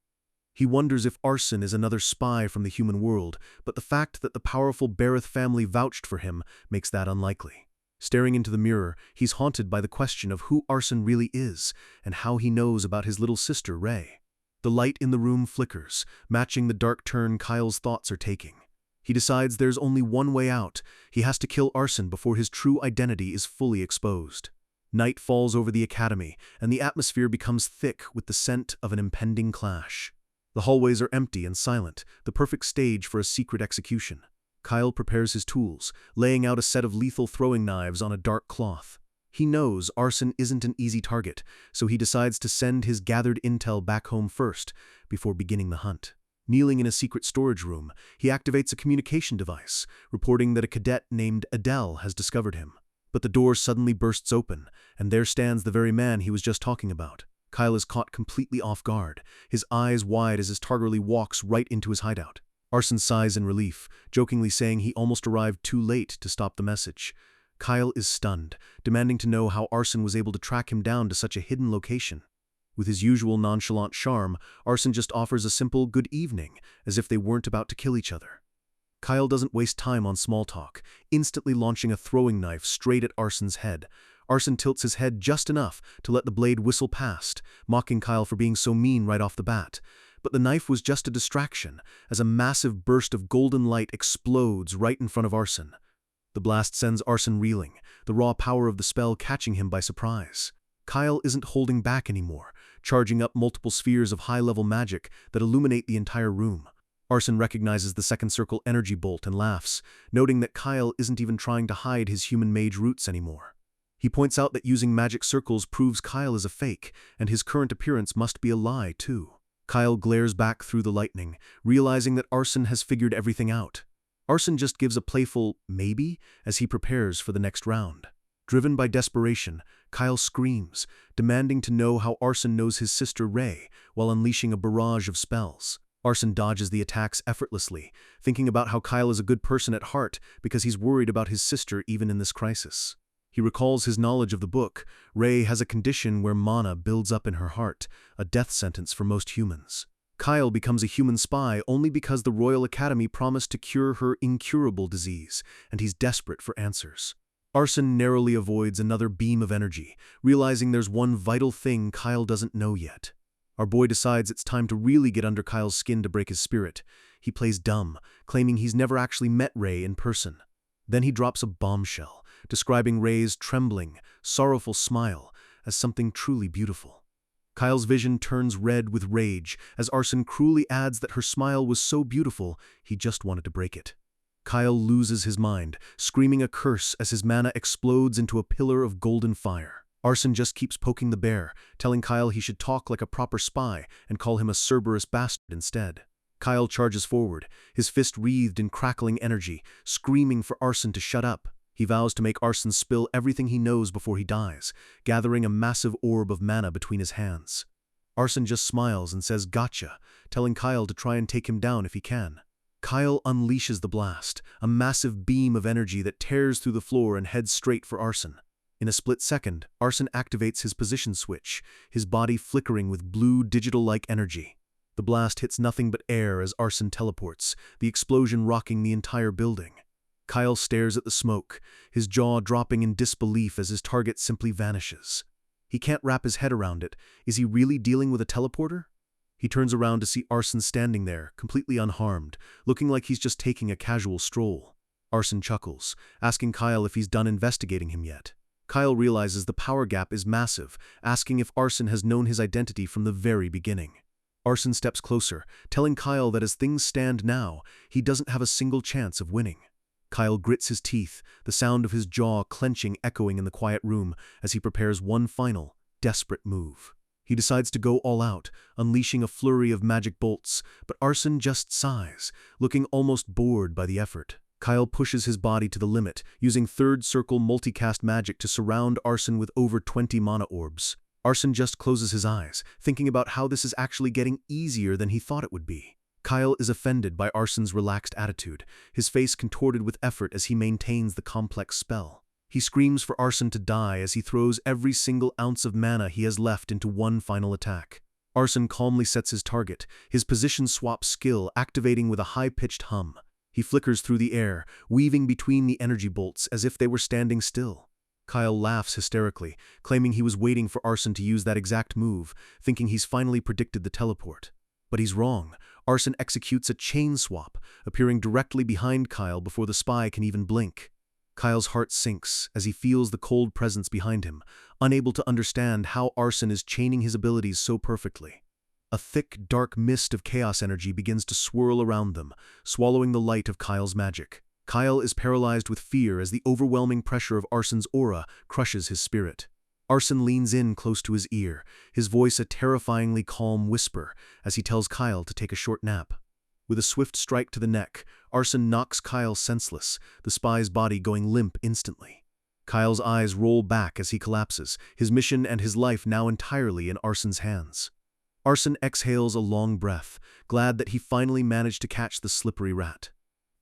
Speaker 1: He wonders if Arson is another spy from the human world, but the fact that the powerful Bareth family vouched for him makes that unlikely. Staring into the mirror, he's haunted by the question of who Arson really is and how he knows about his little sister, Ray. The light in the room flickers, matching the dark turn Kyle's thoughts are taking. He decides there's only one way out. He has to kill Arson before his true identity is fully exposed. Night falls over the academy, and the atmosphere becomes thick with the scent of an impending clash. The hallways are empty and silent, the perfect stage for a secret execution. Kyle prepares his tools, laying out a set of lethal throwing knives on a dark cloth. He knows Arson isn't an easy target, so he decides to send his gathered intel back home first, before beginning the hunt. Kneeling in a secret storage room, he activates a communication device, reporting that a cadet named Adele has discovered him. But the door suddenly bursts open, and there stands the very man he was just talking about. Kyle is caught completely off guard, his eyes wide as his Targarly walks right into his hideout. Arson sighs in relief, jokingly saying he almost arrived too late to stop the message. Kyle is stunned, demanding to know how Arson was able to track him down to such a hidden location. With his usual nonchalant charm, Arson just offers a simple good evening, as if they weren't about to kill each other. Kyle doesn't waste time on small talk, instantly launching a throwing knife straight at Arson's head. Arson tilts his head just enough to let the blade whistle past, mocking Kyle for being so mean right off the bat. But the knife was just a distraction, as a massive burst of golden light explodes right in front of Arson. The blast sends Arson reeling, the raw power of the spell catching him by surprise. Kyle isn't holding back anymore, charging up multiple spheres of high-level magic that illuminate the entire room. Arson recognizes the second circle energy bolt and laughs, noting that Kyle isn't even trying to hide his human mage roots anymore. He points out that using magic circles proves Kyle is a fake, and his current appearance must be a lie, too. Kyle glares back through the lightning, realizing that Arson has figured everything out. Arson just gives a playful maybe as he prepares for the next round. Driven by desperation, Kyle screams, demanding to know how Arson knows his sister Ray, while unleashing a barrage of spells. Arson dodges the attacks effortlessly, thinking about how Kyle is a good person at heart because he's worried about his sister even in this crisis. He recalls his knowledge of the book. Ray has a condition where mana builds up in her heart, a death sentence for most humans. Kyle becomes a human spy only because the Royal Academy promised to cure her incurable disease, and he's desperate for answers. Arson narrowly avoids another beam of energy, realizing there's one vital thing Kyle doesn't know yet. Our boy decides it's time to really get under Kyle's skin to break his spirit. He plays dumb, claiming he's never actually met Ray in person. Then he drops a bombshell, describing Ray's trembling, sorrowful smile as something truly beautiful. Kyle's vision turns red with rage as Arson cruelly adds that her smile was so beautiful he just wanted to break it. Kyle loses his mind, screaming a curse as his mana explodes into a pillar of golden fire. Arson just keeps poking the bear, telling Kyle he should talk like a proper spy and call him a Cerberus bastard instead. Kyle charges forward, his fist wreathed in crackling energy, screaming for Arson to shut up. He vows to make Arson spill everything he knows before he dies, gathering a massive orb of mana between his hands. Arson just smiles and says gotcha, telling Kyle to try and take him down if he can. Kyle unleashes the blast, a massive beam of energy that tears through the floor and heads straight for Arson. In a split second, Arson activates his position switch, his body flickering with blue digital-like energy. The blast hits nothing but air as Arson teleports, the explosion rocking the entire building. Kyle stares at the smoke, his jaw dropping in disbelief as his target simply vanishes. He can't wrap his head around it. Is he really dealing with a teleporter? He turns around to see Arson standing there, completely unharmed, looking like he's just taking a casual stroll. Arson chuckles, asking Kyle if he's done investigating him yet. Kyle realizes the power gap is massive, asking if Arson has known his identity from the very beginning. Arson steps closer, telling Kyle that as things stand now, he doesn't have a single chance of winning. Kyle grits his teeth, the sound of his jaw clenching echoing in the quiet room as he prepares one final, desperate move. He decides to go all out, unleashing a flurry of magic bolts, but Arson just sighs, looking almost bored by the effort. Kyle pushes his body to the limit, using third circle multicast magic to surround Arson with over 20 mana orbs. Arson just closes his eyes, thinking about how this is actually getting easier than he thought it would be. Kyle is offended by Arson's relaxed attitude, his face contorted with effort as he maintains the complex spell. He screams for Arson to die as he throws every single ounce of mana he has left into one final attack. Arson calmly sets his target, his position swap skill activating with a high-pitched hum. He flickers through the air, weaving between the energy bolts as if they were standing still. Kyle laughs hysterically, claiming he was waiting for Arson to use that exact move, thinking he's finally predicted the teleport. But he's wrong. Arson executes a chain swap, appearing directly behind Kyle before the spy can even blink. Kyle's heart sinks as he feels the cold presence behind him, unable to understand how Arson is chaining his abilities so perfectly. A thick, dark mist of chaos energy begins to swirl around them, swallowing the light of Kyle's magic. Kyle is paralyzed with fear as the overwhelming pressure of Arson's aura crushes his spirit. Arson leans in close to his ear, his voice a terrifyingly calm whisper as he tells Kyle to take a short nap. With a swift strike to the neck, Arson knocks Kyle senseless, the spy's body going limp instantly. Kyle's eyes roll back as he collapses, his mission and his life now entirely in Arson's hands. Arson exhales a long breath, glad that he finally managed to catch the slippery rat.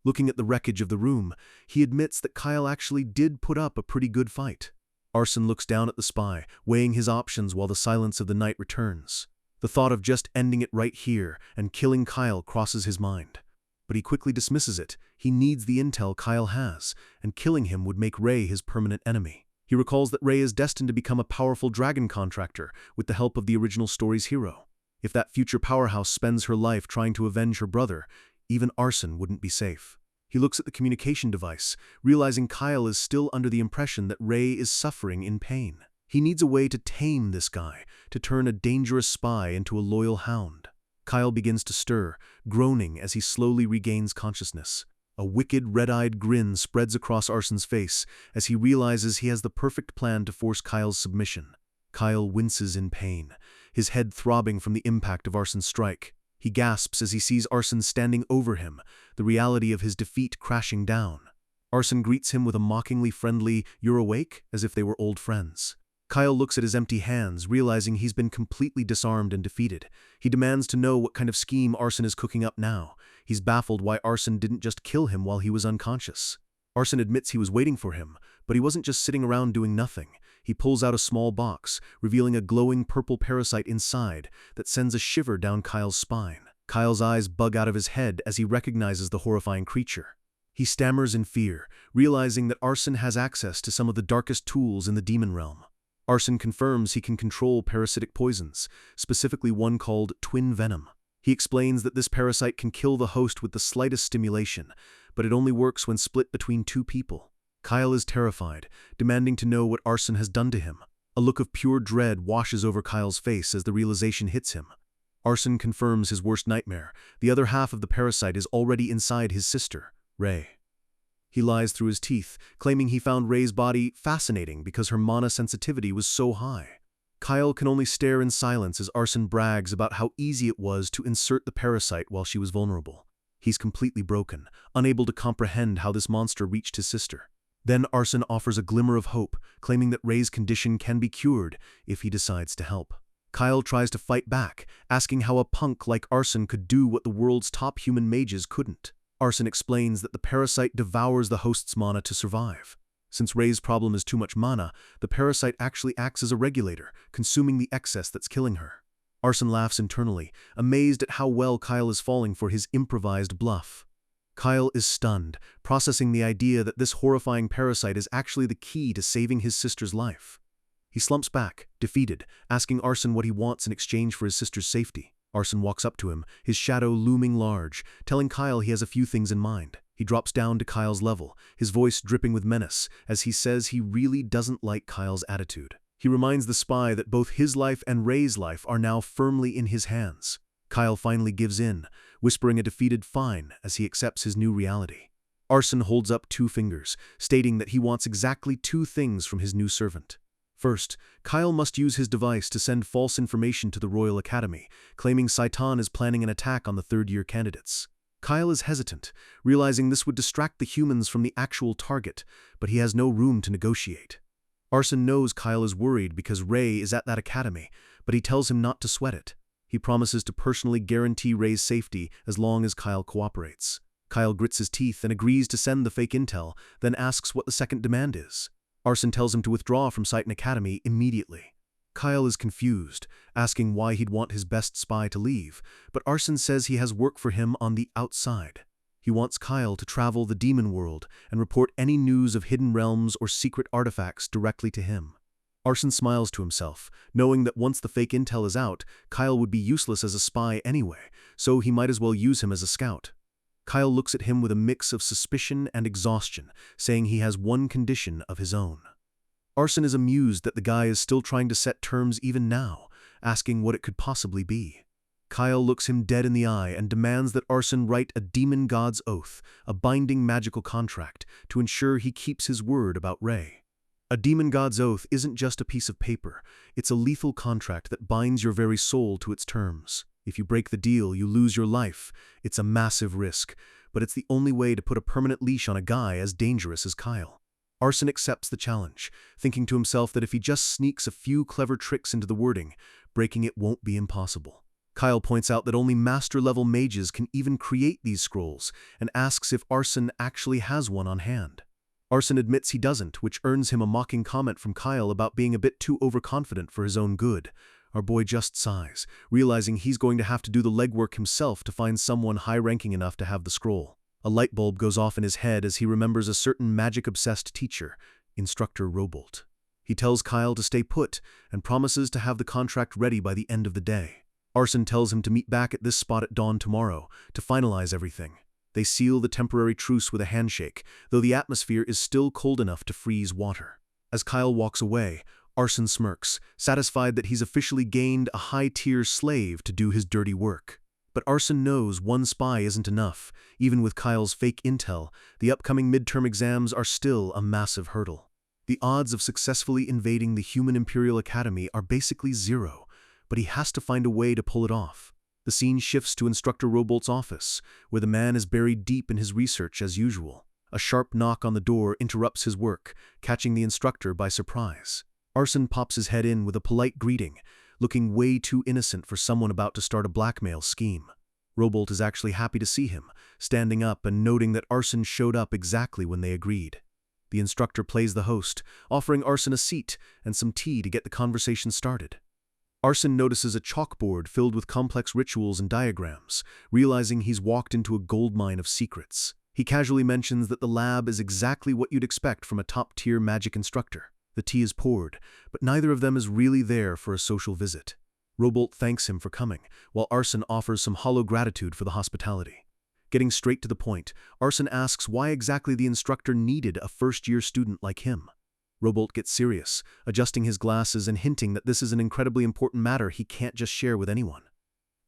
Speaker 1: Looking at the wreckage of the room, he admits that Kyle actually did put up a pretty good fight. Arson looks down at the spy, weighing his options while the silence of the night returns. The thought of just ending it right here and killing Kyle crosses his mind. But he quickly dismisses it. He needs the intel Kyle has, and killing him would make Ray his permanent enemy. He recalls that Ray is destined to become a powerful dragon contractor with the help of the original story's hero. If that future powerhouse spends her life trying to avenge her brother, even Arson wouldn't be safe. He looks at the communication device, realizing Kyle is still under the impression that Ray is suffering in pain. He needs a way to tame this guy, to turn a dangerous spy into a loyal hound. Kyle begins to stir, groaning as he slowly regains consciousness. A wicked, red-eyed grin spreads across Arson's face as he realizes he has the perfect plan to force Kyle's submission. Kyle winces in pain, his head throbbing from the impact of Arson's strike. He gasps as he sees Arson standing over him, the reality of his defeat crashing down. Arson greets him with a mockingly friendly, "You're awake?" as if they were old friends. Kyle looks at his empty hands, realizing he's been completely disarmed and defeated. He demands to know what kind of scheme Arson is cooking up now. He's baffled why Arson didn't just kill him while he was unconscious. Arson admits he was waiting for him, but he wasn't just sitting around doing nothing. He pulls out a small box, revealing a glowing purple parasite inside that sends a shiver down Kyle's spine. Kyle's eyes bug out of his head as he recognizes the horrifying creature. He stammers in fear, realizing that Arson has access to some of the darkest tools in the demon realm. Arson confirms he can control parasitic poisons, specifically one called twin venom. He explains that this parasite can kill the host with the slightest stimulation, but it only works when split between two people. Kyle is terrified, demanding to know what Arson has done to him. A look of pure dread washes over Kyle's face as the realization hits him. Arson confirms his worst nightmare. The other half of the parasite is already inside his sister, Ray. He lies through his teeth, claiming he found Ray's body fascinating because her mana sensitivity was so high. Kyle can only stare in silence as Arson brags about how easy it was to insert the parasite while she was vulnerable. He's completely broken, unable to comprehend how this monster reached his sister. Then Arson offers a glimmer of hope, claiming that Ray's condition can be cured if he decides to help. Kyle tries to fight back, asking how a punk like Arson could do what the world's top human mages couldn't. Arson explains that the parasite devours the host's mana to survive. Since Ray's problem is too much mana, the parasite actually acts as a regulator, consuming the excess that's killing her. Arson laughs internally, amazed at how well Kyle is falling for his improvised bluff. Kyle is stunned, processing the idea that this horrifying parasite is actually the key to saving his sister's life. He slumps back, defeated, asking Arson what he wants in exchange for his sister's safety. Arson walks up to him, his shadow looming large, telling Kyle he has a few things in mind. He drops down to Kyle's level, his voice dripping with menace, as he says he really doesn't like Kyle's attitude. He reminds the spy that both his life and Ray's life are now firmly in his hands. Kyle finally gives in, whispering a defeated "fine" as he accepts his new reality. Arson holds up 2 fingers, stating that he wants exactly 2 things from his new servant. First, Kyle must use his device to send false information to the Royal Academy, claiming Saitan is planning an attack on the third-year candidates. Kyle is hesitant, realizing this would distract the humans from the actual target, but he has no room to negotiate. Arson knows Kyle is worried because Ray is at that academy, but he tells him not to sweat it. He promises to personally guarantee Ray's safety as long as Kyle cooperates. Kyle grits his teeth and agrees to send the fake intel, then asks what the second demand is. Arson tells him to withdraw from Saitan Academy immediately. Kyle is confused, asking why he'd want his best spy to leave, but Arson says he has work for him on the outside. He wants Kyle to travel the demon world and report any news of hidden realms or secret artifacts directly to him. Arson smiles to himself, knowing that once the fake intel is out, Kyle would be useless as a spy anyway, so he might as well use him as a scout. Kyle looks at him with a mix of suspicion and exhaustion, saying he has one condition of his own. Arson is amused that the guy is still trying to set terms even now, asking what it could possibly be. Kyle looks him dead in the eye and demands that Arson write a demon god's oath, a binding magical contract, to ensure he keeps his word about Ray. A demon god's oath isn't just a piece of paper, it's a lethal contract that binds your very soul to its terms. If you break the deal, you lose your life. It's a massive risk, but it's the only way to put a permanent leash on a guy as dangerous as Kyle. Arson accepts the challenge, thinking to himself that if he just sneaks a few clever tricks into the wording, breaking it won't be impossible. Kyle points out that only master-level mages can even create these scrolls and asks if Arson actually has one on hand. Arson admits he doesn't, which earns him a mocking comment from Kyle about being a bit too overconfident for his own good. Our boy just sighs, realizing he's going to have to do the legwork himself to find someone high-ranking enough to have the scroll. A light bulb goes off in his head as he remembers a certain magic-obsessed teacher, Instructor Robolt. He tells Kyle to stay put and promises to have the contract ready by the end of the day. Arson tells him to meet back at this spot at dawn tomorrow to finalize everything. They seal the temporary truce with a handshake, though the atmosphere is still cold enough to freeze water. As Kyle walks away, Arson smirks, satisfied that he's officially gained a high-tier slave to do his dirty work. But Arson knows one spy isn't enough. Even with Kyle's fake intel, the upcoming midterm exams are still a massive hurdle. The odds of successfully invading the Human Imperial Academy are basically zero, but he has to find a way to pull it off. The scene shifts to Instructor Robolt's office, where the man is buried deep in his research as usual. A sharp knock on the door interrupts his work, catching the instructor by surprise. Arson pops his head in with a polite greeting, looking way too innocent for someone about to start a blackmail scheme. Robolt is actually happy to see him, standing up and noting that Arson showed up exactly when they agreed. The instructor plays the host, offering Arson a seat and some tea to get the conversation started. Arson notices a chalkboard filled with complex rituals and diagrams, realizing he's walked into a goldmine of secrets. He casually mentions that the lab is exactly what you'd expect from a top-tier magic instructor. The tea is poured, but neither of them is really there for a social visit. Robolt thanks him for coming, while Arson offers some hollow gratitude for the hospitality. Getting straight to the point, Arson asks why exactly the instructor needed a first-year student like him. Robolt gets serious, adjusting his glasses and hinting that this is an incredibly important matter he can't just share with anyone.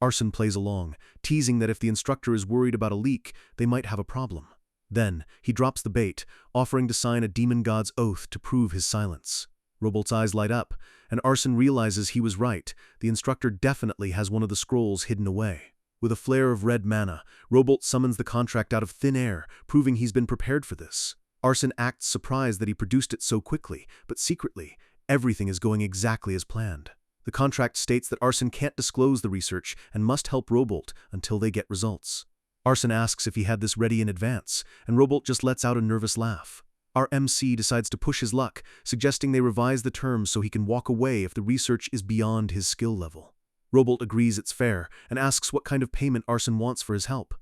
Speaker 1: Arson plays along, teasing that if the instructor is worried about a leak, they might have a problem. Then, he drops the bait, offering to sign a demon god's oath to prove his silence. Robolt's eyes light up, and Arson realizes he was right. The instructor definitely has one of the scrolls hidden away. With a flare of red mana, Robolt summons the contract out of thin air, proving he's been prepared for this. Arson acts surprised that he produced it so quickly, but secretly, everything is going exactly as planned. The contract states that Arson can't disclose the research and must help Robolt until they get results. Arson asks if he had this ready in advance, and Robolt just lets out a nervous laugh. Our MC decides to push his luck, suggesting they revise the terms so he can walk away if the research is beyond his skill level. Robolt agrees it's fair and asks what kind of payment Arson wants for his help.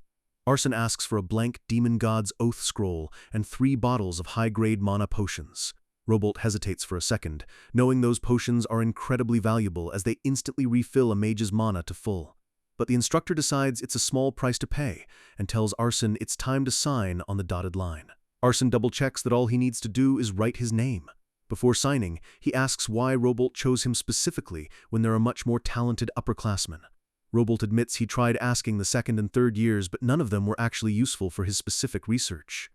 Speaker 1: Arson asks for a blank Demon God's Oath scroll and 3 bottles of high-grade mana potions. Robolt hesitates for a second, knowing those potions are incredibly valuable as they instantly refill a mage's mana to full. But the instructor decides it's a small price to pay and tells Arson it's time to sign on the dotted line. Arson double-checks that all he needs to do is write his name. Before signing, he asks why Robolt chose him specifically when there are much more talented upperclassmen. Robolt admits he tried asking the second and third years, but none of them were actually useful for his specific research.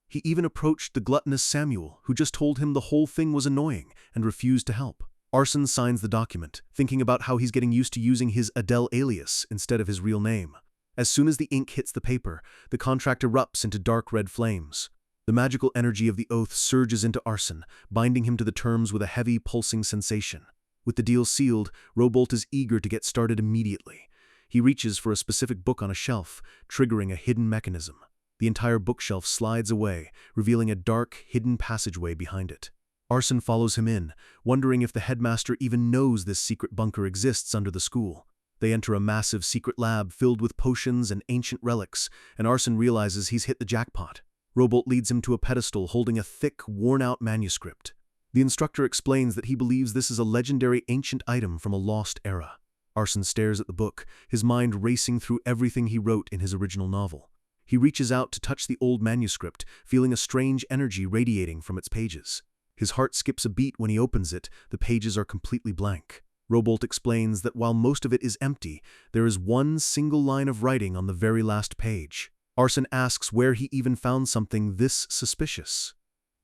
Speaker 1: He even approached the gluttonous Samuel, who just told him the whole thing was annoying and refused to help. Arson signs the document, thinking about how he's getting used to using his Adele alias instead of his real name. As soon as the ink hits the paper, the contract erupts into dark red flames. The magical energy of the oath surges into Arson, binding him to the terms with a heavy, pulsing sensation. With the deal sealed, Robolt is eager to get started immediately. He reaches for a specific book on a shelf, triggering a hidden mechanism. The entire bookshelf slides away, revealing a dark, hidden passageway behind it. Arson follows him in, wondering if the headmaster even knows this secret bunker exists under the school. They enter a massive secret lab filled with potions and ancient relics, and Arson realizes he's hit the jackpot. Robolt leads him to a pedestal holding a thick, worn-out manuscript. The instructor explains that he believes this is a legendary ancient item from a lost era. Arson stares at the book, his mind racing through everything he wrote in his original novel. He reaches out to touch the old manuscript, feeling a strange energy radiating from its pages. His heart skips a beat when he opens it. The pages are completely blank. Robolt explains that while most of it is empty, there is one single line of writing on the very last page. Arson asks where he even found something this suspicious.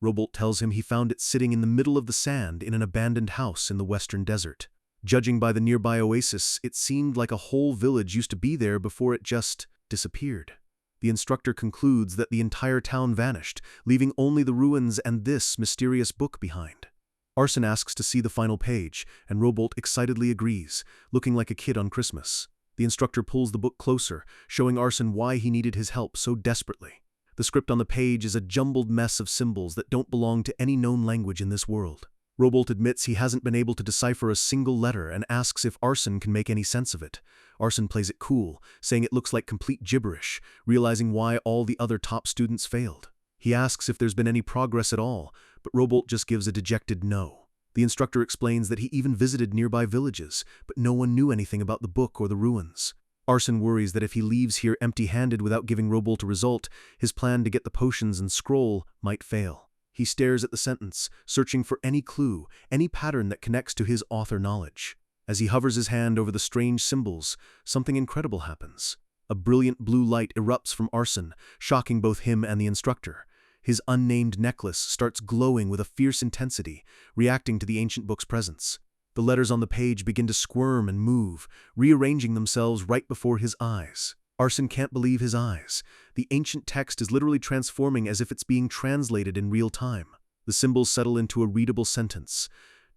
Speaker 1: Robolt tells him he found it sitting in the middle of the sand in an abandoned house in the western desert. Judging by the nearby oasis, it seemed like a whole village used to be there before it just disappeared. The instructor concludes that the entire town vanished, leaving only the ruins and this mysterious book behind. Arson asks to see the final page, and Robolt excitedly agrees, looking like a kid on Christmas. The instructor pulls the book closer, showing Arson why he needed his help so desperately. The script on the page is a jumbled mess of symbols that don't belong to any known language in this world. Robolt admits he hasn't been able to decipher a single letter and asks if Arson can make any sense of it. Arson plays it cool, saying it looks like complete gibberish, realizing why all the other top students failed. He asks if there's been any progress at all, but Robolt just gives a dejected no. The instructor explains that he even visited nearby villages, but no one knew anything about the book or the ruins. Arson worries that if he leaves here empty-handed without giving Robolt a result, his plan to get the potions and scroll might fail. He stares at the sentence, searching for any clue, any pattern that connects to his author knowledge. As he hovers his hand over the strange symbols, something incredible happens. A brilliant blue light erupts from Arson, shocking both him and the instructor. His unnamed necklace starts glowing with a fierce intensity, reacting to the ancient book's presence. The letters on the page begin to squirm and move, rearranging themselves right before his eyes. Arson can't believe his eyes. The ancient text is literally transforming as if it's being translated in real time. The symbols settle into a readable sentence.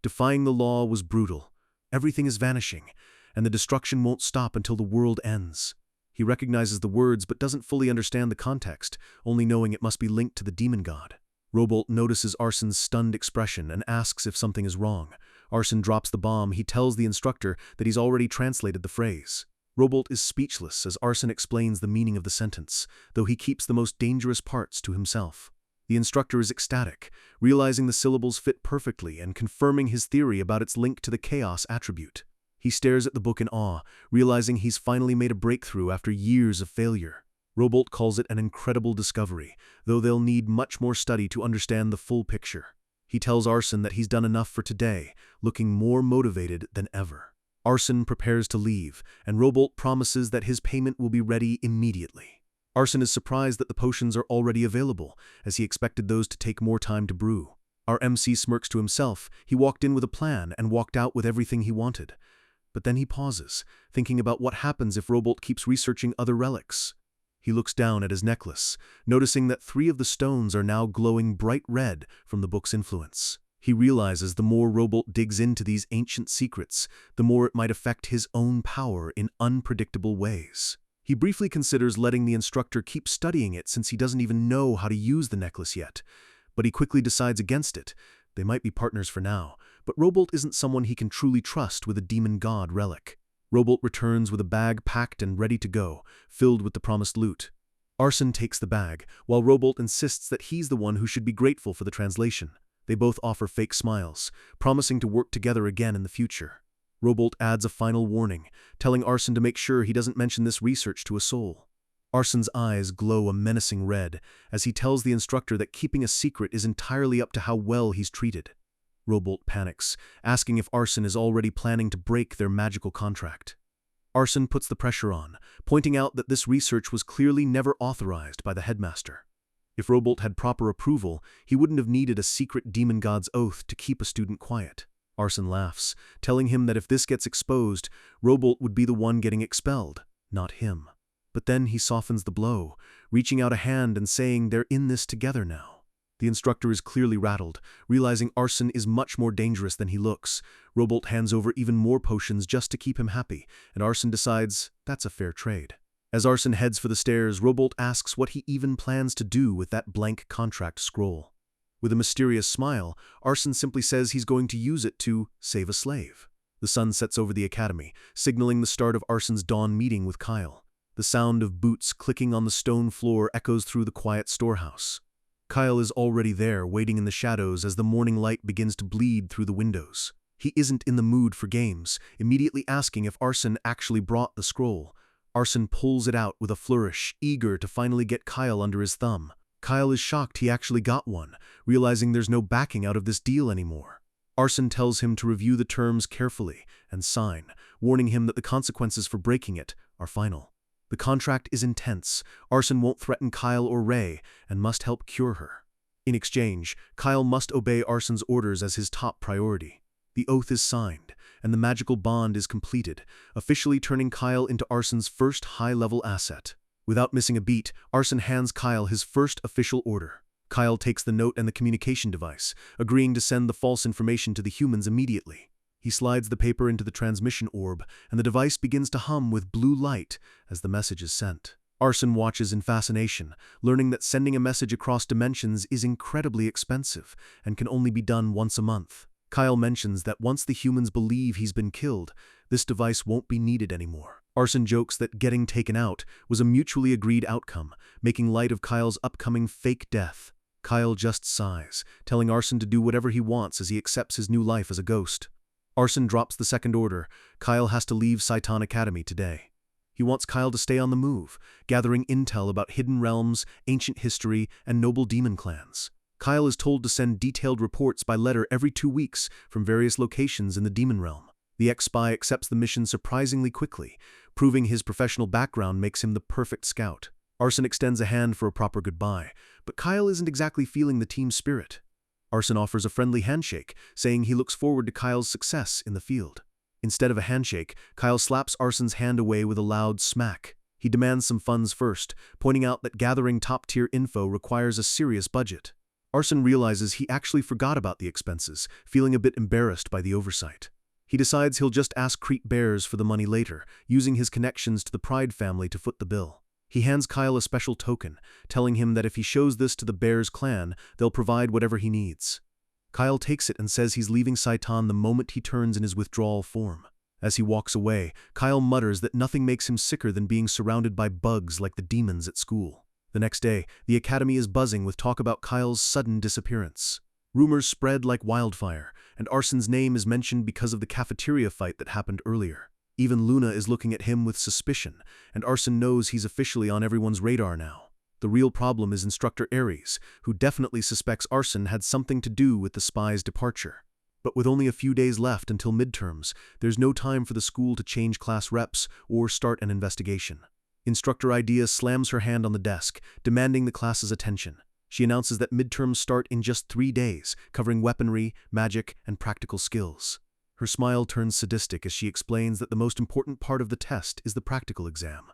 Speaker 1: Defying the law was brutal. Everything is vanishing, and the destruction won't stop until the world ends. He recognizes the words but doesn't fully understand the context, only knowing it must be linked to the demon god. Robolt notices Arson's stunned expression and asks if something is wrong. Arson drops the bomb. He tells the instructor that he's already translated the phrase. Robolt is speechless as Arson explains the meaning of the sentence, though he keeps the most dangerous parts to himself. The instructor is ecstatic, realizing the syllables fit perfectly and confirming his theory about its link to the chaos attribute. He stares at the book in awe, realizing he's finally made a breakthrough after years of failure. Robolt calls it an incredible discovery, though they'll need much more study to understand the full picture. He tells Arson that he's done enough for today, looking more motivated than ever. Arson prepares to leave, and Robolt promises that his payment will be ready immediately. Arson is surprised that the potions are already available, as he expected those to take more time to brew. Our MC smirks to himself. He walked in with a plan and walked out with everything he wanted. But then he pauses, thinking about what happens if Robolt keeps researching other relics. He looks down at his necklace, noticing that 3 of the stones are now glowing bright red from the book's influence. He realizes the more Robolt digs into these ancient secrets, the more it might affect his own power in unpredictable ways. He briefly considers letting the instructor keep studying it since he doesn't even know how to use the necklace yet, but he quickly decides against it. They might be partners for now, but Robolt isn't someone he can truly trust with a demon god relic. Robolt returns with a bag packed and ready to go, filled with the promised loot. Arson takes the bag, while Robolt insists that he's the one who should be grateful for the translation. They both offer fake smiles, promising to work together again in the future. Robolt adds a final warning, telling Arson to make sure he doesn't mention this research to a soul. Arson's eyes glow a menacing red as he tells the instructor that keeping a secret is entirely up to how well he's treated. Robolt panics, asking if Arson is already planning to break their magical contract. Arson puts the pressure on, pointing out that this research was clearly never authorized by the headmaster. If Robolt had proper approval, he wouldn't have needed a secret demon god's oath to keep a student quiet. Arson laughs, telling him that if this gets exposed, Robolt would be the one getting expelled, not him. But then he softens the blow, reaching out a hand and saying they're in this together now. The instructor is clearly rattled, realizing Arson is much more dangerous than he looks. Robolt hands over even more potions just to keep him happy, and Arson decides that's a fair trade. As Arson heads for the stairs, Robolt asks what he even plans to do with that blank contract scroll. With a mysterious smile, Arson simply says he's going to use it to save a slave. The sun sets over the academy, signaling the start of Arson's dawn meeting with Kyle. The sound of boots clicking on the stone floor echoes through the quiet storehouse. Kyle is already there, waiting in the shadows as the morning light begins to bleed through the windows. He isn't in the mood for games, immediately asking if Arson actually brought the scroll. Arson pulls it out with a flourish, eager to finally get Kyle under his thumb. Kyle is shocked he actually got one, realizing there's no backing out of this deal anymore. Arson tells him to review the terms carefully and sign, warning him that the consequences for breaking it are final. The contract is intense. Arson won't threaten Kyle or Ray and must help cure her. In exchange, Kyle must obey Arson's orders as his top priority. The oath is signed, and the magical bond is completed, officially turning Kyle into Arson's first high-level asset. Without missing a beat, Arson hands Kyle his first official order. Kyle takes the note and the communication device, agreeing to send the false information to the humans immediately. He slides the paper into the transmission orb, and the device begins to hum with blue light as the message is sent. Arson watches in fascination, learning that sending a message across dimensions is incredibly expensive and can only be done once a month. Kyle mentions that once the humans believe he's been killed, this device won't be needed anymore. Arson jokes that getting taken out was a mutually agreed outcome, making light of Kyle's upcoming fake death. Kyle just sighs, telling Arson to do whatever he wants as he accepts his new life as a ghost. Arson drops the second order. Kyle has to leave Saitan Academy today. He wants Kyle to stay on the move, gathering intel about hidden realms, ancient history, and noble demon clans. Kyle is told to send detailed reports by letter every 2 weeks from various locations in the demon realm. The ex-spy accepts the mission surprisingly quickly, proving his professional background makes him the perfect scout. Arson extends a hand for a proper goodbye, but Kyle isn't exactly feeling the team spirit. Arson offers a friendly handshake, saying he looks forward to Kyle's success in the field. Instead of a handshake, Kyle slaps Arson's hand away with a loud smack. He demands some funds first, pointing out that gathering top-tier info requires a serious budget. Arson realizes he actually forgot about the expenses, feeling a bit embarrassed by the oversight. He decides he'll just ask Crete Bears for the money later, using his connections to the Pride family to foot the bill. He hands Kyle a special token, telling him that if he shows this to the Bears clan, they'll provide whatever he needs. Kyle takes it and says he's leaving Saitan the moment he turns in his withdrawal form. As he walks away, Kyle mutters that nothing makes him sicker than being surrounded by bugs like the demons at school. The next day, the academy is buzzing with talk about Kyle's sudden disappearance. Rumors spread like wildfire, and Arson's name is mentioned because of the cafeteria fight that happened earlier. Even Luna is looking at him with suspicion, and Arson knows he's officially on everyone's radar now. The real problem is Instructor Ares, who definitely suspects Arson had something to do with the spy's departure. But with only a few days left until midterms, there's no time for the school to change class reps or start an investigation. Instructor Idea slams her hand on the desk, demanding the class's attention. She announces that midterms start in just 3 days, covering weaponry, magic, and practical skills. Her smile turns sadistic as she explains that the most important part of the test is the practical exam.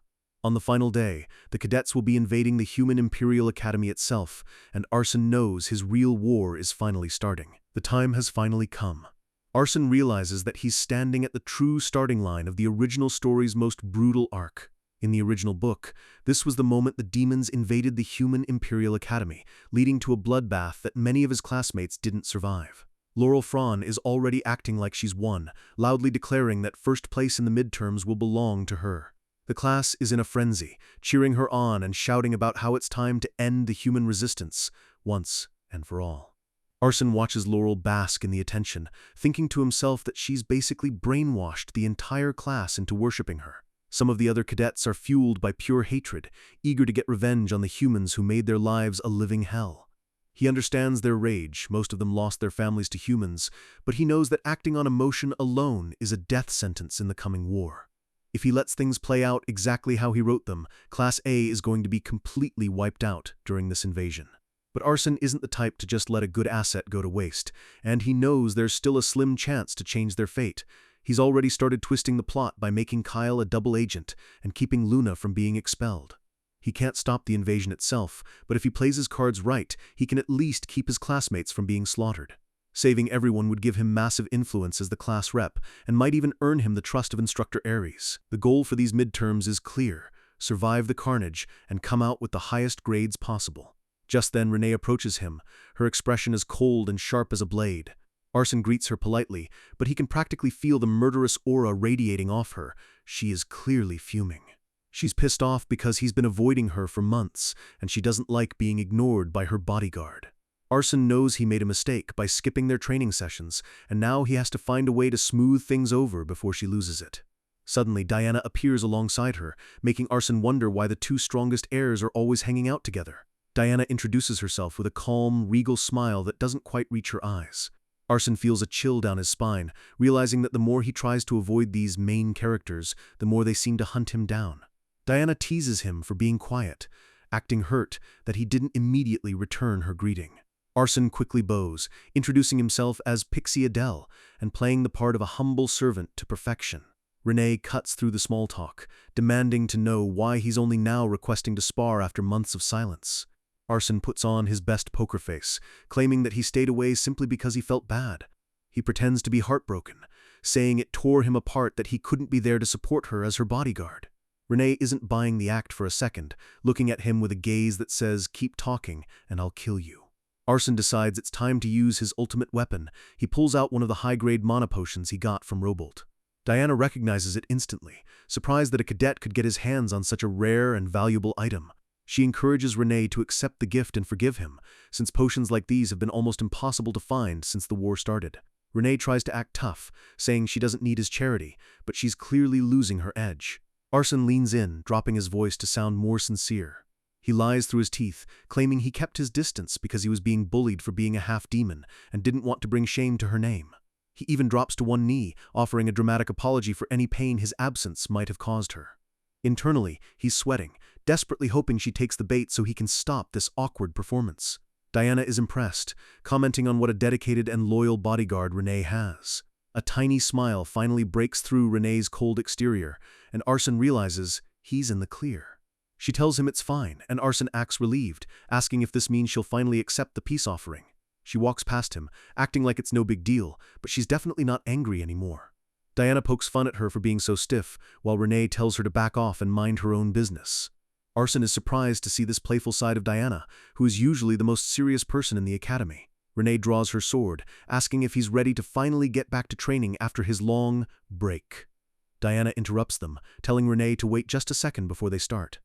Speaker 1: On the final day, the cadets will be invading the human Imperial Academy itself, and Arson knows his real war is finally starting. The time has finally come. Arson realizes that he's standing at the true starting line of the original story's most brutal arc. In the original book, this was the moment the demons invaded the human Imperial Academy, leading to a bloodbath that many of his classmates didn't survive. Laurel Fran is already acting like she's won, loudly declaring that first place in the midterms will belong to her. The class is in a frenzy, cheering her on and shouting about how it's time to end the human resistance, once and for all. Arson watches Laurel bask in the attention, thinking to himself that she's basically brainwashed the entire class into worshipping her. Some of the other cadets are fueled by pure hatred, eager to get revenge on the humans who made their lives a living hell. He understands their rage, most of them lost their families to humans, but he knows that acting on emotion alone is a death sentence in the coming war. If he lets things play out exactly how he wrote them, Class A is going to be completely wiped out during this invasion. But Arson isn't the type to just let a good asset go to waste, and he knows there's still a slim chance to change their fate. He's already started twisting the plot by making Kyle a double agent and keeping Luna from being expelled. He can't stop the invasion itself, but if he plays his cards right, he can at least keep his classmates from being slaughtered. Saving everyone would give him massive influence as the class rep, and might even earn him the trust of Instructor Ares. The goal for these midterms is clear: survive the carnage and come out with the highest grades possible. Just then Renee approaches him, her expression as cold and sharp as a blade. Arson greets her politely, but he can practically feel the murderous aura radiating off her. She is clearly fuming. She's pissed off because he's been avoiding her for months, and she doesn't like being ignored by her bodyguard. Arson knows he made a mistake by skipping their training sessions, and now he has to find a way to smooth things over before she loses it. Suddenly, Diana appears alongside her, making Arson wonder why the two strongest heirs are always hanging out together. Diana introduces herself with a calm, regal smile that doesn't quite reach her eyes. Arson feels a chill down his spine, realizing that the more he tries to avoid these main characters, the more they seem to hunt him down. Diana teases him for being quiet, acting hurt that he didn't immediately return her greeting. Arson quickly bows, introducing himself as Pixie Adele and playing the part of a humble servant to perfection. Renee cuts through the small talk, demanding to know why he's only now requesting to spar after months of silence. Arson puts on his best poker face, claiming that he stayed away simply because he felt bad. He pretends to be heartbroken, saying it tore him apart that he couldn't be there to support her as her bodyguard. Renee isn't buying the act for a second, looking at him with a gaze that says, "Keep talking, and I'll kill you." Arson decides it's time to use his ultimate weapon. He pulls out one of the high-grade mana potions he got from Robolt. Diana recognizes it instantly, surprised that a cadet could get his hands on such a rare and valuable item. She encourages Renee to accept the gift and forgive him, since potions like these have been almost impossible to find since the war started. Renee tries to act tough, saying she doesn't need his charity, but she's clearly losing her edge. Arson leans in, dropping his voice to sound more sincere. He lies through his teeth, claiming he kept his distance because he was being bullied for being a half-demon and didn't want to bring shame to her name. He even drops to one knee, offering a dramatic apology for any pain his absence might have caused her. Internally, he's sweating, desperately hoping she takes the bait so he can stop this awkward performance. Diana is impressed, commenting on what a dedicated and loyal bodyguard Renee has. A tiny smile finally breaks through Renee's cold exterior, and Arson realizes he's in the clear. She tells him it's fine, and Arson acts relieved, asking if this means she'll finally accept the peace offering. She walks past him, acting like it's no big deal, but she's definitely not angry anymore. Diana pokes fun at her for being so stiff, while Renee tells her to back off and mind her own business. Arson is surprised to see this playful side of Diana, who is usually the most serious person in the academy. Renee draws her sword, asking if he's ready to finally get back to training after his long break. Diana interrupts them, telling Renee to wait just a second before they start.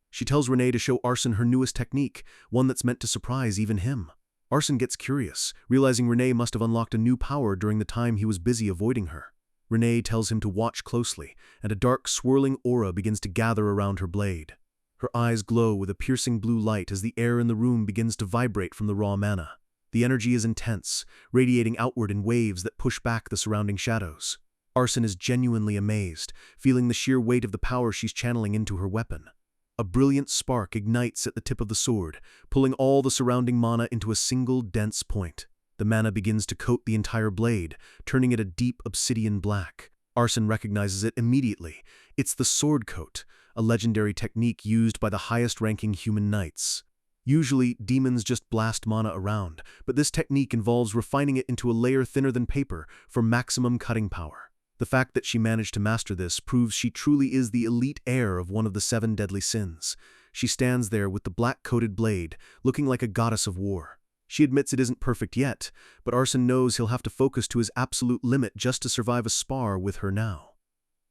Speaker 1: She tells Renee to show Arson her newest technique, one that's meant to surprise even him. Arson gets curious, realizing Renee must have unlocked a new power during the time he was busy avoiding her. Renee tells him to watch closely, and a dark, swirling aura begins to gather around her blade. Her eyes glow with a piercing blue light as the air in the room begins to vibrate from the raw mana. The energy is intense, radiating outward in waves that push back the surrounding shadows. Arson is genuinely amazed, feeling the sheer weight of the power she's channeling into her weapon. A brilliant spark ignites at the tip of the sword, pulling all the surrounding mana into a single dense point. The mana begins to coat the entire blade, turning it a deep obsidian black. Arson recognizes it immediately. It's the sword coat, a legendary technique used by the highest-ranking human knights. Usually, demons just blast mana around, but this technique involves refining it into a layer thinner than paper for maximum cutting power. The fact that she managed to master this proves she truly is the elite heir of one of the 7 deadly sins. She stands there with the black-coated blade, looking like a goddess of war. She admits it isn't perfect yet, but Arson knows he'll have to focus to his absolute limit just to survive a spar with her now.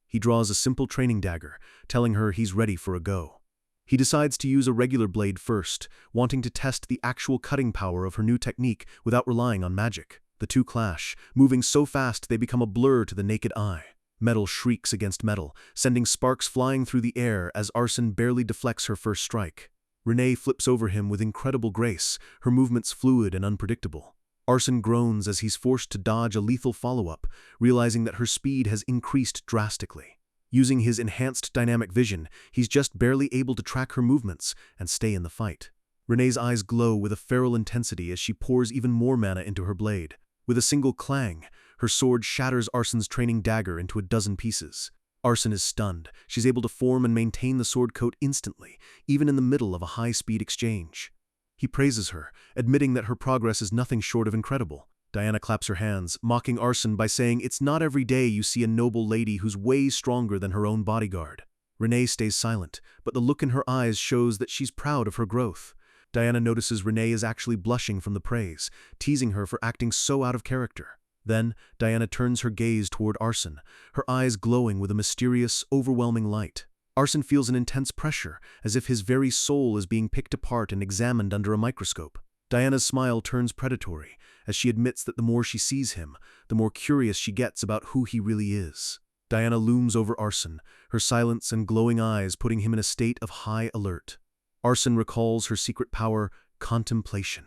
Speaker 1: He draws a simple training dagger, telling her he's ready for a go. He decides to use a regular blade first, wanting to test the actual cutting power of her new technique without relying on magic. The two clash, moving so fast they become a blur to the naked eye. Metal shrieks against metal, sending sparks flying through the air as Arson barely deflects her first strike. Renee flips over him with incredible grace, her movements fluid and unpredictable. Arson groans as he's forced to dodge a lethal follow-up, realizing that her speed has increased drastically. Using his enhanced dynamic vision, he's just barely able to track her movements and stay in the fight. Renee's eyes glow with a feral intensity as she pours even more mana into her blade. With a single clang, her sword shatters Arson's training dagger into a dozen pieces. Arson is stunned. She's able to form and maintain the sword coat instantly, even in the middle of a high-speed exchange. He praises her, admitting that her progress is nothing short of incredible. Diana claps her hands, mocking Arson by saying it's not every day you see a noble lady who's way stronger than her own bodyguard. Renee stays silent, but the look in her eyes shows that she's proud of her growth. Diana notices Renee is actually blushing from the praise, teasing her for acting so out of character. Then, Diana turns her gaze toward Arson, her eyes glowing with a mysterious, overwhelming light. Arson feels an intense pressure, as if his very soul is being picked apart and examined under a microscope. Diana's smile turns predatory, as she admits that the more she sees him, the more curious she gets about who he really is. Diana looms over Arson, her silence and glowing eyes putting him in a state of high alert. Arson recalls her secret power, contemplation,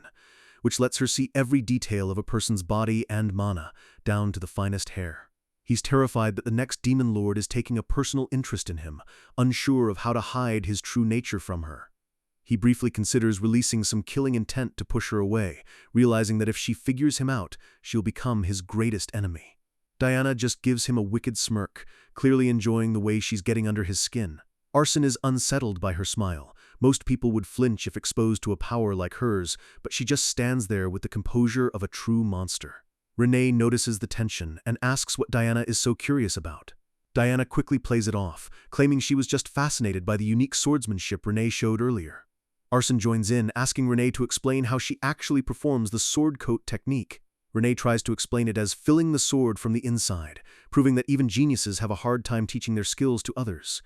Speaker 1: which lets her see every detail of a person's body and mana, down to the finest hair. He's terrified that the next demon lord is taking a personal interest in him, unsure of how to hide his true nature from her. He briefly considers releasing some killing intent to push her away, realizing that if she figures him out, she'll become his greatest enemy. Diana just gives him a wicked smirk, clearly enjoying the way she's getting under his skin. Arson is unsettled by her smile. Most people would flinch if exposed to a power like hers, but she just stands there with the composure of a true monster. Renee notices the tension and asks what Diana is so curious about. Diana quickly plays it off, claiming she was just fascinated by the unique swordsmanship Renee showed earlier. Arson joins in, asking Renee to explain how she actually performs the sword coat technique. Renee tries to explain it as filling the sword from the inside, proving that even geniuses have a hard time teaching their skills to others.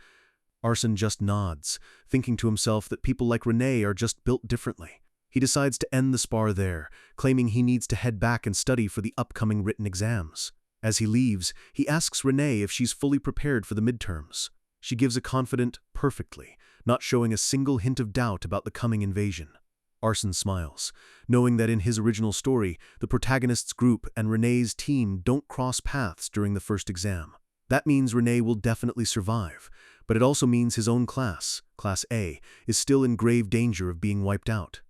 Speaker 1: Arson just nods, thinking to himself that people like Renee are just built differently. He decides to end the spar there, claiming he needs to head back and study for the upcoming written exams. As he leaves, he asks Renee if she's fully prepared for the midterms. She gives a confident, perfectly, not showing a single hint of doubt about the coming invasion. Arson smiles, knowing that in his original story, the protagonist's group and Renee's team don't cross paths during the first exam. That means Renee will definitely survive, but it also means his own class, Class A, is still in grave danger of being wiped out.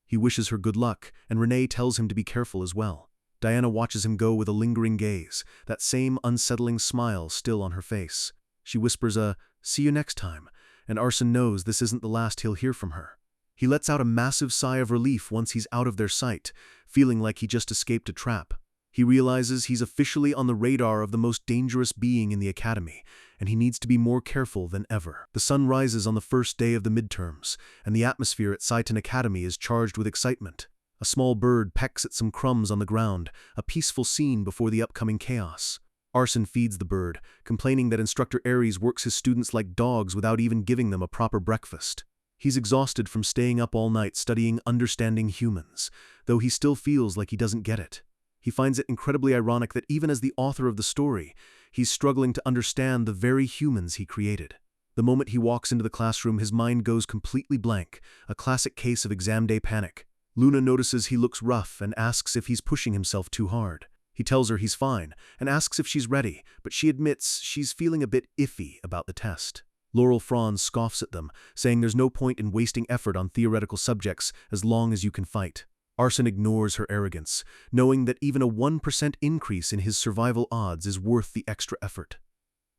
Speaker 1: He wishes her good luck, and Renee tells him to be careful as well. Diana watches him go with a lingering gaze, that same unsettling smile still on her face. She whispers "see you next time," and Arson knows this isn't the last he'll hear from her. He lets out a massive sigh of relief once he's out of their sight, feeling like he just escaped a trap. He realizes he's officially on the radar of the most dangerous being in the academy, and he needs to be more careful than ever. The sun rises on the first day of the midterms, and the atmosphere at Seitan Academy is charged with excitement. A small bird pecks at some crumbs on the ground, a peaceful scene before the upcoming chaos. Arson feeds the bird, complaining that Instructor Ares works his students like dogs without even giving them a proper breakfast. He's exhausted from staying up all night studying understanding humans, though he still feels like he doesn't get it. He finds it incredibly ironic that even as the author of the story, he's struggling to understand the very humans he created. The moment he walks into the classroom, his mind goes completely blank, a classic case of exam day panic. Luna notices he looks rough and asks if he's pushing himself too hard. He tells her he's fine and asks if she's ready, but she admits she's feeling a bit iffy about the test. Laurel Franz scoffs at them, saying there's no point in wasting effort on theoretical subjects as long as you can fight. Arson ignores her arrogance, knowing that even a 1% increase in his survival odds is worth the extra effort.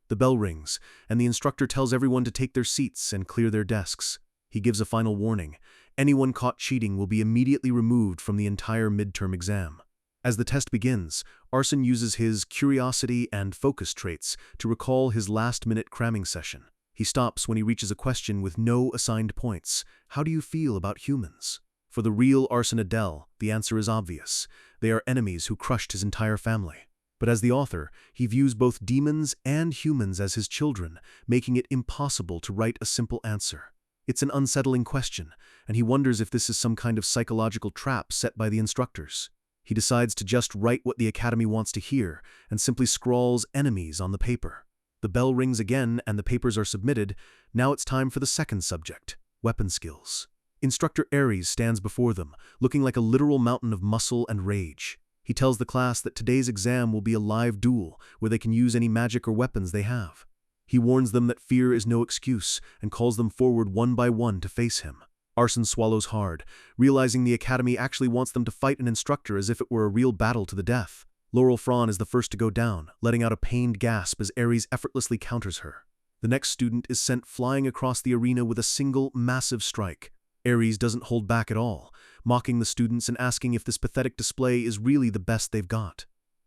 Speaker 1: The bell rings, and the instructor tells everyone to take their seats and clear their desks. He gives a final warning. Anyone caught cheating will be immediately removed from the entire midterm exam. As the test begins, Arson uses his curiosity and focus traits to recall his last-minute cramming session. He stops when he reaches a question with no assigned points. How do you feel about humans? For the real Arson Adel, the answer is obvious. They are enemies who crushed his entire family. But as the author, he views both demons and humans as his children, making it impossible to write a simple answer. It's an unsettling question, and he wonders if this is some kind of psychological trap set by the instructors. He decides to just write what the academy wants to hear, and simply scrawls enemies on the paper. The bell rings again and the papers are submitted. Now it's time for the second subject, weapon skills. Instructor Ares stands before them, looking like a literal mountain of muscle and rage. He tells the class that today's exam will be a live duel, where they can use any magic or weapons they have. He warns them that fear is no excuse, and calls them forward one by one to face him. Arson swallows hard, realizing the academy actually wants them to fight an instructor as if it were a real battle to the death. Laurel Franz is the first to go down, letting out a pained gasp as Ares effortlessly counters her. The next student is sent flying across the arena with a single, massive strike. Ares doesn't hold back at all, mocking the students and asking if this pathetic display is really the best they've got.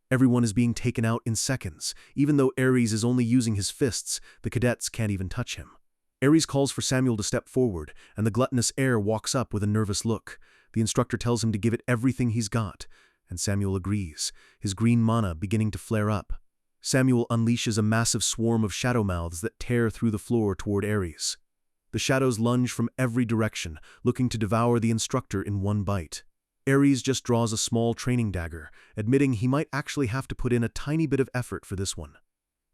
Speaker 1: Everyone is being taken out in seconds. Even though Ares is only using his fists, the cadets can't even touch him. Ares calls for Samuel to step forward, and the gluttonous heir walks up with a nervous look. The instructor tells him to give it everything he's got, and Samuel agrees, his green mana beginning to flare up. Samuel unleashes a massive swarm of shadow mouths that tear through the floor toward Ares. The shadows lunge from every direction, looking to devour the instructor in one bite. Ares just draws a small training dagger, admitting he might actually have to put in a tiny bit of effort for this one.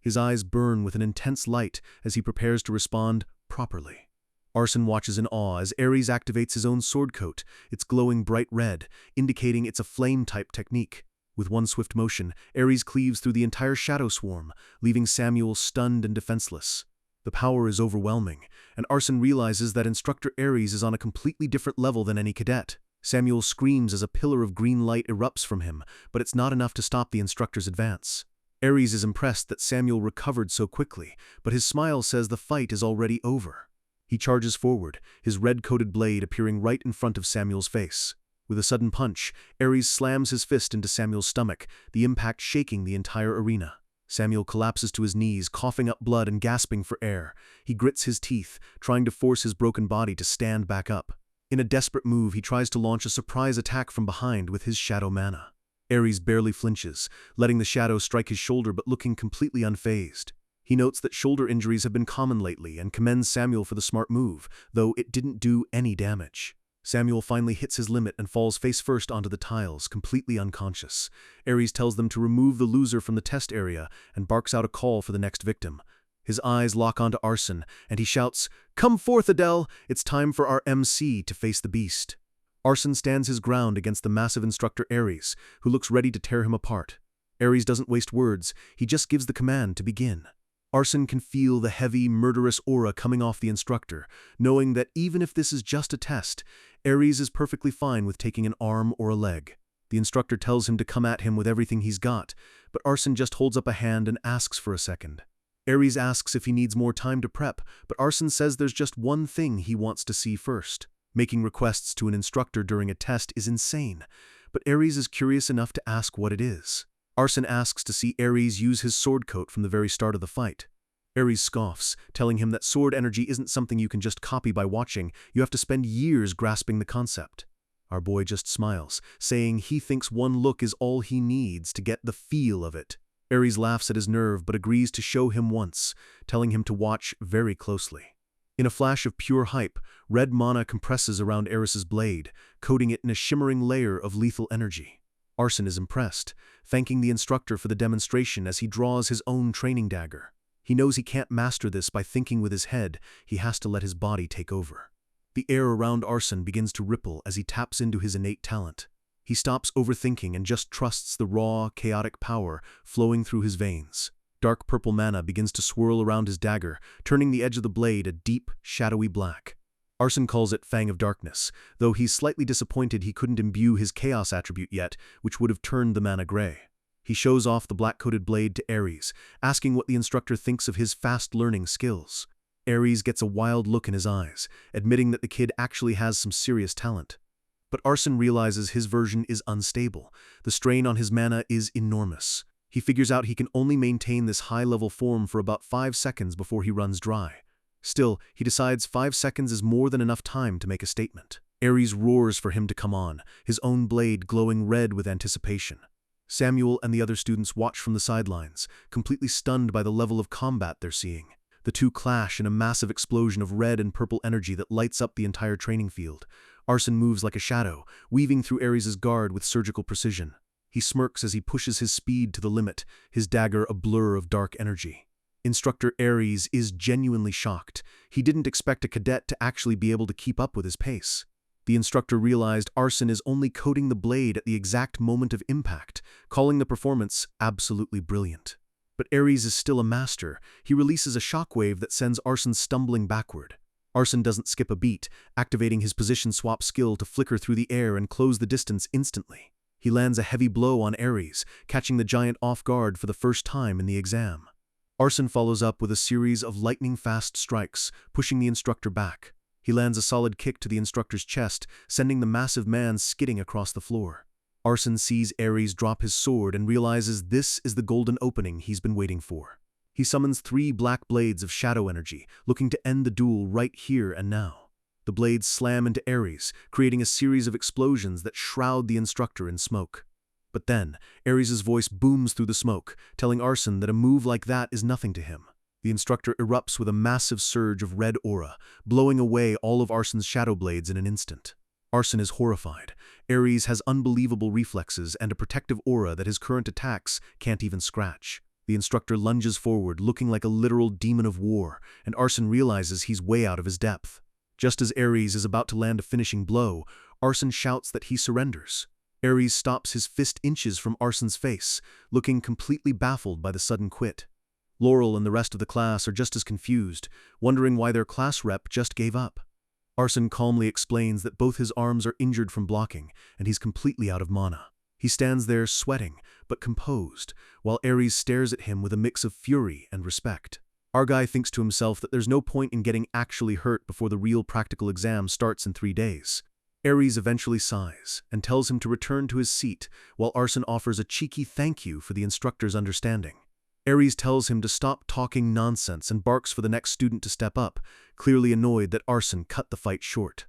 Speaker 1: His eyes burn with an intense light as he prepares to respond properly. Arson watches in awe as Ares activates his own sword coat, its glowing bright red, indicating it's a flame-type technique. With one swift motion, Ares cleaves through the entire shadow swarm, leaving Samuel stunned and defenseless. The power is overwhelming, and Arson realizes that Instructor Ares is on a completely different level than any cadet. Samuel screams as a pillar of green light erupts from him, but it's not enough to stop the instructor's advance. Ares is impressed that Samuel recovered so quickly, but his smile says the fight is already over. He charges forward, his red-coated blade appearing right in front of Samuel's face. With a sudden punch, Ares slams his fist into Samuel's stomach, the impact shaking the entire arena. Samuel collapses to his knees, coughing up blood and gasping for air. He grits his teeth, trying to force his broken body to stand back up. In a desperate move, he tries to launch a surprise attack from behind with his shadow mana. Ares barely flinches, letting the shadow strike his shoulder but looking completely unfazed. He notes that shoulder injuries have been common lately and commends Samuel for the smart move, though it didn't do any damage. Samuel finally hits his limit and falls face first onto the tiles, completely unconscious. Ares tells them to remove the loser from the test area and barks out a call for the next victim. His eyes lock onto Arson, and he shouts, "Come forth, Adele! It's time for our MC to face the beast." Arson stands his ground against the massive instructor Ares, who looks ready to tear him apart. Ares doesn't waste words, he just gives the command to begin. Arson can feel the heavy, murderous aura coming off the instructor, knowing that even if this is just a test, Ares is perfectly fine with taking an arm or a leg. The instructor tells him to come at him with everything he's got, but Arson just holds up a hand and asks for a second. Ares asks if he needs more time to prep, but Arson says there's just one thing he wants to see first. Making requests to an instructor during a test is insane, but Ares is curious enough to ask what it is. Arson asks to see Ares use his sword coat from the very start of the fight. Ares scoffs, telling him that sword energy isn't something you can just copy by watching, you have to spend years grasping the concept. Our boy just smiles, saying he thinks one look is all he needs to get the feel of it. Ares laughs at his nerve but agrees to show him once, telling him to watch very closely. In a flash of pure hype, red mana compresses around Ares's blade, coating it in a shimmering layer of lethal energy. Arson is impressed, thanking the instructor for the demonstration as he draws his own training dagger. He knows he can't master this by thinking with his head, he has to let his body take over. The air around Arson begins to ripple as he taps into his innate talent. He stops overthinking and just trusts the raw, chaotic power flowing through his veins. Dark purple mana begins to swirl around his dagger, turning the edge of the blade a deep, shadowy black. Arson calls it Fang of Darkness, though he's slightly disappointed he couldn't imbue his Chaos attribute yet, which would have turned the mana gray. He shows off the black-coated blade to Ares, asking what the instructor thinks of his fast-learning skills. Ares gets a wild look in his eyes, admitting that the kid actually has some serious talent. But Arson realizes his version is unstable. The strain on his mana is enormous. He figures out he can only maintain this high-level form for about 5 seconds before he runs dry. Still, he decides 5 seconds is more than enough time to make a statement. Ares roars for him to come on, his own blade glowing red with anticipation. Samuel and the other students watch from the sidelines, completely stunned by the level of combat they're seeing. The two clash in a massive explosion of red and purple energy that lights up the entire training field. Arson moves like a shadow, weaving through Ares' guard with surgical precision. He smirks as he pushes his speed to the limit, his dagger a blur of dark energy. Instructor Ares is genuinely shocked. He didn't expect a cadet to actually be able to keep up with his pace. The instructor realized Arson is only coating the blade at the exact moment of impact, calling the performance absolutely brilliant. But Ares is still a master. He releases a shockwave that sends Arson stumbling backward. Arson doesn't skip a beat, activating his position swap skill to flicker through the air and close the distance instantly. He lands a heavy blow on Ares, catching the giant off guard for the first time in the exam. Arson follows up with a series of lightning-fast strikes, pushing the instructor back. He lands a solid kick to the instructor's chest, sending the massive man skidding across the floor. Arson sees Ares drop his sword and realizes this is the golden opening he's been waiting for. He summons 3 black blades of shadow energy, looking to end the duel right here and now. The blades slam into Ares, creating a series of explosions that shroud the instructor in smoke. But then, Ares' voice booms through the smoke, telling Arson that a move like that is nothing to him. The instructor erupts with a massive surge of red aura, blowing away all of Arson's shadow blades in an instant. Arson is horrified. Ares has unbelievable reflexes and a protective aura that his current attacks can't even scratch. The instructor lunges forward, looking like a literal demon of war, and Arson realizes he's way out of his depth. Just as Ares is about to land a finishing blow, Arson shouts that he surrenders. Ares stops his fist inches from Arson's face, looking completely baffled by the sudden quit. Laurel and the rest of the class are just as confused, wondering why their class rep just gave up. Arson calmly explains that both his arms are injured from blocking, and he's completely out of mana. He stands there sweating, but composed, while Ares stares at him with a mix of fury and respect. Our guy thinks to himself that there's no point in getting actually hurt before the real practical exam starts in 3 days. Ares eventually sighs and tells him to return to his seat, while Arson offers a cheeky thank you for the instructor's understanding. Ares tells him to stop talking nonsense and barks for the next student to step up, clearly annoyed that Arson cut the fight short.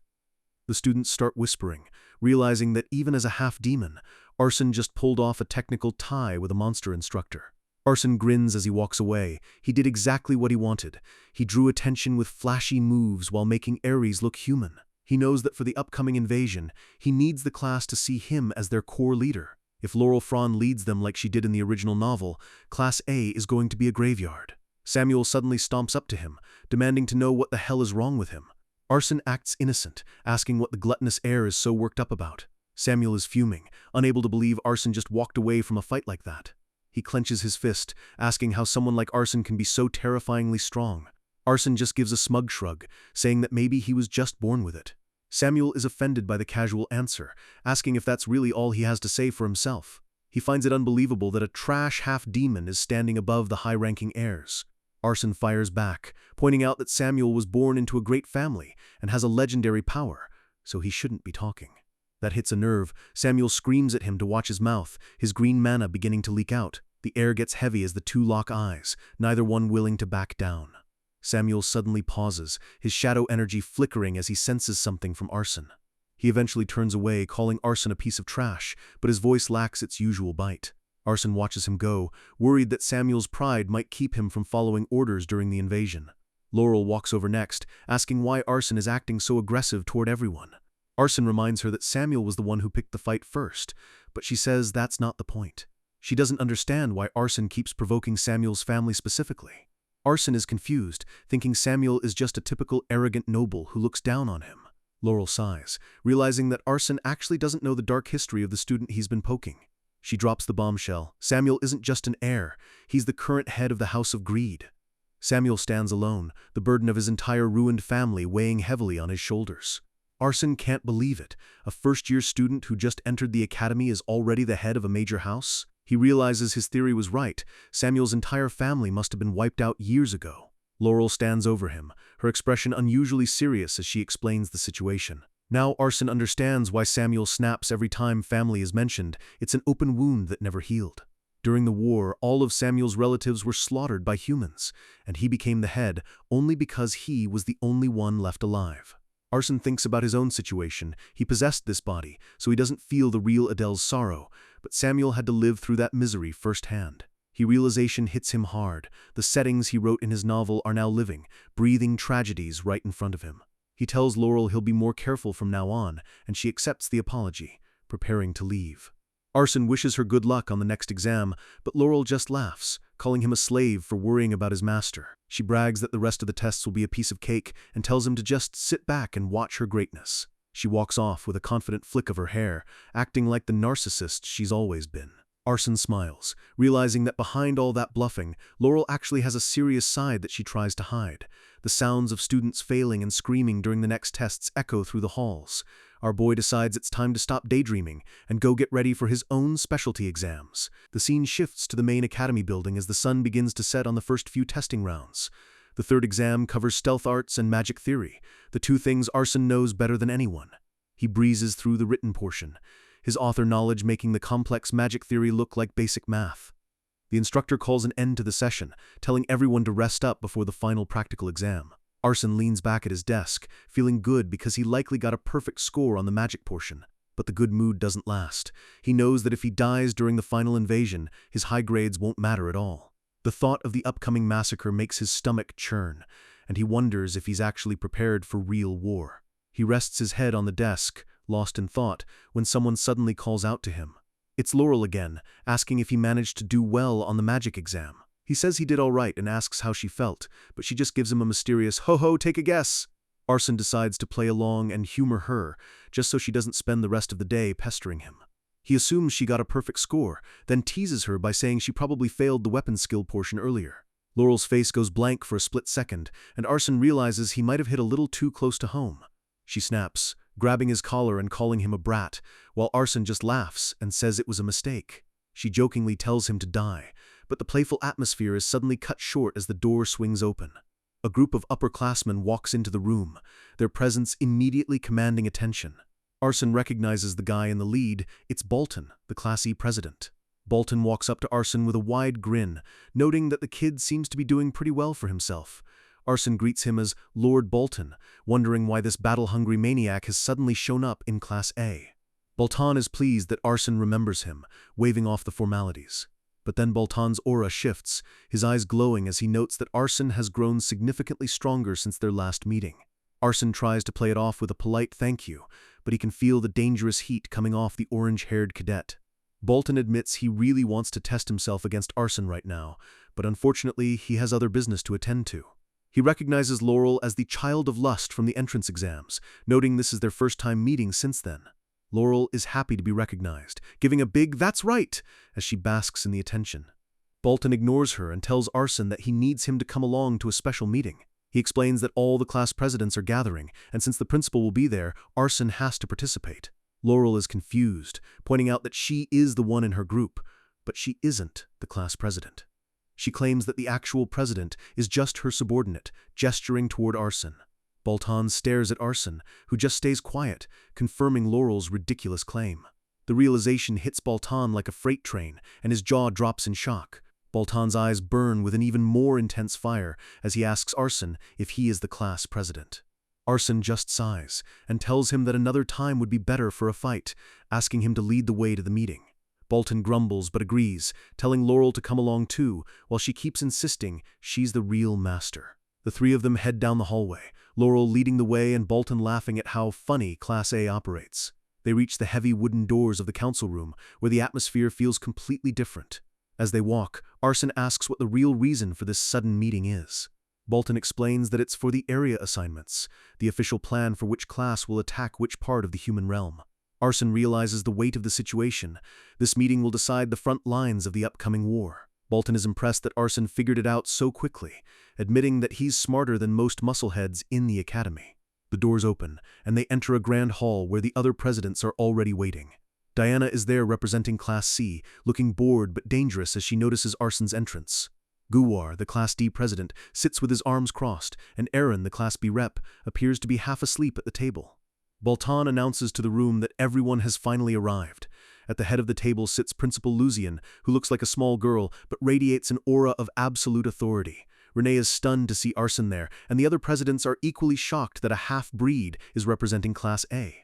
Speaker 1: The students start whispering, realizing that even as a half-demon, Arson just pulled off a technical tie with a monster instructor. Arson grins as he walks away. He did exactly what he wanted. He drew attention with flashy moves while making Ares look human. He knows that for the upcoming invasion, he needs the class to see him as their core leader. If Laurel Fron leads them like she did in the original novel, Class A is going to be a graveyard. Samuel suddenly stomps up to him, demanding to know what the hell is wrong with him. Arson acts innocent, asking what the gluttonous heir is so worked up about. Samuel is fuming, unable to believe Arson just walked away from a fight like that. He clenches his fist, asking how someone like Arson can be so terrifyingly strong. Arson just gives a smug shrug, saying that maybe he was just born with it. Samuel is offended by the casual answer, asking if that's really all he has to say for himself. He finds it unbelievable that a trash half-demon is standing above the high-ranking heirs. Arson fires back, pointing out that Samuel was born into a great family and has a legendary power, so he shouldn't be talking. That hits a nerve. Samuel screams at him to watch his mouth, his green mana beginning to leak out. The air gets heavy as the two lock eyes, neither one willing to back down. Samuel suddenly pauses, his shadow energy flickering as he senses something from Arson. He eventually turns away, calling Arson a piece of trash, but his voice lacks its usual bite. Arson watches him go, worried that Samuel's pride might keep him from following orders during the invasion. Laurel walks over next, asking why Arson is acting so aggressive toward everyone. Arson reminds her that Samuel was the one who picked the fight first, but she says that's not the point. She doesn't understand why Arson keeps provoking Samuel's family specifically. Arson is confused, thinking Samuel is just a typical arrogant noble who looks down on him. Laurel sighs, realizing that Arson actually doesn't know the dark history of the student he's been poking. She drops the bombshell. Samuel isn't just an heir, he's the current head of the House of Greed. Samuel stands alone, the burden of his entire ruined family weighing heavily on his shoulders. Arson can't believe it. A first-year student who just entered the academy is already the head of a major house? He realizes his theory was right. Samuel's entire family must have been wiped out years ago. Laurel stands over him, her expression unusually serious as she explains the situation. Now Arson understands why Samuel snaps every time family is mentioned. It's an open wound that never healed. During the war, all of Samuel's relatives were slaughtered by humans, and he became the head only because he was the only one left alive. Arson thinks about his own situation. He possessed this body, so he doesn't feel the real Adele's sorrow, but Samuel had to live through that misery firsthand. Realization hits him hard. The settings he wrote in his novel are now living, breathing tragedies right in front of him. He tells Laurel he'll be more careful from now on, and she accepts the apology, preparing to leave. Arson wishes her good luck on the next exam, but Laurel just laughs, calling him a slave for worrying about his master. She brags that the rest of the tests will be a piece of cake and tells him to just sit back and watch her greatness. She walks off with a confident flick of her hair, acting like the narcissist she's always been. Arson smiles, realizing that behind all that bluffing, Laurel actually has a serious side that she tries to hide. The sounds of students failing and screaming during the next tests echo through the halls. Our boy decides it's time to stop daydreaming and go get ready for his own specialty exams. The scene shifts to the main academy building as the sun begins to set on the first few testing rounds. The third exam covers stealth arts and magic theory, the two things Arson knows better than anyone. He breezes through the written portion, his author knowledge making the complex magic theory look like basic math. The instructor calls an end to the session, telling everyone to rest up before the final practical exam. Arson leans back at his desk, feeling good because he likely got a perfect score on the magic portion. But the good mood doesn't last. He knows that if he dies during the final invasion, his high grades won't matter at all. The thought of the upcoming massacre makes his stomach churn, and he wonders if he's actually prepared for real war. He rests his head on the desk, lost in thought, when someone suddenly calls out to him. It's Laurel again, asking if he managed to do well on the magic exam. He says he did all right and asks how she felt, but she just gives him a mysterious, "Ho-ho, take a guess." Arson decides to play along and humor her, just so she doesn't spend the rest of the day pestering him. He assumes she got a perfect score, then teases her by saying she probably failed the weapons skill portion earlier. Laurel's face goes blank for a split second, and Arson realizes he might have hit a little too close to home. She snaps, grabbing his collar and calling him a brat, while Arson just laughs and says it was a mistake. She jokingly tells him to die, but the playful atmosphere is suddenly cut short as the door swings open. A group of upperclassmen walks into the room, their presence immediately commanding attention. Arson recognizes the guy in the lead. It's Bolton, the Class E president. Bolton walks up to Arson with a wide grin, noting that the kid seems to be doing pretty well for himself. Arson greets him as Lord Bolton, wondering why this battle-hungry maniac has suddenly shown up in Class A. Bolton is pleased that Arson remembers him, waving off the formalities. But then Bolton's aura shifts, his eyes glowing as he notes that Arson has grown significantly stronger since their last meeting. Arson tries to play it off with a polite thank you, but he can feel the dangerous heat coming off the orange-haired cadet. Bolton admits he really wants to test himself against Arson right now, but unfortunately he has other business to attend to. He recognizes Laurel as the child of lust from the entrance exams, noting this is their first time meeting since then. Laurel is happy to be recognized, giving a big "that's right" as she basks in the attention. Bolton ignores her and tells Arson that he needs him to come along to a special meeting. He explains that all the class presidents are gathering, and since the principal will be there, Arson has to participate. Laurel is confused, pointing out that she is the one in her group, but she isn't the class president. She claims that the actual president is just her subordinate, gesturing toward Arson. Bolton stares at Arson, who just stays quiet, confirming Laurel's ridiculous claim. The realization hits Bolton like a freight train, and his jaw drops in shock. Bolton's eyes burn with an even more intense fire as he asks Arson if he is the class president. Arson just sighs and tells him that another time would be better for a fight, asking him to lead the way to the meeting. Bolton grumbles but agrees, telling Laurel to come along too, while she keeps insisting she's the real master. The three of them head down the hallway, Laurel leading the way and Bolton laughing at how funny Class A operates. They reach the heavy wooden doors of the council room, where the atmosphere feels completely different. As they walk, Arson asks what the real reason for this sudden meeting is. Bolton explains that it's for the area assignments, the official plan for which class will attack which part of the human realm. Arson realizes the weight of the situation. This meeting will decide the front lines of the upcoming war. Bolton is impressed that Arson figured it out so quickly, admitting that he's smarter than most muscleheads in the academy. The doors open, and they enter a grand hall where the other presidents are already waiting. Diana is there representing Class C, looking bored but dangerous as she notices Arson's entrance. Guwar, the Class D president, sits with his arms crossed, and Aaron, the Class B rep, appears to be half asleep at the table. Bolton announces to the room that everyone has finally arrived. At the head of the table sits Principal Lucian, who looks like a small girl but radiates an aura of absolute authority. Renee is stunned to see Arson there, and the other presidents are equally shocked that a half-breed is representing Class A.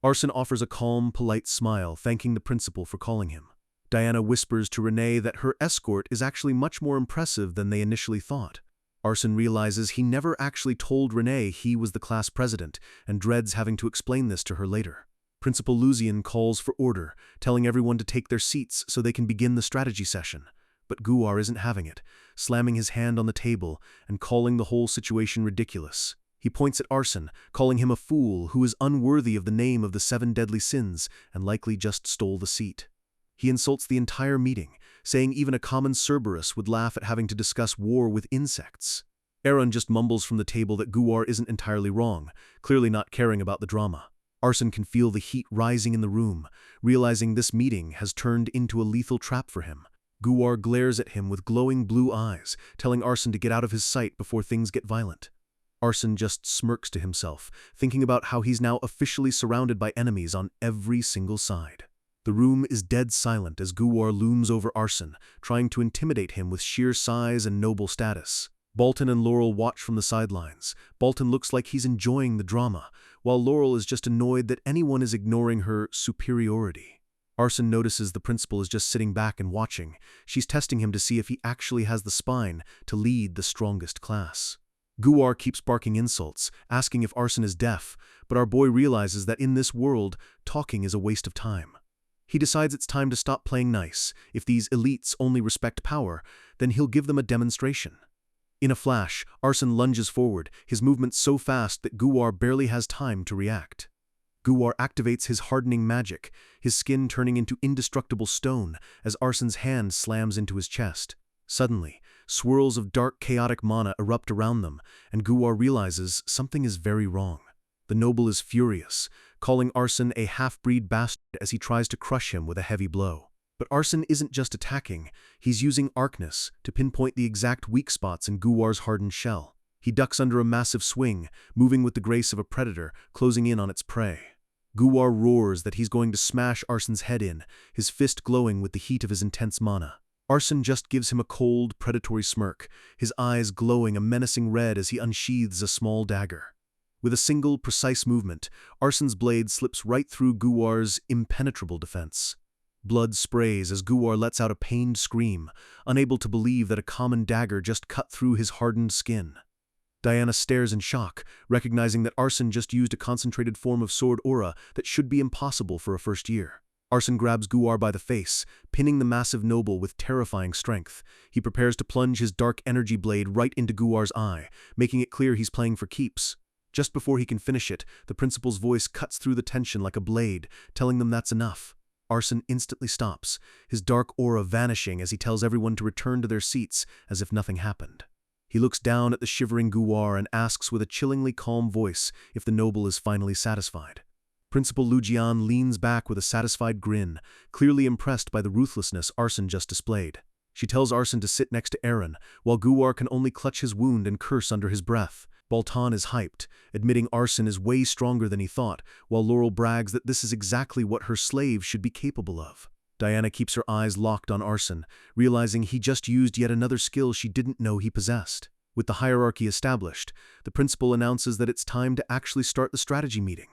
Speaker 1: Arson offers a calm, polite smile, thanking the principal for calling him. Diana whispers to Renee that her escort is actually much more impressive than they initially thought. Arson realizes he never actually told Renee he was the class president, and dreads having to explain this to her later. Principal Lucian calls for order, telling everyone to take their seats so they can begin the strategy session. But Guwar isn't having it, slamming his hand on the table and calling the whole situation ridiculous. He points at Arson, calling him a fool who is unworthy of the name of the 7 deadly sins and likely just stole the seat. He insults the entire meeting, saying even a common Cerberus would laugh at having to discuss war with insects. Aaron just mumbles from the table that Guwar isn't entirely wrong, clearly not caring about the drama. Arson can feel the heat rising in the room, realizing this meeting has turned into a lethal trap for him. Guwar glares at him with glowing blue eyes, telling Arson to get out of his sight before things get violent. Arson just smirks to himself, thinking about how he's now officially surrounded by enemies on every single side. The room is dead silent as Guwar looms over Arson, trying to intimidate him with sheer size and noble status. Bolton and Laurel watch from the sidelines. Bolton looks like he's enjoying the drama, while Laurel is just annoyed that anyone is ignoring her superiority. Arson notices the principal is just sitting back and watching. She's testing him to see if he actually has the spine to lead the strongest class. Guwar keeps barking insults, asking if Arson is deaf, but our boy realizes that in this world, talking is a waste of time. He decides it's time to stop playing nice. If these elites only respect power, then he'll give them a demonstration. In a flash, Arson lunges forward, his movements so fast that Guwar barely has time to react. Guwar activates his hardening magic, his skin turning into indestructible stone as Arson's hand slams into his chest. Suddenly, swirls of dark, chaotic mana erupt around them, and Guwar realizes something is very wrong. The noble is furious, calling Arson a half-breed bastard as he tries to crush him with a heavy blow. But Arson isn't just attacking, he's using Arcness to pinpoint the exact weak spots in Guwar's hardened shell. He ducks under a massive swing, moving with the grace of a predator, closing in on its prey. Guwar roars that he's going to smash Arson's head in, his fist glowing with the heat of his intense mana. Arson just gives him a cold, predatory smirk, his eyes glowing a menacing red as he unsheathes a small dagger. With a single, precise movement, Arson's blade slips right through Guwar's impenetrable defense. Blood sprays as Guwar lets out a pained scream, unable to believe that a common dagger just cut through his hardened skin. Diana stares in shock, recognizing that Arson just used a concentrated form of sword aura that should be impossible for a first year. Arson grabs Guwar by the face, pinning the massive noble with terrifying strength. He prepares to plunge his dark energy blade right into Guwar's eye, making it clear he's playing for keeps. Just before he can finish it, the principal's voice cuts through the tension like a blade, telling them that's enough. Arson instantly stops, his dark aura vanishing as he tells everyone to return to their seats as if nothing happened. He looks down at the shivering Guwar and asks with a chillingly calm voice if the noble is finally satisfied. Principal Lujian leans back with a satisfied grin, clearly impressed by the ruthlessness Arson just displayed. She tells Arson to sit next to Aaron, while Guwar can only clutch his wound and curse under his breath. Baltan is hyped, admitting Arson is way stronger than he thought, while Laurel brags that this is exactly what her slave should be capable of. Diana keeps her eyes locked on Arson, realizing he just used yet another skill she didn't know he possessed. With the hierarchy established, the principal announces that it's time to actually start the strategy meeting.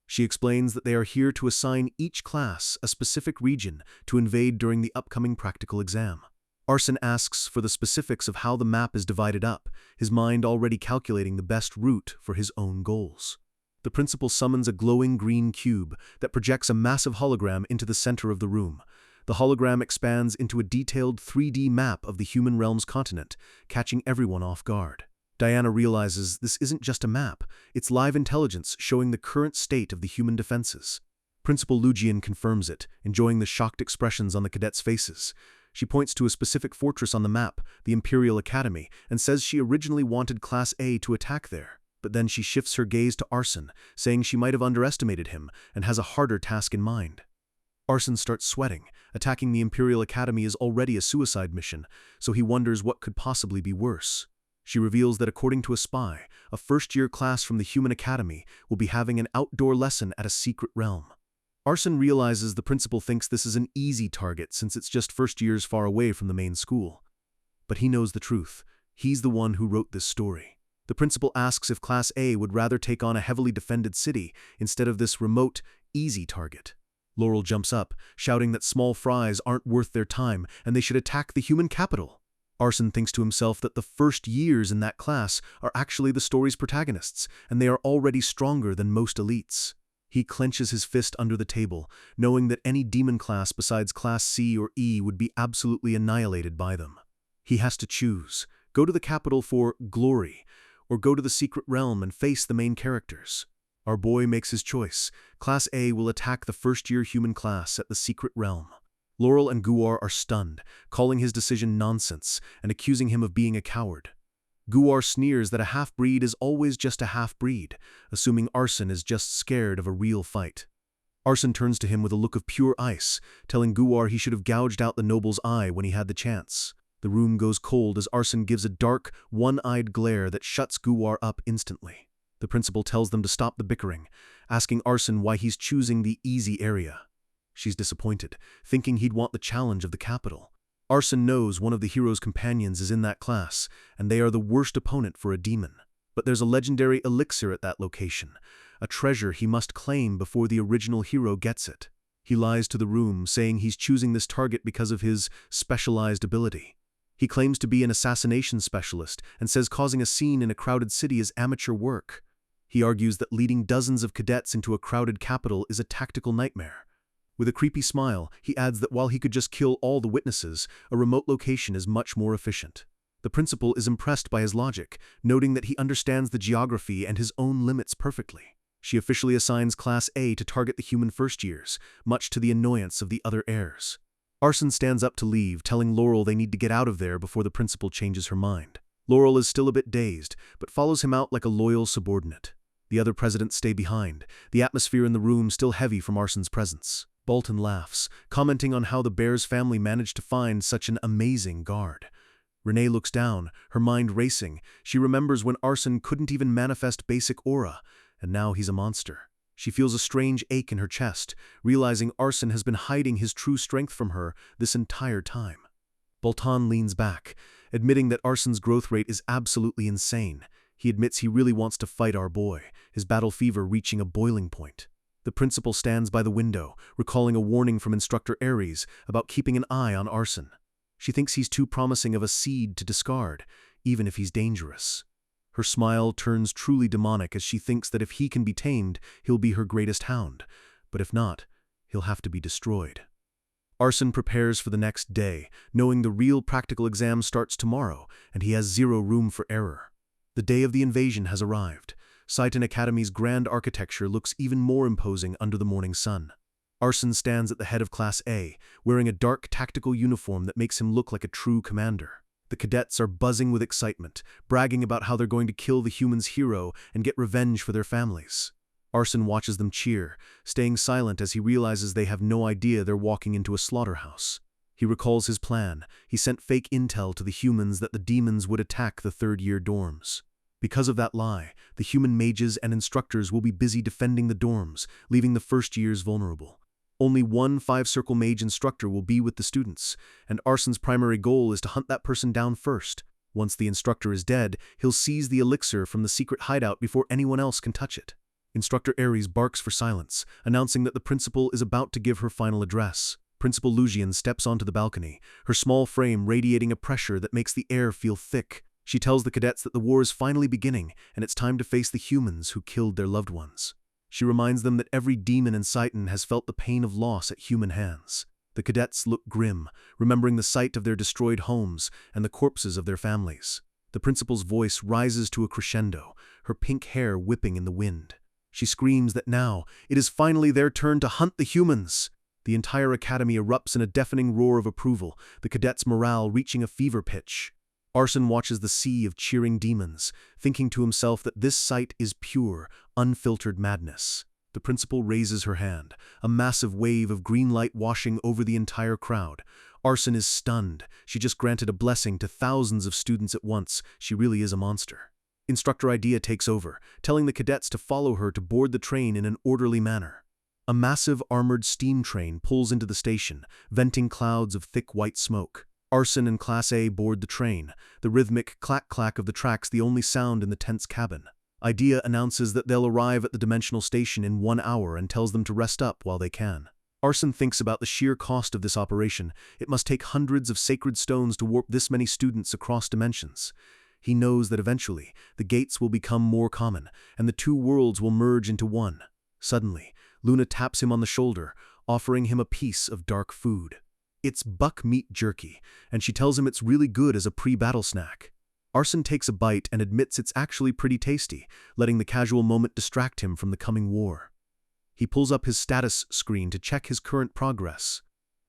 Speaker 1: She explains that they are here to assign each class a specific region to invade during the upcoming practical exam. Arson asks for the specifics of how the map is divided up, his mind already calculating the best route for his own goals. The principal summons a glowing green cube that projects a massive hologram into the center of the room. The hologram expands into a detailed 3D map of the human realm's continent, catching everyone off guard. Diana realizes this isn't just a map, it's live intelligence showing the current state of the human defenses. Principal Lujian confirms it, enjoying the shocked expressions on the cadets' faces. She points to a specific fortress on the map, the Imperial Academy, and says she originally wanted Class A to attack there. But then she shifts her gaze to Arson, saying she might have underestimated him and has a harder task in mind. Arson starts sweating. Attacking the Imperial Academy is already a suicide mission, so he wonders what could possibly be worse. She reveals that according to a spy, a first-year class from the Human Academy will be having an outdoor lesson at a secret realm. Arson realizes the principal thinks this is an easy target since it's just first years far away from the main school. But he knows the truth. He's the one who wrote this story. The principal asks if Class A would rather take on a heavily defended city instead of this remote, easy target. Laurel jumps up, shouting that small fries aren't worth their time and they should attack the human capital. Arson thinks to himself that the first years in that class are actually the story's protagonists, and they are already stronger than most elites. He clenches his fist under the table, knowing that any demon class besides Class C or E would be absolutely annihilated by them. He has to choose, go to the capital for glory, or go to the secret realm and face the main characters. Our boy makes his choice. Class A will attack the first-year human class at the secret realm. Laurel and Guwar are stunned, calling his decision nonsense and accusing him of being a coward. Guwar sneers that a half-breed is always just a half-breed, assuming Arson is just scared of a real fight. Arson turns to him with a look of pure ice, telling Guwar he should have gouged out the noble's eye when he had the chance. The room goes cold as Arson gives a dark, one-eyed glare that shuts Guwar up instantly. The principal tells them to stop the bickering, asking Arson why he's choosing the easy area. She's disappointed, thinking he'd want the challenge of the capital. Arson knows one of the hero's companions is in that class, and they are the worst opponent for a demon. But there's a legendary elixir at that location, a treasure he must claim before the original hero gets it. He lies to the room, saying he's choosing this target because of his specialized ability. He claims to be an assassination specialist and says causing a scene in a crowded city is amateur work. He argues that leading dozens of cadets into a crowded capital is a tactical nightmare. With a creepy smile, he adds that while he could just kill all the witnesses, a remote location is much more efficient. The principal is impressed by his logic, noting that he understands the geography and his own limits perfectly. She officially assigns Class A to target the human first years, much to the annoyance of the other heirs. Arson stands up to leave, telling Laurel they need to get out of there before the principal changes her mind. Laurel is still a bit dazed, but follows him out like a loyal subordinate. The other presidents stay behind, the atmosphere in the room still heavy from Arson's presence. Bolton laughs, commenting on how the Bears family managed to find such an amazing guard. Renee looks down, her mind racing. She remembers when Arson couldn't even manifest basic aura, and now he's a monster. She feels a strange ache in her chest, realizing Arson has been hiding his true strength from her this entire time. Bolton leans back, admitting that Arson's growth rate is absolutely insane. He admits he really wants to fight our boy, his battle fever reaching a boiling point. The principal stands by the window, recalling a warning from Instructor Ares about keeping an eye on Arson. She thinks he's too promising of a seed to discard, even if he's dangerous. Her smile turns truly demonic as she thinks that if he can be tamed, he'll be her greatest hound, but if not, he'll have to be destroyed. Arson prepares for the next day, knowing the real practical exam starts tomorrow, and he has zero room for error. The day of the invasion has arrived. Seitan Academy's grand architecture looks even more imposing under the morning sun. Arson stands at the head of Class A, wearing a dark tactical uniform that makes him look like a true commander. The cadets are buzzing with excitement, bragging about how they're going to kill the humans' hero and get revenge for their families. Arson watches them cheer, staying silent as he realizes they have no idea they're walking into a slaughterhouse. He recalls his plan. He sent fake intel to the humans that the demons would attack the third-year dorms. Because of that lie, the human mages and instructors will be busy defending the dorms, leaving the first years vulnerable. Only one five-circle mage instructor will be with the students, and Arson's primary goal is to hunt that person down first. Once the instructor is dead, he'll seize the elixir from the secret hideout before anyone else can touch it. Instructor Ares barks for silence, announcing that the principal is about to give her final address. Principal Lugian steps onto the balcony, her small frame radiating a pressure that makes the air feel thick. She tells the cadets that the war is finally beginning, and it's time to face the humans who killed their loved ones. She reminds them that every demon in Seitan has felt the pain of loss at human hands. The cadets look grim, remembering the sight of their destroyed homes and the corpses of their families. The principal's voice rises to a crescendo, her pink hair whipping in the wind. She screams that now, it is finally their turn to hunt the humans. The entire academy erupts in a deafening roar of approval, the cadets' morale reaching a fever pitch. Arson watches the sea of cheering demons, thinking to himself that this sight is pure, unfiltered madness. The principal raises her hand, a massive wave of green light washing over the entire crowd. Arson is stunned. She just granted a blessing to thousands of students at once. She really is a monster. Instructor Idea takes over, telling the cadets to follow her to board the train in an orderly manner. A massive armored steam train pulls into the station, venting clouds of thick white smoke. Arson and Class A board the train, the rhythmic clack-clack of the tracks the only sound in the tense cabin. Idea announces that they'll arrive at the dimensional station in 1 hour and tells them to rest up while they can. Arson thinks about the sheer cost of this operation. It must take hundreds of sacred stones to warp this many students across dimensions. He knows that eventually, the gates will become more common, and the two worlds will merge into one. Suddenly, Luna taps him on the shoulder, offering him a piece of dark food. It's buck meat jerky, and she tells him it's really good as a pre-battle snack. Arson takes a bite and admits it's actually pretty tasty, letting the casual moment distract him from the coming war. He pulls up his status screen to check his current progress.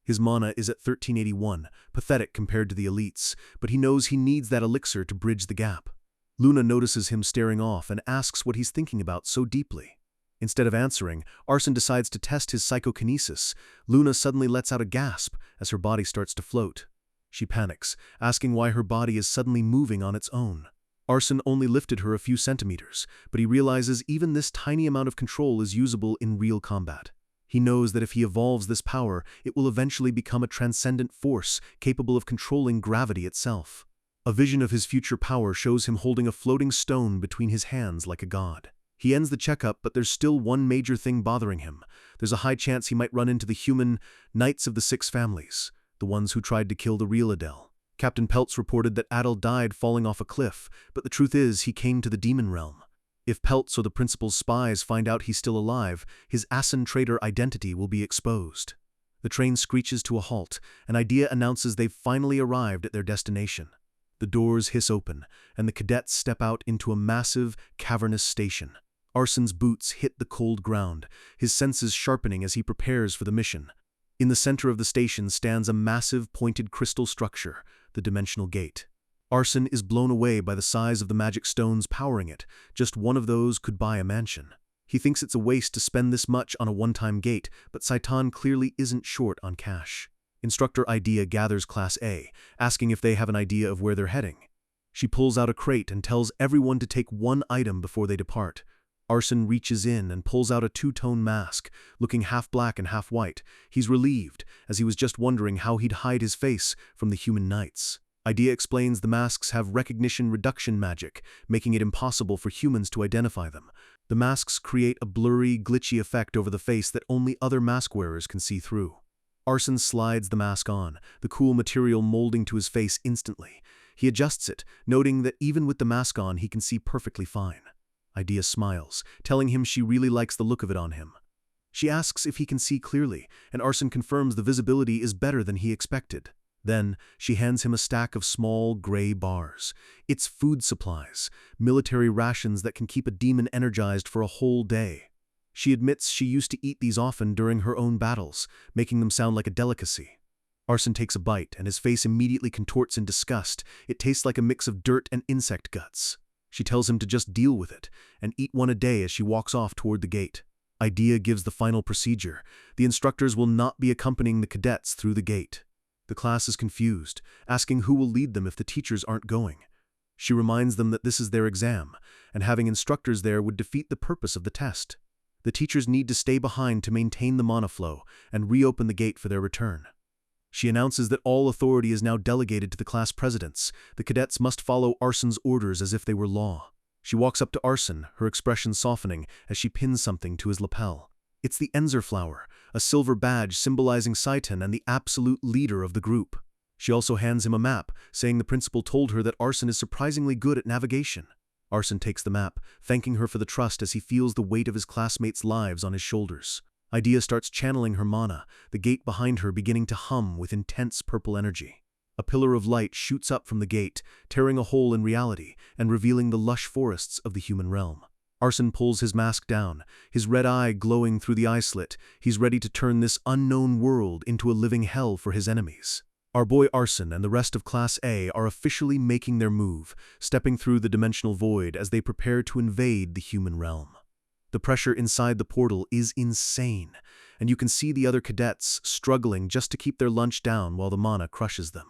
Speaker 1: His mana is at 1381, pathetic compared to the elites, but he knows he needs that elixir to bridge the gap. Luna notices him staring off and asks what he's thinking about so deeply. Instead of answering, Arson decides to test his psychokinesis. Luna suddenly lets out a gasp as her body starts to float. She panics, asking why her body is suddenly moving on its own. Arson only lifted her a few centimeters, but he realizes even this tiny amount of control is usable in real combat. He knows that if he evolves this power, it will eventually become a transcendent force capable of controlling gravity itself. A vision of his future power shows him holding a floating stone between his hands like a god. He ends the checkup, but there's still one major thing bothering him. There's a high chance he might run into the human Knights of the Six Families, the ones who tried to kill the real Adele. Captain Peltz reported that Adel died falling off a cliff, but the truth is he came to the demon realm. If Peltz or the principal's spies find out he's still alive, his Asin traitor identity will be exposed. The train screeches to a halt, and Idea announces they've finally arrived at their destination. The doors hiss open, and the cadets step out into a massive, cavernous station. Arson's boots hit the cold ground, his senses sharpening as he prepares for the mission. In the center of the station stands a massive, pointed crystal structure, the dimensional gate. Arson is blown away by the size of the magic stones powering it. Just one of those could buy a mansion. He thinks it's a waste to spend this much on a one-time gate, but Seitan clearly isn't short on cash. Instructor Idea gathers Class A, asking if they have an idea of where they're heading. She pulls out a crate and tells everyone to take one item before they depart. Arson reaches in and pulls out a two-tone mask, looking half black and half white. He's relieved, as he was just wondering how he'd hide his face from the human knights. Idea explains the masks have recognition reduction magic, making it impossible for humans to identify them. The masks create a blurry, glitchy effect over the face that only other mask wearers can see through. Arson slides the mask on, the cool material molding to his face instantly. He adjusts it, noting that even with the mask on, he can see perfectly fine. Idea smiles, telling him she really likes the look of it on him. She asks if he can see clearly, and Arson confirms the visibility is better than he expected. Then, she hands him a stack of small, gray bars. It's food supplies, military rations that can keep a demon energized for a whole day. She admits she used to eat these often during her own battles, making them sound like a delicacy. Arson takes a bite, and his face immediately contorts in disgust. It tastes like a mix of dirt and insect guts. She tells him to just deal with it, and eat one a day as she walks off toward the gate. Idea gives the final procedure. The instructors will not be accompanying the cadets through the gate. The class is confused, asking who will lead them if the teachers aren't going. She reminds them that this is their exam, and having instructors there would defeat the purpose of the test. The teachers need to stay behind to maintain the mana flow and reopen the gate for their return. She announces that all authority is now delegated to the class presidents. The cadets must follow Arson's orders as if they were law. She walks up to Arson, her expression softening as she pins something to his lapel. It's the Enzer flower, a silver badge symbolizing Saitan and the absolute leader of the group. She also hands him a map, saying the principal told her that Arson is surprisingly good at navigation. Arson takes the map, thanking her for the trust as he feels the weight of his classmates' lives on his shoulders. Idea starts channeling her mana, the gate behind her beginning to hum with intense purple energy. A pillar of light shoots up from the gate, tearing a hole in reality and revealing the lush forests of the human realm. Arson pulls his mask down, his red eye glowing through the eye slit. He's ready to turn this unknown world into a living hell for his enemies. Our boy Arson and the rest of Class A are officially making their move, stepping through the dimensional void as they prepare to invade the human realm. The pressure inside the portal is insane, and you can see the other cadets struggling just to keep their lunch down while the mana crushes them.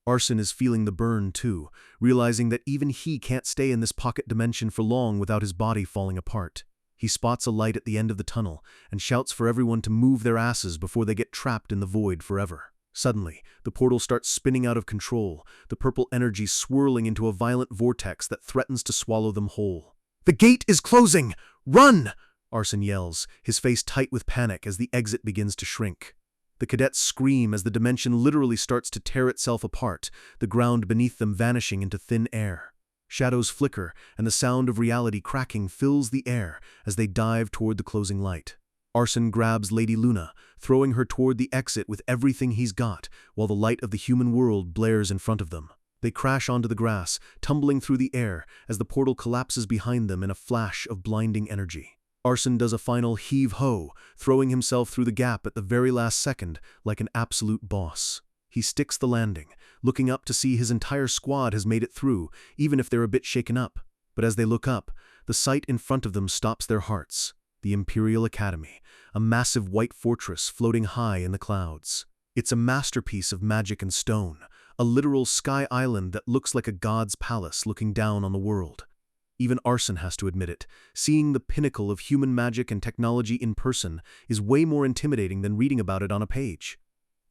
Speaker 1: Arson is feeling the burn too, realizing that even he can't stay in this pocket dimension for long without his body falling apart. He spots a light at the end of the tunnel and shouts for everyone to move their asses before they get trapped in the void forever. Suddenly, the portal starts spinning out of control, the purple energy swirling into a violent vortex that threatens to swallow them whole. "The gate is closing! Run!" Arson yells, his face tight with panic as the exit begins to shrink. The cadets scream as the dimension literally starts to tear itself apart, the ground beneath them vanishing into thin air. Shadows flicker, and the sound of reality cracking fills the air as they dive toward the closing light. Arson grabs Lady Luna, throwing her toward the exit with everything he's got, while the light of the human world blares in front of them. They crash onto the grass, tumbling through the air as the portal collapses behind them in a flash of blinding energy. Arson does a final heave-ho, throwing himself through the gap at the very last second like an absolute boss. He sticks the landing, looking up to see his entire squad has made it through, even if they're a bit shaken up. But as they look up, the sight in front of them stops their hearts. The Imperial Academy, a massive white fortress floating high in the clouds. It's a masterpiece of magic and stone, a literal sky island that looks like a god's palace looking down on the world. Even Arson has to admit it. Seeing the pinnacle of human magic and technology in person is way more intimidating than reading about it on a page.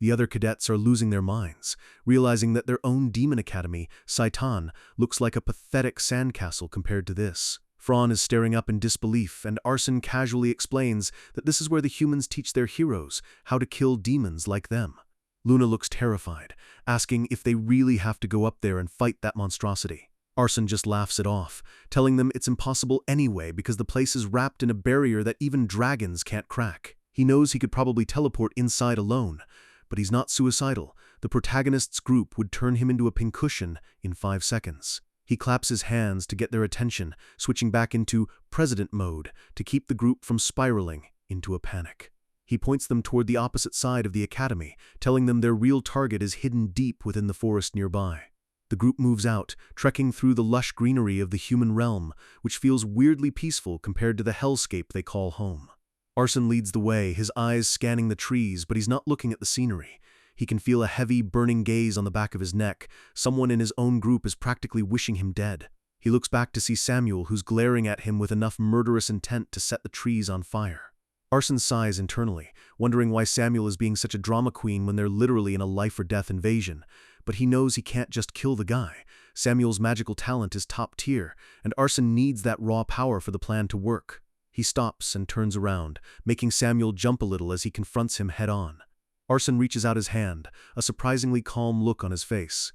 Speaker 1: The other cadets are losing their minds, realizing that their own demon academy, Saitan, looks like a pathetic sandcastle compared to this. Fran is staring up in disbelief, and Arson casually explains that this is where the humans teach their heroes how to kill demons like them. Luna looks terrified, asking if they really have to go up there and fight that monstrosity. Arson just laughs it off, telling them it's impossible anyway because the place is wrapped in a barrier that even dragons can't crack. He knows he could probably teleport inside alone, but he's not suicidal. The protagonist's group would turn him into a pincushion in 5 seconds. He claps his hands to get their attention, switching back into president mode to keep the group from spiraling into a panic. He points them toward the opposite side of the academy, telling them their real target is hidden deep within the forest nearby. The group moves out, trekking through the lush greenery of the human realm, which feels weirdly peaceful compared to the hellscape they call home. Arson leads the way, his eyes scanning the trees, but he's not looking at the scenery. He can feel a heavy, burning gaze on the back of his neck. Someone in his own group is practically wishing him dead. He looks back to see Samuel, who's glaring at him with enough murderous intent to set the trees on fire. Arson sighs internally, wondering why Samuel is being such a drama queen when they're literally in a life-or-death invasion. But he knows he can't just kill the guy. Samuel's magical talent is top tier, and Arson needs that raw power for the plan to work. He stops and turns around, making Samuel jump a little as he confronts him head-on. Arson reaches out his hand, a surprisingly calm look on his face.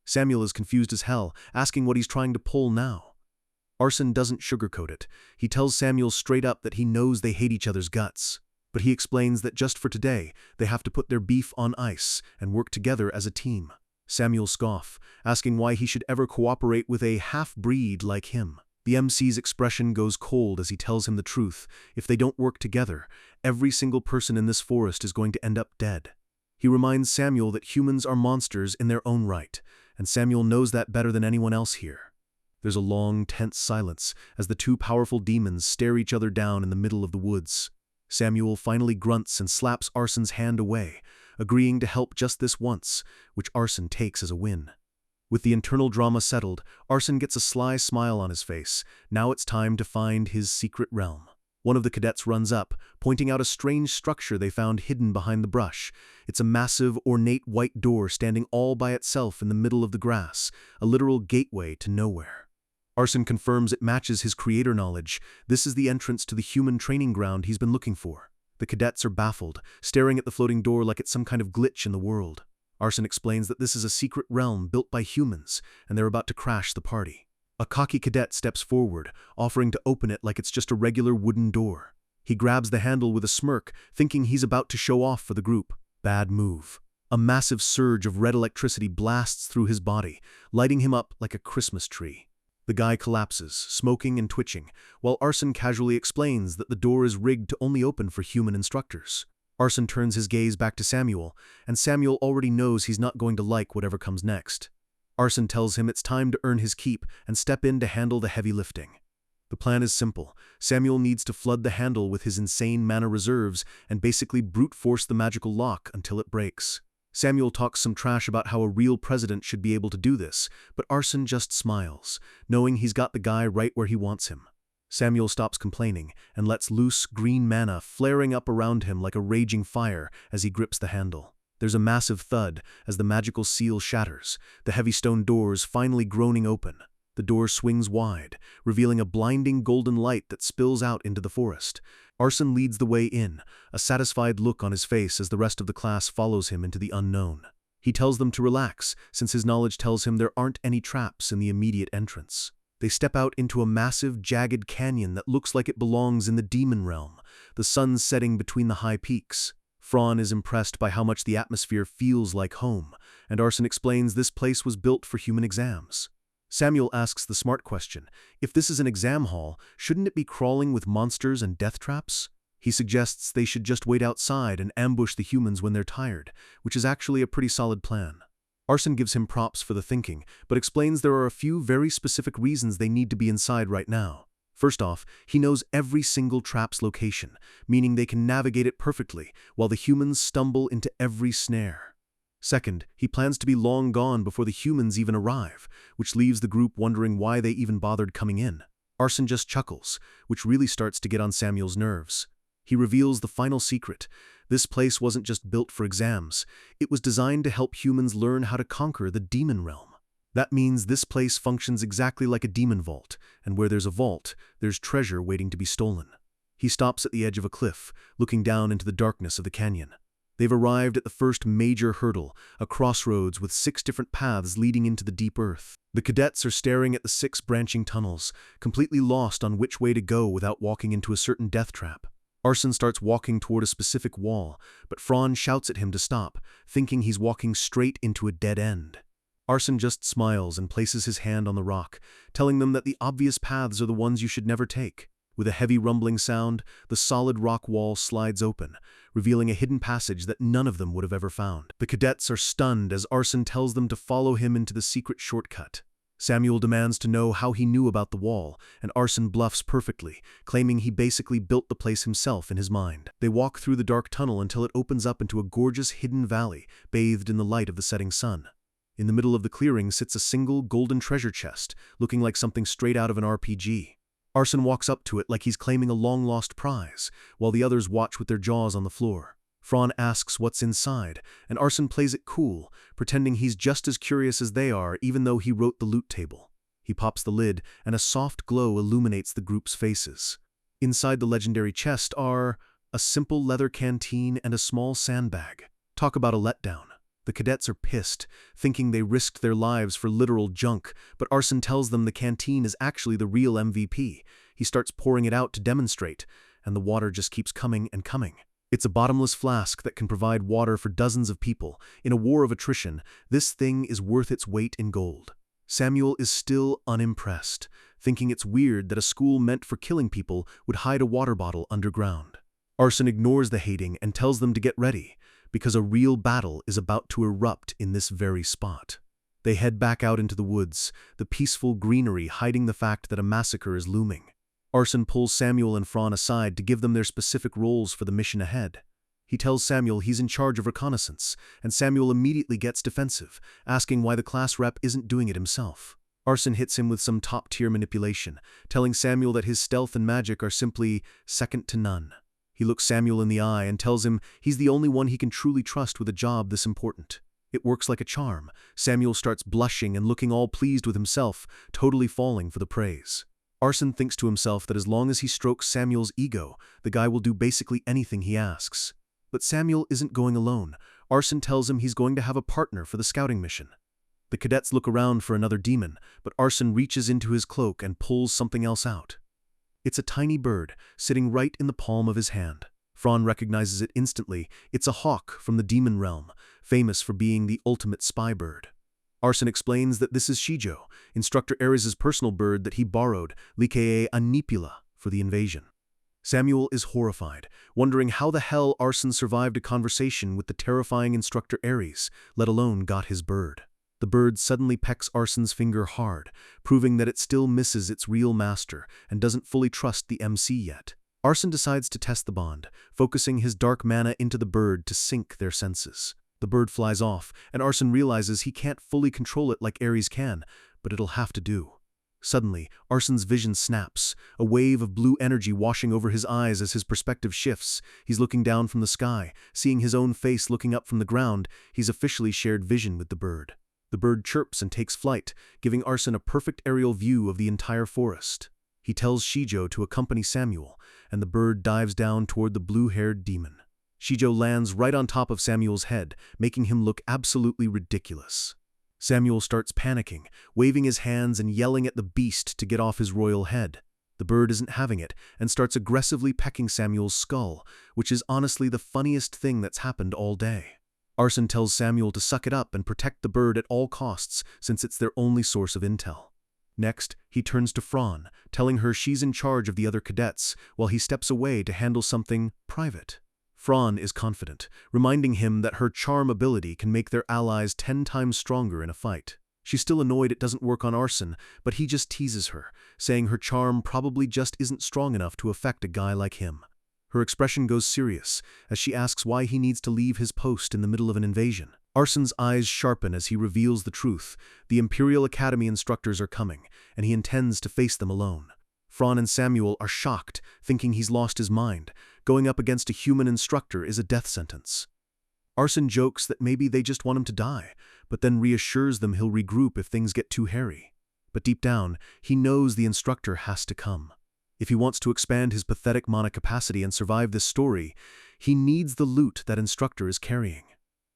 Speaker 1: Samuel is confused as hell, asking what he's trying to pull now. Arson doesn't sugarcoat it. He tells Samuel straight up that he knows they hate each other's guts. But he explains that just for today, they have to put their beef on ice and work together as a team. Samuel scoffs, asking why he should ever cooperate with a half-breed like him. The MC's expression goes cold as he tells him the truth. If they don't work together, every single person in this forest is going to end up dead. He reminds Samuel that humans are monsters in their own right, and Samuel knows that better than anyone else here. There's a long, tense silence as the two powerful demons stare each other down in the middle of the woods. Samuel finally grunts and slaps Arson's hand away, agreeing to help just this once, which Arson takes as a win. With the internal drama settled, Arson gets a sly smile on his face. Now it's time to find his secret realm. One of the cadets runs up, pointing out a strange structure they found hidden behind the brush. It's a massive, ornate white door standing all by itself in the middle of the grass, a literal gateway to nowhere. Arson confirms it matches his creator knowledge. This is the entrance to the human training ground he's been looking for. The cadets are baffled, staring at the floating door like it's some kind of glitch in the world. Arson explains that this is a secret realm built by humans, and they're about to crash the party. A cocky cadet steps forward, offering to open it like it's just a regular wooden door. He grabs the handle with a smirk, thinking he's about to show off for the group. Bad move. A massive surge of red electricity blasts through his body, lighting him up like a Christmas tree. The guy collapses, smoking and twitching, while Arson casually explains that the door is rigged to only open for human instructors. Arson turns his gaze back to Samuel, and Samuel already knows he's not going to like whatever comes next. Arson tells him it's time to earn his keep and step in to handle the heavy lifting. The plan is simple. Samuel needs to flood the handle with his insane mana reserves and basically brute force the magical lock until it breaks. Samuel talks some trash about how a real president should be able to do this, but Arson just smiles, knowing he's got the guy right where he wants him. Samuel stops complaining and lets loose green mana flaring up around him like a raging fire as he grips the handle. There's a massive thud as the magical seal shatters, the heavy stone doors finally groaning open. The door swings wide, revealing a blinding golden light that spills out into the forest. Arson leads the way in, a satisfied look on his face as the rest of the class follows him into the unknown. He tells them to relax, since his knowledge tells him there aren't any traps in the immediate entrance. They step out into a massive, jagged canyon that looks like it belongs in the demon realm, the sun setting between the high peaks. Fran is impressed by how much the atmosphere feels like home, and Arson explains this place was built for human exams. Samuel asks the smart question, if this is an exam hall, shouldn't it be crawling with monsters and death traps? He suggests they should just wait outside and ambush the humans when they're tired, which is actually a pretty solid plan. Arson gives him props for the thinking, but explains there are a few very specific reasons they need to be inside right now. First off, he knows every single trap's location, meaning they can navigate it perfectly, while the humans stumble into every snare. Second, he plans to be long gone before the humans even arrive, which leaves the group wondering why they even bothered coming in. Arson just chuckles, which really starts to get on Samuel's nerves. He reveals the final secret. This place wasn't just built for exams. It was designed to help humans learn how to conquer the demon realm. That means this place functions exactly like a demon vault, and where there's a vault, there's treasure waiting to be stolen. He stops at the edge of a cliff, looking down into the darkness of the canyon. They've arrived at the first major hurdle, a crossroads with 6 different paths leading into the deep earth. The cadets are staring at the 6 branching tunnels, completely lost on which way to go without walking into a certain death trap. Arson starts walking toward a specific wall, but Fran shouts at him to stop, thinking he's walking straight into a dead end. Arson just smiles and places his hand on the rock, telling them that the obvious paths are the ones you should never take. With a heavy rumbling sound, the solid rock wall slides open, revealing a hidden passage that none of them would have ever found. The cadets are stunned as Arson tells them to follow him into the secret shortcut. Samuel demands to know how he knew about the wall, and Arson bluffs perfectly, claiming he basically built the place himself in his mind. They walk through the dark tunnel until it opens up into a gorgeous hidden valley, bathed in the light of the setting sun. In the middle of the clearing sits a single golden treasure chest, looking like something straight out of an RPG. Arson walks up to it like he's claiming a long-lost prize, while the others watch with their jaws on the floor. Fran asks what's inside, and Arson plays it cool, pretending he's just as curious as they are even though he wrote the loot table. He pops the lid, and a soft glow illuminates the group's faces. Inside the legendary chest are a simple leather canteen and a small sandbag. Talk about a letdown. The cadets are pissed, thinking they risked their lives for literal junk, but Arson tells them the canteen is actually the real MVP. He starts pouring it out to demonstrate, and the water just keeps coming and coming. It's a bottomless flask that can provide water for dozens of people. In a war of attrition, this thing is worth its weight in gold. Samuel is still unimpressed, thinking it's weird that a school meant for killing people would hide a water bottle underground. Arson ignores the hating and tells them to get ready, because a real battle is about to erupt in this very spot. They head back out into the woods, the peaceful greenery hiding the fact that a massacre is looming. Arson pulls Samuel and Fran aside to give them their specific roles for the mission ahead. He tells Samuel he's in charge of reconnaissance, and Samuel immediately gets defensive, asking why the class rep isn't doing it himself. Arson hits him with some top-tier manipulation, telling Samuel that his stealth and magic are simply second to none. He looks Samuel in the eye and tells him he's the only one he can truly trust with a job this important. It works like a charm. Samuel starts blushing and looking all pleased with himself, totally falling for the praise. Arson thinks to himself that as long as he strokes Samuel's ego, the guy will do basically anything he asks. But Samuel isn't going alone. Arson tells him he's going to have a partner for the scouting mission. The cadets look around for another demon, but Arson reaches into his cloak and pulls something else out. It's a tiny bird, sitting right in the palm of his hand. Fran recognizes it instantly. It's a hawk from the demon realm, famous for being the ultimate spy bird. Arson explains that this is Shijo, Instructor Ares' personal bird that he borrowed, like a Anipula, for the invasion. Samuel is horrified, wondering how the hell Arson survived a conversation with the terrifying Instructor Ares, let alone got his bird. The bird suddenly pecks Arson's finger hard, proving that it still misses its real master and doesn't fully trust the MC yet. Arson decides to test the bond, focusing his dark mana into the bird to sync their senses. The bird flies off, and Arson realizes he can't fully control it like Ares can, but it'll have to do. Suddenly, Arson's vision snaps, a wave of blue energy washing over his eyes as his perspective shifts. He's looking down from the sky, seeing his own face looking up from the ground. He's officially shared vision with the bird. The bird chirps and takes flight, giving Arson a perfect aerial view of the entire forest. He tells Shijo to accompany Samuel, and the bird dives down toward the blue-haired demon. Shijo lands right on top of Samuel's head, making him look absolutely ridiculous. Samuel starts panicking, waving his hands and yelling at the beast to get off his royal head. The bird isn't having it, and starts aggressively pecking Samuel's skull, which is honestly the funniest thing that's happened all day. Arson tells Samuel to suck it up and protect the bird at all costs, since it's their only source of intel. Next, he turns to Fran, telling her she's in charge of the other cadets, while he steps away to handle something private. Fran is confident, reminding him that her charm ability can make their allies 10 times stronger in a fight. She's still annoyed it doesn't work on Arson, but he just teases her, saying her charm probably just isn't strong enough to affect a guy like him. Her expression goes serious, as she asks why he needs to leave his post in the middle of an invasion. Arson's eyes sharpen as he reveals the truth. The Imperial Academy instructors are coming, and he intends to face them alone. Fran and Samuel are shocked, thinking he's lost his mind. Going up against a human instructor is a death sentence. Arson jokes that maybe they just want him to die, but then reassures them he'll regroup if things get too hairy. But deep down, he knows the instructor has to come. If he wants to expand his pathetic mana capacity and survive this story, he needs the loot that instructor is carrying.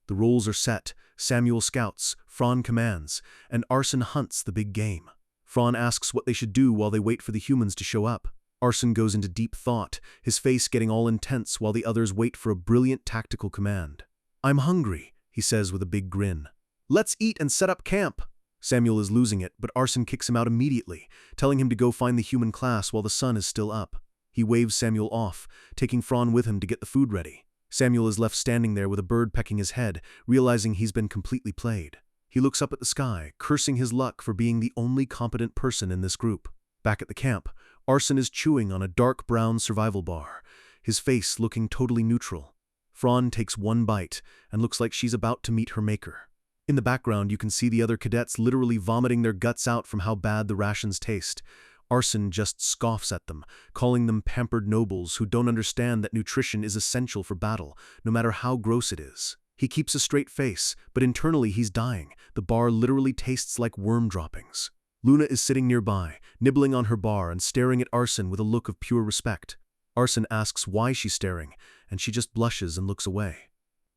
Speaker 1: The roles are set, Samuel scouts, Fran commands, and Arson hunts the big game. Fran asks what they should do while they wait for the humans to show up. Arson goes into deep thought, his face getting all intense while the others wait for a brilliant tactical command. "I'm hungry," he says with a big grin. "Let's eat and set up camp." Samuel is losing it, but Arson kicks him out immediately, telling him to go find the human class while the sun is still up. He waves Samuel off, taking Fran with him to get the food ready. Samuel is left standing there with a bird pecking his head, realizing he's been completely played. He looks up at the sky, cursing his luck for being the only competent person in this group. Back at the camp, Arson is chewing on a dark brown survival bar, his face looking totally neutral. Fran takes one bite and looks like she's about to meet her maker. In the background, you can see the other cadets literally vomiting their guts out from how bad the rations taste. Arson just scoffs at them, calling them pampered nobles who don't understand that nutrition is essential for battle, no matter how gross it is. He keeps a straight face, but internally he's dying. The bar literally tastes like worm droppings. Luna is sitting nearby, nibbling on her bar and staring at Arson with a look of pure respect. Arson asks why she's staring, and she just blushes and looks away.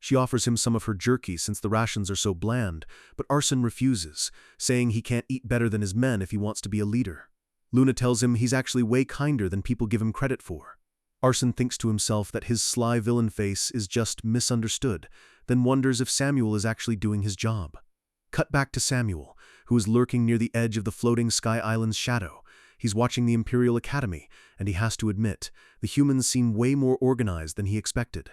Speaker 1: She offers him some of her jerky since the rations are so bland, but Arson refuses, saying he can't eat better than his men if he wants to be a leader. Luna tells him he's actually way kinder than people give him credit for. Arson thinks to himself that his sly villain face is just misunderstood, then wonders if Samuel is actually doing his job. Cut back to Samuel, who is lurking near the edge of the floating Sky Island's shadow. He's watching the Imperial Academy, and he has to admit, the humans seem way more organized than he expected.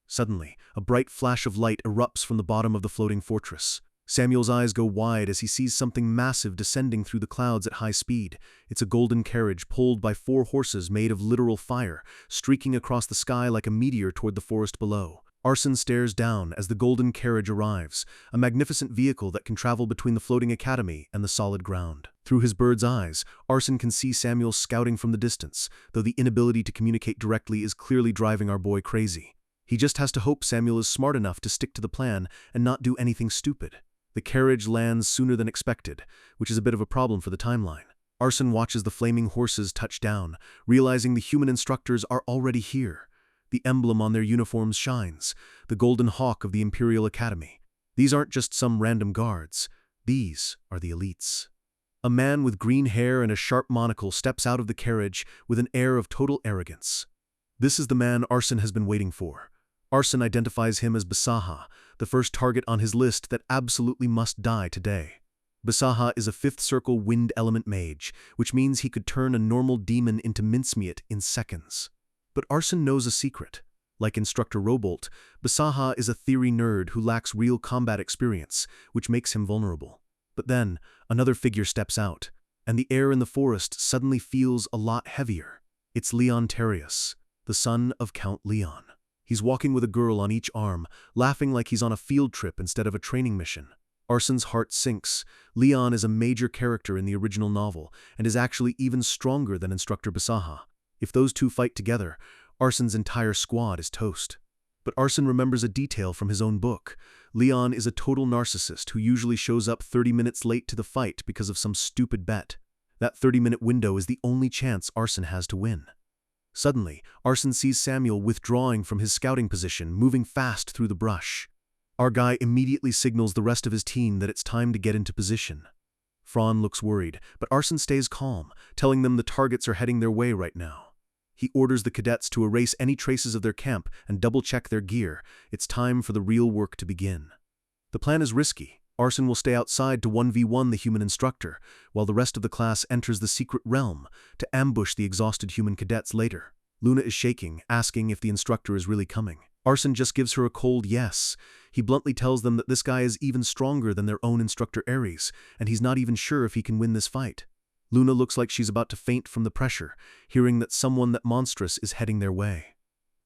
Speaker 1: Suddenly, a bright flash of light erupts from the bottom of the floating fortress. Samuel's eyes go wide as he sees something massive descending through the clouds at high speed. It's a golden carriage pulled by 4 horses made of literal fire, streaking across the sky like a meteor toward the forest below. Arson stares down as the golden carriage arrives, a magnificent vehicle that can travel between the floating academy and the solid ground. Through his bird's eyes, Arson can see Samuel scouting from the distance, though the inability to communicate directly is clearly driving our boy crazy. He just has to hope Samuel is smart enough to stick to the plan and not do anything stupid. The carriage lands sooner than expected, which is a bit of a problem for the timeline. Arson watches the flaming horses touch down, realizing the human instructors are already here. The emblem on their uniforms shines, the golden hawk of the Imperial Academy. These aren't just some random guards. These are the elites. A man with green hair and a sharp monocle steps out of the carriage with an air of total arrogance. This is the man Arson has been waiting for. Arson identifies him as Basaha, the first target on his list that absolutely must die today. Basaha is a 5th circle wind element mage, which means he could turn a normal demon into mincemeat in seconds. But Arson knows a secret. Like Instructor Robolt, Basaha is a theory nerd who lacks real combat experience, which makes him vulnerable. But then, another figure steps out, and the air in the forest suddenly feels a lot heavier. It's Leon Terrius, the son of Count Leon. He's walking with a girl on each arm, laughing like he's on a field trip instead of a training mission. Arson's heart sinks. Leon is a major character in the original novel, and is actually even stronger than Instructor Basaha. If those two fight together, Arson's entire squad is toast. But Arson remembers a detail from his own book. Leon is a total narcissist who usually shows up 30 minutes late to the fight because of some stupid bet. That 30-minute window is the only chance Arson has to win. Suddenly, Arson sees Samuel withdrawing from his scouting position, moving fast through the brush. Our guy immediately signals the rest of his team that it's time to get into position. Fran looks worried, but Arson stays calm, telling them the targets are heading their way right now. He orders the cadets to erase any traces of their camp and double-check their gear. It's time for the real work to begin. The plan is risky. Arson will stay outside to 1v1 the human instructor, while the rest of the class enters the secret realm to ambush the exhausted human cadets later. Luna is shaking, asking if the instructor is really coming. Arson just gives her a cold yes. He bluntly tells them that this guy is even stronger than their own instructor Ares, and he's not even sure if he can win this fight. Luna looks like she's about to faint from the pressure, hearing that someone that monstrous is heading their way.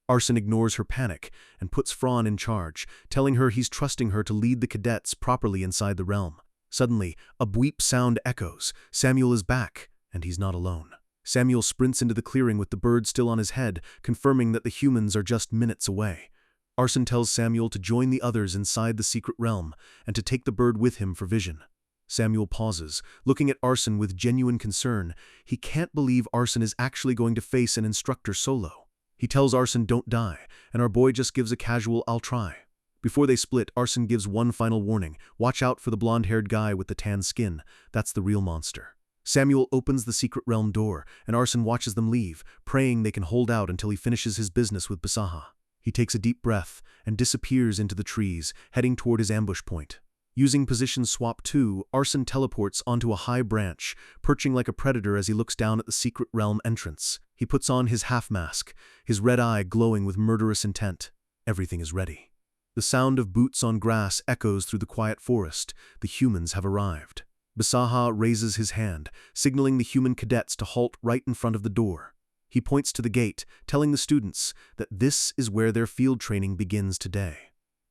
Speaker 1: Arson ignores her panic and puts Fran in charge, telling her he's trusting her to lead the cadets properly inside the realm. Suddenly, a bleep sound echoes. Samuel is back, and he's not alone. Samuel sprints into the clearing with the bird still on his head, confirming that the humans are just minutes away. Arson tells Samuel to join the others inside the secret realm and to take the bird with him for vision. Samuel pauses, looking at Arson with genuine concern. He can't believe Arson is actually going to face an instructor solo. He tells Arson don't die, and our boy just gives a casual "I'll try." Before they split, Arson gives one final warning. Watch out for the blonde-haired guy with the tan skin. That's the real monster. Samuel opens the secret realm door, and Arson watches them leave, praying they can hold out until he finishes his business with Basaha. He takes a deep breath and disappears into the trees, heading toward his ambush point. Using position swap 2, Arson teleports onto a high branch, perching like a predator as he looks down at the secret realm entrance. He puts on his half-mask, his red eye glowing with murderous intent. Everything is ready. The sound of boots on grass echoes through the quiet forest. The humans have arrived. Basaha raises his hand, signaling the human cadets to halt right in front of the door. He points to the gate, telling the students that this is where their field training begins today.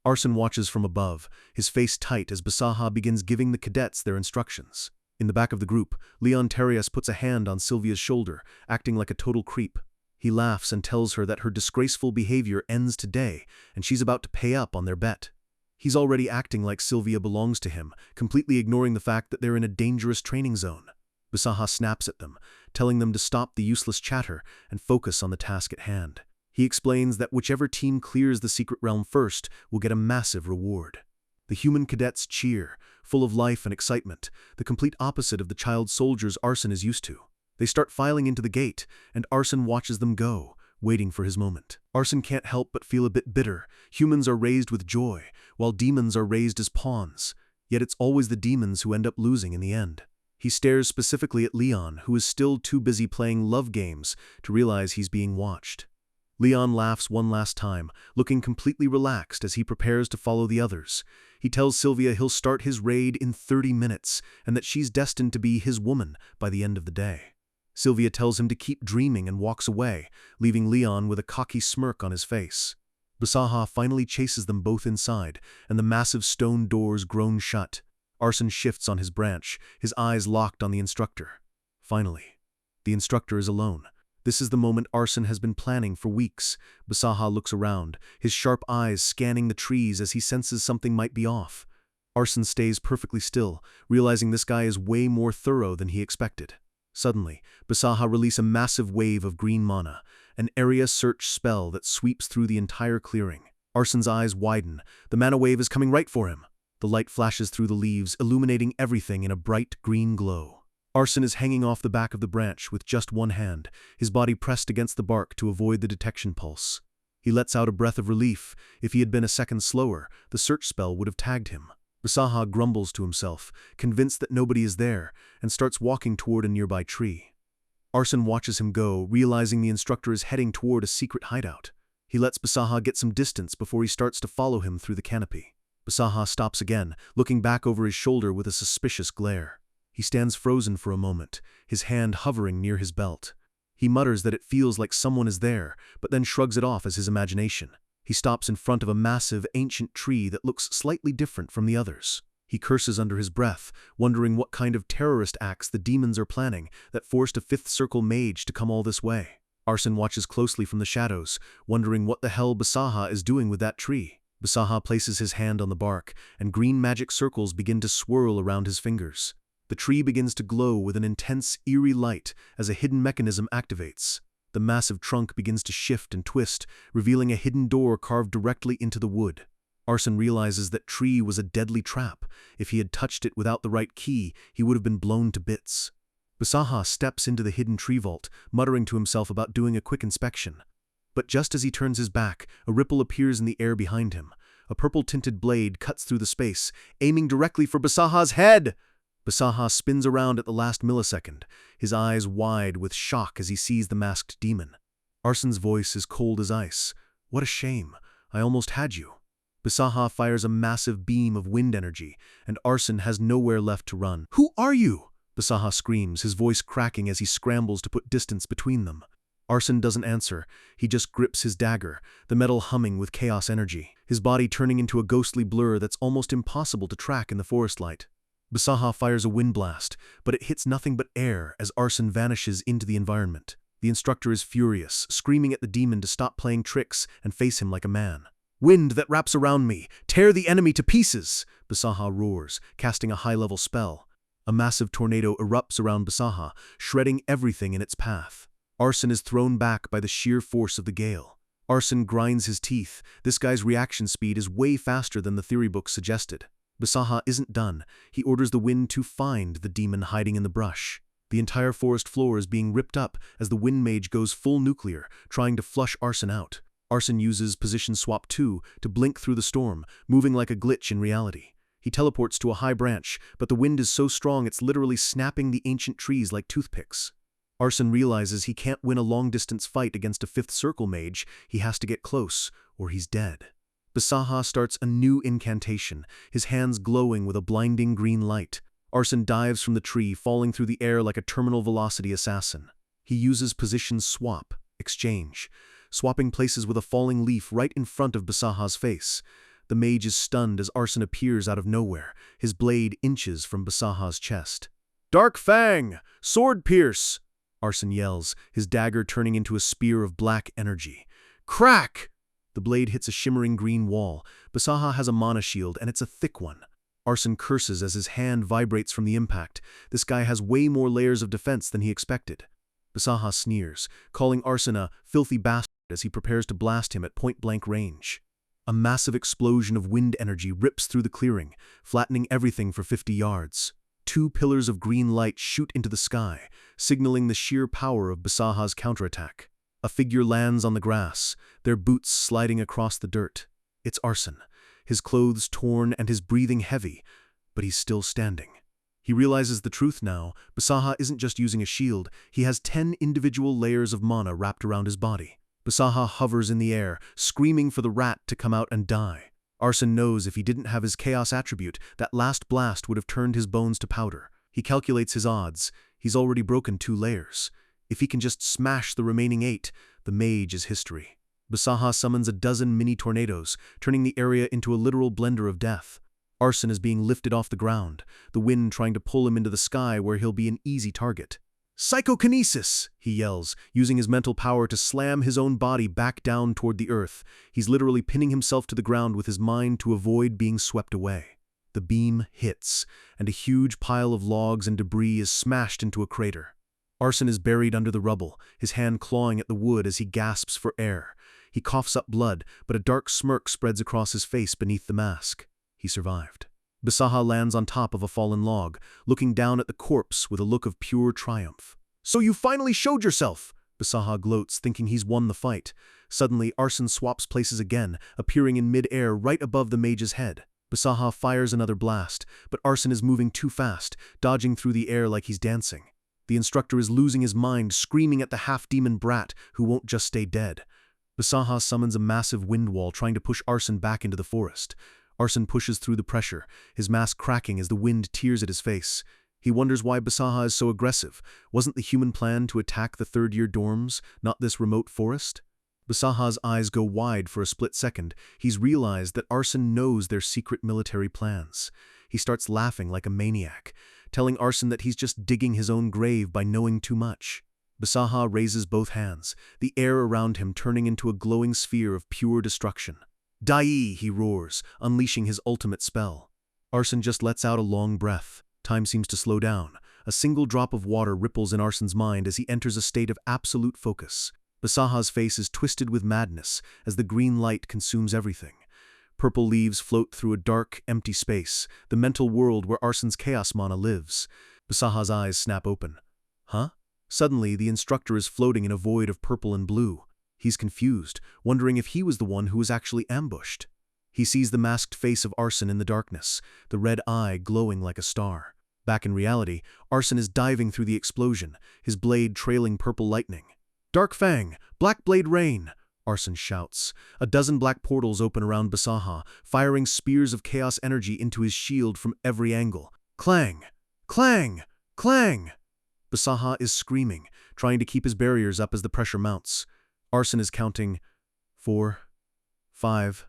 Speaker 1: Arson watches from above, his face tight as Basaha begins giving the cadets their instructions. In the back of the group, Leon Terrias puts a hand on Sylvia's shoulder, acting like a total creep. He laughs and tells her that her disgraceful behavior ends today, and she's about to pay up on their bet. He's already acting like Sylvia belongs to him, completely ignoring the fact that they're in a dangerous training zone. Basaha snaps at them, telling them to stop the useless chatter and focus on the task at hand. He explains that whichever team clears the secret realm first will get a massive reward. The human cadets cheer, full of life and excitement, the complete opposite of the child soldiers Arson is used to. They start filing into the gate, and Arson watches them go, waiting for his moment. Arson can't help but feel a bit bitter. Humans are raised with joy, while demons are raised as pawns. Yet it's always the demons who end up losing in the end. He stares specifically at Leon, who is still too busy playing love games to realize he's being watched. Leon laughs one last time, looking completely relaxed as he prepares to follow the others. He tells Sylvia he'll start his raid in 30 minutes, and that she's destined to be his woman by the end of the day. Sylvia tells him to keep dreaming and walks away, leaving Leon with a cocky smirk on his face. Basaha finally chases them both inside, and the massive stone doors groan shut. Arson shifts on his branch, his eyes locked on the instructor. Finally, the instructor is alone. This is the moment Arson has been planning for weeks. Basaha looks around, his sharp eyes scanning the trees as he senses something might be off. Arson stays perfectly still, realizing this guy is way more thorough than he expected. Suddenly, Basaha releases a massive wave of green mana, an area search spell that sweeps through the entire clearing. Arson's eyes widen. The mana wave is coming right for him. The light flashes through the leaves, illuminating everything in a bright green glow. Arson is hanging off the back of the branch with just one hand, his body pressed against the bark to avoid the detection pulse. He lets out a breath of relief. If he had been a second slower, the search spell would have tagged him. Basaha grumbles to himself, convinced that nobody is there, and starts walking toward a nearby tree. Arson watches him go, realizing the instructor is heading toward a secret hideout. He lets Basaha get some distance before he starts to follow him through the canopy. Basaha stops again, looking back over his shoulder with a suspicious glare. He stands frozen for a moment, his hand hovering near his belt. He mutters that it feels like someone is there, but then shrugs it off as his imagination. He stops in front of a massive, ancient tree that looks slightly different from the others. He curses under his breath, wondering what kind of terrorist acts the demons are planning that forced a fifth circle mage to come all this way. Arson watches closely from the shadows, wondering what the hell Basaha is doing with that tree. Basaha places his hand on the bark, and green magic circles begin to swirl around his fingers. The tree begins to glow with an intense, eerie light as a hidden mechanism activates. The massive trunk begins to shift and twist, revealing a hidden door carved directly into the wood. Arson realizes that tree was a deadly trap. If he had touched it without the right key, he would have been blown to bits. Basaha steps into the hidden tree vault, muttering to himself about doing a quick inspection. But just as he turns his back, a ripple appears in the air behind him. A purple-tinted blade cuts through the space, aiming directly for Basaha's head! Basaha spins around at the last millisecond, his eyes wide with shock as he sees the masked demon. Arson's voice is cold as ice. What a shame. I almost had you. Basaha fires a massive beam of wind energy, and Arson has nowhere left to run. Who are you? Basaha screams, his voice cracking as he scrambles to put distance between them. Arson doesn't answer. He just grips his dagger, the metal humming with chaos energy, his body turning into a ghostly blur that's almost impossible to track in the forest light. Basaha fires a wind blast, but it hits nothing but air as Arson vanishes into the environment. The instructor is furious, screaming at the demon to stop playing tricks and face him like a man. Wind that wraps around me! Tear the enemy to pieces! Basaha roars, casting a high-level spell. A massive tornado erupts around Basaha, shredding everything in its path. Arson is thrown back by the sheer force of the gale. Arson grinds his teeth. This guy's reaction speed is way faster than the theory book suggested. Basaha isn't done. He orders the wind to find the demon hiding in the brush. The entire forest floor is being ripped up as the wind mage goes full nuclear, trying to flush Arson out. Arson uses Position Swap 2 to blink through the storm, moving like a glitch in reality. He teleports to a high branch, but the wind is so strong it's literally snapping the ancient trees like toothpicks. Arson realizes he can't win a long-distance fight against a fifth circle mage. He has to get close, or he's dead. Basaha starts a new incantation, his hands glowing with a blinding green light. Arson dives from the tree, falling through the air like a terminal velocity assassin. He uses Position Swap, Exchange, swapping places with a falling leaf right in front of Basaha's face. The mage is stunned as Arson appears out of nowhere, his blade inches from Basaha's chest. "Dark Fang! Sword Pierce!" Arson yells, his dagger turning into a spear of black energy. Crack! The blade hits a shimmering green wall. Basaha has a mana shield, and it's a thick one. Arson curses as his hand vibrates from the impact. This guy has way more layers of defense than he expected. Basaha sneers, calling Arson a filthy bastard as he prepares to blast him at point-blank range. A massive explosion of wind energy rips through the clearing, flattening everything for 50 yards. 2 pillars of green light shoot into the sky, signaling the sheer power of Basaha's counterattack. A figure lands on the grass, their boots sliding across the dirt. It's Arson, his clothes torn and his breathing heavy, but he's still standing. He realizes the truth now. Basaha isn't just using a shield, he has 10 individual layers of mana wrapped around his body. Basaha hovers in the air, screaming for the rat to come out and die. Arson knows if he didn't have his chaos attribute, that last blast would have turned his bones to powder. He calculates his odds. He's already broken 2 layers. If he can just smash the remaining 8, the mage is history. Basaha summons a dozen mini-tornadoes, turning the area into a literal blender of death. Arson is being lifted off the ground, the wind trying to pull him into the sky where he'll be an easy target. "Psychokinesis!" he yells, using his mental power to slam his own body back down toward the earth. He's literally pinning himself to the ground with his mind to avoid being swept away. The beam hits, and a huge pile of logs and debris is smashed into a crater. Arson is buried under the rubble, his hand clawing at the wood as he gasps for air. He coughs up blood, but a dark smirk spreads across his face beneath the mask. He survived. Basaha lands on top of a fallen log, looking down at the corpse with a look of pure triumph. "So you finally showed yourself!" Basaha gloats, thinking he's won the fight. Suddenly, Arson swaps places again, appearing in mid-air right above the mage's head. Basaha fires another blast, but Arson is moving too fast, dodging through the air like he's dancing. The instructor is losing his mind, screaming at the half-demon brat who won't just stay dead. Basaha summons a massive wind wall, trying to push Arson back into the forest. Arson pushes through the pressure, his mask cracking as the wind tears at his face. He wonders why Basaha is so aggressive. Wasn't the human plan to attack the third-year dorms, not this remote forest? Basaha's eyes go wide for a split second. He's realized that Arson knows their secret military plans. He starts laughing like a maniac, telling Arson that he's just digging his own grave by knowing too much. Basaha raises both hands, the air around him turning into a glowing sphere of pure destruction. "Dai!" he roars, unleashing his ultimate spell. Arson just lets out a long breath. Time seems to slow down. A single drop of water ripples in Arson's mind as he enters a state of absolute focus. Basaha's face is twisted with madness as the green light consumes everything. Purple leaves float through a dark, empty space, the mental world where Arson's chaos mana lives. Basaha's eyes snap open. Huh? Suddenly, the instructor is floating in a void of purple and blue. He's confused, wondering if he was the one who was actually ambushed. He sees the masked face of Arson in the darkness, the red eye glowing like a star. Back in reality, Arson is diving through the explosion, his blade trailing purple lightning. "Dark Fang! Black Blade Rain!" Arson shouts. A dozen black portals open around Basaha, firing spears of chaos energy into his shield from every angle. Clang! Clang! Clang! Basaha is screaming, trying to keep his barriers up as the pressure mounts. Arson is counting 4, 5,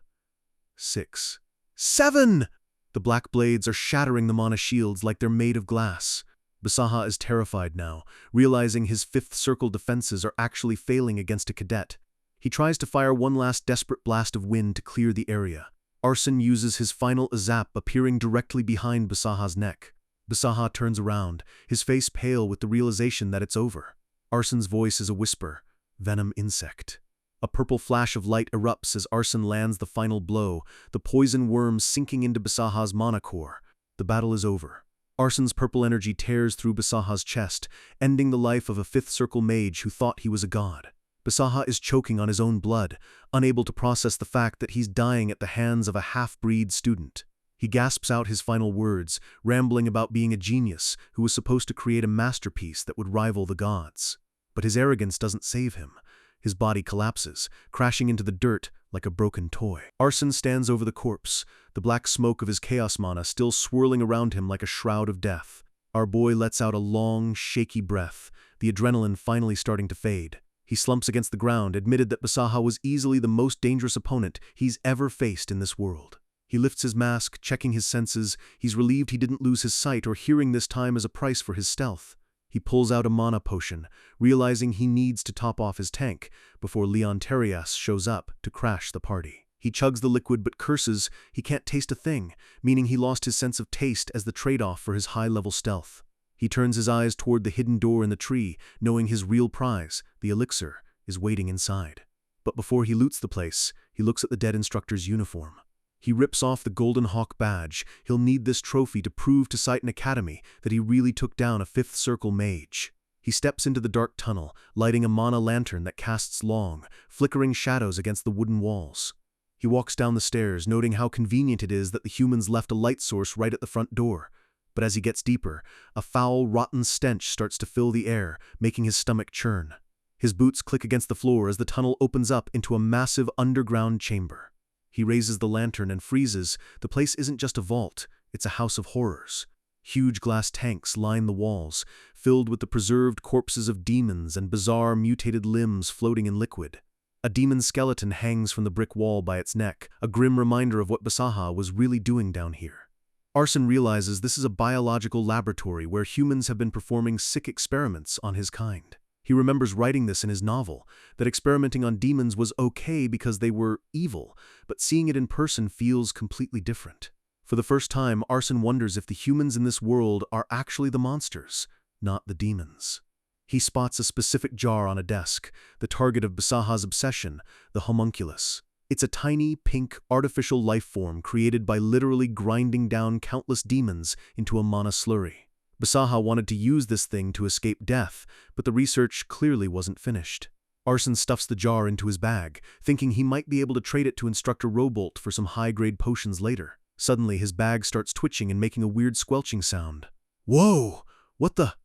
Speaker 1: 6, 7! The black blades are shattering the mana shields like they're made of glass. Basaha is terrified now, realizing his fifth circle defenses are actually failing against a cadet. He tries to fire one last desperate blast of wind to clear the area. Arson uses his final zap, appearing directly behind Basaha's neck. Basaha turns around, his face pale with the realization that it's over. Arson's voice is a whisper. Venom insect. A purple flash of light erupts as Arson lands the final blow, the poison worm sinking into Basaha's mana core. The battle is over. Arson's purple energy tears through Basaha's chest, ending the life of a fifth circle mage who thought he was a god. Basaha is choking on his own blood, unable to process the fact that he's dying at the hands of a half-breed student. He gasps out his final words, rambling about being a genius who was supposed to create a masterpiece that would rival the gods. But his arrogance doesn't save him. His body collapses, crashing into the dirt like a broken toy. Arson stands over the corpse, the black smoke of his chaos mana still swirling around him like a shroud of death. Our boy lets out a long, shaky breath, the adrenaline finally starting to fade. He slumps against the ground, admitted that Basaha was easily the most dangerous opponent he's ever faced in this world. He lifts his mask, checking his senses. He's relieved he didn't lose his sight or hearing this time as a price for his stealth. He pulls out a mana potion, realizing he needs to top off his tank before Leon Terias shows up to crash the party. He chugs the liquid but curses he can't taste a thing, meaning he lost his sense of taste as the trade-off for his high-level stealth. He turns his eyes toward the hidden door in the tree, knowing his real prize, the elixir, is waiting inside. But before he loots the place, he looks at the dead instructor's uniform. He rips off the Golden Hawk badge. He'll need this trophy to prove to Citan Academy that he really took down a Fifth Circle mage. He steps into the dark tunnel, lighting a mana lantern that casts long, flickering shadows against the wooden walls. He walks down the stairs, noting how convenient it is that the humans left a light source right at the front door. But as he gets deeper, a foul, rotten stench starts to fill the air, making his stomach churn. His boots click against the floor as the tunnel opens up into a massive underground chamber. He raises the lantern and freezes. The place isn't just a vault, it's a house of horrors. Huge glass tanks line the walls, filled with the preserved corpses of demons and bizarre mutated limbs floating in liquid. A demon skeleton hangs from the brick wall by its neck, a grim reminder of what Basaha was really doing down here. Arson realizes this is a biological laboratory where humans have been performing sick experiments on his kind. He remembers writing this in his novel, that experimenting on demons was okay because they were evil, but seeing it in person feels completely different. For the first time, Arson wonders if the humans in this world are actually the monsters, not the demons. He spots a specific jar on a desk, the target of Basaha's obsession, the homunculus. It's a tiny, pink, artificial life form created by literally grinding down countless demons into a mana slurry. Basaha wanted to use this thing to escape death, but the research clearly wasn't finished. Arson stuffs the jar into his bag, thinking he might be able to trade it to Instructor Robolt for some high-grade potions later. Suddenly, his bag starts twitching and making a weird squelching sound. "Whoa! What the?"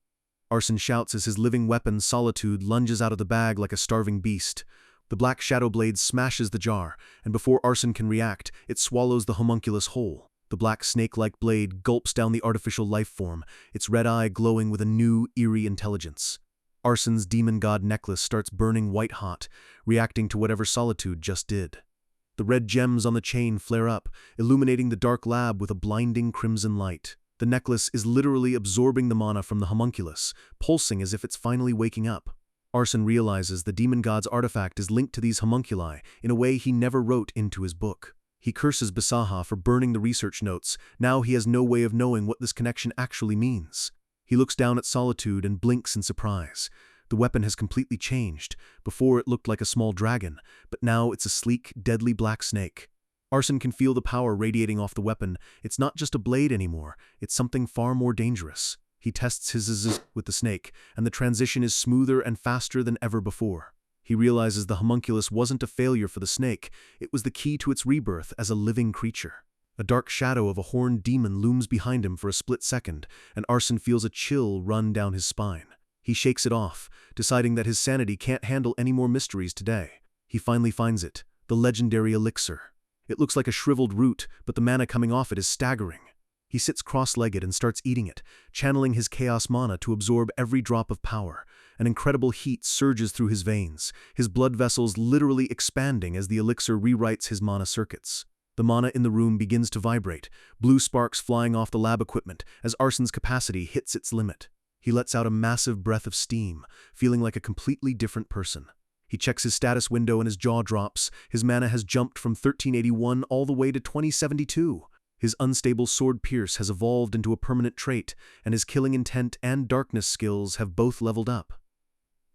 Speaker 1: Arson shouts as his living weapon, Solitude, lunges out of the bag like a starving beast. The black shadow blade smashes the jar, and before Arson can react, it swallows the homunculus whole. The black snake-like blade gulps down the artificial life form, its red eye glowing with a new, eerie intelligence. Arson's demon god necklace starts burning white-hot, reacting to whatever Solitude just did. The red gems on the chain flare up, illuminating the dark lab with a blinding crimson light. The necklace is literally absorbing the mana from the homunculus, pulsing as if it's finally waking up. Arson realizes the demon god's artifact is linked to these homunculi in a way he never wrote into his book. He curses Basaha for burning the research notes. Now he has no way of knowing what this connection actually means. He looks down at Solitude and blinks in surprise. The weapon has completely changed. Before it looked like a small dragon, but now it's a sleek, deadly black snake. Arson can feel the power radiating off the weapon. It's not just a blade anymore, it's something far more dangerous. He tests his zzz with the snake, and the transition is smoother and faster than ever before. He realizes the homunculus wasn't a failure for the snake, it was the key to its rebirth as a living creature. A dark shadow of a horned demon looms behind him for a split second, and Arson feels a chill run down his spine. He shakes it off, deciding that his sanity can't handle any more mysteries today. He finally finds it, the legendary elixir. It looks like a shriveled root, but the mana coming off it is staggering. He sits cross-legged and starts eating it, channeling his chaos mana to absorb every drop of power. An incredible heat surges through his veins, his blood vessels literally expanding as the elixir rewrites his mana circuits. The mana in the room begins to vibrate, blue sparks flying off the lab equipment as Arson's capacity hits its limit. He lets out a massive breath of steam, feeling like a completely different person. He checks his status window and his jaw drops. His mana has jumped from 1381 all the way to 2072. His unstable sword pierce has evolved into a permanent trait, and his killing intent and darkness skills have both leveled up.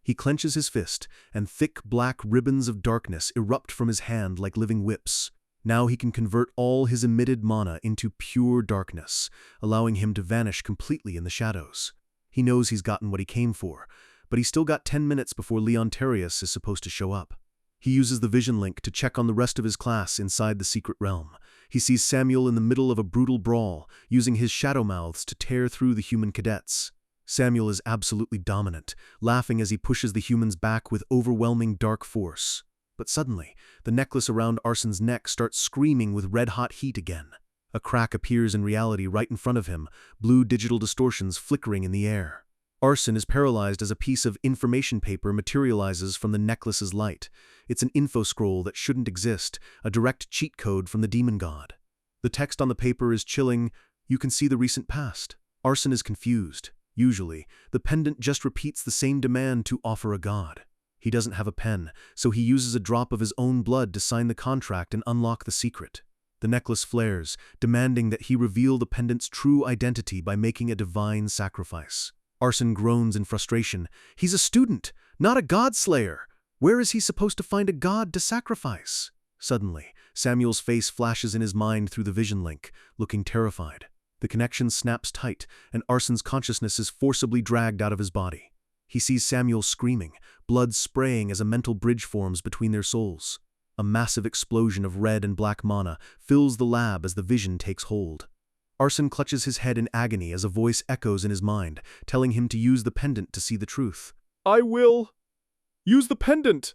Speaker 1: He clenches his fist, and thick black ribbons of darkness erupt from his hand like living whips. Now he can convert all his emitted mana into pure darkness, allowing him to vanish completely in the shadows. He knows he's gotten what he came for, but he's still got 10 minutes before Leon Terias is supposed to show up. He uses the vision link to check on the rest of his class inside the secret realm. He sees Samuel in the middle of a brutal brawl, using his shadow mouths to tear through the human cadets. Samuel is absolutely dominant, laughing as he pushes the humans back with overwhelming dark force. But suddenly, the necklace around Arson's neck starts screaming with red-hot heat again. A crack appears in reality right in front of him, blue digital distortions flickering in the air. Arson is paralyzed as a piece of information paper materializes from the necklace's light. It's an info scroll that shouldn't exist, a direct cheat code from the demon god. The The text on the paper is chilling. You can see the recent past. Arson is confused. Usually, the pendant just repeats the same demand to offer a god. He doesn't have a pen, so he uses a drop of his own blood to sign the contract and unlock the secret. The necklace flares, demanding that he reveal the pendant's true identity by making a divine sacrifice. Arson groans in frustration. He's a student, not a god-slayer. Where is he supposed to find a god to sacrifice? Suddenly, Samuel's face flashes in his mind through the vision link, looking terrified. The connection snaps tight, and Arson's consciousness is forcibly dragged out of his body. He sees Samuel screaming, blood spraying as a mental bridge forms between their souls. A massive explosion of red and black mana fills the lab as the vision takes hold. Arson clutches his head in agony as a voice echoes in his mind, telling him to use the pendant to see the truth.
Speaker 2: I will use the pendant!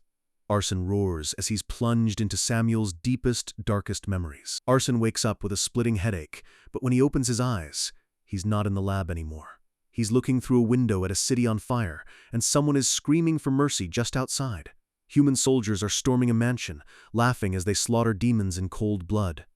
Speaker 1: Arson roars as he's plunged into Samuel's deepest, darkest memories. Arson wakes up with a splitting headache, but when he opens his eyes, he's not in the lab anymore. He's looking through a window at a city on fire, and someone is screaming for mercy just outside. Human soldiers are storming a mansion, laughing as they slaughter demons in cold blood.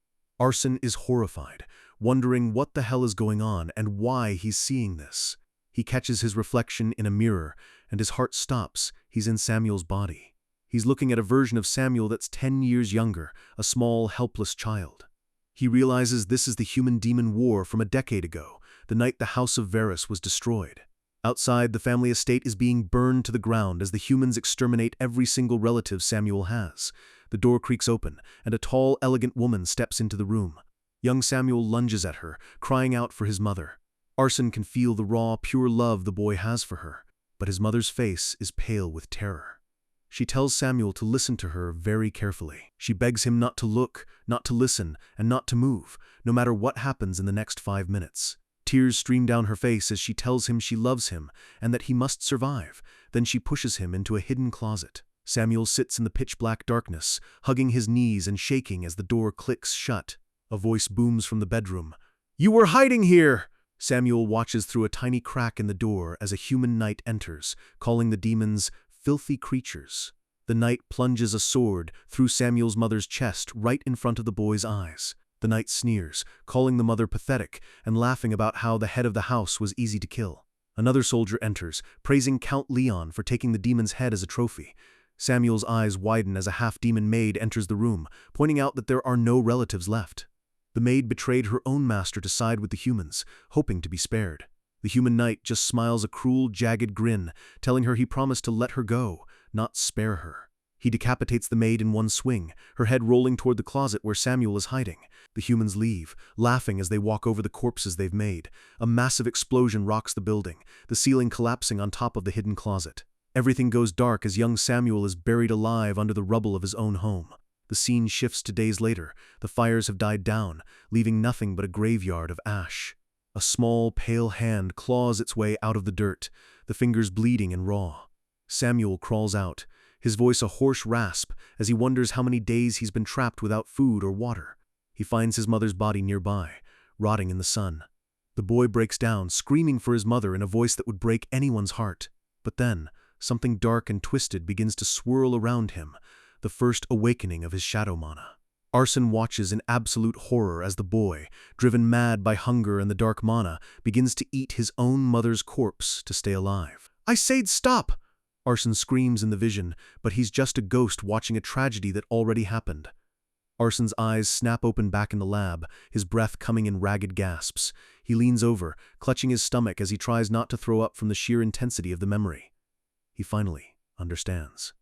Speaker 1: Arson is horrified, wondering what the hell is going on and why he's seeing this. He catches his reflection in a mirror, and his heart stops. He's in Samuel's body. He's looking at a version of Samuel that's 10 years younger, a small, helpless child. He realizes this is the human-demon war from a decade ago, the night the House of Varus was destroyed. Outside, the family estate is being burned to the ground as the humans exterminate every single relative Samuel has. The door creaks open, and a tall, elegant woman steps into the room. Young Samuel lunges at her, crying out for his mother. Arson can feel the raw, pure love the boy has for her, but his mother's face is pale with terror. She tells Samuel to listen to her very carefully. She begs him not to look, not to listen, and not to move, no matter what happens in the next 5 minutes. Tears stream down her face as she tells him she loves him and that he must survive. Then she pushes him into a hidden closet. Samuel sits in the pitch-black darkness, hugging his knees and shaking as the door clicks shut. A voice booms from the bedroom. "You were hiding here!" Samuel watches through a tiny crack in the door as a human knight enters, calling the demons filthy creatures. The knight plunges a sword through Samuel's mother's chest right in front of the boy's eyes. The knight sneers, calling the mother pathetic and laughing about how the head of the house was easy to kill. Another soldier enters, praising Count Leon for taking the demon's head as a trophy. Samuel's eyes widen as a half-demon maid enters the room, pointing out that there are no relatives left. The maid betrayed her own master to side with the humans, hoping to be spared. The human knight just smiles a cruel, jagged grin, telling her he promised to let her go, not spare her. He decapitates the maid in one swing, her head rolling toward the closet where Samuel is hiding. The humans leave, laughing as they walk over the corpses they've made. A massive explosion rocks the building, the ceiling collapsing on top of the hidden closet. Everything goes dark as young Samuel is buried alive under the rubble of his own home. The scene shifts to days later. The fires have died down, leaving nothing but a graveyard of ash. A small, pale hand claws its way out of the dirt, the fingers bleeding and raw. Samuel crawls out, his voice a hoarse rasp as he wonders how many days he's been trapped without food or water. He finds his mother's body nearby, rotting in the sun. The boy breaks down, screaming for his mother in a voice that would break anyone's heart. But then, something dark and twisted begins to swirl around him, the first awakening of his shadow mana. Arson watches in absolute horror as the boy, driven mad by hunger and the dark mana, begins to eat his own mother's corpse to stay alive. "I said stop!" Arson screams in the vision, but he's just a ghost watching a tragedy that already happened. Arson's eyes snap open back in the lab, his breath coming in ragged gasps. He leans over, clutching his stomach as he tries not to throw up from the sheer intensity of the memory. He finally understands.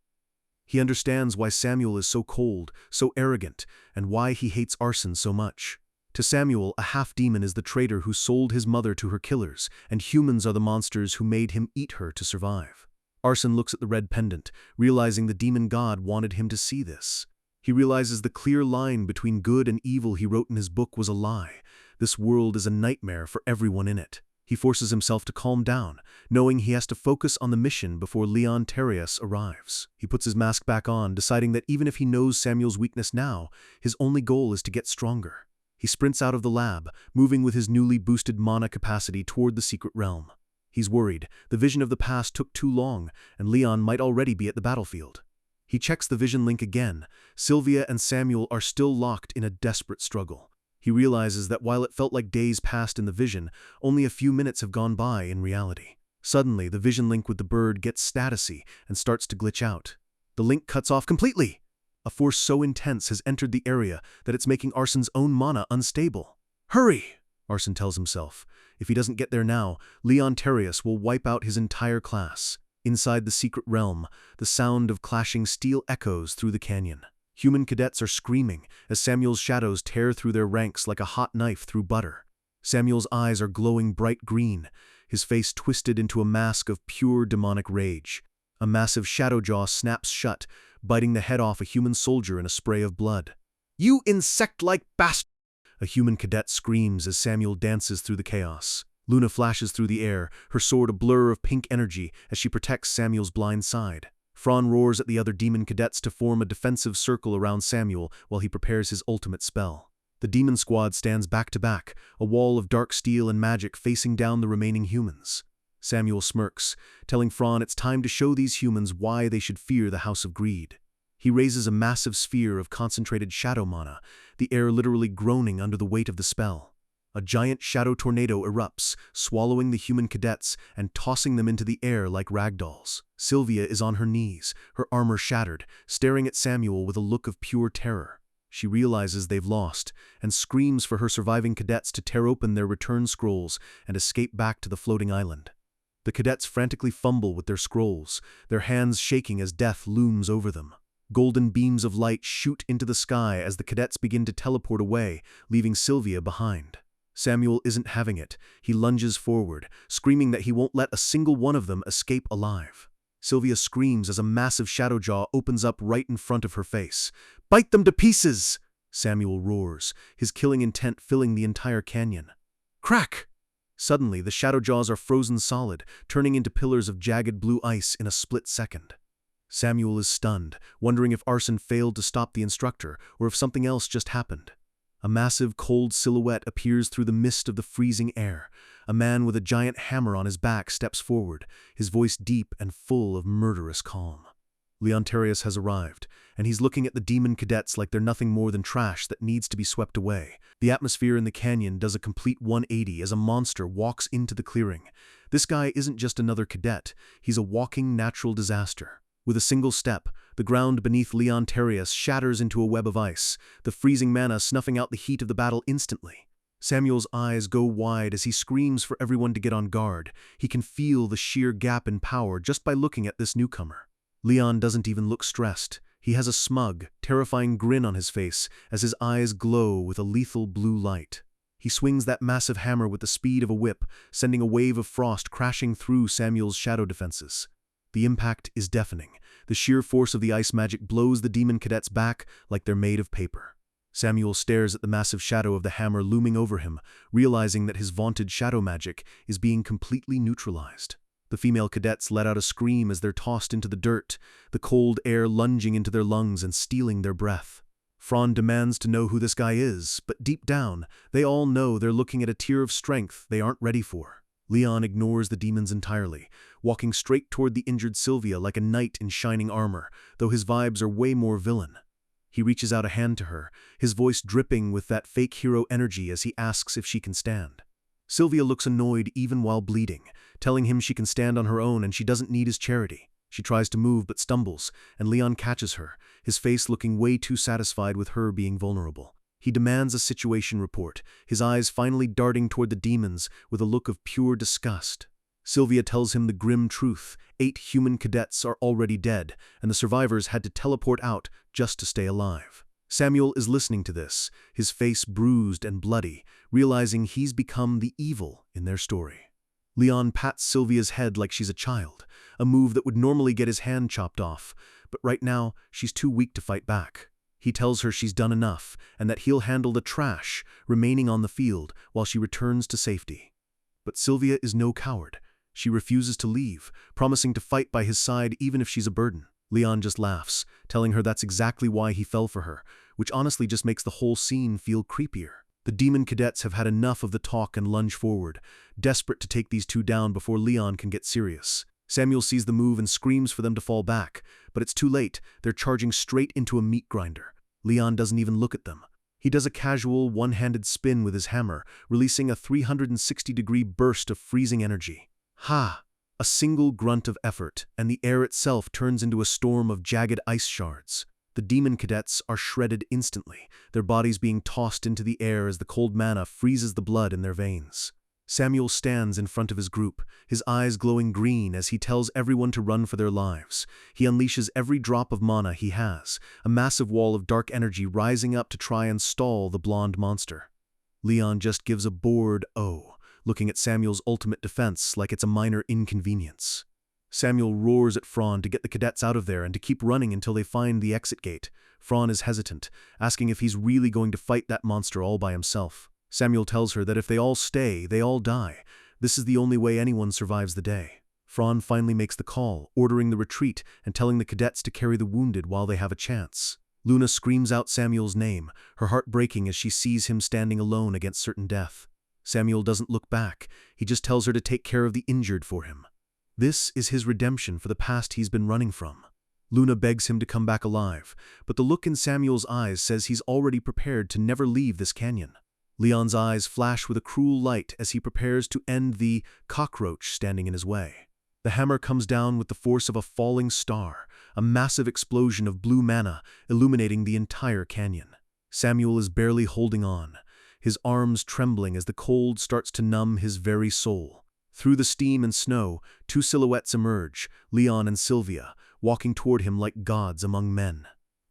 Speaker 1: He understands why Samuel is so cold, so arrogant, and why he hates Arson so much. To Samuel, a half-demon is the traitor who sold his mother to her killers, and humans are the monsters who made him eat her to survive. Arson looks at the red pendant, realizing the demon god wanted him to see this. He realizes the clear line between good and evil he wrote in his book was a lie. This world is a nightmare for everyone in it. He forces himself to calm down, knowing he has to focus on the mission before Leon Terrius arrives. He puts his mask back on, deciding that even if he knows Samuel's weakness now, his only goal is to get stronger. He sprints out of the lab, moving with his newly boosted mana capacity toward the secret realm. He's worried. The vision of the past took too long, and Leon might already be at the battlefield. He checks the vision link again. Sylvia and Samuel are still locked in a desperate struggle. He realizes that while it felt like days passed in the vision, only a few minutes have gone by in reality. Suddenly, the vision link with the bird gets statusy and starts to glitch out. The link cuts off completely. A force so intense has entered the area that it's making Arson's own mana unstable. Hurry! Arson tells himself. If he doesn't get there now, Leon Terrius will wipe out his entire class. Inside the secret realm, the sound of clashing steel echoes through the canyon. Human cadets are screaming as Samuel's shadows tear through their ranks like a hot knife through butter. Samuel's eyes are glowing bright green, his face twisted into a mask of pure demonic rage. A massive shadow jaw snaps shut, biting the head off a human soldier in a spray of blood. "You insect-like bastard!" A human cadet screams as Samuel dances through the chaos. Luna flashes through the air, her sword a blur of pink energy as she protects Samuel's blind side. Fran roars at the other demon cadets to form a defensive circle around Samuel while he prepares his ultimate spell. The demon squad stands back to back, a wall of dark steel and magic facing down the remaining humans. Samuel smirks, telling Fran it's time to show these humans why they should fear the House of Greed. He raises a massive sphere of concentrated shadow mana, the air literally groaning under the weight of the spell. A giant shadow tornado erupts, swallowing the human cadets and tossing them into the air like ragdolls. Sylvia is on her knees, her armor shattered, staring at Samuel with a look of pure terror. She realizes they've lost and screams for her surviving cadets to tear open their return scrolls and escape back to the floating island. The cadets frantically fumble with their scrolls, their hands shaking as death looms over them. Golden beams of light shoot into the sky as the cadets begin to teleport away, leaving Sylvia behind. Samuel isn't having it. He lunges forward, screaming that he won't let a single one of them escape alive. Sylvia screams as a massive shadow jaw opens up right in front of her face. "Bite them to pieces!" Samuel roars, his killing intent filling the entire canyon. Crack! Suddenly, the shadow jaws are frozen solid, turning into pillars of jagged blue ice in a split second. Samuel is stunned, wondering if Arson failed to stop the instructor or if something else just happened. A massive, cold silhouette appears through the mist of the freezing air. A man with a giant hammer on his back steps forward, his voice deep and full of murderous calm. Leon Terrius has arrived, and he's looking at the demon cadets like they're nothing more than trash that needs to be swept away. The atmosphere in the canyon does a complete 180 as a monster walks into the clearing. This guy isn't just another cadet, he's a walking natural disaster. With a single step, the ground beneath Leon Terrius shatters into a web of ice, the freezing mana snuffing out the heat of the battle instantly. Samuel's eyes go wide as he screams for everyone to get on guard. He can feel the sheer gap in power just by looking at this newcomer. Leon doesn't even look stressed. He has a smug, terrifying grin on his face as his eyes glow with a lethal blue light. He swings that massive hammer with the speed of a whip, sending a wave of frost crashing through Samuel's shadow defenses. The impact is deafening. The sheer force of the ice magic blows the demon cadets back like they're made of paper. Samuel stares at the massive shadow of the hammer looming over him, realizing that his vaunted shadow magic is being completely neutralized. The female cadets let out a scream as they're tossed into the dirt, the cold air lunging into their lungs and stealing their breath. Fran demands to know who this guy is, but deep down, they all know they're looking at a tier of strength they aren't ready for. Leon ignores the demons entirely, walking straight toward the injured Sylvia like a knight in shining armor, though his vibes are way more villain. He reaches out a hand to her, his voice dripping with that fake hero energy as he asks if she can stand. Sylvia looks annoyed even while bleeding, telling him she can stand on her own and she doesn't need his charity. She tries to move but stumbles, and Leon catches her, his face looking way too satisfied with her being vulnerable. He demands a situation report, his eyes finally darting toward the demons with a look of pure disgust. Sylvia tells him the grim truth: 8 human cadets are already dead, and the survivors had to teleport out just to stay alive. Samuel is listening to this, his face bruised and bloody, realizing he's become the evil in their story. Leon pats Sylvia's head like she's a child, a move that would normally get his hand chopped off, but right now she's too weak to fight back. He tells her she's done enough and that he'll handle the trash remaining on the field while she returns to safety. But Sylvia is no coward. She refuses to leave, promising to fight by his side even if she's a burden. Leon just laughs, telling her that's exactly why he fell for her, which honestly just makes the whole scene feel creepier. The demon cadets have had enough of the talk and lunge forward, desperate to take these two down before Leon can get serious. Samuel sees the move and screams for them to fall back, but it's too late. They're charging straight into a meat grinder. Leon doesn't even look at them. He does a casual, one-handed spin with his hammer, releasing a 360-degree burst of freezing energy. Ha! A single grunt of effort, and the air itself turns into a storm of jagged ice shards. The demon cadets are shredded instantly, their bodies being tossed into the air as the cold mana freezes the blood in their veins. Samuel stands in front of his group, his eyes glowing green as he tells everyone to run for their lives. He unleashes every drop of mana he has, a massive wall of dark energy rising up to try and stall the blonde monster. Leon just gives a bored "oh," looking at Samuel's ultimate defense like it's a minor inconvenience. Samuel roars at Fran to get the cadets out of there and to keep running until they find the exit gate. Fran is hesitant, asking if he's really going to fight that monster all by himself. Samuel tells her that if they all stay, they all die. This is the only way anyone survives the day. Fran finally makes the call, ordering the retreat and telling the cadets to carry the wounded while they have a chance. Luna screams out Samuel's name, her heart breaking as she sees him standing alone against certain death. Samuel doesn't look back, he just tells her to take care of the injured for him. This is his redemption for the past he's been running from. Luna begs him to come back alive, but the look in Samuel's eyes says he's already prepared to never leave this canyon. Leon's eyes flash with a cruel light as he prepares to end the cockroach standing in his way. The hammer comes down with the force of a falling star, a massive explosion of blue mana illuminating the entire canyon. Samuel is barely holding on, his arms trembling as the cold starts to numb his very soul. Through the steam and snow, two silhouettes emerge, Leon and Sylvia, walking toward him like gods among men.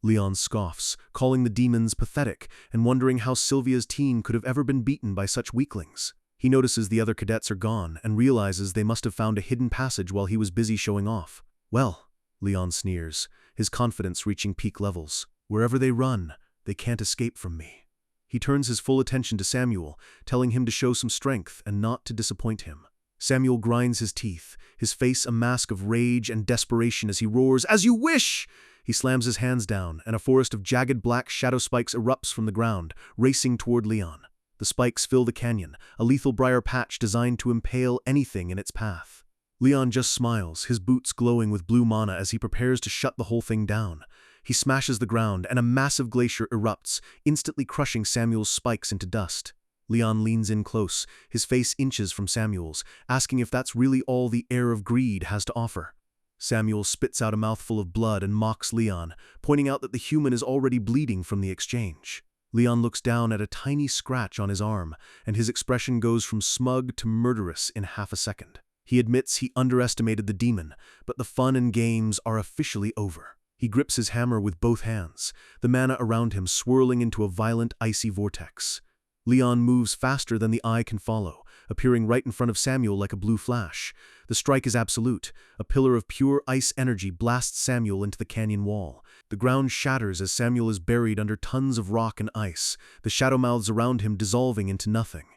Speaker 1: Leon scoffs, calling the demons pathetic and wondering how Sylvia's team could have ever been beaten by such weaklings. He notices the other cadets are gone and realizes they must have found a hidden passage while he was busy showing off. Well, Leon sneers, his confidence reaching peak levels. Wherever they run, they can't escape from me. He turns his full attention to Samuel, telling him to show some strength and not to disappoint him. Samuel grinds his teeth, his face a mask of rage and desperation as he roars, "As you wish!" He slams his hands down, and a forest of jagged black shadow spikes erupts from the ground, racing toward Leon. The spikes fill the canyon, a lethal briar patch designed to impale anything in its path. Leon just smiles, his boots glowing with blue mana as he prepares to shut the whole thing down. He smashes the ground, and a massive glacier erupts, instantly crushing Samuel's spikes into dust. Leon leans in close, his face inches from Samuel's, asking if that's really all the air of greed has to offer. Samuel spits out a mouthful of blood and mocks Leon, pointing out that the human is already bleeding from the exchange. Leon looks down at a tiny scratch on his arm, and his expression goes from smug to murderous in half a second. He admits he underestimated the demon, but the fun and games are officially over. He grips his hammer with both hands, the mana around him swirling into a violent icy vortex. Leon moves faster than the eye can follow, appearing right in front of Samuel like a blue flash. The strike is absolute. A pillar of pure ice energy blasts Samuel into the canyon wall. The ground shatters as Samuel is buried under tons of rock and ice, the shadow mouths around him dissolving into nothing.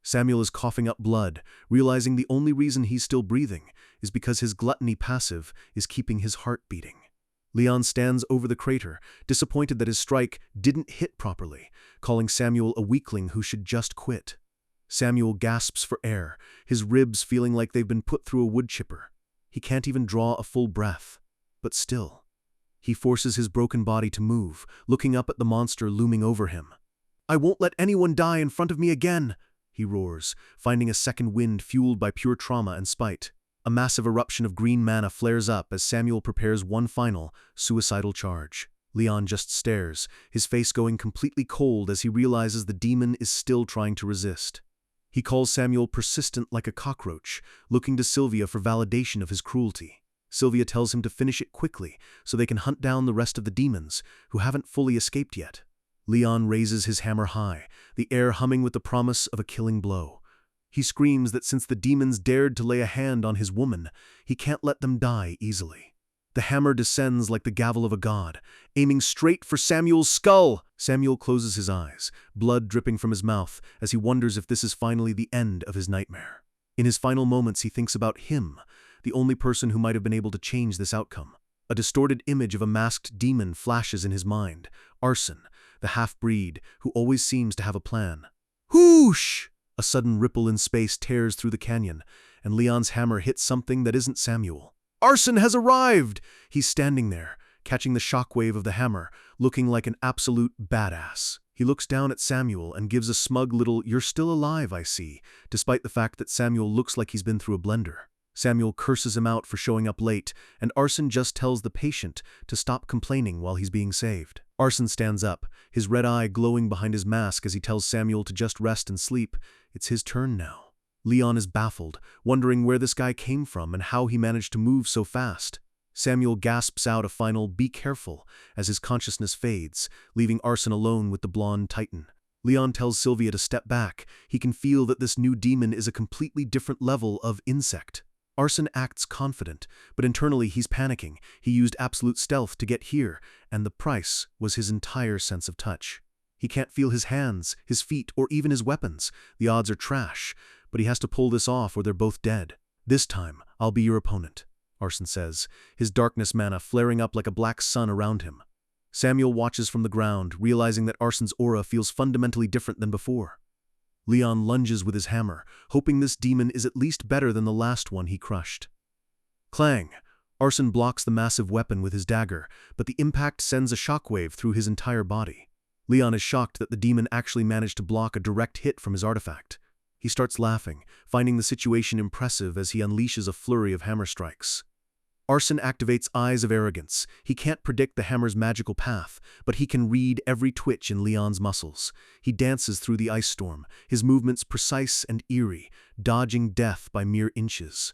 Speaker 1: Samuel is coughing up blood, realizing the only reason he's still breathing is because his gluttony passive is keeping his heart beating. Leon stands over the crater, disappointed that his strike didn't hit properly, calling Samuel a weakling who should just quit. Samuel gasps for air, his ribs feeling like they've been put through a wood chipper. He can't even draw a full breath. But still, he forces his broken body to move, looking up at the monster looming over him. "I won't let anyone die in front of me again," he roars, finding a second wind fueled by pure trauma and spite. A massive eruption of green mana flares up as Samuel prepares one final, suicidal charge. Leon just stares, his face going completely cold as he realizes the demon is still trying to resist. He calls Samuel persistent like a cockroach, looking to Sylvia for validation of his cruelty. Sylvia tells him to finish it quickly so they can hunt down the rest of the demons, who haven't fully escaped yet. Leon raises his hammer high, the air humming with the promise of a killing blow. He screams that since the demons dared to lay a hand on his woman, he can't let them die easily. The hammer descends like the gavel of a god, aiming straight for Samuel's skull. Samuel closes his eyes, blood dripping from his mouth as he wonders if this is finally the end of his nightmare. In his final moments, he thinks about him, the only person who might have been able to change this outcome. A distorted image of a masked demon flashes in his mind, Arson, the half-breed who always seems to have a plan. Whoosh! A sudden ripple in space tears through the canyon, and Leon's hammer hits something that isn't Samuel. Arson has arrived! He's standing there, catching the shockwave of the hammer, looking like an absolute badass. He looks down at Samuel and gives a smug little "You're still alive, I see," despite the fact that Samuel looks like he's been through a blender. Samuel curses him out for showing up late, and Arson just tells the patient to stop complaining while he's being saved. Arson stands up, his red eye glowing behind his mask as he tells Samuel to just rest and sleep. It's his turn now. Leon is baffled, wondering where this guy came from and how he managed to move so fast. Samuel gasps out a final "be careful" as his consciousness fades, leaving Arson alone with the blonde titan. Leon tells Sylvia to step back. He can feel that this new demon is a completely different level of insect. Arson acts confident, but internally he's panicking. He used absolute stealth to get here, and the price was his entire sense of touch. He can't feel his hands, his feet, or even his weapons. The odds are trash, but he has to pull this off or they're both dead. "This time, I'll be your opponent," Arson says, his darkness mana flaring up like a black sun around him. Samuel watches from the ground, realizing that Arson's aura feels fundamentally different than before. Leon lunges with his hammer, hoping this demon is at least better than the last one he crushed. Clang! Arson blocks the massive weapon with his dagger, but the impact sends a shockwave through his entire body. Leon is shocked that the demon actually managed to block a direct hit from his artifact. He starts laughing, finding the situation impressive as he unleashes a flurry of hammer strikes. Arson activates Eyes of Arrogance. He can't predict the hammer's magical path, but he can read every twitch in Leon's muscles. He dances through the ice storm, his movements precise and eerie, dodging death by mere inches.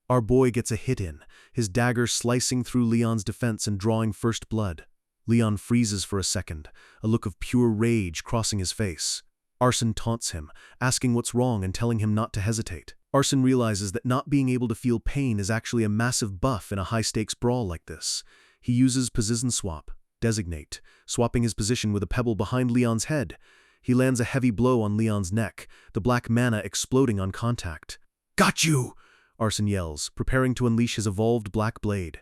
Speaker 1: Our boy gets a hit in, his dagger slicing through Leon's defense and drawing first blood. Leon freezes for a second, a look of pure rage crossing his face. Arson taunts him, asking what's wrong and telling him not to hesitate. Arson realizes that not being able to feel pain is actually a massive buff in a high-stakes brawl like this. He uses Position Swap, Designate, swapping his position with a pebble behind Leon's head. He lands a heavy blow on Leon's neck, the black mana exploding on contact. "Got you!" Arson yells, preparing to unleash his evolved black blade.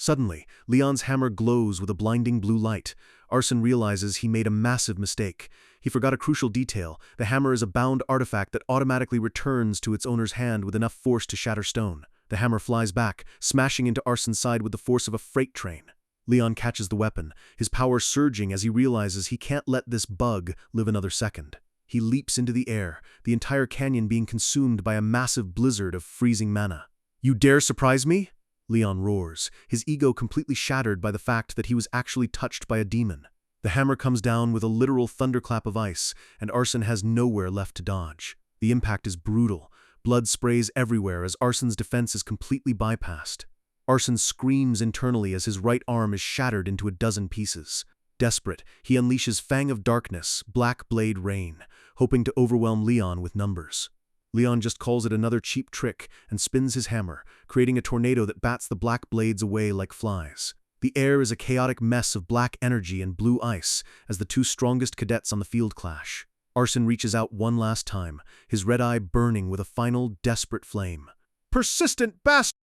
Speaker 1: Suddenly, Leon's hammer glows with a blinding blue light. Arson realizes he made a massive mistake. He forgot a crucial detail. The hammer is a bound artifact that automatically returns to its owner's hand with enough force to shatter stone. The hammer flies back, smashing into Arson's side with the force of a freight train. Leon catches the weapon, his power surging as he realizes he can't let this bug live another second. He leaps into the air, the entire canyon being consumed by a massive blizzard of freezing mana. "You dare surprise me?" Leon roars, his ego completely shattered by the fact that he was actually touched by a demon. The hammer comes down with a literal thunderclap of ice, and Arson has nowhere left to dodge. The impact is brutal. Blood sprays everywhere as Arson's defense is completely bypassed. Arson screams internally as his right arm is shattered into a dozen pieces. Desperate, he unleashes Fang of Darkness, Black Blade Rain, hoping to overwhelm Leon with numbers. Leon just calls it another cheap trick and spins his hammer, creating a tornado that bats the black blades away like flies. The air is a chaotic mess of black energy and blue ice as the two strongest cadets on the field clash. Arson reaches out one last time, his red eye burning with a final, desperate flame. "Persistent bastard!"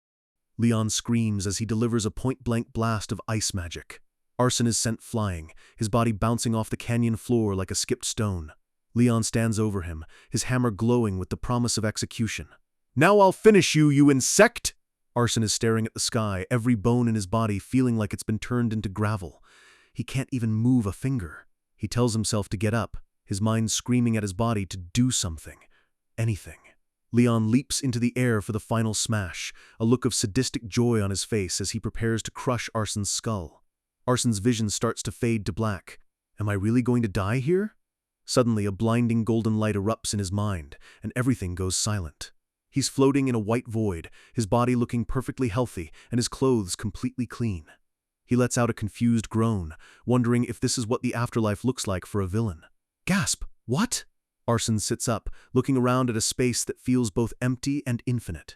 Speaker 1: Leon screams as he delivers a point-blank blast of ice magic. Arson is sent flying, his body bouncing off the canyon floor like a skipped stone. Leon stands over him, his hammer glowing with the promise of execution. "Now I'll finish you, you insect!" Arson is staring at the sky, every bone in his body feeling like it's been turned into gravel. He can't even move a finger. He tells himself to get up, his mind screaming at his body to do something. Anything. Leon leaps into the air for the final smash, a look of sadistic joy on his face as he prepares to crush Arson's skull. Arson's vision starts to fade to black. Am I really going to die here? Suddenly, a blinding golden light erupts in his mind, and everything goes silent. He's floating in a white void, his body looking perfectly healthy and his clothes completely clean. He lets out a confused groan, wondering if this is what the afterlife looks like for a villain. Gasp! What? Arson sits up, looking around at a space that feels both empty and infinite.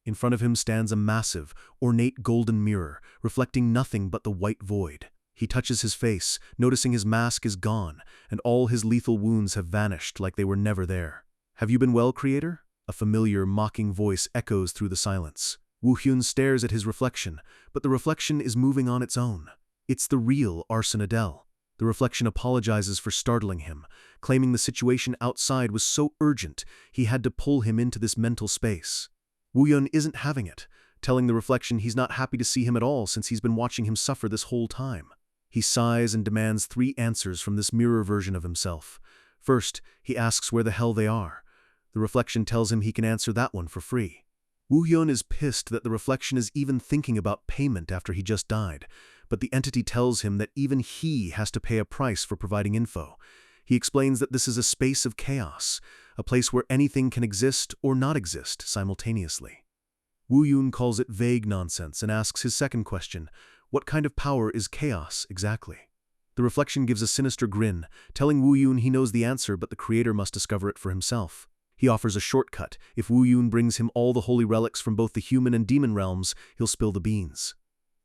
Speaker 1: In front of him stands a massive, ornate golden mirror, reflecting nothing but the white void. He touches his face, noticing his mask is gone, and all his lethal wounds have vanished like they were never there. "Have you been well, Creator?" A familiar, mocking voice echoes through the silence. Woo-hyun stares at his reflection, but the reflection is moving on its own. It's the real Arson Adel. The reflection apologizes for startling him, claiming the situation outside was so urgent he had to pull him into this mental space. Woo-hyun isn't having it, telling the reflection he's not happy to see him at all since he's been watching him suffer this whole time. He sighs and demands 3 answers from this mirror version of himself. First, he asks where the hell they are. The reflection tells him he can answer that one for free. Woo-hyun is pissed that the reflection is even thinking about payment after he just died, but the entity tells him that even he has to pay a price for providing info. He explains that this is a space of chaos, a place where anything can exist or not exist simultaneously. Woo-hyun calls it vague nonsense and asks his second question, what kind of power is chaos exactly? The reflection gives a sinister grin, telling Woo-hyun he knows the answer but the creator must discover it for himself. He offers a shortcut. If Woo-hyun brings him all the holy relics from both the human and demon realms, he'll spill the beans.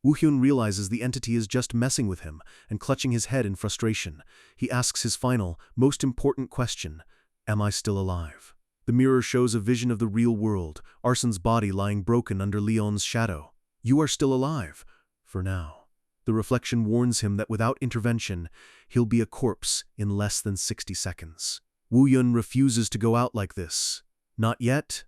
Speaker 1: Woo-hyun realizes the entity is just messing with him, and clutching his head in frustration, he asks his final, most important question, am I still alive? The mirror shows a vision of the real world, Arsen's body lying broken under Leon's shadow. You are still alive, for now. The reflection warns him that without intervention, he'll be a corpse in less than 60 seconds. Woo-hyun refuses to go out like this. Not yet?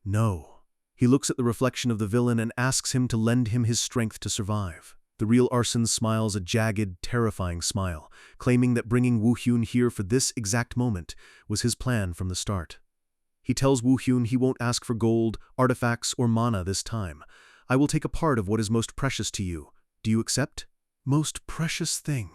Speaker 1: No. He looks at the reflection of the villain and asks him to lend him his strength to survive. The real Arsen smiles a jagged, terrifying smile, claiming that bringing Woo-hyun here for this exact moment was his plan from the start. He tells Woo-hyun he won't ask for gold, artifacts, or mana this time. I will take a part of what is most precious to you. Do you accept? Most precious thing.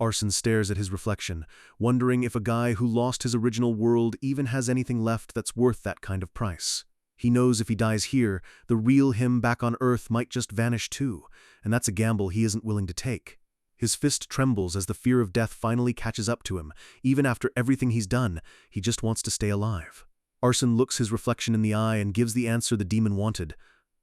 Speaker 1: Arsen stares at his reflection, wondering if a guy who lost his original world even has anything left that's worth that kind of price. He knows if he dies here, the real him back on Earth might just vanish too, and that's a gamble he isn't willing to take. His fist trembles as the fear of death finally catches up to him. Even after everything he's done, he just wants to stay alive. Arsen looks his reflection in the eye and gives the answer the demon wanted.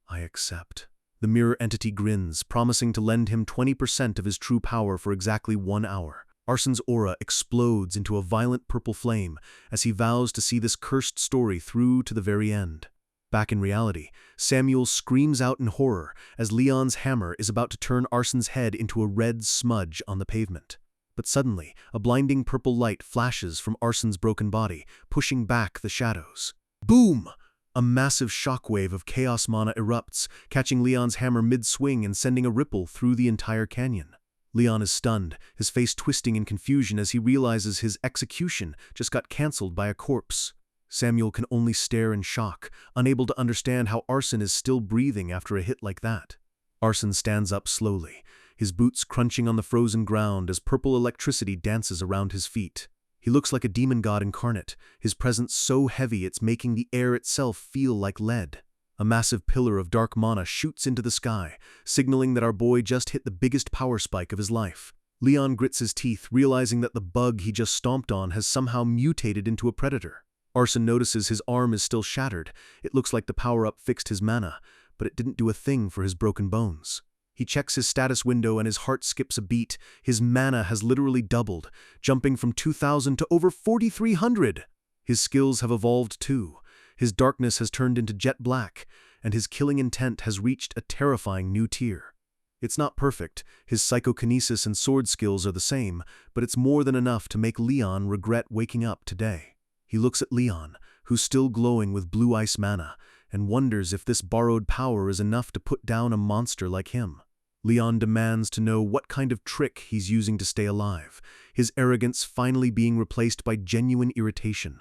Speaker 1: I accept. The mirror entity grins, promising to lend him 20% of his true power for exactly 1 hour. Arsen's aura explodes into a violent purple flame as he vows to see this cursed story through to the very end. Back in reality, Samuel screams out in horror as Leon's hammer is about to turn Arsen's head into a red smudge on the pavement. But suddenly, a blinding purple light flashes from Arsen's broken body, pushing back the shadows. Boom! A massive shockwave of chaos mana erupts, catching Leon's hammer mid-swing and sending a ripple through the entire canyon. Leon is stunned, his face twisting in confusion as he realizes his execution just got cancelled by a corpse. Samuel can only stare in shock, unable to understand how Arsen is still breathing after a hit like that. Arsen stands up slowly, his boots crunching on the frozen ground as purple electricity dances around his feet. He looks like a demon god incarnate, his presence so heavy it's making the air itself feel like lead. A massive pillar of dark mana shoots into the sky, signaling that our boy just hit the biggest power spike of his life. Leon grits his teeth, realizing that the bug he just stomped on has somehow mutated into a predator. Arsen notices his arm is still shattered. It looks like the power-up fixed his mana, but it didn't do a thing for his broken bones. He checks his status window and his heart skips a beat. His mana has literally doubled, jumping from 2,000 to over 4,300. His skills have evolved too. His darkness has turned into jet black, and his killing intent has reached a terrifying new tier. It's not perfect, his psychokinesis and sword skills are the same, but it's more than enough to make Leon regret waking up today. He looks at Leon, who's still glowing with blue ice mana, and wonders if this borrowed power is enough to put down a monster like him. Leon demands to know what kind of trick he's using to stay alive, his arrogance finally being replaced by genuine irritation.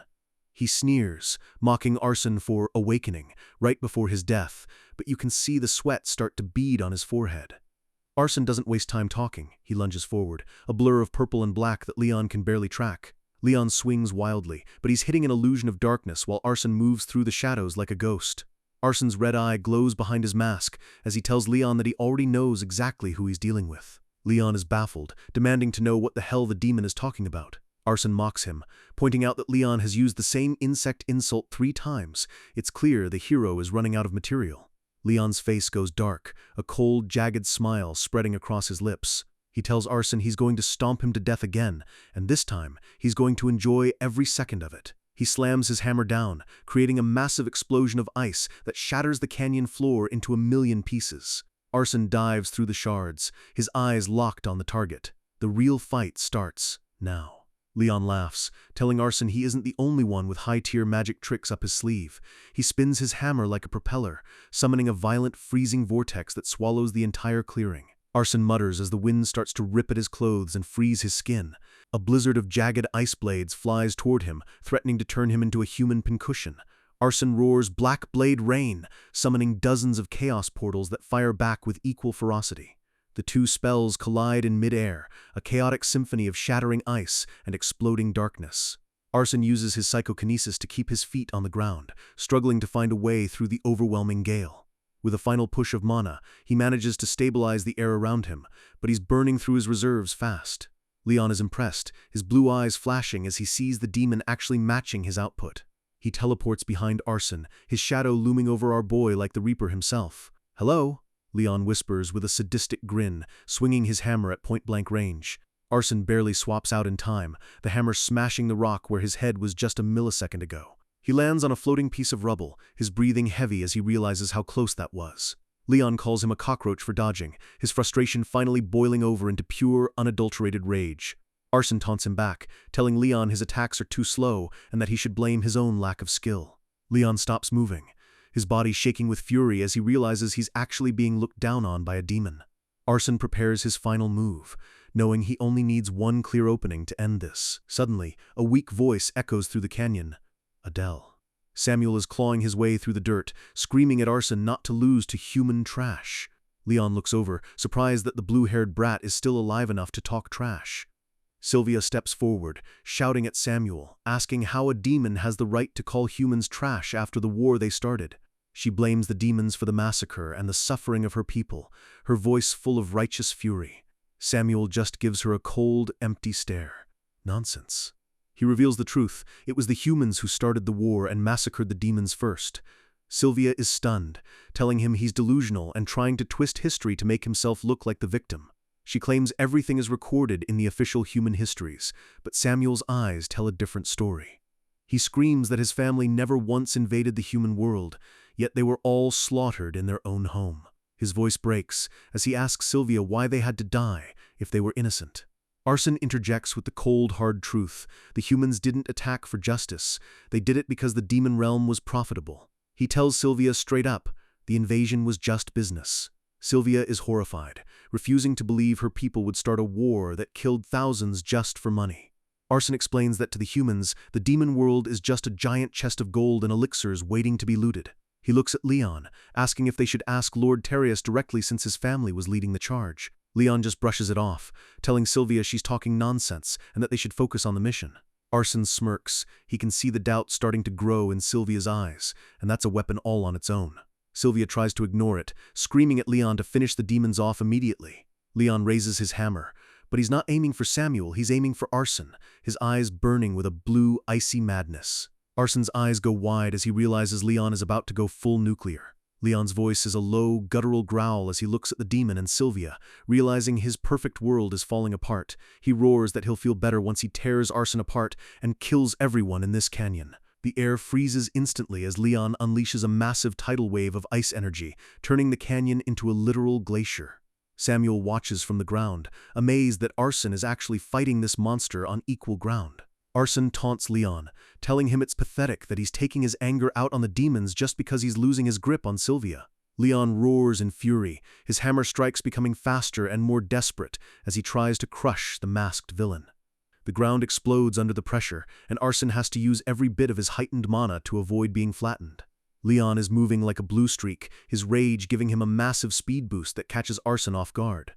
Speaker 1: He sneers, mocking Arsen for awakening right before his death, but you can see the sweat start to bead on his forehead. Arsen doesn't waste time talking. He lunges forward, a blur of purple and black that Leon can barely track. Leon swings wildly, but he's hitting an illusion of darkness while Arsen moves through the shadows like a ghost. Arsen's red eye glows behind his mask as he tells Leon that he already knows exactly who he's dealing with. Leon is baffled, demanding to know what the hell the demon is talking about. Arsen mocks him, pointing out that Leon has used the same insect insult 3 times. It's clear the hero is running out of material. Leon's face goes dark, a cold, jagged smile spreading across his lips. He tells Arsen he's going to stomp him to death again, and this time he's going to enjoy every second of it. He slams his hammer down, creating a massive explosion of ice that shatters the canyon floor into a million pieces. Arsen dives through the shards, his eyes locked on the target. The real fight starts now. Leon laughs, telling Arsen he isn't the only one with high-tier magic tricks up his sleeve. He spins his hammer like a propeller, summoning a violent, freezing vortex that swallows the entire clearing. Arson mutters as the wind starts to rip at his clothes and freeze his skin. A blizzard of jagged ice blades flies toward him, threatening to turn him into a human pincushion. Arson roars black blade rain, summoning dozens of chaos portals that fire back with equal ferocity. The two spells collide in midair, a chaotic symphony of shattering ice and exploding darkness. Arson uses his psychokinesis to keep his feet on the ground, struggling to find a way through the overwhelming gale. With a final push of mana, he manages to stabilize the air around him, but he's burning through his reserves fast. Leon is impressed, his blue eyes flashing as he sees the demon actually matching his output. He teleports behind Arson, his shadow looming over our boy like the Reaper himself. "Hello?" Leon whispers with a sadistic grin, swinging his hammer at point-blank range. Arson barely swaps out in time, the hammer smashing the rock where his head was just a millisecond ago. He lands on a floating piece of rubble, his breathing heavy as he realizes how close that was. Leon calls him a cockroach for dodging, his frustration finally boiling over into pure, unadulterated rage. Arson taunts him back, telling Leon his attacks are too slow and that he should blame his own lack of skill. Leon stops moving, his body shaking with fury as he realizes he's actually being looked down on by a demon. Arson prepares his final move, knowing he only needs one clear opening to end this. Suddenly, a weak voice echoes through the canyon. Adele. Samuel is clawing his way through the dirt, screaming at Arson not to lose to human trash. Leon looks over, surprised that the blue-haired brat is still alive enough to talk trash. Sylvia steps forward, shouting at Samuel, asking how a demon has the right to call humans trash after the war they started. She blames the demons for the massacre and the suffering of her people, her voice full of righteous fury. Samuel just gives her a cold, empty stare. Nonsense. He reveals the truth. It was the humans who started the war and massacred the demons first. Sylvia is stunned, telling him he's delusional and trying to twist history to make himself look like the victim. She claims everything is recorded in the official human histories, but Samuel's eyes tell a different story. He screams that his family never once invaded the human world, yet they were all slaughtered in their own home. His voice breaks as he asks Sylvia why they had to die if they were innocent. Arson interjects with the cold, hard truth. The humans didn't attack for justice. They did it because the demon realm was profitable. He tells Sylvia straight up, the invasion was just business. Sylvia is horrified, refusing to believe her people would start a war that killed thousands just for money. Arson explains that to the humans, the demon world is just a giant chest of gold and elixirs waiting to be looted. He looks at Leon, asking if they should ask Lord Terius directly since his family was leading the charge. Leon just brushes it off, telling Sylvia she's talking nonsense and that they should focus on the mission. Arson smirks. He can see the doubt starting to grow in Sylvia's eyes, and that's a weapon all on its own. Sylvia tries to ignore it, screaming at Leon to finish the demons off immediately. Leon raises his hammer, but he's not aiming for Samuel, he's aiming for Arson, his eyes burning with a blue, icy madness. Arson's eyes go wide as he realizes Leon is about to go full nuclear. Leon's voice is a low, guttural growl as he looks at the demon and Sylvia, realizing his perfect world is falling apart. He roars that he'll feel better once he tears Arson apart and kills everyone in this canyon. The air freezes instantly as Leon unleashes a massive tidal wave of ice energy, turning the canyon into a literal glacier. Samuel watches from the ground, amazed that Arson is actually fighting this monster on equal ground. Arson taunts Leon, telling him it's pathetic that he's taking his anger out on the demons just because he's losing his grip on Sylvia. Leon roars in fury, his hammer strikes becoming faster and more desperate as he tries to crush the masked villain. The ground explodes under the pressure, and Arson has to use every bit of his heightened mana to avoid being flattened. Leon is moving like a blue streak, his rage giving him a massive speed boost that catches Arson off guard.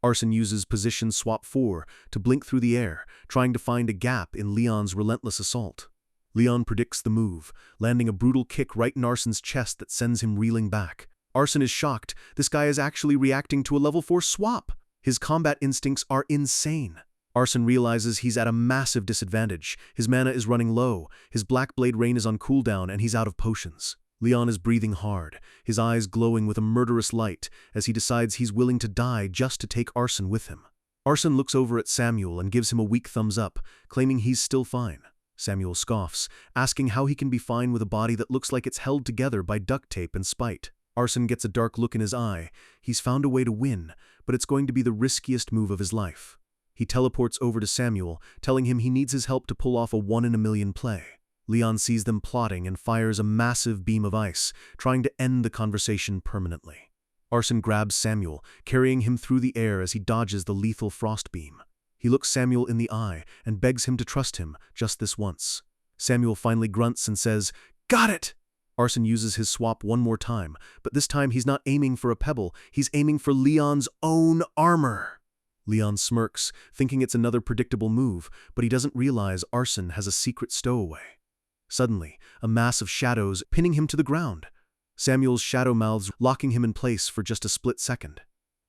Speaker 1: Arson uses Position Swap 4 to blink through the air, trying to find a gap in Leon's relentless assault. Leon predicts the move, landing a brutal kick right in Arson's chest that sends him reeling back. Arson is shocked. This guy is actually reacting to a level 4 swap. His combat instincts are insane. Arson realizes he's at a massive disadvantage. His mana is running low, his Black Blade Rain is on cooldown, and he's out of potions. Leon is breathing hard, his eyes glowing with a murderous light as he decides he's willing to die just to take Arson with him. Arson looks over at Samuel and gives him a weak thumbs up, claiming he's still fine. Samuel scoffs, asking how he can be fine with a body that looks like it's held together by duct tape and spite. Arson gets a dark look in his eye. He's found a way to win, but it's going to be the riskiest move of his life. He teleports over to Samuel, telling him he needs his help to pull off a 1-in-a-million play. Leon sees them plotting and fires a massive beam of ice, trying to end the conversation permanently. Arson grabs Samuel, carrying him through the air as he dodges the lethal frost beam. He looks Samuel in the eye and begs him to trust him just this once. Samuel finally grunts and says, "Got it!" Arson uses his swap one more time, but this time he's not aiming for a pebble, he's aiming for Leon's own armor. Leon smirks, thinking it's another predictable move, but he doesn't realize Arson has a secret stowaway. Suddenly, a mass of shadows pinning him to the ground. Samuel's shadow mouths locking him in place for just a split second.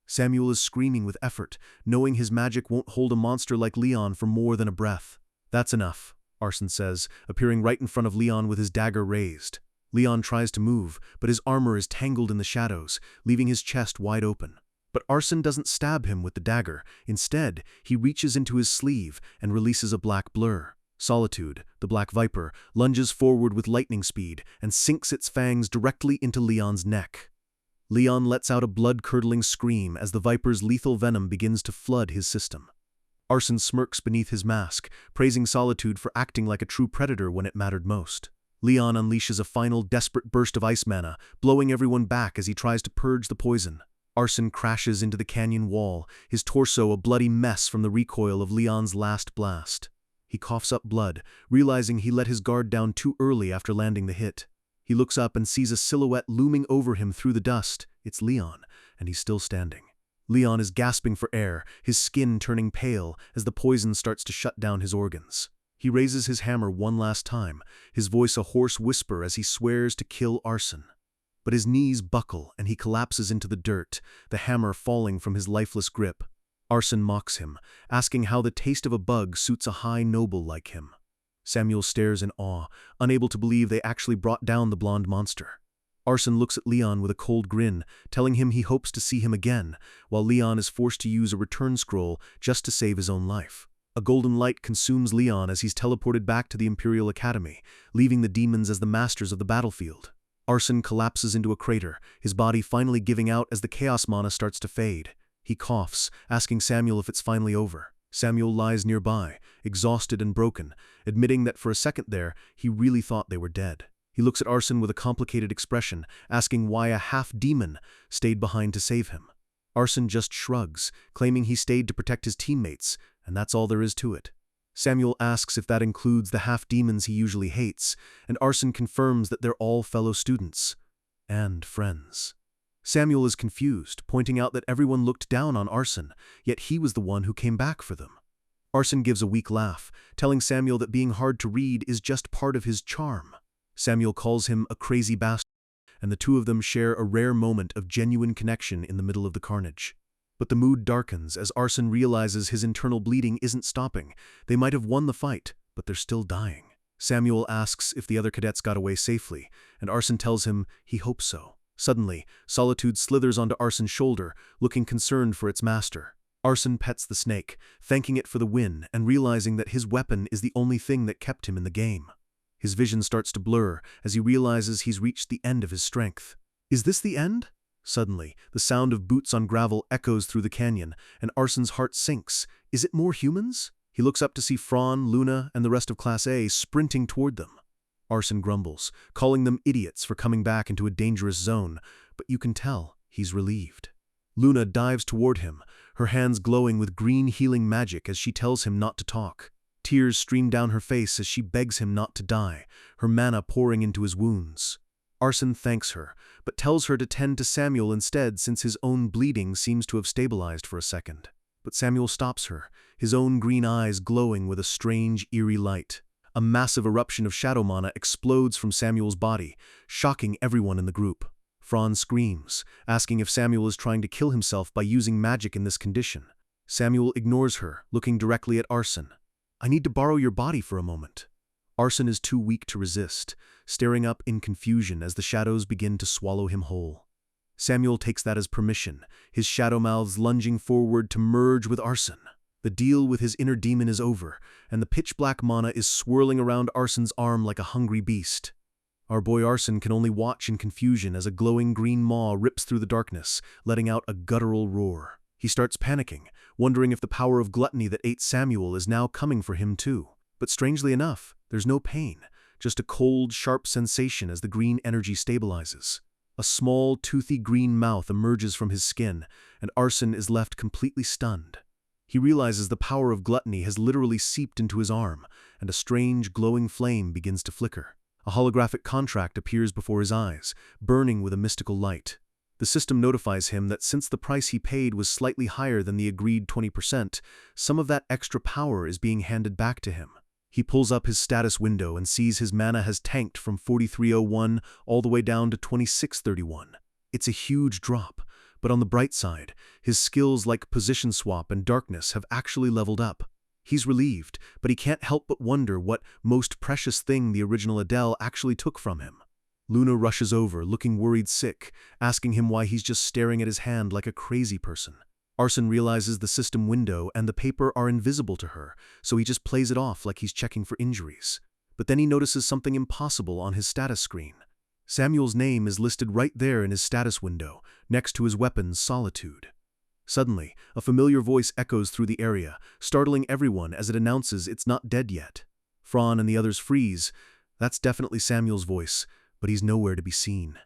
Speaker 1: Samuel is screaming with effort, knowing his magic won't hold a monster like Leon for more than a breath. "That's enough," Arson says, appearing right in front of Leon with his dagger raised. Leon tries to move, but his armor is tangled in the shadows, leaving his chest wide open. But Arson doesn't stab him with the dagger. Instead, he reaches into his sleeve and releases a black blur. Solitude, the black viper, lunges forward with lightning speed and sinks its fangs directly into Leon's neck. Leon lets out a blood-curdling scream as the viper's lethal venom begins to flood his system. Arson smirks beneath his mask, praising Solitude for acting like a true predator when it mattered most. Leon unleashes a final desperate burst of ice mana, blowing everyone back as he tries to purge the poison. Arson crashes into the canyon wall, his torso a bloody mess from the recoil of Leon's last blast. He coughs up blood, realizing he let his guard down too early after landing the hit. He looks up and sees a silhouette looming over him through the dust. It's Leon, and he's still standing. Leon is gasping for air, his skin turning pale as the poison starts to shut down his organs. He raises his hammer one last time, his voice a hoarse whisper as he swears to kill Arson. But his knees buckle and he collapses into the dirt, the hammer falling from his lifeless grip. Arson mocks him, asking how the taste of a bug suits a high noble like him. Samuel stares in awe, unable to believe they actually brought down the blonde monster. Arson looks at Leon with a cold grin, telling him he hopes to see him again, while Leon is forced to use a return scroll just to save his own life. A golden light consumes Leon as he's teleported back to the Imperial Academy, leaving the demons as the masters of the battlefield. Arson collapses into a crater, his body finally giving out as the chaos mana starts to fade. He coughs, asking Samuel if it's finally over. Samuel lies nearby, exhausted and broken, admitting that for a second there, he really thought they were dead. He looks at Arson with a complicated expression, asking why a half-demon stayed behind to save him. Arson just shrugs, claiming he stayed to protect his teammates, and that's all there is to it. Samuel asks if that includes the half-demons he usually hates, and Arson confirms that they're all fellow students and friends. Samuel is confused, pointing out that everyone looked down on Arson, yet he was the one who came back for them. Arson gives a weak laugh, telling Samuel that being hard to read is just part of his charm. Samuel calls him a crazy bastard, and the two of them share a rare moment of genuine connection in the middle of the carnage. But the mood darkens as Arson realizes his internal bleeding isn't stopping. They might have won the fight, but they're still dying. Samuel asks if the other cadets got away safely, and Arson tells him he hopes so. Suddenly, Solitude slithers onto Arson's shoulder, looking concerned for its master. Arson pets the snake, thanking it for the win and realizing that his weapon is the only thing that kept him in the game. His vision starts to blur as he realizes he's reached the end of his strength. Is this the end? Suddenly, the sound of boots on gravel echoes through the canyon, and Arson's heart sinks. Is it more humans? He looks up to see Fran, Luna, and the rest of Class A sprinting toward them. Arson grumbles, calling them idiots for coming back into a dangerous zone, but you can tell he's relieved. Luna dives toward him, her hands glowing with green healing magic as she tells him not to talk. Tears stream down her face as she begs him not to die, her mana pouring into his wounds. Arson thanks her, but tells her to tend to Samuel instead since his own bleeding seems to have stabilized for a second. But Samuel stops her, his own green eyes glowing with a strange, eerie light. A massive eruption of shadow mana explodes from Samuel's body, shocking everyone in the group. Fran screams, asking if Samuel is trying to kill himself by using magic in this condition. Samuel ignores her, looking directly at Arson. "I need to borrow your body for a moment." Arson is too weak to resist, staring up in confusion as the shadows begin to swallow him whole. Samuel takes that as permission, his shadow mouths lunging forward to merge with Arson. The deal with his inner demon is over, and the pitch-black mana is swirling around Arson's arm like a hungry beast. Our boy Arson can only watch in confusion as a glowing green maw rips through the darkness, letting out a guttural roar. He starts panicking, wondering if the power of gluttony that ate Samuel is now coming for him too. But strangely enough, there's no pain, just a cold, sharp sensation as the green energy stabilizes. A small, toothy green mouth emerges from his skin, and Arsene is left completely stunned. He realizes the power of gluttony has literally seeped into his arm, and a strange, glowing flame begins to flicker. A holographic contract appears before his eyes, burning with a mystical light. The system notifies him that since the price he paid was slightly higher than the agreed 20%, some of that extra power is being handed back to him. He pulls up his status window and sees his mana has tanked from 4301 all the way down to 2631. It's a huge drop, but on the bright side, his skills like position swap and darkness have actually leveled up. He's relieved, but he can't help but wonder what most precious thing the original Adele actually took from him. Luna rushes over, looking worried sick, asking him why he's just staring at his hand like a crazy person. Arsene realizes the system window and the paper are invisible to her, so he just plays it off like he's checking for injuries. But then he notices something impossible on his status screen. Samuel's name is listed right there in his status window, next to his weapon, Solitude. Suddenly, a familiar voice echoes through the area, startling everyone as it announces it's not dead yet. Fran and the others freeze. That's definitely Samuel's voice, but he's nowhere to be seen.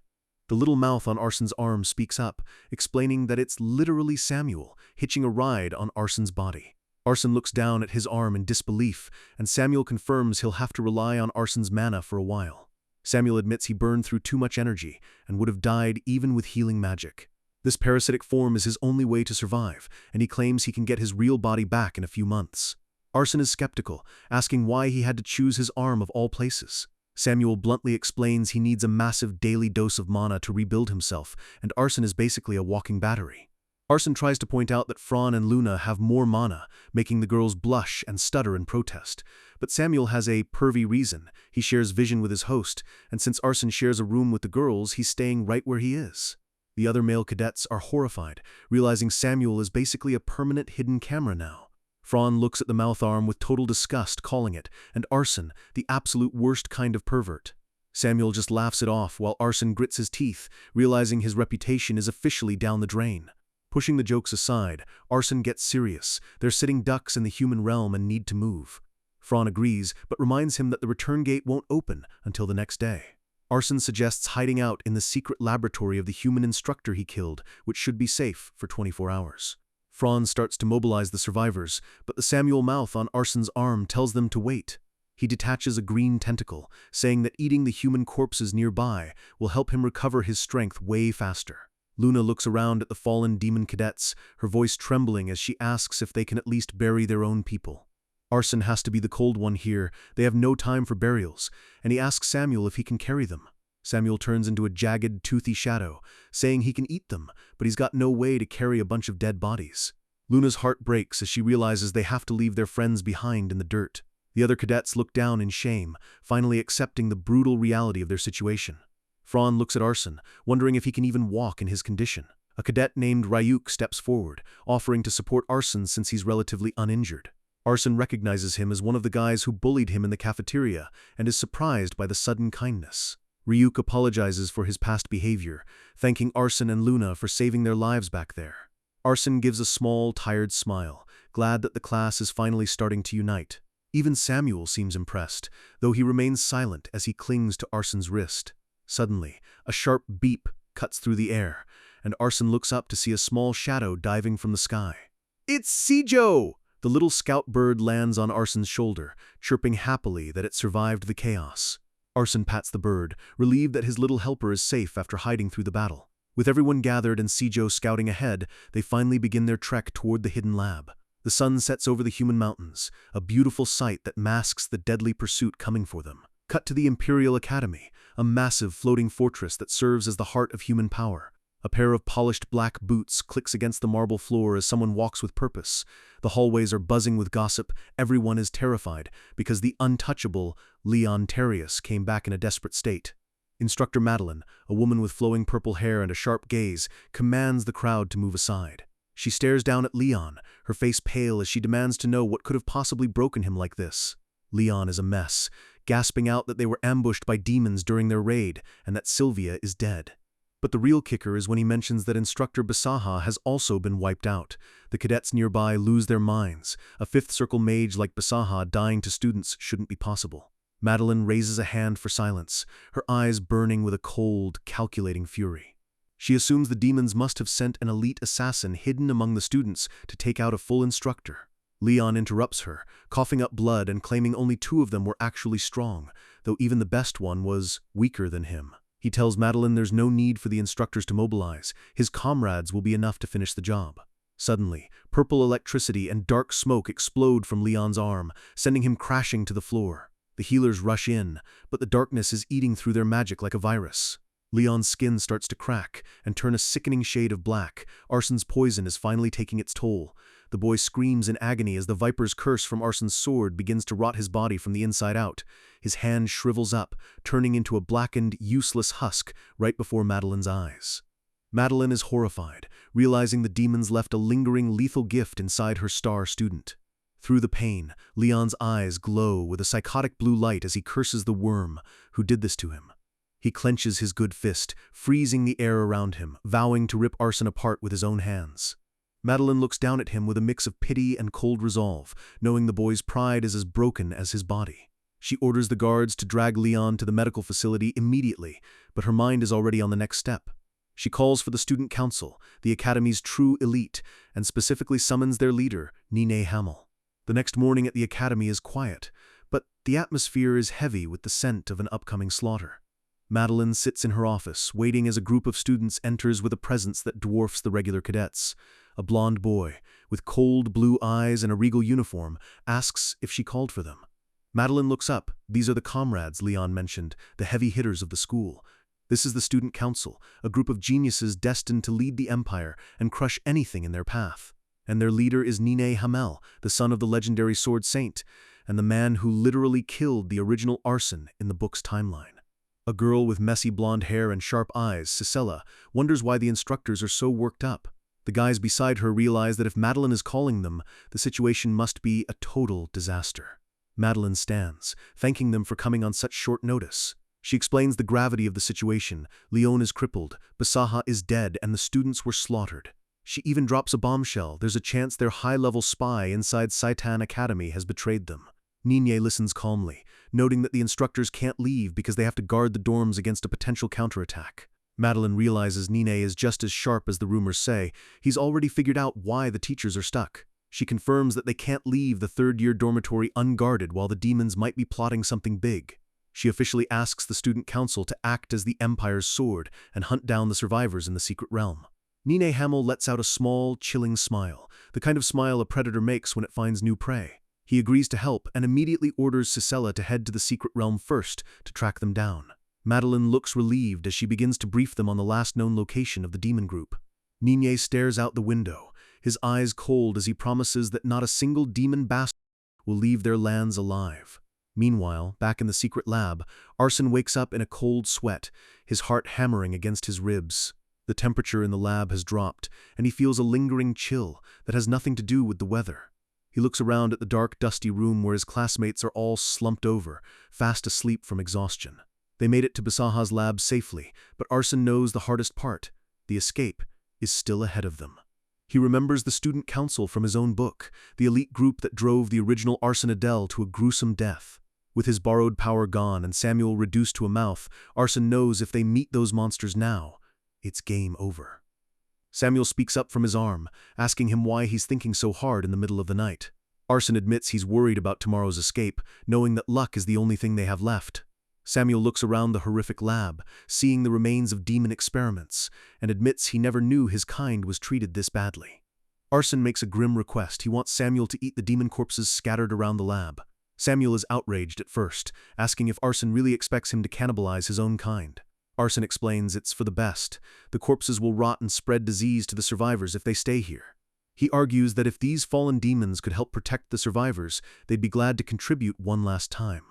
Speaker 1: The little mouth on Arsene's arm speaks up, explaining that it's literally Samuel, hitching a ride on Arsene's body. Arsene looks down at his arm in disbelief, and Samuel confirms he'll have to rely on Arsene's mana for a while. Samuel admits he burned through too much energy, and would have died even with healing magic. This parasitic form is his only way to survive, and he claims he can get his real body back in a few months. Arsene is skeptical, asking why he had to choose his arm of all places. Samuel bluntly explains he needs a massive daily dose of mana to rebuild himself, and Arsene is basically a walking battery. Arsene tries to point out that Fran and Luna have more mana, making the girls blush and stutter in protest. But Samuel has a pervy reason. He shares vision with his host, and since Arsene shares a room with the girls, he's staying right where he is. The other male cadets are horrified, realizing Samuel is basically a permanent hidden camera now. Fran looks at the mouth arm with total disgust, calling it, and Arsene, the absolute worst kind of pervert. Samuel just laughs it off while Arsene grits his teeth, realizing his reputation is officially down the drain. Pushing the jokes aside, Arsene gets serious. They're sitting ducks in the human realm and need to move. Fran agrees, but reminds him that the return gate won't open until the next day. Arsene suggests hiding out in the secret laboratory of the human instructor he killed, which should be safe for 24 hours. Fran starts to mobilize the survivors, but the Samuel mouth on Arsene's arm tells them to wait. He detaches a green tentacle, saying that eating the human corpses nearby will help him recover his strength way faster. Luna looks around at the fallen demon cadets, her voice trembling as she asks if they can at least bury their own people. Arsene has to be the cold one here. They have no time for burials, and he asks Samuel if he can carry them. Samuel turns into a jagged, toothy shadow, saying he can eat them, but he's got no way to carry a bunch of dead bodies. Luna's heart breaks as she realizes they have to leave their friends behind in the dirt. The other cadets look down in shame, finally accepting the brutal reality of their situation. Fran looks at Arsene, wondering if he can even walk in his condition. A cadet named Ryuk steps forward, offering to support Arsene since he's relatively uninjured. Arsene recognizes him as one of the guys who bullied him in the cafeteria and is surprised by the sudden kindness. Ryuk apologizes for his past behavior, thanking Arsene and Luna for saving their lives back there. Arsene gives a small, tired smile, glad that the class is finally starting to unite. Even Samuel seems impressed, though he remains silent as he clings to Arsene's wrist. Suddenly, a sharp beep cuts through the air, and Arsene looks up to see a small shadow diving from the sky. It's Sijo! The little scout bird lands on Arsene's shoulder, chirping happily that it survived the chaos. Arsene pats the bird, relieved that his little helper is safe after hiding through the battle. With everyone gathered and Sijo scouting ahead, they finally begin their trek toward the hidden lab. The sun sets over the human mountains, a beautiful sight that masks the deadly pursuit coming for them. Cut to the Imperial Academy, a massive floating fortress that serves as the heart of human power. A pair of polished black boots clicks against the marble floor as someone walks with purpose. The hallways are buzzing with gossip. Everyone is terrified because the untouchable Leon Terrius came back in a desperate state. Instructor Madeline, a woman with flowing purple hair and a sharp gaze, commands the crowd to move aside. She stares down at Leon, her face pale as she demands to know what could have possibly broken him like this. Leon is a mess, gasping out that they were ambushed by demons during their raid and that Sylvia is dead. But the real kicker is when he mentions that Instructor Basaha has also been wiped out. The cadets nearby lose their minds. A fifth circle mage like Basaha dying to students shouldn't be possible. Madeline raises a hand for silence, her eyes burning with a cold, calculating fury. She assumes the demons must have sent an elite assassin hidden among the students to take out a full instructor. Leon interrupts her, coughing up blood and claiming only 2 of them were actually strong, though even the best one was weaker than him. He tells Madeline there's no need for the instructors to mobilize, his comrades will be enough to finish the job. Suddenly, purple electricity and dark smoke explode from Leon's arm, sending him crashing to the floor. The healers rush in, but the darkness is eating through their magic like a virus. Leon's skin starts to crack and turn a sickening shade of black. Arson's poison is finally taking its toll. The boy screams in agony as the viper's curse from Arson's sword begins to rot his body from the inside out. His hand shrivels up, turning into a blackened, useless husk right before Madeline's eyes. Madeline is horrified, realizing the demons left a lingering lethal gift inside her star student. Through the pain, Leon's eyes glow with a psychotic blue light as he curses the worm who did this to him. He clenches his good fist, freezing the air around him, vowing to rip Arson apart with his own hands. Madeline looks down at him with a mix of pity and cold resolve, knowing the boy's pride is as broken as his body. She orders the guards to drag Leon to the medical facility immediately, but her mind is already on the next step. She calls for the student council, the academy's true elite, and specifically summons their leader, Nene Hamel. The next morning at the academy is quiet, but the atmosphere is heavy with the scent of an upcoming slaughter. Madeline sits in her office, waiting as a group of students enters with a presence that dwarfs the regular cadets. A blond boy, with cold blue eyes and a regal uniform, asks if she called for them. Madeline looks up. These are the comrades Leon mentioned, the heavy hitters of the school. This is the student council, a group of geniuses destined to lead the empire and crush anything in their path. And their leader is Nene Hamel, the son of the legendary sword saint, and the man who literally killed the original Arson in the book's timeline. A girl with messy blonde hair and sharp eyes, Cicella, wonders why the instructors are so worked up. The guys beside her realize that if Madeline is calling them, the situation must be a total disaster. Madeline stands, thanking them for coming on such short notice. She explains the gravity of the situation. Leon is crippled, Basaha is dead, and the students were slaughtered. She even drops a bombshell. There's a chance their high-level spy inside Saitan Academy has betrayed them. Nene listens calmly, noting that the instructors can't leave because they have to guard the dorms against a potential counterattack. Madeline realizes Nene is just as sharp as the rumors say. He's already figured out why the teachers are stuck. She confirms that they can't leave the third-year dormitory unguarded while the demons might be plotting something big. She officially asks the student council to act as the Empire's sword and hunt down the survivors in the secret realm. Nene Hamel lets out a small, chilling smile, the kind of smile a predator makes when it finds new prey. He agrees to help and immediately orders Cicella to head to the secret realm first to track them down. Madeline looks relieved as she begins to brief them on the last known location of the demon group. Nene stares out the window, his eyes cold as he promises that not a single demon bastard will leave their lands alive. Meanwhile, back in the secret lab, Arson wakes up in a cold sweat, his heart hammering against his ribs. The temperature in the lab has dropped, and he feels a lingering chill that has nothing to do with the weather. He looks around at the dark, dusty room where his classmates are all slumped over, fast asleep from exhaustion. They made it to Basaha's lab safely, but Arson knows the hardest part. The escape is still ahead of them. He remembers the student council from his own book, the elite group that drove the original Arson Adele to a gruesome death. With his borrowed power gone and Samuel reduced to a mouth, Arson knows if they meet those monsters now, it's game over. Samuel speaks up from his arm, asking him why he's thinking so hard in the middle of the night. Arson admits he's worried about tomorrow's escape, knowing that luck is the only thing they have left. Samuel looks around the horrific lab, seeing the remains of demon experiments, and admits he never knew his kind was treated this badly. Arson makes a grim request. He wants Samuel to eat the demon corpses scattered around the lab. Samuel is outraged at first, asking if Arson really expects him to cannibalize his own kind. Arson explains it's for the best. The corpses will rot and spread disease to the survivors if they stay here. He argues that if these fallen demons could help protect the survivors, they'd be glad to contribute one last time.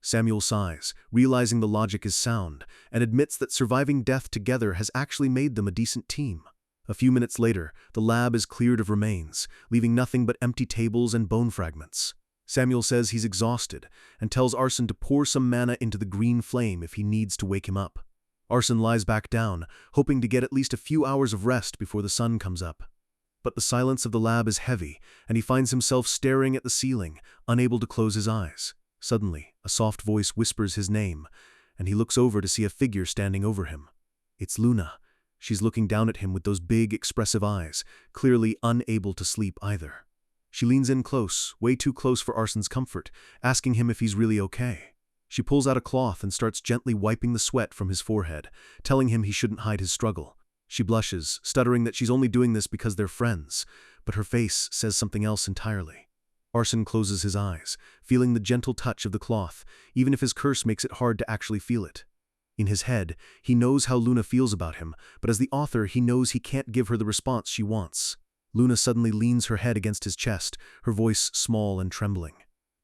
Speaker 1: Samuel sighs, realizing the logic is sound, and admits that surviving death together has actually made them a decent team. A few minutes later, the lab is cleared of remains, leaving nothing but empty tables and bone fragments. Samuel says he's exhausted, and tells Arson to pour some mana into the green flame if he needs to wake him up. Arson lies back down, hoping to get at least a few hours of rest before the sun comes up. But the silence of the lab is heavy, and he finds himself staring at the ceiling, unable to close his eyes. Suddenly, a soft voice whispers his name, and he looks over to see a figure standing over him. It's Luna. She's looking down at him with those big, expressive eyes, clearly unable to sleep either. She leans in close, way too close for Arson's comfort, asking him if he's really okay. She pulls out a cloth and starts gently wiping the sweat from his forehead, telling him he shouldn't hide his struggle. She blushes, stuttering that she's only doing this because they're friends, but her face says something else entirely. Arson closes his eyes, feeling the gentle touch of the cloth, even if his curse makes it hard to actually feel it. In his head, he knows how Luna feels about him, but as the author, he knows he can't give her the response she wants. Luna suddenly leans her head against his chest, her voice small and trembling.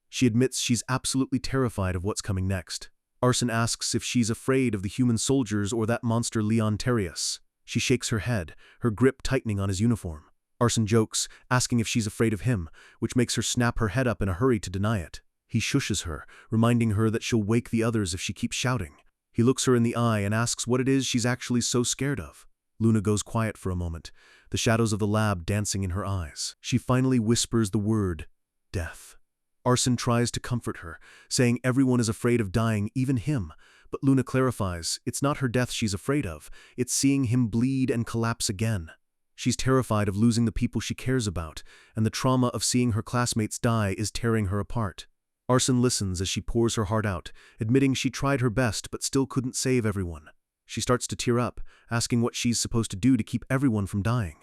Speaker 1: She admits she's absolutely terrified of what's coming next. Arson asks if she's afraid of the human soldiers or that monster Leon Terrius. She shakes her head, her grip tightening on his uniform. Arson jokes, asking if she's afraid of him, which makes her snap her head up in a hurry to deny it. He shushes her, reminding her that she'll wake the others if she keeps shouting. He looks her in the eye and asks what it is she's actually so scared of. Luna goes quiet for a moment, the shadows of the lab dancing in her eyes. She finally whispers the word, death. Arson tries to comfort her, saying everyone is afraid of dying, even him, but Luna clarifies it's not her death she's afraid of, it's seeing him bleed and collapse again. She's terrified of losing the people she cares about, and the trauma of seeing her classmates die is tearing her apart. Arson listens as she pours her heart out, admitting she tried her best but still couldn't save everyone. She starts to tear up, asking what she's supposed to do to keep everyone from dying.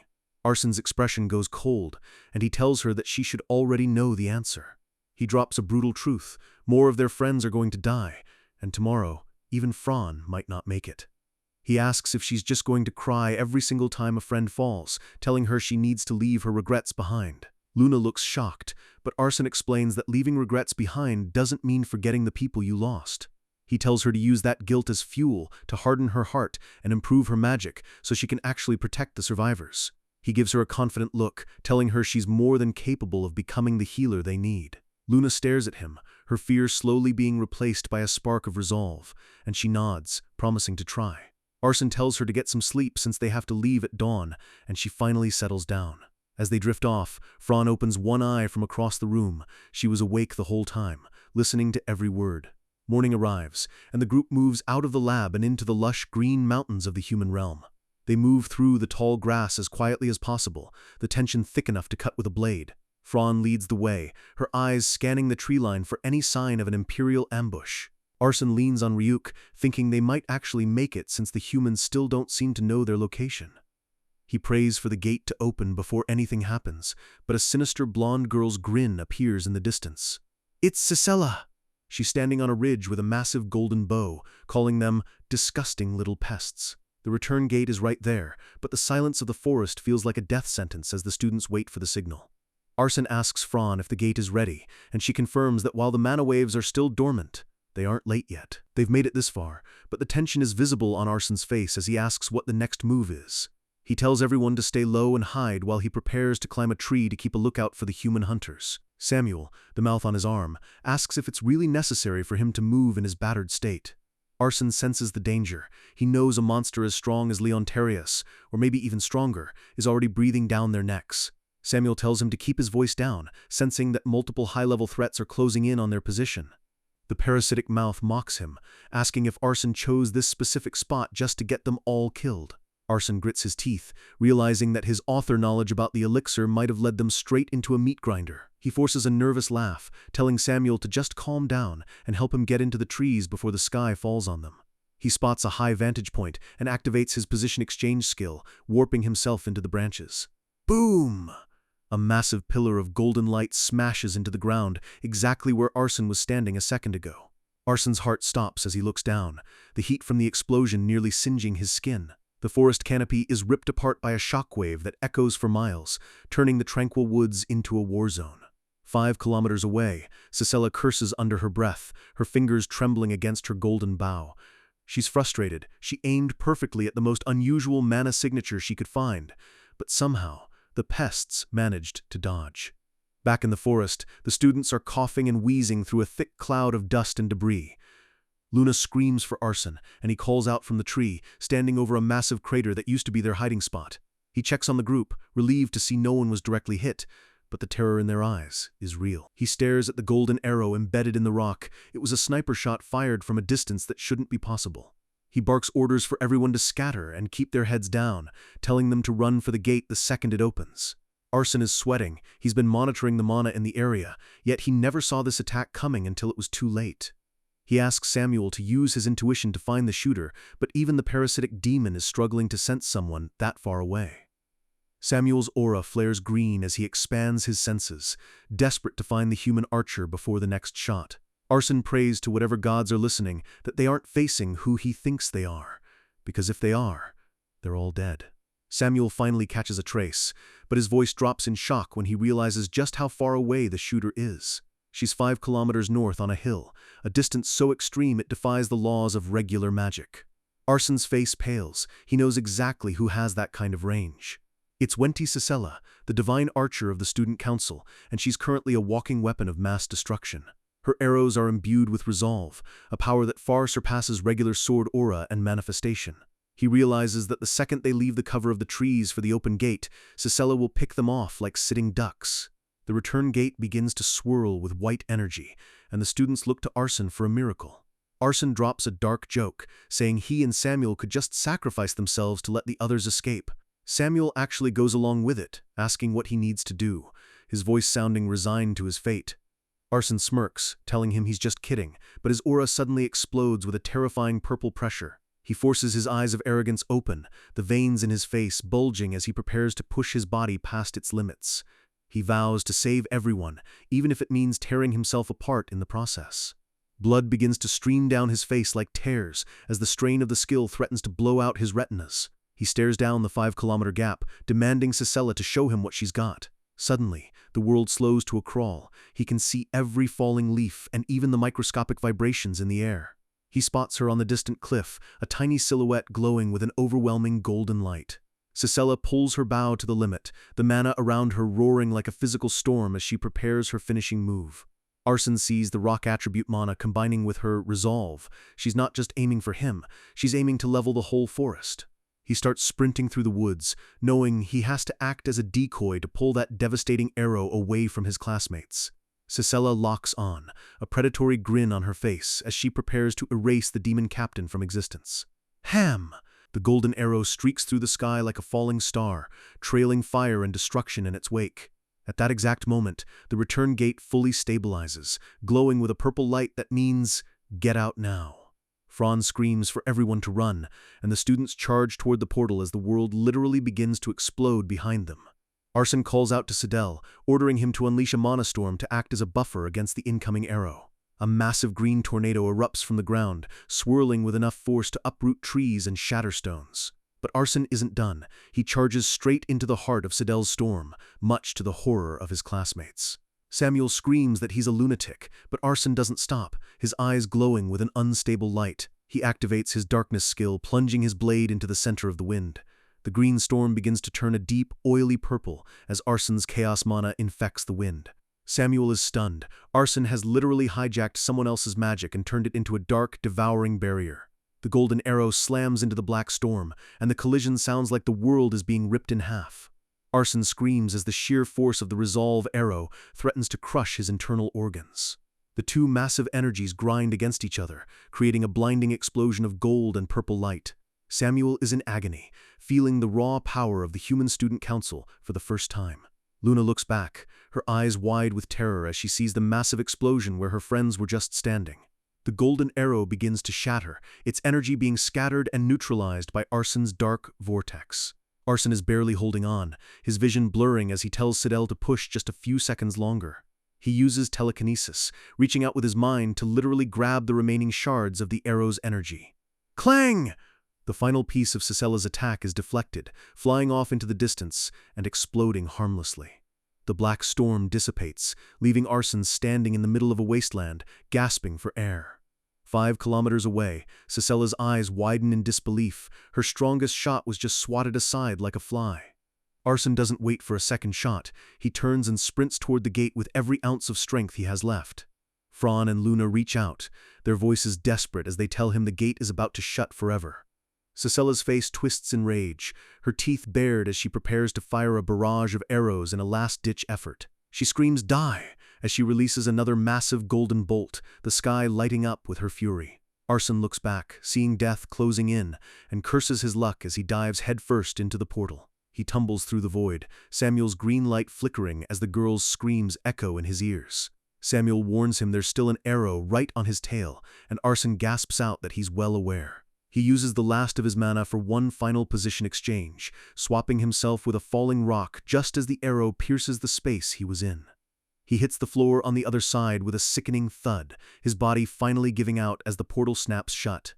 Speaker 1: Arson's expression goes cold, and he tells her that she should already know the answer. He drops a brutal truth: more of their friends are going to die, and tomorrow, even Fran might not make it. He asks if she's just going to cry every single time a friend falls, telling her she needs to leave her regrets behind. Luna looks shocked, but Arson explains that leaving regrets behind doesn't mean forgetting the people you lost. He tells her to use that guilt as fuel to harden her heart and improve her magic so she can actually protect the survivors. He gives her a confident look, telling her she's more than capable of becoming the healer they need. Luna stares at him, her fear slowly being replaced by a spark of resolve, and she nods, promising to try. Arson tells her to get some sleep since they have to leave at dawn, and she finally settles down. As they drift off, Fran opens one eye from across the room. She was awake the whole time, listening to every word. Morning arrives, and the group moves out of the lab and into the lush green mountains of the human realm. They move through the tall grass as quietly as possible, the tension thick enough to cut with a blade. Fran leads the way, her eyes scanning the tree line for any sign of an Imperial ambush. Arson leans on Ryuk, thinking they might actually make it since the humans still don't seem to know their location. He prays for the gate to open before anything happens, but a sinister blonde girl's grin appears in the distance. It's Cicella! She's standing on a ridge with a massive golden bow, calling them disgusting little pests. The return gate is right there, but the silence of the forest feels like a death sentence as the students wait for the signal. Arson asks Fran if the gate is ready, and she confirms that while the mana waves are still dormant, they aren't late yet. They've made it this far, but the tension is visible on Arson's face as he asks what the next move is. He tells everyone to stay low and hide while he prepares to climb a tree to keep a lookout for the human hunters. Samuel, the mouth on his arm, asks if it's really necessary for him to move in his battered state. Arson senses the danger. He knows a monster as strong as Leon Terrius, or maybe even stronger, is already breathing down their necks. Samuel tells him to keep his voice down, sensing that multiple high-level threats are closing in on their position. The parasitic mouth mocks him, asking if Arson chose this specific spot just to get them all killed. Arson grits his teeth, realizing that his author knowledge about the elixir might have led them straight into a meat grinder. He forces a nervous laugh, telling Samuel to just calm down and help him get into the trees before the sky falls on them. He spots a high vantage point and activates his position exchange skill, warping himself into the branches. Boom! A massive pillar of golden light smashes into the ground, exactly where Arson was standing a second ago. Arson's heart stops as he looks down, the heat from the explosion nearly singeing his skin. The forest canopy is ripped apart by a shockwave that echoes for miles, turning the tranquil woods into a war zone. 5 kilometers away, Cicella curses under her breath, her fingers trembling against her golden bow. She's frustrated. She aimed perfectly at the most unusual mana signature she could find, but somehow, the pests managed to dodge. Back in the forest, the students are coughing and wheezing through a thick cloud of dust and debris. Luna screams for Arson, and he calls out from the tree, standing over a massive crater that used to be their hiding spot. He checks on the group, relieved to see no one was directly hit, but the terror in their eyes is real. He stares at the golden arrow embedded in the rock. It was a sniper shot fired from a distance that shouldn't be possible. He barks orders for everyone to scatter and keep their heads down, telling them to run for the gate the second it opens. Arson is sweating. He's been monitoring the mana in the area, yet he never saw this attack coming until it was too late. He asks Samuel to use his intuition to find the shooter, but even the parasitic demon is struggling to sense someone that far away. Samuel's aura flares green as he expands his senses, desperate to find the human archer before the next shot. Arson prays to whatever gods are listening that they aren't facing who he thinks they are, because if they are, they're all dead. Samuel finally catches a trace, but his voice drops in shock when he realizes just how far away the shooter is. She's 5 kilometers north on a hill, a distance so extreme it defies the laws of regular magic. Arson's face pales. He knows exactly who has that kind of range. It's Wenti Sisela, the divine archer of the student council, and she's currently a walking weapon of mass destruction. Her arrows are imbued with resolve, a power that far surpasses regular sword aura and manifestation. He realizes that the second they leave the cover of the trees for the open gate, Sisela will pick them off like sitting ducks. The return gate begins to swirl with white energy, and the students look to Arson for a miracle. Arson drops a dark joke, saying he and Samuel could just sacrifice themselves to let the others escape. Samuel actually goes along with it, asking what he needs to do, his voice sounding resigned to his fate. Arson smirks, telling him he's just kidding, but his aura suddenly explodes with a terrifying purple pressure. He forces his eyes of arrogance open, the veins in his face bulging as he prepares to push his body past its limits. He vows to save everyone, even if it means tearing himself apart in the process. Blood begins to stream down his face like tears as the strain of the skill threatens to blow out his retinas. He stares down the 5-kilometer gap, demanding Sisela to show him what she's got. Suddenly, the world slows to a crawl. He can see every falling leaf and even the microscopic vibrations in the air. He spots her on the distant cliff, a tiny silhouette glowing with an overwhelming golden light. Sisela pulls her bow to the limit, the mana around her roaring like a physical storm as she prepares her finishing move. Arson sees the rock attribute mana combining with her resolve. She's not just aiming for him, she's aiming to level the whole forest. He starts sprinting through the woods, knowing he has to act as a decoy to pull that devastating arrow away from his classmates. Sisela locks on, a predatory grin on her face as she prepares to erase the demon captain from existence. Ham! The golden arrow streaks through the sky like a falling star, trailing fire and destruction in its wake. At that exact moment, the return gate fully stabilizes, glowing with a purple light that means, "Get out now." Franz screams for everyone to run, and the students charge toward the portal as the world literally begins to explode behind them. Arson calls out to Sidel, ordering him to unleash a mana storm to act as a buffer against the incoming arrow. A massive green tornado erupts from the ground, swirling with enough force to uproot trees and shatter stones. But Arson isn't done. He charges straight into the heart of Sidel's storm, much to the horror of his classmates. Samuel screams that he's a lunatic, but Arson doesn't stop, his eyes glowing with an unstable light. He activates his darkness skill, plunging his blade into the center of the wind. The green storm begins to turn a deep, oily purple as Arson's chaos mana infects the wind. Samuel is stunned. Arson has literally hijacked someone else's magic and turned it into a dark, devouring barrier. The golden arrow slams into the black storm, and the collision sounds like the world is being ripped in half. Arson screams as the sheer force of the resolve arrow threatens to crush his internal organs. The two massive energies grind against each other, creating a blinding explosion of gold and purple light. Samuel is in agony, feeling the raw power of the human student council for the first time. Luna looks back, her eyes wide with terror as she sees the massive explosion where her friends were just standing. The golden arrow begins to shatter, its energy being scattered and neutralized by Arson's dark vortex. Arson is barely holding on, his vision blurring as he tells Sidel to push just a few seconds longer. He uses telekinesis, reaching out with his mind to literally grab the remaining shards of the arrow's energy. Clang! The final piece of Sisela's attack is deflected, flying off into the distance and exploding harmlessly. The black storm dissipates, leaving Arson standing in the middle of a wasteland, gasping for air. 5 kilometers away, Sisela's eyes widen in disbelief. Her strongest shot was just swatted aside like a fly. Arson doesn't wait for a second shot. He turns and sprints toward the gate with every ounce of strength he has left. Fran and Luna reach out, their voices desperate as they tell him the gate is about to shut forever. Sisela's face twists in rage, her teeth bared as she prepares to fire a barrage of arrows in a last-ditch effort. She screams "Die!" as she releases another massive golden bolt, the sky lighting up with her fury. Arson looks back, seeing death closing in, and curses his luck as he dives headfirst into the portal. He tumbles through the void, Samuel's green light flickering as the girl's screams echo in his ears. Samuel warns him there's still an arrow right on his tail, and Arson gasps out that he's well aware. He uses the last of his mana for one final position exchange, swapping himself with a falling rock just as the arrow pierces the space he was in. He hits the floor on the other side with a sickening thud, his body finally giving out as the portal snaps shut.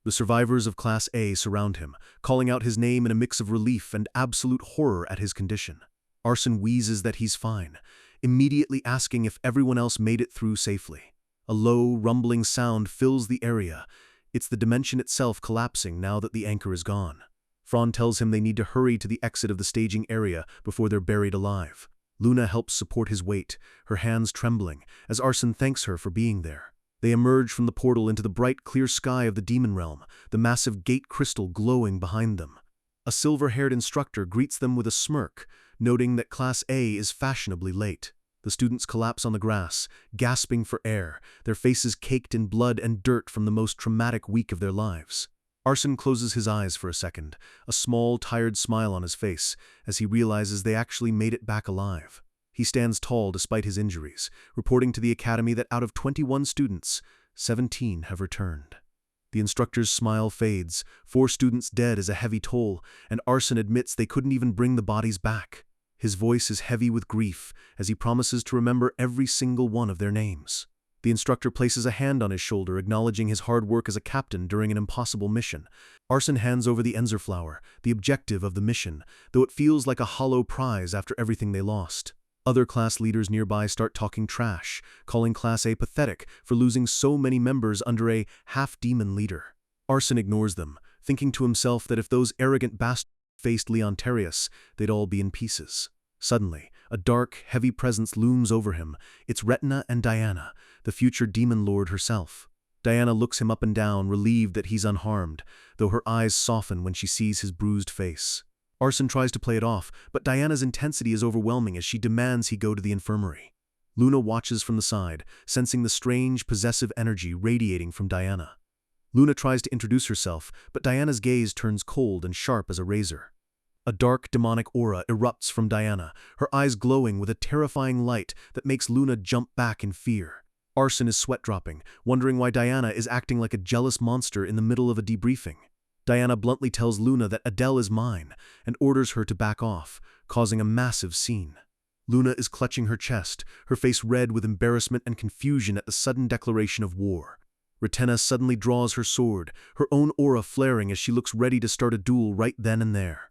Speaker 1: The survivors of Class A surround him, calling out his name in a mix of relief and absolute horror at his condition. Arson wheezes that he's fine, immediately asking if everyone else made it through safely. A low, rumbling sound fills the area. It's the dimension itself collapsing now that the anchor is gone. Fran tells him they need to hurry to the exit of the staging area before they're buried alive. Luna helps support his weight, her hands trembling, as Arson thanks her for being there. They emerge from the portal into the bright, clear sky of the demon realm, the massive gate crystal glowing behind them. A silver-haired instructor greets them with a smirk, noting that Class A is fashionably late. The students collapse on the grass, gasping for air, their faces caked in blood and dirt from the most traumatic week of their lives. Arson closes his eyes for a second, a small, tired smile on his face, as he realizes they actually made it back alive. He stands tall despite his injuries, reporting to the academy that out of 21 students, 17 have returned. The instructor's smile fades, 4 students dead is a heavy toll, and Arson admits they couldn't even bring the bodies back. His voice is heavy with grief as he promises to remember every single one of their names. The instructor places a hand on his shoulder, acknowledging his hard work as a captain during an impossible mission. Arson hands over the Enzerflower, the objective of the mission, though it feels like a hollow prize after everything they lost. Other class leaders nearby start talking trash, calling Class A pathetic for losing so many members under a half-demon leader. Arson ignores them, thinking to himself that if those arrogant bastards faced Leontarius, they'd all be in pieces. Suddenly, a dark, heavy presence looms over him. It's Retina and Diana, the future demon lord herself. Diana looks him up and down, relieved that he's unharmed, though her eyes soften when she sees his bruised face. Arson tries to play it off, but Diana's intensity is overwhelming as she demands he go to the infirmary. Luna watches from the side, sensing the strange, possessive energy radiating from Diana. Luna tries to introduce herself, but Diana's gaze turns cold and sharp as a razor. A dark, demonic aura erupts from Diana, her eyes glowing with a terrifying light that makes Luna jump back in fear. Arson is sweat-dropping, wondering why Diana is acting like a jealous monster in the middle of a debriefing. Diana bluntly tells Luna that Adele is mine, and orders her to back off, causing a massive scene. Luna is clutching her chest, her face red with embarrassment and confusion at the sudden declaration of war. Retina suddenly draws her sword, her own aura flaring as she looks ready to start a duel right then and there.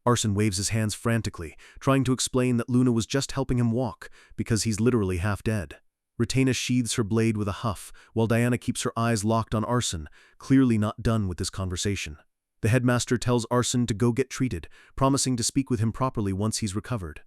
Speaker 1: Arson waves his hands frantically, trying to explain that Luna was just helping him walk, because he's literally half dead. Retena sheathes her blade with a huff, while Diana keeps her eyes locked on Arson, clearly not done with this conversation. The headmaster tells Arson to go get treated, promising to speak with him properly once he's recovered.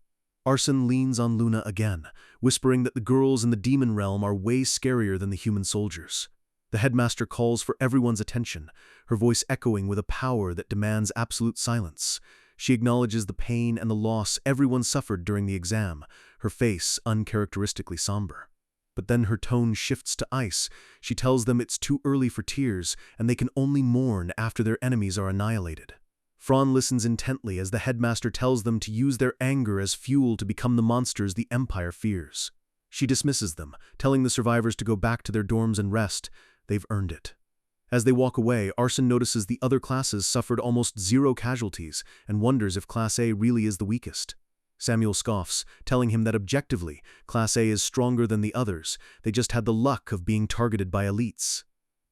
Speaker 1: Arson leans on Luna again, whispering that the girls in the demon realm are way scarier than the human soldiers. The headmaster calls for everyone's attention, her voice echoing with a power that demands absolute silence. She acknowledges the pain and the loss everyone suffered during the exam, her face uncharacteristically somber. But then her tone shifts to ice. She tells them it's too early for tears, and they can only mourn after their enemies are annihilated. Fran listens intently as the headmaster tells them to use their anger as fuel to become the monsters the Empire fears. She dismisses them, telling the survivors to go back to their dorms and rest. They've earned it. As they walk away, Arson notices the other classes suffered almost 0 casualties and wonders if Class A really is the weakest. Samuel scoffs, telling him that objectively, Class A is stronger than the others, they just had the luck of being targeted by elites.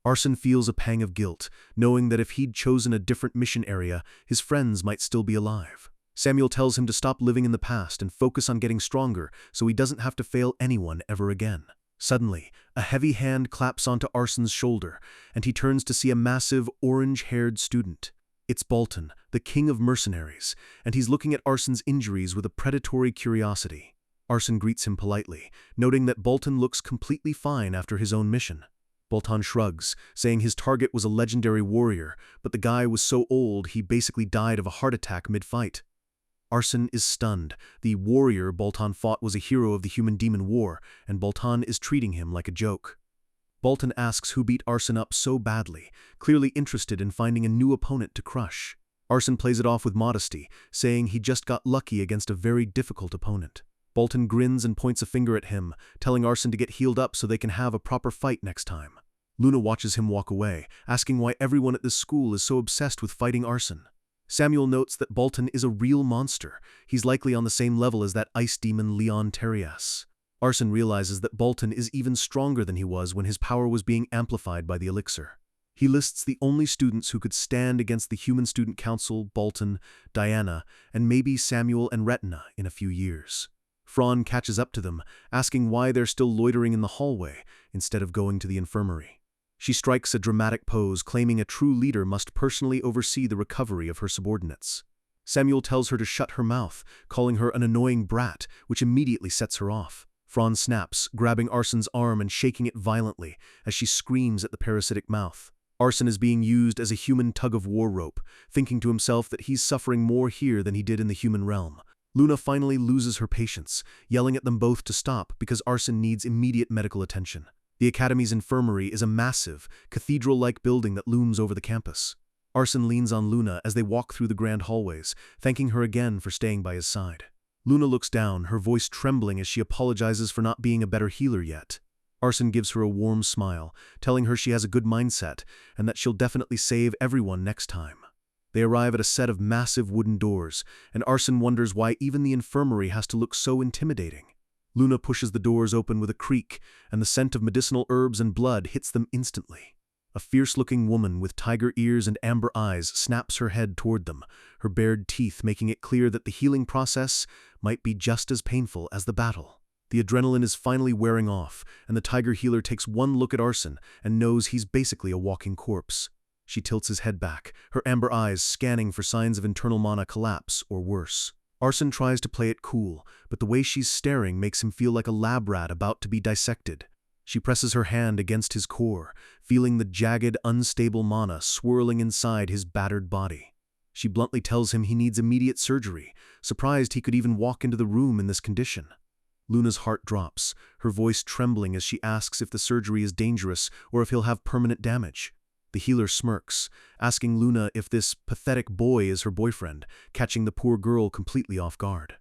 Speaker 1: Arson feels a pang of guilt, knowing that if he'd chosen a different mission area, his friends might still be alive. Samuel tells him to stop living in the past and focus on getting stronger so he doesn't have to fail anyone ever again. Suddenly, a heavy hand claps onto Arson's shoulder, and he turns to see a massive, orange-haired student. It's Bolton, the king of mercenaries, and he's looking at Arson's injuries with a predatory curiosity. Arson greets him politely, noting that Bolton looks completely fine after his own mission. Bolton shrugs, saying his target was a legendary warrior, but the guy was so old he basically died of a heart attack mid-fight. Arson is stunned. The warrior Bolton fought was a hero of the human-demon war, and Bolton is treating him like a joke. Bolton asks who beat Arson up so badly, clearly interested in finding a new opponent to crush. Arson plays it off with modesty, saying he just got lucky against a very difficult opponent. Bolton grins and points a finger at him, telling Arson to get healed up so they can have a proper fight next time. Luna watches him walk away, asking why everyone at this school is so obsessed with fighting Arson. Samuel notes that Bolton is a real monster. He's likely on the same level as that ice demon Leon Terrias. Arson realizes that Bolton is even stronger than he was when his power was being amplified by the elixir. He lists the only students who could stand against the Human Student Council, Bolton, Diana, and maybe Samuel and Retina in a few years. Fran catches up to them, asking why they're still loitering in the hallway instead of going to the infirmary. She strikes a dramatic pose, claiming a true leader must personally oversee the recovery of her subordinates. Samuel tells her to shut her mouth, calling her an annoying brat, which immediately sets her off. Fran snaps, grabbing Arson's arm and shaking it violently as she screams at the parasitic mouth. Arson is being used as a human tug-of-war rope, thinking to himself that he's suffering more here than he did in the human realm. Luna finally loses her patience, yelling at them both to stop because Arson needs immediate medical attention. The Academy's infirmary is a massive, cathedral-like building that looms over the campus. Arson leans on Luna as they walk through the grand hallways, thanking her again for staying by his side. Luna looks down, her voice trembling as she apologizes for not being a better healer yet. Arson gives her a warm smile, telling her she has a good mindset and that she'll definitely save everyone next time. They arrive at a set of massive wooden doors, and Arson wonders why even the infirmary has to look so intimidating. Luna pushes the doors open with a creak, and the scent of medicinal herbs and blood hits them instantly. A fierce-looking woman with tiger ears and amber eyes snaps her head toward them, her bared teeth making it clear that the healing process might be just as painful as the battle. The adrenaline is finally wearing off, and the tiger healer takes one look at Arson and knows he's basically a walking corpse. She tilts his head back, her amber eyes scanning for signs of internal mana collapse or worse. Arson tries to play it cool, but the way she's staring makes him feel like a lab rat about to be dissected. She presses her hand against his core, feeling the jagged, unstable mana swirling inside his battered body. She bluntly tells him he needs immediate surgery, surprised he could even walk into the room in this condition. Luna's heart drops, her voice trembling as she asks if the surgery is dangerous or if he'll have permanent damage. The healer smirks, asking Luna if this pathetic boy is her boyfriend, catching the poor girl completely off guard.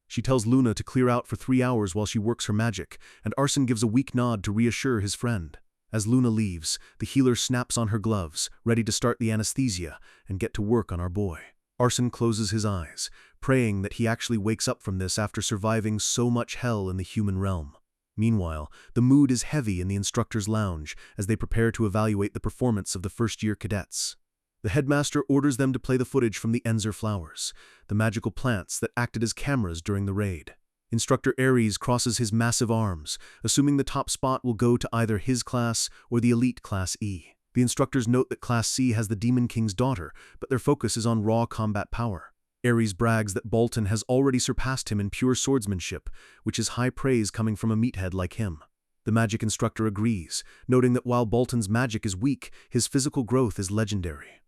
Speaker 1: She tells Luna to clear out for 3 hours while she works her magic, and Arson gives a weak nod to reassure his friend. As Luna leaves, the healer snaps on her gloves, ready to start the anesthesia and get to work on our boy. Arson closes his eyes, praying that he actually wakes up from this after surviving so much hell in the human realm. Meanwhile, the mood is heavy in the instructor's lounge as they prepare to evaluate the performance of the first-year cadets. The headmaster orders them to play the footage from the Enzer flowers, the magical plants that acted as cameras during the raid. Instructor Ares crosses his massive arms, assuming the top spot will go to either his class or the elite Class E. The instructors note that Class C has the Demon King's daughter, but their focus is on raw combat power. Ares brags that Bolton has already surpassed him in pure swordsmanship, which is high praise coming from a meathead like him. The magic instructor agrees, noting that while Bolton's magic is weak, his physical growth is legendary.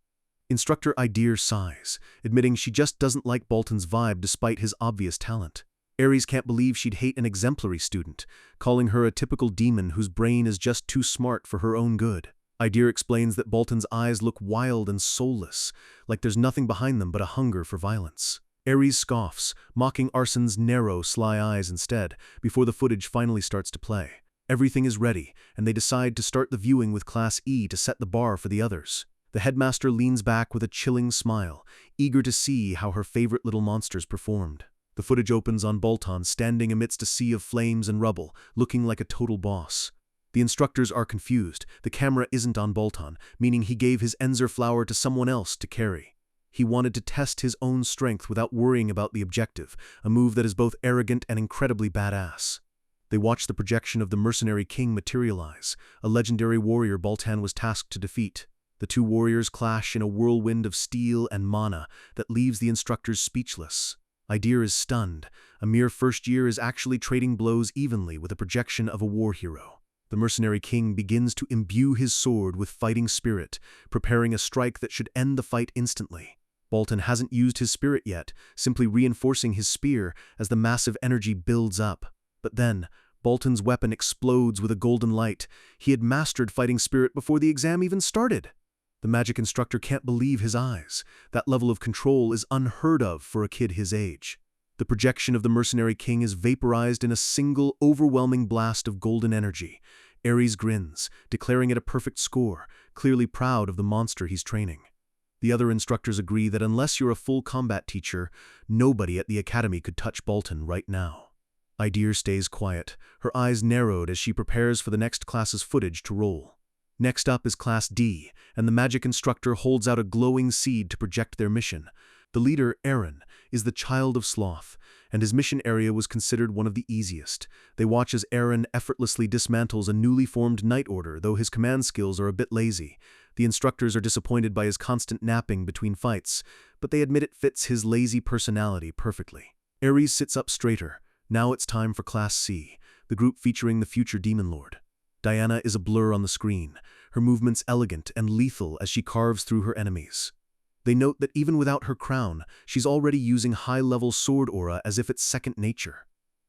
Speaker 1: Instructor Idir sighs, admitting she just doesn't like Bolton's vibe despite his obvious talent. Ares can't believe she'd hate an exemplary student, calling her a typical demon whose brain is just too smart for her own good. Idir explains that Bolton's eyes look wild and soulless, like there's nothing behind them but a hunger for violence. Ares scoffs, mocking Arson's narrow, sly eyes instead, before the footage finally starts to play. Everything is ready, and they decide to start the viewing with Class E to set the bar for the others. The headmaster leans back with a chilling smile, eager to see how her favorite little monsters performed. The footage opens on Bolton standing amidst a sea of flames and rubble, looking like a total boss. The instructors are confused. The camera isn't on Bolton, meaning he gave his Enzer flower to someone else to carry. He wanted to test his own strength without worrying about the objective, a move that is both arrogant and incredibly badass. They watch the projection of the mercenary king materialize, a legendary warrior Bolton was tasked to defeat. The two warriors clash in a whirlwind of steel and mana that leaves the instructors speechless. Idir is stunned. A mere first year is actually trading blows evenly with a projection of a war hero. The mercenary king begins to imbue his sword with fighting spirit, preparing a strike that should end the fight instantly. Bolton hasn't used his spirit yet, simply reinforcing his spear as the massive energy builds up. But then, Bolton's weapon explodes with a golden light. He had mastered fighting spirit before the exam even started. The magic instructor can't believe his eyes. That level of control is unheard of for a kid his age. The projection of the mercenary king is vaporized in a single, overwhelming blast of golden energy. Ares grins, declaring it a perfect score, clearly proud of the monster he's training. The other instructors agree that unless you're a full combat teacher, nobody at the academy could touch Bolton right now. Idir stays quiet, her eyes narrowed as she prepares for the next class's footage to roll. Next up is Class D, and the magic instructor holds out a glowing seed to project their mission. The leader, Aaron, is the child of sloth, and his mission area was considered one of the easiest. They watch as Aaron effortlessly dismantles a newly formed Night Order, though his command skills are a bit lazy. The instructors are disappointed by his constant napping between fights, but they admit it fits his lazy personality perfectly. Ares sits up straighter. Now it's time for Class C, the group featuring the future Demon Lord. Diana is a blur on the screen, her movements elegant and lethal as she carves through her enemies. They note that even without her crown, she's already using high-level sword aura as if it's second nature.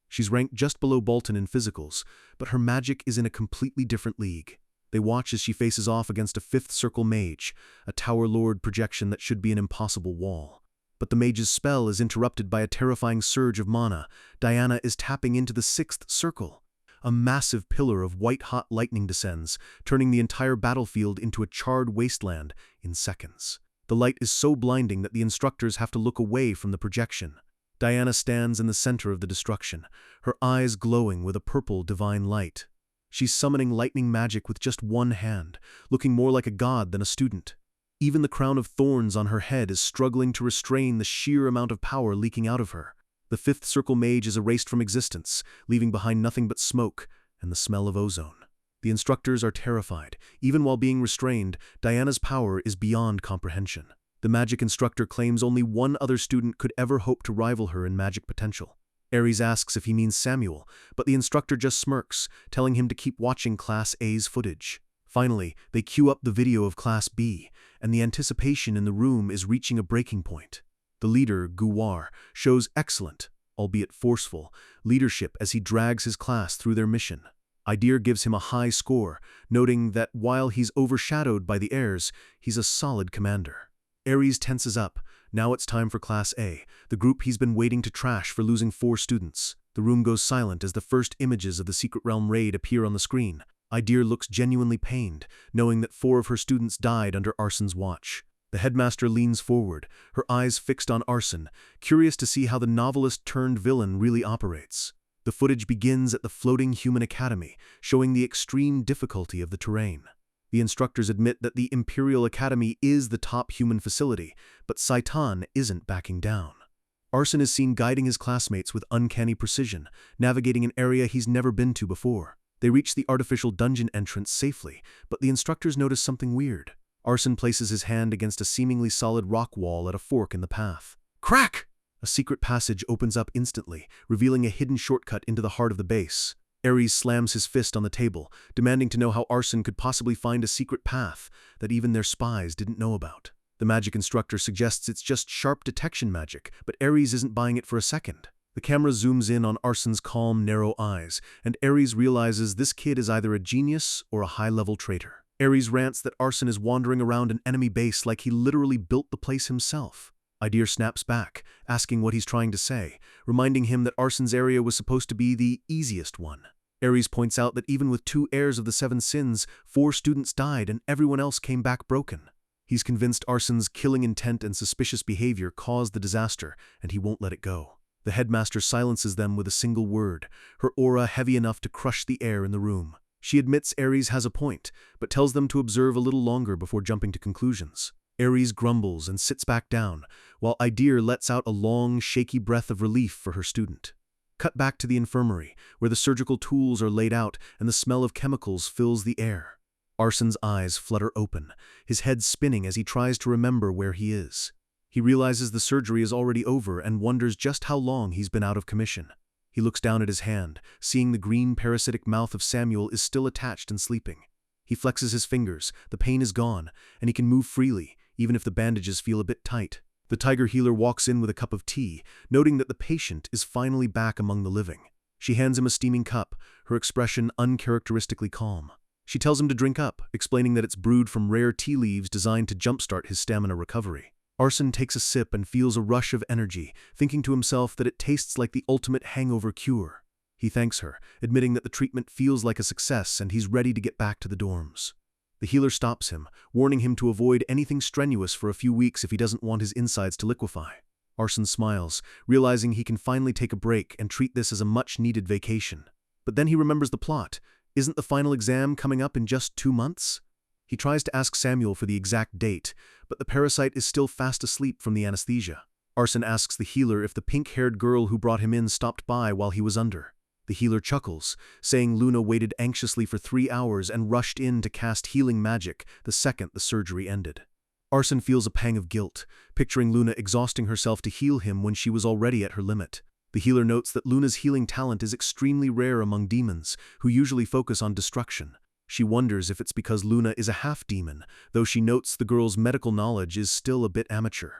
Speaker 1: She's ranked just below Bolton in physicals, but her magic is in a completely different league. They watch as she faces off against a fifth circle mage, a Tower Lord projection that should be an impossible wall. But the mage's spell is interrupted by a terrifying surge of mana. Diana is tapping into the sixth circle. A massive pillar of white-hot lightning descends, turning the entire battlefield into a charred wasteland in seconds. The light is so blinding that the instructors have to look away from the projection. Diana stands in the center of the destruction, her eyes glowing with a purple divine light. She's summoning lightning magic with just one hand, looking more like a god than a student. Even the crown of thorns on her head is struggling to restrain the sheer amount of power leaking out of her. The fifth circle mage is erased from existence, leaving behind nothing but smoke and the smell of ozone. The instructors are terrified. Even while being restrained, Diana's power is beyond comprehension. The magic instructor claims only one other student could ever hope to rival her in magic potential. Ares asks if he means Samuel, but the instructor just smirks, telling him to keep watching Class A's footage. Finally, they cue up the video of Class B, and the anticipation in the room is reaching a breaking point. The leader, Guwar, shows excellent, albeit forceful, leadership as he drags his class through their mission. Idir gives him a high score, noting that while he's overshadowed by the heirs, he's a solid commander. Ares tenses up. Now it's time for Class A, the group he's been waiting to trash for losing 4 students. The room goes silent as the first images of the Secret Realm raid appear on the screen. Idir looks genuinely pained, knowing that 4 of her students died under Arsen's watch. The headmaster leans forward, her eyes fixed on Arsen, curious to see how the novelist-turned-villain really operates. The footage begins at the Floating Human Academy, showing the extreme difficulty of the terrain. The instructors admit that the Imperial Academy is the top human facility, but Saitan isn't backing down. Arsen is seen guiding his classmates with uncanny precision, navigating an area he's never been to before. They reach the artificial dungeon entrance safely, but the instructors notice something weird. Arsen places his hand against a seemingly solid rock wall at a fork in the path. Crack! A secret passage opens up instantly, revealing a hidden shortcut into the heart of the base. Ares slams his fist on the table, demanding to know how Arsen could possibly find a secret path that even their spies didn't know about. The magic instructor suggests it's just sharp detection magic, but Ares isn't buying it for a second. The camera zooms in on Arsen's calm, narrow eyes, and Ares realizes this kid is either a genius or a high-level traitor. Ares rants that Arsen is wandering around an enemy base like he literally built the place himself. Idir snaps back, asking what he's trying to say, reminding him that Arsen's area was supposed to be the easiest one. Ares points out that even with 2 heirs of the 7 sins, 4 students died and everyone else came back broken. He's convinced Arsen's killing intent and suspicious behavior caused the disaster, and he won't let it go. The headmaster silences them with a single word, her aura heavy enough to crush the air in the room. She admits Ares has a point, but tells them to observe a little longer before jumping to conclusions. Ares grumbles and sits back down, while Idir lets out a long, shaky breath of relief for her student. Cut back to the infirmary, where the surgical tools are laid out and the smell of chemicals fills the air. Arsen's eyes flutter open, his head spinning as he tries to remember where he is. He realizes the surgery is already over and wonders just how long he's been out of commission. He looks down at his hand, seeing the green parasitic mouth of Samuel is still attached and sleeping. He flexes his fingers, the pain is gone, and he can move freely, even if the bandages feel a bit tight. The tiger healer walks in with a cup of tea, noting that the patient is finally back among the living. She hands him a steaming cup, her expression uncharacteristically calm. She tells him to drink up, explaining that it's brewed from rare tea leaves designed to jumpstart his stamina recovery. Arson takes a sip and feels a rush of energy, thinking to himself that it tastes like the ultimate hangover cure. He thanks her, admitting that the treatment feels like a success and he's ready to get back to the dorms. The healer stops him, warning him to avoid anything strenuous for a few weeks if he doesn't want his insides to liquefy. Arson smiles, realizing he can finally take a break and treat this as a much-needed vacation. But then he remembers the plot. Isn't the final exam coming up in just 2 months? He tries to ask Samuel for the exact date, but the parasite is still fast asleep from the anesthesia. Arson asks the healer if the pink-haired girl who brought him in stopped by while he was under. The healer chuckles, saying Luna waited anxiously for 3 hours and rushed in to cast healing magic the second the surgery ended. Arson feels a pang of guilt, picturing Luna exhausting herself to heal him when she was already at her limit. The healer notes that Luna's healing talent is extremely rare among demons, who usually focus on destruction. She wonders if it's because Luna is a half-demon, though she notes the girl's medical knowledge is still a bit amateur.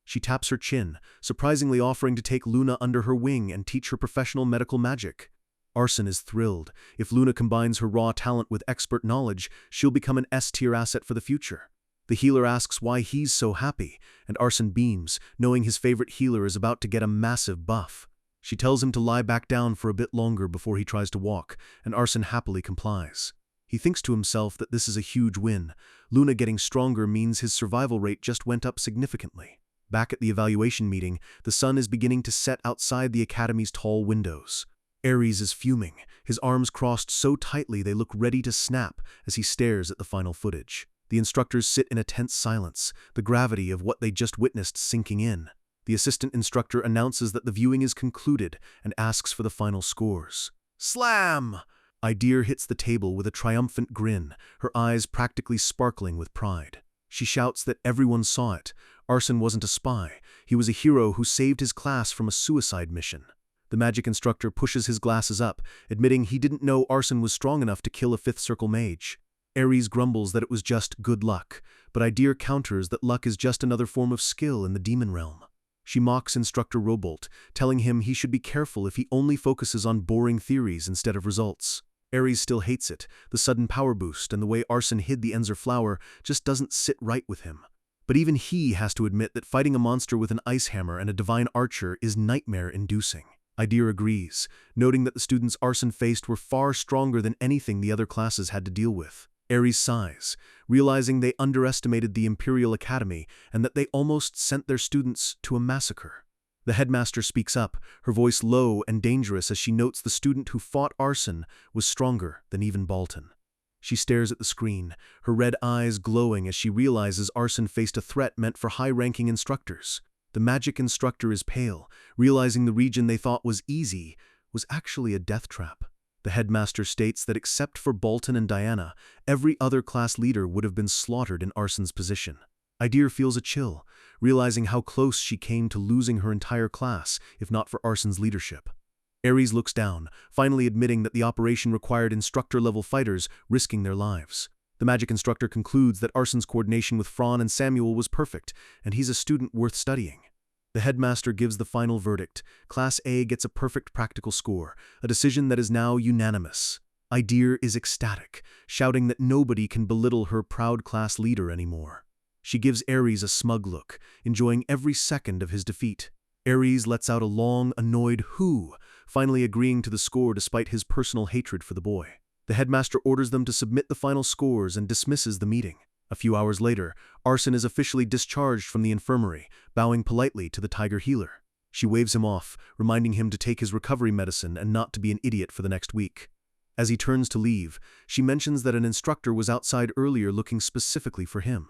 Speaker 1: She taps her chin, surprisingly offering to take Luna under her wing and teach her professional medical magic. Arson is thrilled. If Luna combines her raw talent with expert knowledge, she'll become an S-tier asset for the future. The healer asks why he's so happy, and Arson beams, knowing his favorite healer is about to get a massive buff. She tells him to lie back down for a bit longer before he tries to walk, and Arson happily complies. He thinks to himself that this is a huge win. Luna getting stronger means his survival rate just went up significantly. Back at the evaluation meeting, the sun is beginning to set outside the academy's tall windows. Ares is fuming, his arms crossed so tightly they look ready to snap as he stares at the final footage. The instructors sit in a tense silence, the gravity of what they just witnessed sinking in. The assistant instructor announces that the viewing is concluded and asks for the final scores. Slam! Idir hits the table with a triumphant grin, her eyes practically sparkling with pride. She shouts that everyone saw it. Arson wasn't a spy. He was a hero who saved his class from a suicide mission. The magic instructor pushes his glasses up, admitting he didn't know Arson was strong enough to kill a fifth circle mage. Ares grumbles that it was just good luck, but Idir counters that luck is just another form of skill in the demon realm. She mocks Instructor Robolt, telling him he should be careful if he only focuses on boring theories instead of results. Ares still hates it. The sudden power boost and the way Arson hid the Enzer flower just doesn't sit right with him. But even he has to admit that fighting a monster with an ice hammer and a divine archer is nightmare-inducing. Idir agrees, noting that the students Arson faced were far stronger than anything the other classes had to deal with. Ares sighs, realizing they underestimated the Imperial Academy and that they almost sent their students to a massacre. The headmaster speaks up, her voice low and dangerous as she notes the student who fought Arson was stronger than even Balton. She stares at the screen, her red eyes glowing as she realizes Arson faced a threat meant for high-ranking instructors. The magic instructor is pale, realizing the region they thought was easy was actually a death trap. The headmaster states that except for Balton and Diana, every other class leader would have been slaughtered in Arson's position. Idir feels a chill, realizing how close she came to losing her entire class, if not for Arson's leadership. Ares looks down, finally admitting that the operation required instructor-level fighters risking their lives. The magic instructor concludes that Arson's coordination with Fran and Samuel was perfect, and he's a student worth studying. The headmaster gives the final verdict. Class A gets a perfect practical score, a decision that is now unanimous. Idir is ecstatic, shouting that nobody can belittle her proud class leader anymore. She gives Ares a smug look, enjoying every second of his defeat. Ares lets out a long, annoyed "hoo," finally agreeing to the score despite his personal hatred for the boy. The headmaster orders them to submit the final scores and dismisses the meeting. A few hours later, Arson is officially discharged from the infirmary, bowing politely to the tiger healer. She waves him off, reminding him to take his recovery medicine and not to be an idiot for the next week. As he turns to leave, she mentions that an instructor was outside earlier looking specifically for him.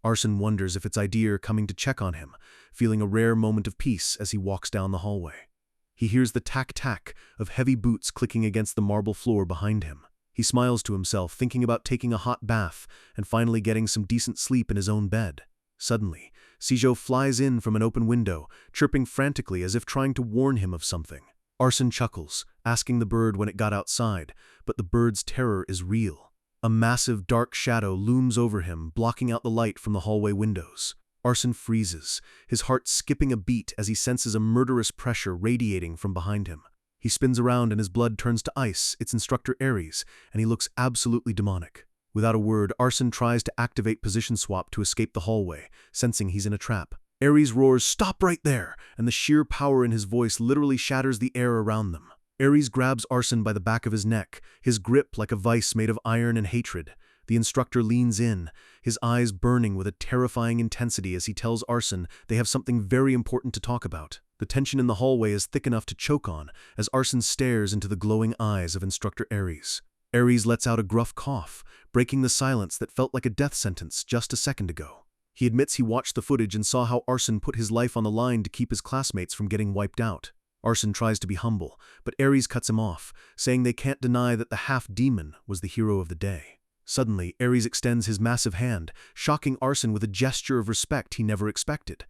Speaker 1: Arson wonders if it's Idir coming to check on him, feeling a rare moment of peace as he walks down the hallway. He hears the tack-tack of heavy boots clicking against the marble floor behind him. He smiles to himself, thinking about taking a hot bath and finally getting some decent sleep in his own bed. Suddenly, Sijo flies in from an open window, chirping frantically as if trying to warn him of something. Arson chuckles, asking the bird when it got outside, but the bird's terror is real. A massive dark shadow looms over him, blocking out the light from the hallway windows. Arson freezes, his heart skipping a beat as he senses a murderous pressure radiating from behind him. He spins around and his blood turns to ice. It's Instructor Ares, and he looks absolutely demonic. Without a word, Arson tries to activate position swap to escape the hallway, sensing he's in a trap. Ares roars, "Stop right there!" and the sheer power in his voice literally shatters the air around them. Ares grabs Arson by the back of his neck, his grip like a vice made of iron and hatred. The instructor leans in, his eyes burning with a terrifying intensity as he tells Arson they have something very important to talk about. The tension in the hallway is thick enough to choke on as Arson stares into the glowing eyes of Instructor Ares. Ares lets out a gruff cough, breaking the silence that felt like a death sentence just a second ago. He admits he watched the footage and saw how Arson put his life on the line to keep his classmates from getting wiped out. Arson tries to be humble, but Ares cuts him off, saying they can't deny that the half-demon was the hero of the day. Suddenly, Ares extends his massive hand, shocking Arson with a gesture of respect he never expected.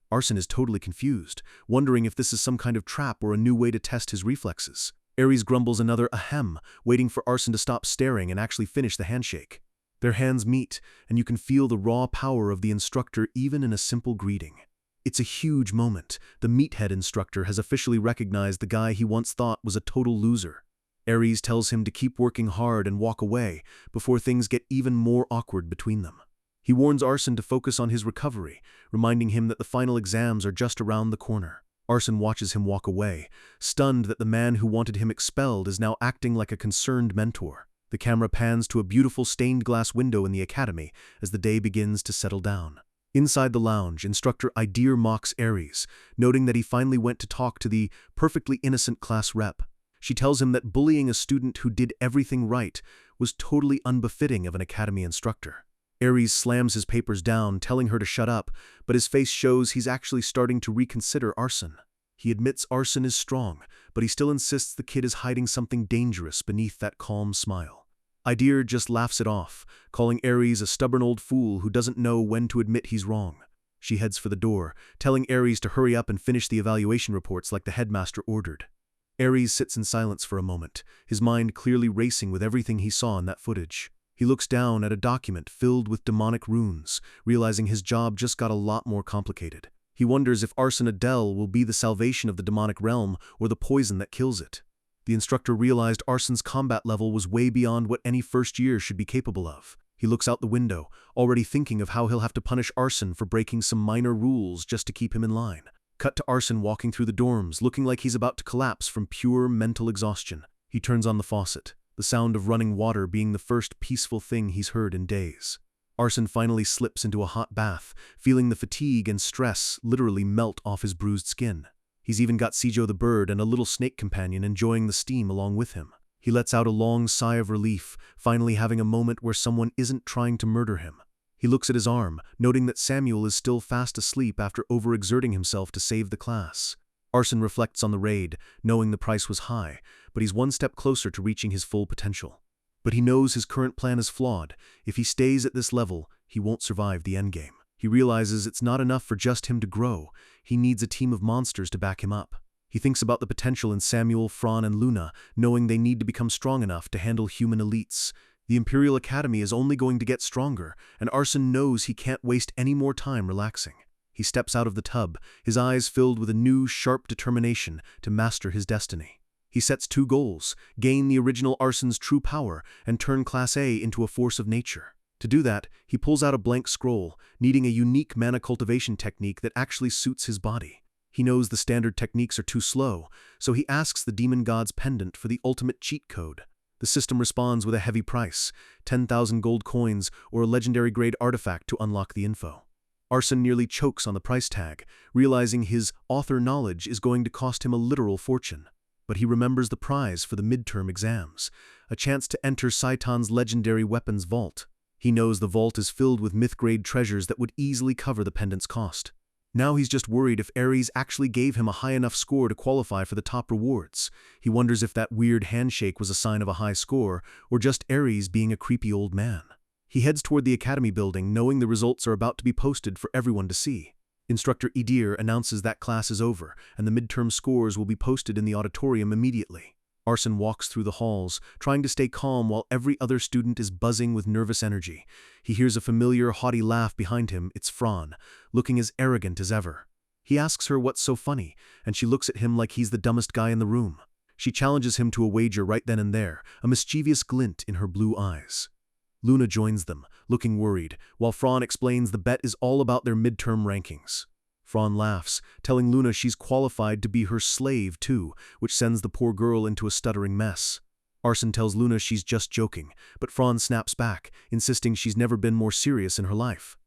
Speaker 1: Arson is totally confused, wondering if this is some kind of trap or a new way to test his reflexes. Ares grumbles another ahem, waiting for Arson to stop staring and actually finish the handshake. Their hands meet, and you can feel the raw power of the instructor even in a simple greeting. It's a huge moment. The meathead instructor has officially recognized the guy he once thought was a total loser. Ares tells him to keep working hard and walk away before things get even more awkward between them. He warns Arson to focus on his recovery, reminding him that the final exams are just around the corner. Arson watches him walk away, stunned that the man who wanted him expelled is now acting like a concerned mentor. The camera pans to a beautiful stained glass window in the academy as the day begins to settle down. Inside the lounge, Instructor Idir mocks Ares, noting that he finally went to talk to the perfectly innocent class rep. She tells him that bullying a student who did everything right was totally unbefitting of an academy instructor. Ares slams his papers down, telling her to shut up, but his face shows he's actually starting to reconsider Arson. He admits Arson is strong, but he still insists the kid is hiding something dangerous beneath that calm smile. Idir just laughs it off, calling Ares a stubborn old fool who doesn't know when to admit he's wrong. She heads for the door, telling Ares to hurry up and finish the evaluation reports like the headmaster ordered. Ares sits in silence for a moment, his mind clearly racing with everything he saw in that footage. He looks down at a document filled with demonic runes, realizing his job just got a lot more complicated. He wonders if Arson Adel will be the salvation of the demonic realm or the poison that kills it. The instructor realized Arson's combat level was way beyond what any first year should be capable of. He looks out the window, already thinking of how he'll have to punish Arson for breaking some minor rules just to keep him in line. Cut to Arson walking through the dorms, looking like he's about to collapse from pure mental exhaustion. He turns on the faucet, the sound of running water being the first peaceful thing he's heard in days. Arson finally slips into a hot bath, feeling the fatigue and stress literally melt off his bruised skin. He's even got Sijo the bird and a little snake companion enjoying the steam along with him. He lets out a long sigh of relief, finally having a moment where someone isn't trying to murder him. He looks at his arm, noting that Samuel is still fast asleep after overexerting himself to save the class. Arson reflects on the raid, knowing the price was high, but he's one step closer to reaching his full potential. But he knows his current plan is flawed. If he stays at this level, he won't survive the endgame. He realizes it's not enough for just him to grow. He needs a team of monsters to back him up. He thinks about the potential in Samuel, Fran, and Luna, knowing they need to become strong enough to handle human elites. The Imperial Academy is only going to get stronger, and Arson knows he can't waste any more time relaxing. He steps out of the tub, his eyes filled with a new, sharp determination to master his destiny. He sets two goals: gain the original Arson's true power and turn Class A into a force of nature. To do that, he pulls out a blank scroll, needing a unique mana cultivation technique that actually suits his body. He knows the standard techniques are too slow, so he asks the demon god's pendant for the ultimate cheat code. The system responds with a heavy price, 10,000 gold coins or a legendary grade artifact to unlock the info. Arson nearly chokes on the price tag, realizing his author knowledge is going to cost him a literal fortune. But he remembers the prize for the midterm exams, a chance to enter Saitan's legendary weapons vault. He knows the vault is filled with myth-grade treasures that would easily cover the pendant's cost. Now he's just worried if Ares actually gave him a high enough score to qualify for the top rewards. He wonders if that weird handshake was a sign of a high score, or just Ares being a creepy old man. He heads toward the academy building, knowing the results are about to be posted for everyone to see. Instructor Idir announces that class is over, and the midterm scores will be posted in the auditorium immediately. Arson walks through the halls, trying to stay calm while every other student is buzzing with nervous energy. He hears a familiar, haughty laugh behind him. It's Fran, looking as arrogant as ever. He asks her what's so funny, and she looks at him like he's the dumbest guy in the room. She challenges him to a wager right then and there, a mischievous glint in her blue eyes. Luna joins them, looking worried, while Fran explains the bet is all about their midterm rankings. Fran laughs, telling Luna she's qualified to be her slave too, which sends the poor girl into a stuttering mess. Arson tells Luna she's just joking, but Fran snaps back, insisting she's never been more serious in her life.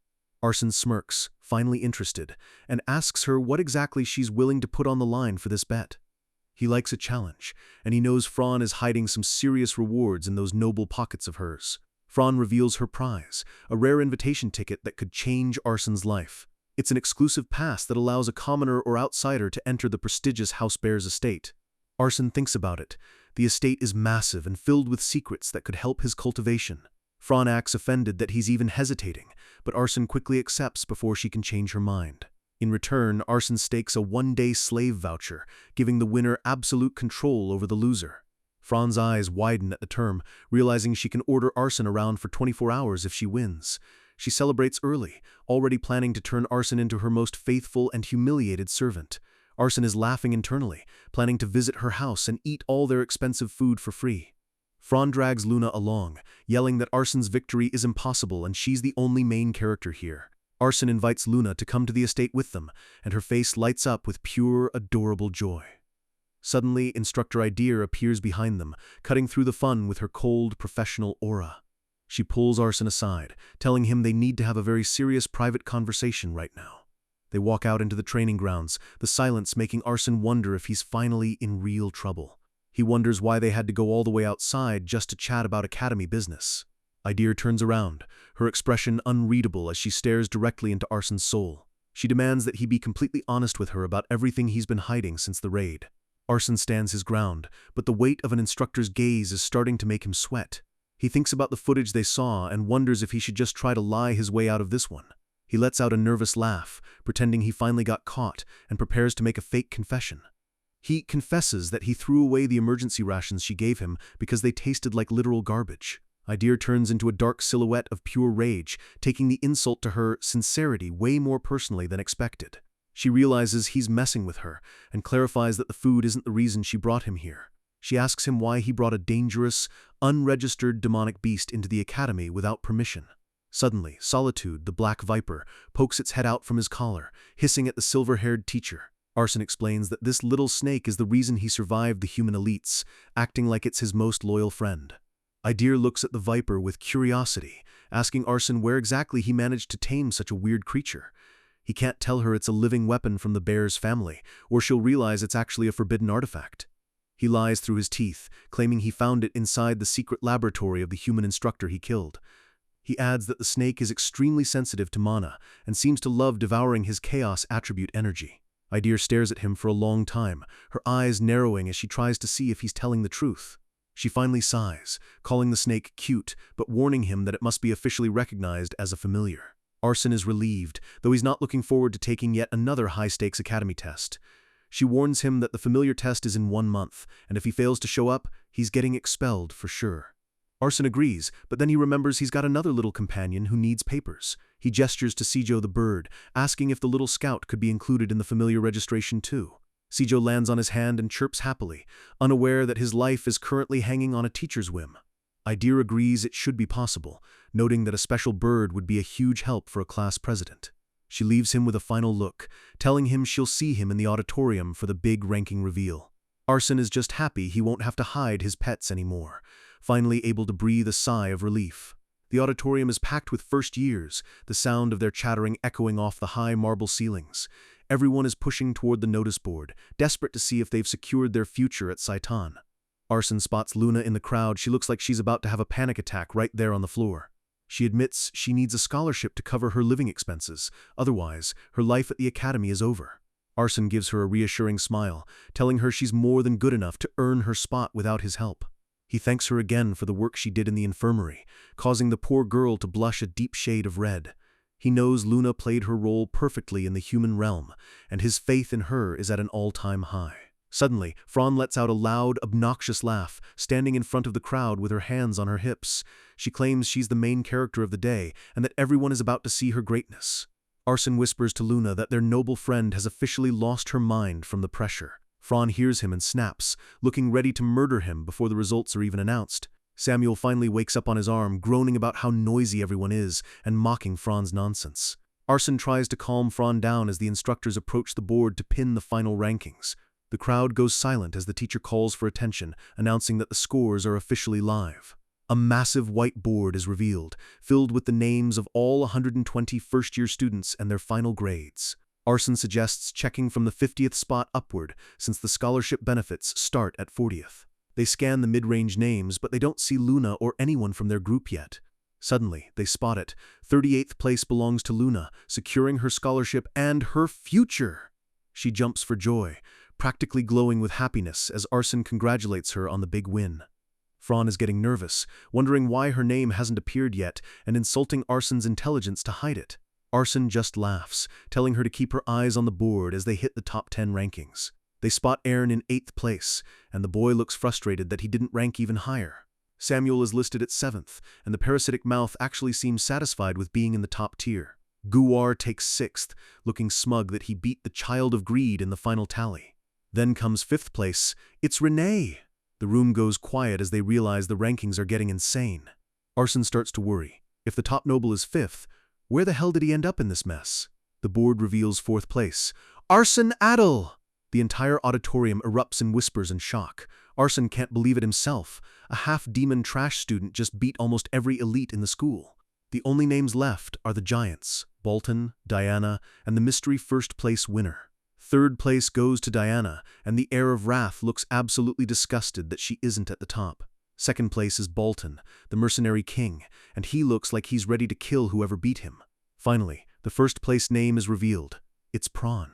Speaker 1: Arson smirks, finally interested, and asks her what exactly she's willing to put on the line for this bet. He likes a challenge, and he knows Fran is hiding some serious rewards in those noble pockets of hers. Fran reveals her prize, a rare invitation ticket that could change Arson's life. It's an exclusive pass that allows a commoner or outsider to enter the prestigious House Bear's estate. Arson thinks about it. The estate is massive and filled with secrets that could help his cultivation. Fran acts offended that he's even hesitating, but Arson quickly accepts before she can change her mind. In return, Arson stakes a one-day slave voucher, giving the winner absolute control over the loser. Fran's eyes widen at the term, realizing she can order Arson around for 24 hours if she wins. She celebrates early, already planning to turn Arson into her most faithful and humiliated servant. Arson is laughing internally, planning to visit her house and eat all their expensive food for free. Fran drags Luna along, yelling that Arson's victory is impossible and she's the only main character here. Arson invites Luna to come to the estate with them, and her face lights up with pure, adorable joy. Suddenly, Instructor Idea appears behind them, cutting through the fun with her cold, professional aura. She pulls Arson aside, telling him they need to have a very serious private conversation right now. They walk out into the training grounds, the silence making Arson wonder if he's finally in real trouble. He wonders why they had to go all the way outside just to chat about academy business. Idea turns around, her expression unreadable as she stares directly into Arson's soul. She demands that he be completely honest with her about everything he's been hiding since the raid. Arson stands his ground, but the weight of an instructor's gaze is starting to make him sweat. He thinks about the footage they saw and wonders if he should just try to lie his way out of this one. He lets out a nervous laugh, pretending he finally got caught, and prepares to make a fake confession. He confesses that he threw away the emergency rations she gave him because they tasted like literal garbage. Idea turns into a dark silhouette of pure rage, taking the insult to her sincerity way more personally than expected. She realizes he's messing with her, and clarifies that the food isn't the reason she brought him here. She asks him why he brought a dangerous, unregistered demonic beast into the academy without permission. Suddenly, Solitude, the black viper, pokes its head out from his collar, hissing at the silver-haired teacher. Arson explains that this little snake is the reason he survived the human elites, acting like it's his most loyal friend. Idea looks at the viper with curiosity, asking Arson where exactly he managed to tame such a weird creature. He can't tell her it's a living weapon from the bear's family, or she'll realize it's actually a forbidden artifact. He lies through his teeth, claiming he found it inside the secret laboratory of the human instructor he killed. He adds that the snake is extremely sensitive to mana, and seems to love devouring his chaos attribute energy. Idea stares at him for a long time, her eyes narrowing as she tries to see if he's telling the truth. She finally sighs, calling the snake cute, but warning him that it must be officially recognized as a familiar. Arson is relieved, though he's not looking forward to taking yet another high-stakes academy test. She warns him that the familiar test is in 1 month, and if he fails to show up, he's getting expelled for sure. Arson agrees, but then he remembers he's got another little companion who needs papers. He gestures to Seijo the bird, asking if the little scout could be included in the familiar registration too. Seijo lands on his hand and chirps happily, unaware that his life is currently hanging on a teacher's whim. Idea agrees it should be possible, noting that a special bird would be a huge help for a class president. She leaves him with a final look, telling him she'll see him in the auditorium for the big ranking reveal. Arson is just happy he won't have to hide his pets anymore, finally able to breathe a sigh of relief. The auditorium is packed with first years, the sound of their chattering echoing off the high marble ceilings. Everyone is pushing toward the notice board, desperate to see if they've secured their future at Saitan. Arson spots Luna in the crowd. She looks like she's about to have a panic attack right there on the floor. She admits she needs a scholarship to cover her living expenses, otherwise, her life at the academy is over. Arson gives her a reassuring smile, telling her she's more than good enough to earn her spot without his help. He thanks her again for the work she did in the infirmary, causing the poor girl to blush a deep shade of red. He knows Luna played her role perfectly in the human realm, and his faith in her is at an all-time high. Suddenly, Fran lets out a loud, obnoxious laugh, standing in front of the crowd with her hands on her hips. She claims she's the main character of the day and that everyone is about to see her greatness. Arsène whispers to Luna that their noble friend has officially lost her mind from the pressure. Fran hears him and snaps, looking ready to murder him before the results are even announced. Samuel finally wakes up on his arm, groaning about how noisy everyone is and mocking Fran's nonsense. Arsène tries to calm Fran down as the instructors approach the board to pin the final rankings. The crowd goes silent as the teacher calls for attention, announcing that the scores are officially live. A massive white board is revealed, filled with the names of all 120 first-year students and their final grades. Arsène suggests checking from the 50th spot upward, since the scholarship benefits start at 40th. They scan the mid-range names, but they don't see Luna or anyone from their group yet. Suddenly, they spot it. 38th place belongs to Luna, securing her scholarship and her future. She jumps for joy, practically glowing with happiness as Arsène congratulates her on the big win. Fran is getting nervous, wondering why her name hasn't appeared yet and insulting Arsène's intelligence to hide it. Arsène just laughs, telling her to keep her eyes on the board as they hit the top 10 rankings. They spot Aaron in 8th place, and the boy looks frustrated that he didn't rank even higher. Samuel is listed at 7th, and the parasitic mouth actually seems satisfied with being in the top tier. Guar takes 6th, looking smug that he beat the child of greed in the final tally. Then comes 5th place. It's Renee! The room goes quiet as they realize the rankings are getting insane. Arsène starts to worry. If the top noble is 5th, where the hell did he end up in this mess? The board reveals 4th place. Arsène Adel! The entire auditorium erupts in whispers and shock. Arsène can't believe it himself. A half-demon trash student just beat almost every elite in the school. The only names left are the giants, Bolton, Diana, and the mystery first-place winner. 3rd place goes to Diana, and the heir of wrath looks absolutely disgusted that she isn't at the top. 2nd place is Bolton, the mercenary king, and he looks like he's ready to kill whoever beat him. Finally, the 1st place name is revealed. It's Prawn.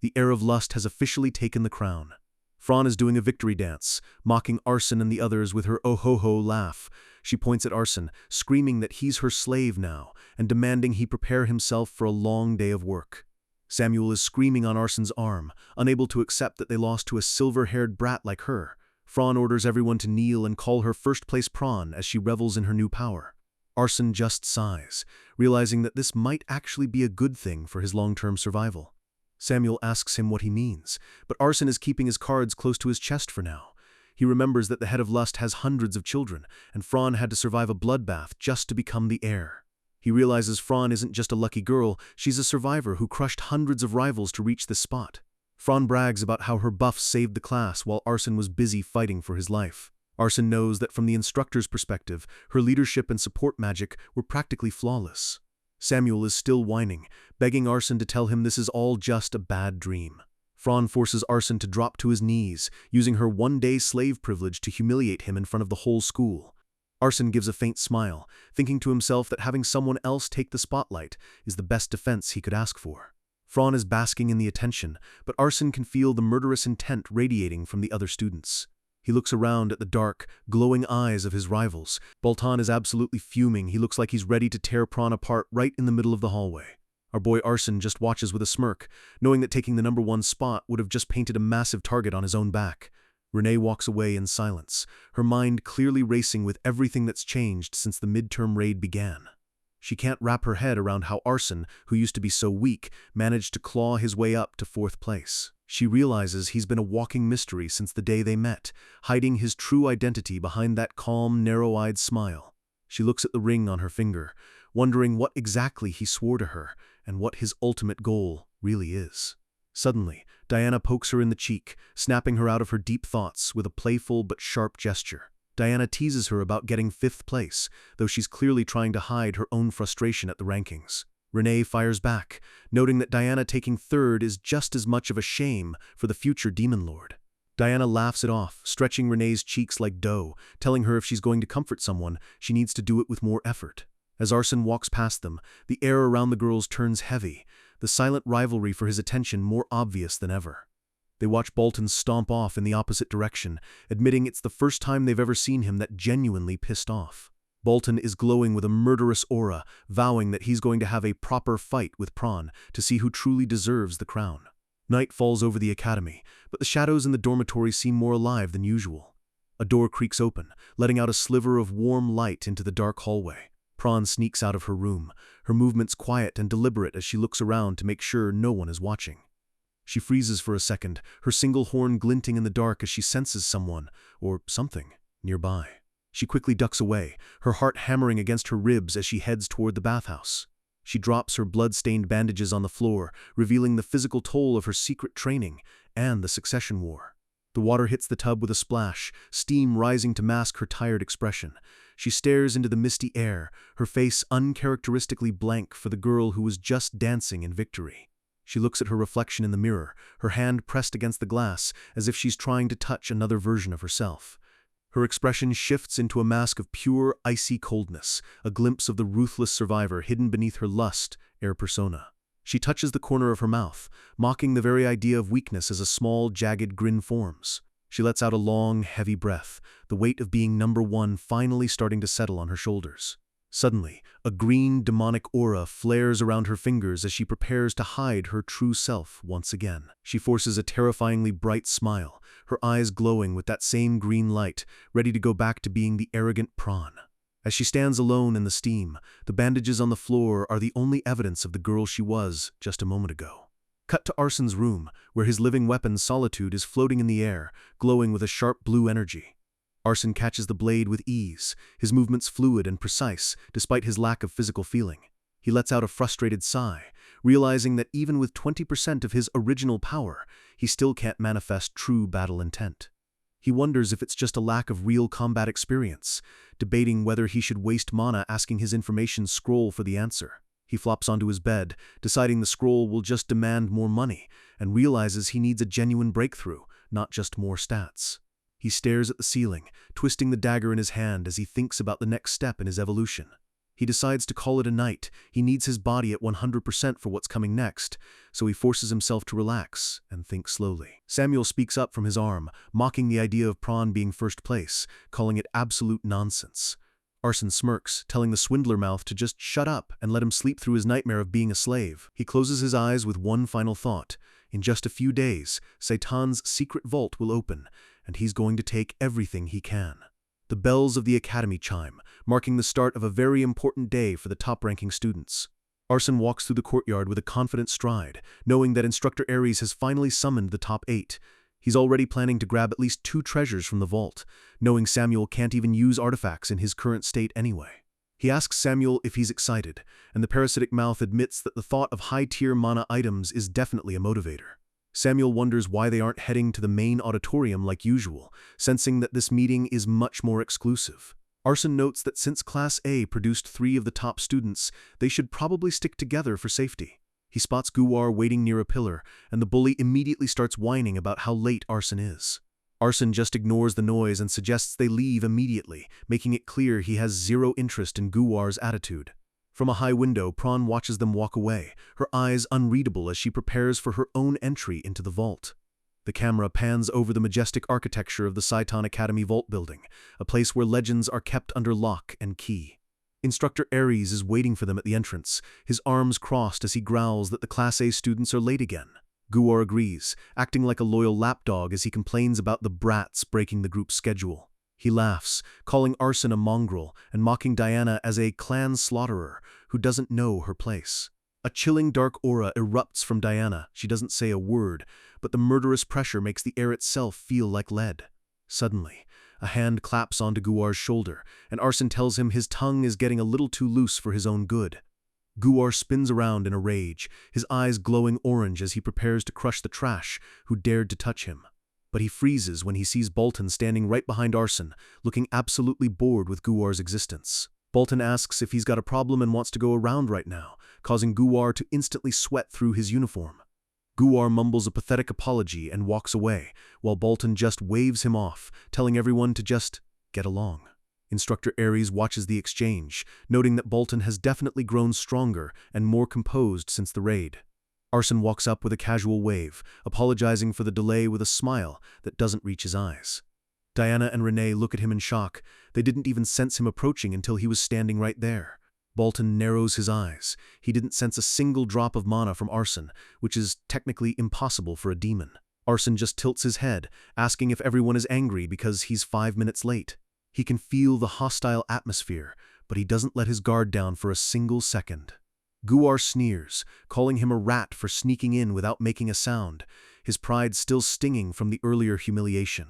Speaker 1: The heir of lust has officially taken the crown. Fran is doing a victory dance, mocking Arsène and the others with her oh-ho-ho laugh. She points at Arsène, screaming that he's her slave now, and demanding he prepare himself for a long day of work. Samuel is screaming on Arsène's arm, unable to accept that they lost to a silver-haired brat like her. Fran orders everyone to kneel and call her first-place Prawn as she revels in her new power. Arsène just sighs, realizing that this might actually be a good thing for his long-term survival. Samuel asks him what he means, but Arsène is keeping his cards close to his chest for now. He remembers that the head of lust has hundreds of children, and Fran had to survive a bloodbath just to become the heir. He realizes Fran isn't just a lucky girl, she's a survivor who crushed hundreds of rivals to reach this spot. Fran brags about how her buffs saved the class while Arsène was busy fighting for his life. Arsène knows that from the instructor's perspective, her leadership and support magic were practically flawless. Samuel is still whining, begging Arsène to tell him this is all just a bad dream. Fran forces Arsène to drop to his knees, using her one-day slave privilege to humiliate him in front of the whole school. Arsène gives a faint smile, thinking to himself that having someone else take the spotlight is the best defense he could ask for. Fran is basking in the attention, but Arsène can feel the murderous intent radiating from the other students. He looks around at the dark, glowing eyes of his rivals. Bolton is absolutely fuming. He looks like he's ready to tear Prawn apart right in the middle of the hallway. Our boy Arsène just watches with a smirk, knowing that taking the number 1 spot would have just painted a massive target on his own back. Renee walks away in silence, her mind clearly racing with everything that's changed since the midterm raid began. She can't wrap her head around how Arsène, who used to be so weak, managed to claw his way up to 4th place. She realizes he's been a walking mystery since the day they met, hiding his true identity behind that calm, narrow-eyed smile. She looks at the ring on her finger, wondering what exactly he swore to her and what his ultimate goal really is. Suddenly, Diana pokes her in the cheek, snapping her out of her deep thoughts with a playful but sharp gesture. Diana teases her about getting 5th place, though she's clearly trying to hide her own frustration at the rankings. Renee fires back, noting that Diana taking 3rd is just as much of a shame for the future Demon Lord. Diana laughs it off, stretching Renee's cheeks like dough, telling her if she's going to comfort someone, she needs to do it with more effort. As Arsène walks past them, the air around the girls turns heavy, the silent rivalry for his attention more obvious than ever. They watch Bolton stomp off in the opposite direction, admitting it's the first time they've ever seen him that genuinely pissed off. Bolton is glowing with a murderous aura, vowing that he's going to have a proper fight with Prawn to see who truly deserves the crown. Night falls over the academy, but the shadows in the dormitory seem more alive than usual. A door creaks open, letting out a sliver of warm light into the dark hallway. Prawn sneaks out of her room, her movements quiet and deliberate as she looks around to make sure no one is watching. She freezes for a second, her single horn glinting in the dark as she senses someone, or something, nearby. She quickly ducks away, her heart hammering against her ribs as she heads toward the bathhouse. She drops her blood-stained bandages on the floor, revealing the physical toll of her secret training and the succession war. The water hits the tub with a splash, steam rising to mask her tired expression. She stares into the misty air, her face uncharacteristically blank for the girl who was just dancing in victory. She looks at her reflection in the mirror, her hand pressed against the glass, as if she's trying to touch another version of herself. Her expression shifts into a mask of pure, icy coldness, a glimpse of the ruthless survivor hidden beneath her lust, air persona. She touches the corner of her mouth, mocking the very idea of weakness as a small, jagged grin forms. She lets out a long, heavy breath, the weight of being number one finally starting to settle on her shoulders. Suddenly, a green, demonic aura flares around her fingers as she prepares to hide her true self once again. She forces a terrifyingly bright smile, her eyes glowing with that same green light, ready to go back to being the arrogant Prawn. As she stands alone in the steam, the bandages on the floor are the only evidence of the girl she was just a moment ago. Cut to Arson's room, where his living weapon Solitude is floating in the air, glowing with a sharp blue energy. Arson catches the blade with ease, his movements fluid and precise, despite his lack of physical feeling. He lets out a frustrated sigh, realizing that even with 20% of his original power, he still can't manifest true battle intent. He wonders if it's just a lack of real combat experience, debating whether he should waste mana asking his information scroll for the answer. He flops onto his bed, deciding the scroll will just demand more money, and realizes he needs a genuine breakthrough, not just more stats. He stares at the ceiling, twisting the dagger in his hand as he thinks about the next step in his evolution. He decides to call it a night. He needs his body at 100% for what's coming next, so he forces himself to relax and think slowly. Samuel speaks up from his arm, mocking the idea of Prawn being first place, calling it absolute nonsense. Arson smirks, telling the swindler mouth to just shut up and let him sleep through his nightmare of being a slave. He closes his eyes with one final thought. In just a few days, Seitan's secret vault will open, and he's going to take everything he can. The bells of the academy chime, marking the start of a very important day for the top-ranking students. Arson walks through the courtyard with a confident stride, knowing that Instructor Ares has finally summoned the top 8. He's already planning to grab at least 2 treasures from the vault, knowing Samuel can't even use artifacts in his current state anyway. He asks Samuel if he's excited, and the parasitic mouth admits that the thought of high-tier mana items is definitely a motivator. Samuel wonders why they aren't heading to the main auditorium like usual, sensing that this meeting is much more exclusive. Arson notes that since Class A produced 3 of the top students, they should probably stick together for safety. He spots Guwar waiting near a pillar, and the bully immediately starts whining about how late Arson is. Arson just ignores the noise and suggests they leave immediately, making it clear he has zero interest in Guwar's attitude. From a high window, Prawn watches them walk away, her eyes unreadable as she prepares for her own entry into the vault. The camera pans over the majestic architecture of the Seitan Academy Vault building, a place where legends are kept under lock and key. Instructor Ares is waiting for them at the entrance, his arms crossed as he growls that the Class A students are late again. Guwar agrees, acting like a loyal lapdog as he complains about the brats breaking the group's schedule. He laughs, calling Arson a mongrel and mocking Diana as a clan slaughterer who doesn't know her place. A chilling dark aura erupts from Diana. She doesn't say a word, but the murderous pressure makes the air itself feel like lead. Suddenly, a hand claps onto Guwar's shoulder, and Arson tells him his tongue is getting a little too loose for his own good. Guwar spins around in a rage, his eyes glowing orange as he prepares to crush the trash who dared to touch him. But he freezes when he sees Bolton standing right behind Arson, looking absolutely bored with Guwar's existence. Bolton asks if he's got a problem and wants to go around right now, causing Guwar to instantly sweat through his uniform. Guwar mumbles a pathetic apology and walks away, while Bolton just waves him off, telling everyone to just get along. Instructor Ares watches the exchange, noting that Bolton has definitely grown stronger and more composed since the raid. Arson walks up with a casual wave, apologizing for the delay with a smile that doesn't reach his eyes. Diana and Renee look at him in shock. They didn't even sense him approaching until he was standing right there. Bolton narrows his eyes. He didn't sense a single drop of mana from Arson, which is technically impossible for a demon. Arson just tilts his head, asking if everyone is angry because he's 5 minutes late. He can feel the hostile atmosphere, but he doesn't let his guard down for a single second. Guar sneers, calling him a rat for sneaking in without making a sound, his pride still stinging from the earlier humiliation.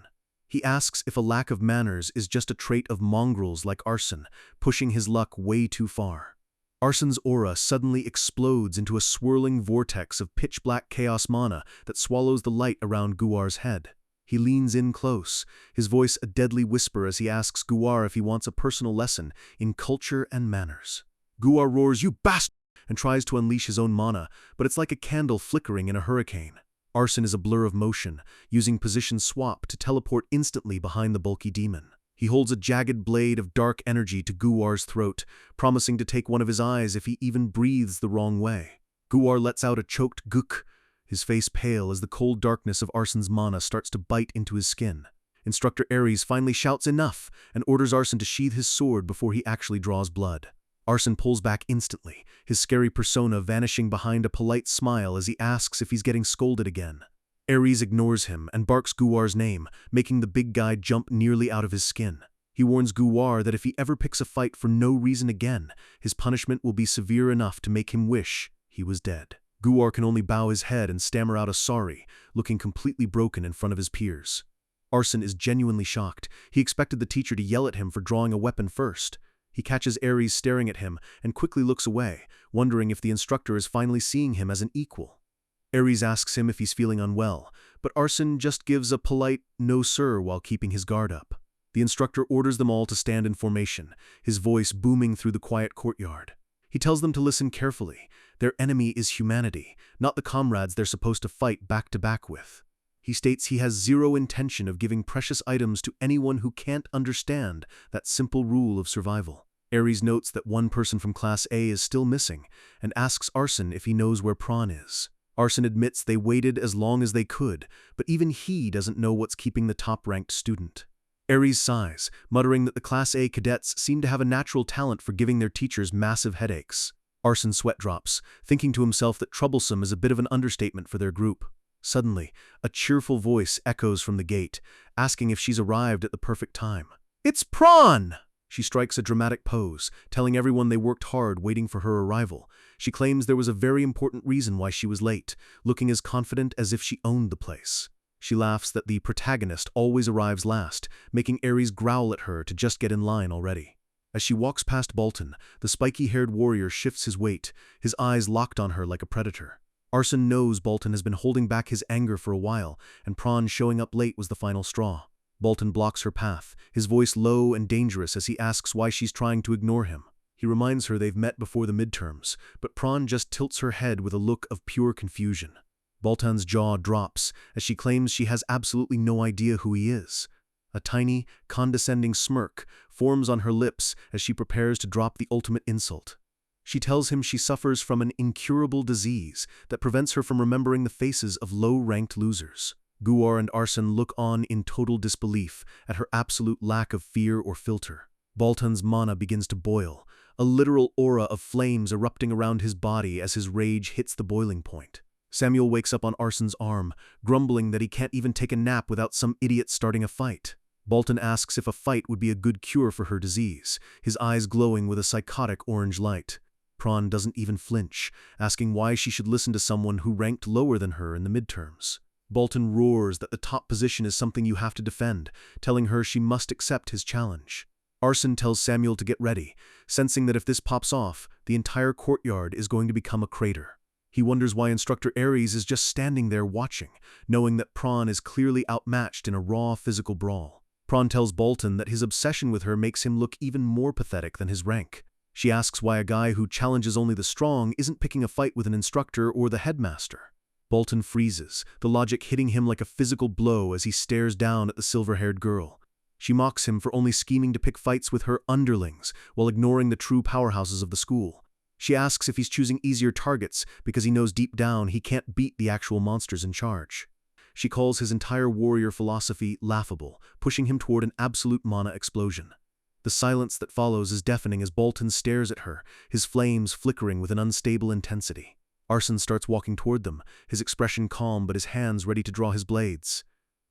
Speaker 1: He asks if a lack of manners is just a trait of mongrels like Arson, pushing his luck way too far. Arson's aura suddenly explodes into a swirling vortex of pitch-black chaos mana that swallows the light around Guar's head. He leans in close, his voice a deadly whisper as he asks Guar if he wants a personal lesson in culture and manners. Guar roars, "You bastard!" and tries to unleash his own mana, but it's like a candle flickering in a hurricane. Arson is a blur of motion, using position swap to teleport instantly behind the bulky demon. He holds a jagged blade of dark energy to Guar's throat, promising to take one of his eyes if he even breathes the wrong way. Guar lets out a choked gook, his face pale as the cold darkness of Arson's mana starts to bite into his skin. Instructor Ares finally shouts enough and orders Arson to sheathe his sword before he actually draws blood. Arson pulls back instantly, his scary persona vanishing behind a polite smile as he asks if he's getting scolded again. Ares ignores him and barks Guar's name, making the big guy jump nearly out of his skin. He warns Guar that if he ever picks a fight for no reason again, his punishment will be severe enough to make him wish he was dead. Guar can only bow his head and stammer out a sorry, looking completely broken in front of his peers. Arson is genuinely shocked. He expected the teacher to yell at him for drawing a weapon first. He catches Ares staring at him and quickly looks away, wondering if the instructor is finally seeing him as an equal. Ares asks him if he's feeling unwell, but Arson just gives a polite "no sir" while keeping his guard up. The instructor orders them all to stand in formation, his voice booming through the quiet courtyard. He tells them to listen carefully. Their enemy is humanity, not the comrades they're supposed to fight back to back with. He states he has zero intention of giving precious items to anyone who can't understand that simple rule of survival. Ares notes that one person from Class A is still missing and asks Arson if he knows where Prawn is. Arson admits they waited as long as they could, but even he doesn't know what's keeping the top-ranked student. Ares sighs, muttering that the Class A cadets seem to have a natural talent for giving their teachers massive headaches. Arson's sweat drops, thinking to himself that troublesome is a bit of an understatement for their group. Suddenly, a cheerful voice echoes from the gate, asking if she's arrived at the perfect time. "It's Prawn!" She strikes a dramatic pose, telling everyone they worked hard waiting for her arrival. She claims there was a very important reason why she was late, looking as confident as if she owned the place. She laughs that the protagonist always arrives last, making Ares growl at her to just get in line already. As she walks past Bolton, the spiky-haired warrior shifts his weight, his eyes locked on her like a predator. Arson knows Bolton has been holding back his anger for a while, and Prawn showing up late was the final straw. Bolton blocks her path, his voice low and dangerous as he asks why she's trying to ignore him. He reminds her they've met before the midterms, but Prawn just tilts her head with a look of pure confusion. Bolton's jaw drops as she claims she has absolutely no idea who he is. A tiny, condescending smirk forms on her lips as she prepares to drop the ultimate insult. She tells him she suffers from an incurable disease that prevents her from remembering the faces of low-ranked losers. Guar and Arson look on in total disbelief at her absolute lack of fear or filter. Bolton's mana begins to boil, a literal aura of flames erupting around his body as his rage hits the boiling point. Samuel wakes up on Arson's arm, grumbling that he can't even take a nap without some idiot starting a fight. Bolton asks if a fight would be a good cure for her disease, his eyes glowing with a psychotic orange light. Prawn doesn't even flinch, asking why she should listen to someone who ranked lower than her in the midterms. Bolton roars that the top position is something you have to defend, telling her she must accept his challenge. Arson tells Samuel to get ready, sensing that if this pops off, the entire courtyard is going to become a crater. He wonders why Instructor Ares is just standing there watching, knowing that Prawn is clearly outmatched in a raw physical brawl. Prawn tells Bolton that his obsession with her makes him look even more pathetic than his rank. She asks why a guy who challenges only the strong isn't picking a fight with an instructor or the headmaster. Bolton freezes, the logic hitting him like a physical blow as he stares down at the silver-haired girl. She mocks him for only scheming to pick fights with her underlings while ignoring the true powerhouses of the school. She asks if he's choosing easier targets because he knows deep down he can't beat the actual monsters in charge. She calls his entire warrior philosophy laughable, pushing him toward an absolute mana explosion. The silence that follows is deafening as Bolton stares at her, his flames flickering with an unstable intensity. Arson starts walking toward them, his expression calm but his hands ready to draw his blades.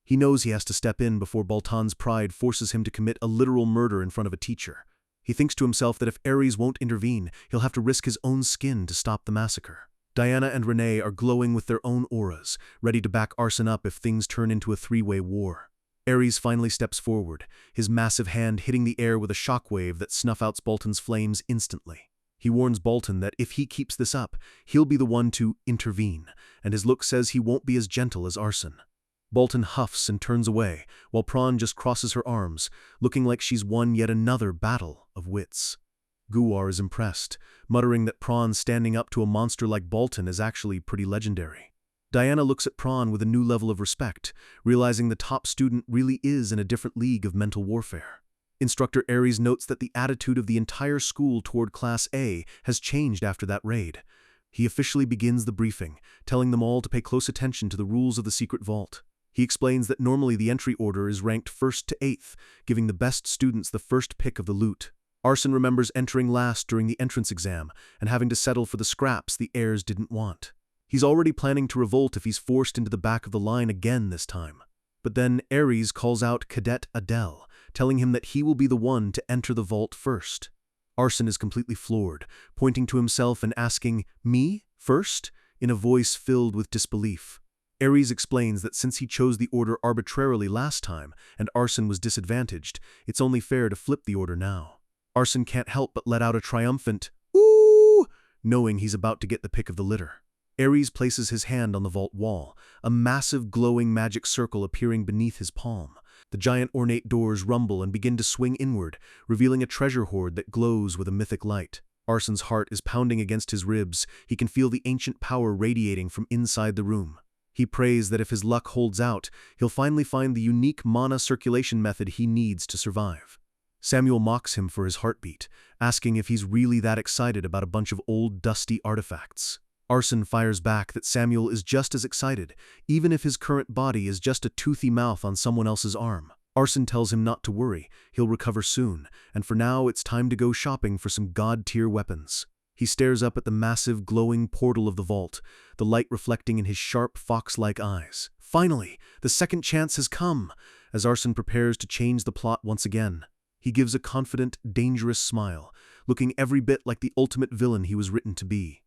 Speaker 1: He knows he has to step in before Bolton's pride forces him to commit a literal murder in front of a teacher. He thinks to himself that if Ares won't intervene, he'll have to risk his own skin to stop the massacre. Diana and Renee are glowing with their own auras, ready to back Arson up if things turn into a three-way war. Ares finally steps forward, his massive hand hitting the air with a shockwave that snuff outs Bolton's flames instantly. He warns Bolton that if he keeps this up, he'll be the one to intervene, and his look says he won't be as gentle as Arson. Bolton huffs and turns away, while Prawn just crosses her arms, looking like she's won yet another battle of wits. Guwar is impressed, muttering that Prawn standing up to a monster like Bolton is actually pretty legendary. Diana looks at Prawn with a new level of respect, realizing the top student really is in a different league of mental warfare. Instructor Ares notes that the attitude of the entire school toward Class A has changed after that raid. He officially begins the briefing, telling them all to pay close attention to the rules of the secret vault. He explains that normally the entry order is ranked 1st to 8th, giving the best students the first pick of the loot. Arson remembers entering last during the entrance exam and having to settle for the scraps the heirs didn't want. He's already planning to revolt if he's forced into the back of the line again this time. But then Ares calls out Cadet Adele, telling him that he will be the one to enter the vault first. Arson is completely floored, pointing to himself and asking, "Me? First?" in a voice filled with disbelief. Ares explains that since he chose the order arbitrarily last time and Arson was disadvantaged, it's only fair to flip the order now. Arson can't help but let out a triumphant, "Ooh!" knowing he's about to get the pick of the litter. Ares places his hand on the vault wall, a massive glowing magic circle appearing beneath his palm. The giant ornate doors rumble and begin to swing inward, revealing a treasure hoard that glows with a mythic light. Arson's heart is pounding against his ribs. He can feel the ancient power radiating from inside the room. He prays that if his luck holds out, he'll finally find the unique mana circulation method he needs to survive. Samuel mocks him for his heartbeat, asking if he's really that excited about a bunch of old dusty artifacts. Arson fires back that Samuel is just as excited, even if his current body is just a toothy mouth on someone else's arm. Arson tells him not to worry, he'll recover soon, and for now it's time to go shopping for some god-tier weapons. He stares up at the massive glowing portal of the vault, the light reflecting in his sharp fox-like eyes. Finally, the second chance has come, as Arson prepares to change the plot once again. He gives a confident, dangerous smile, looking every bit like the ultimate villain he was written to be.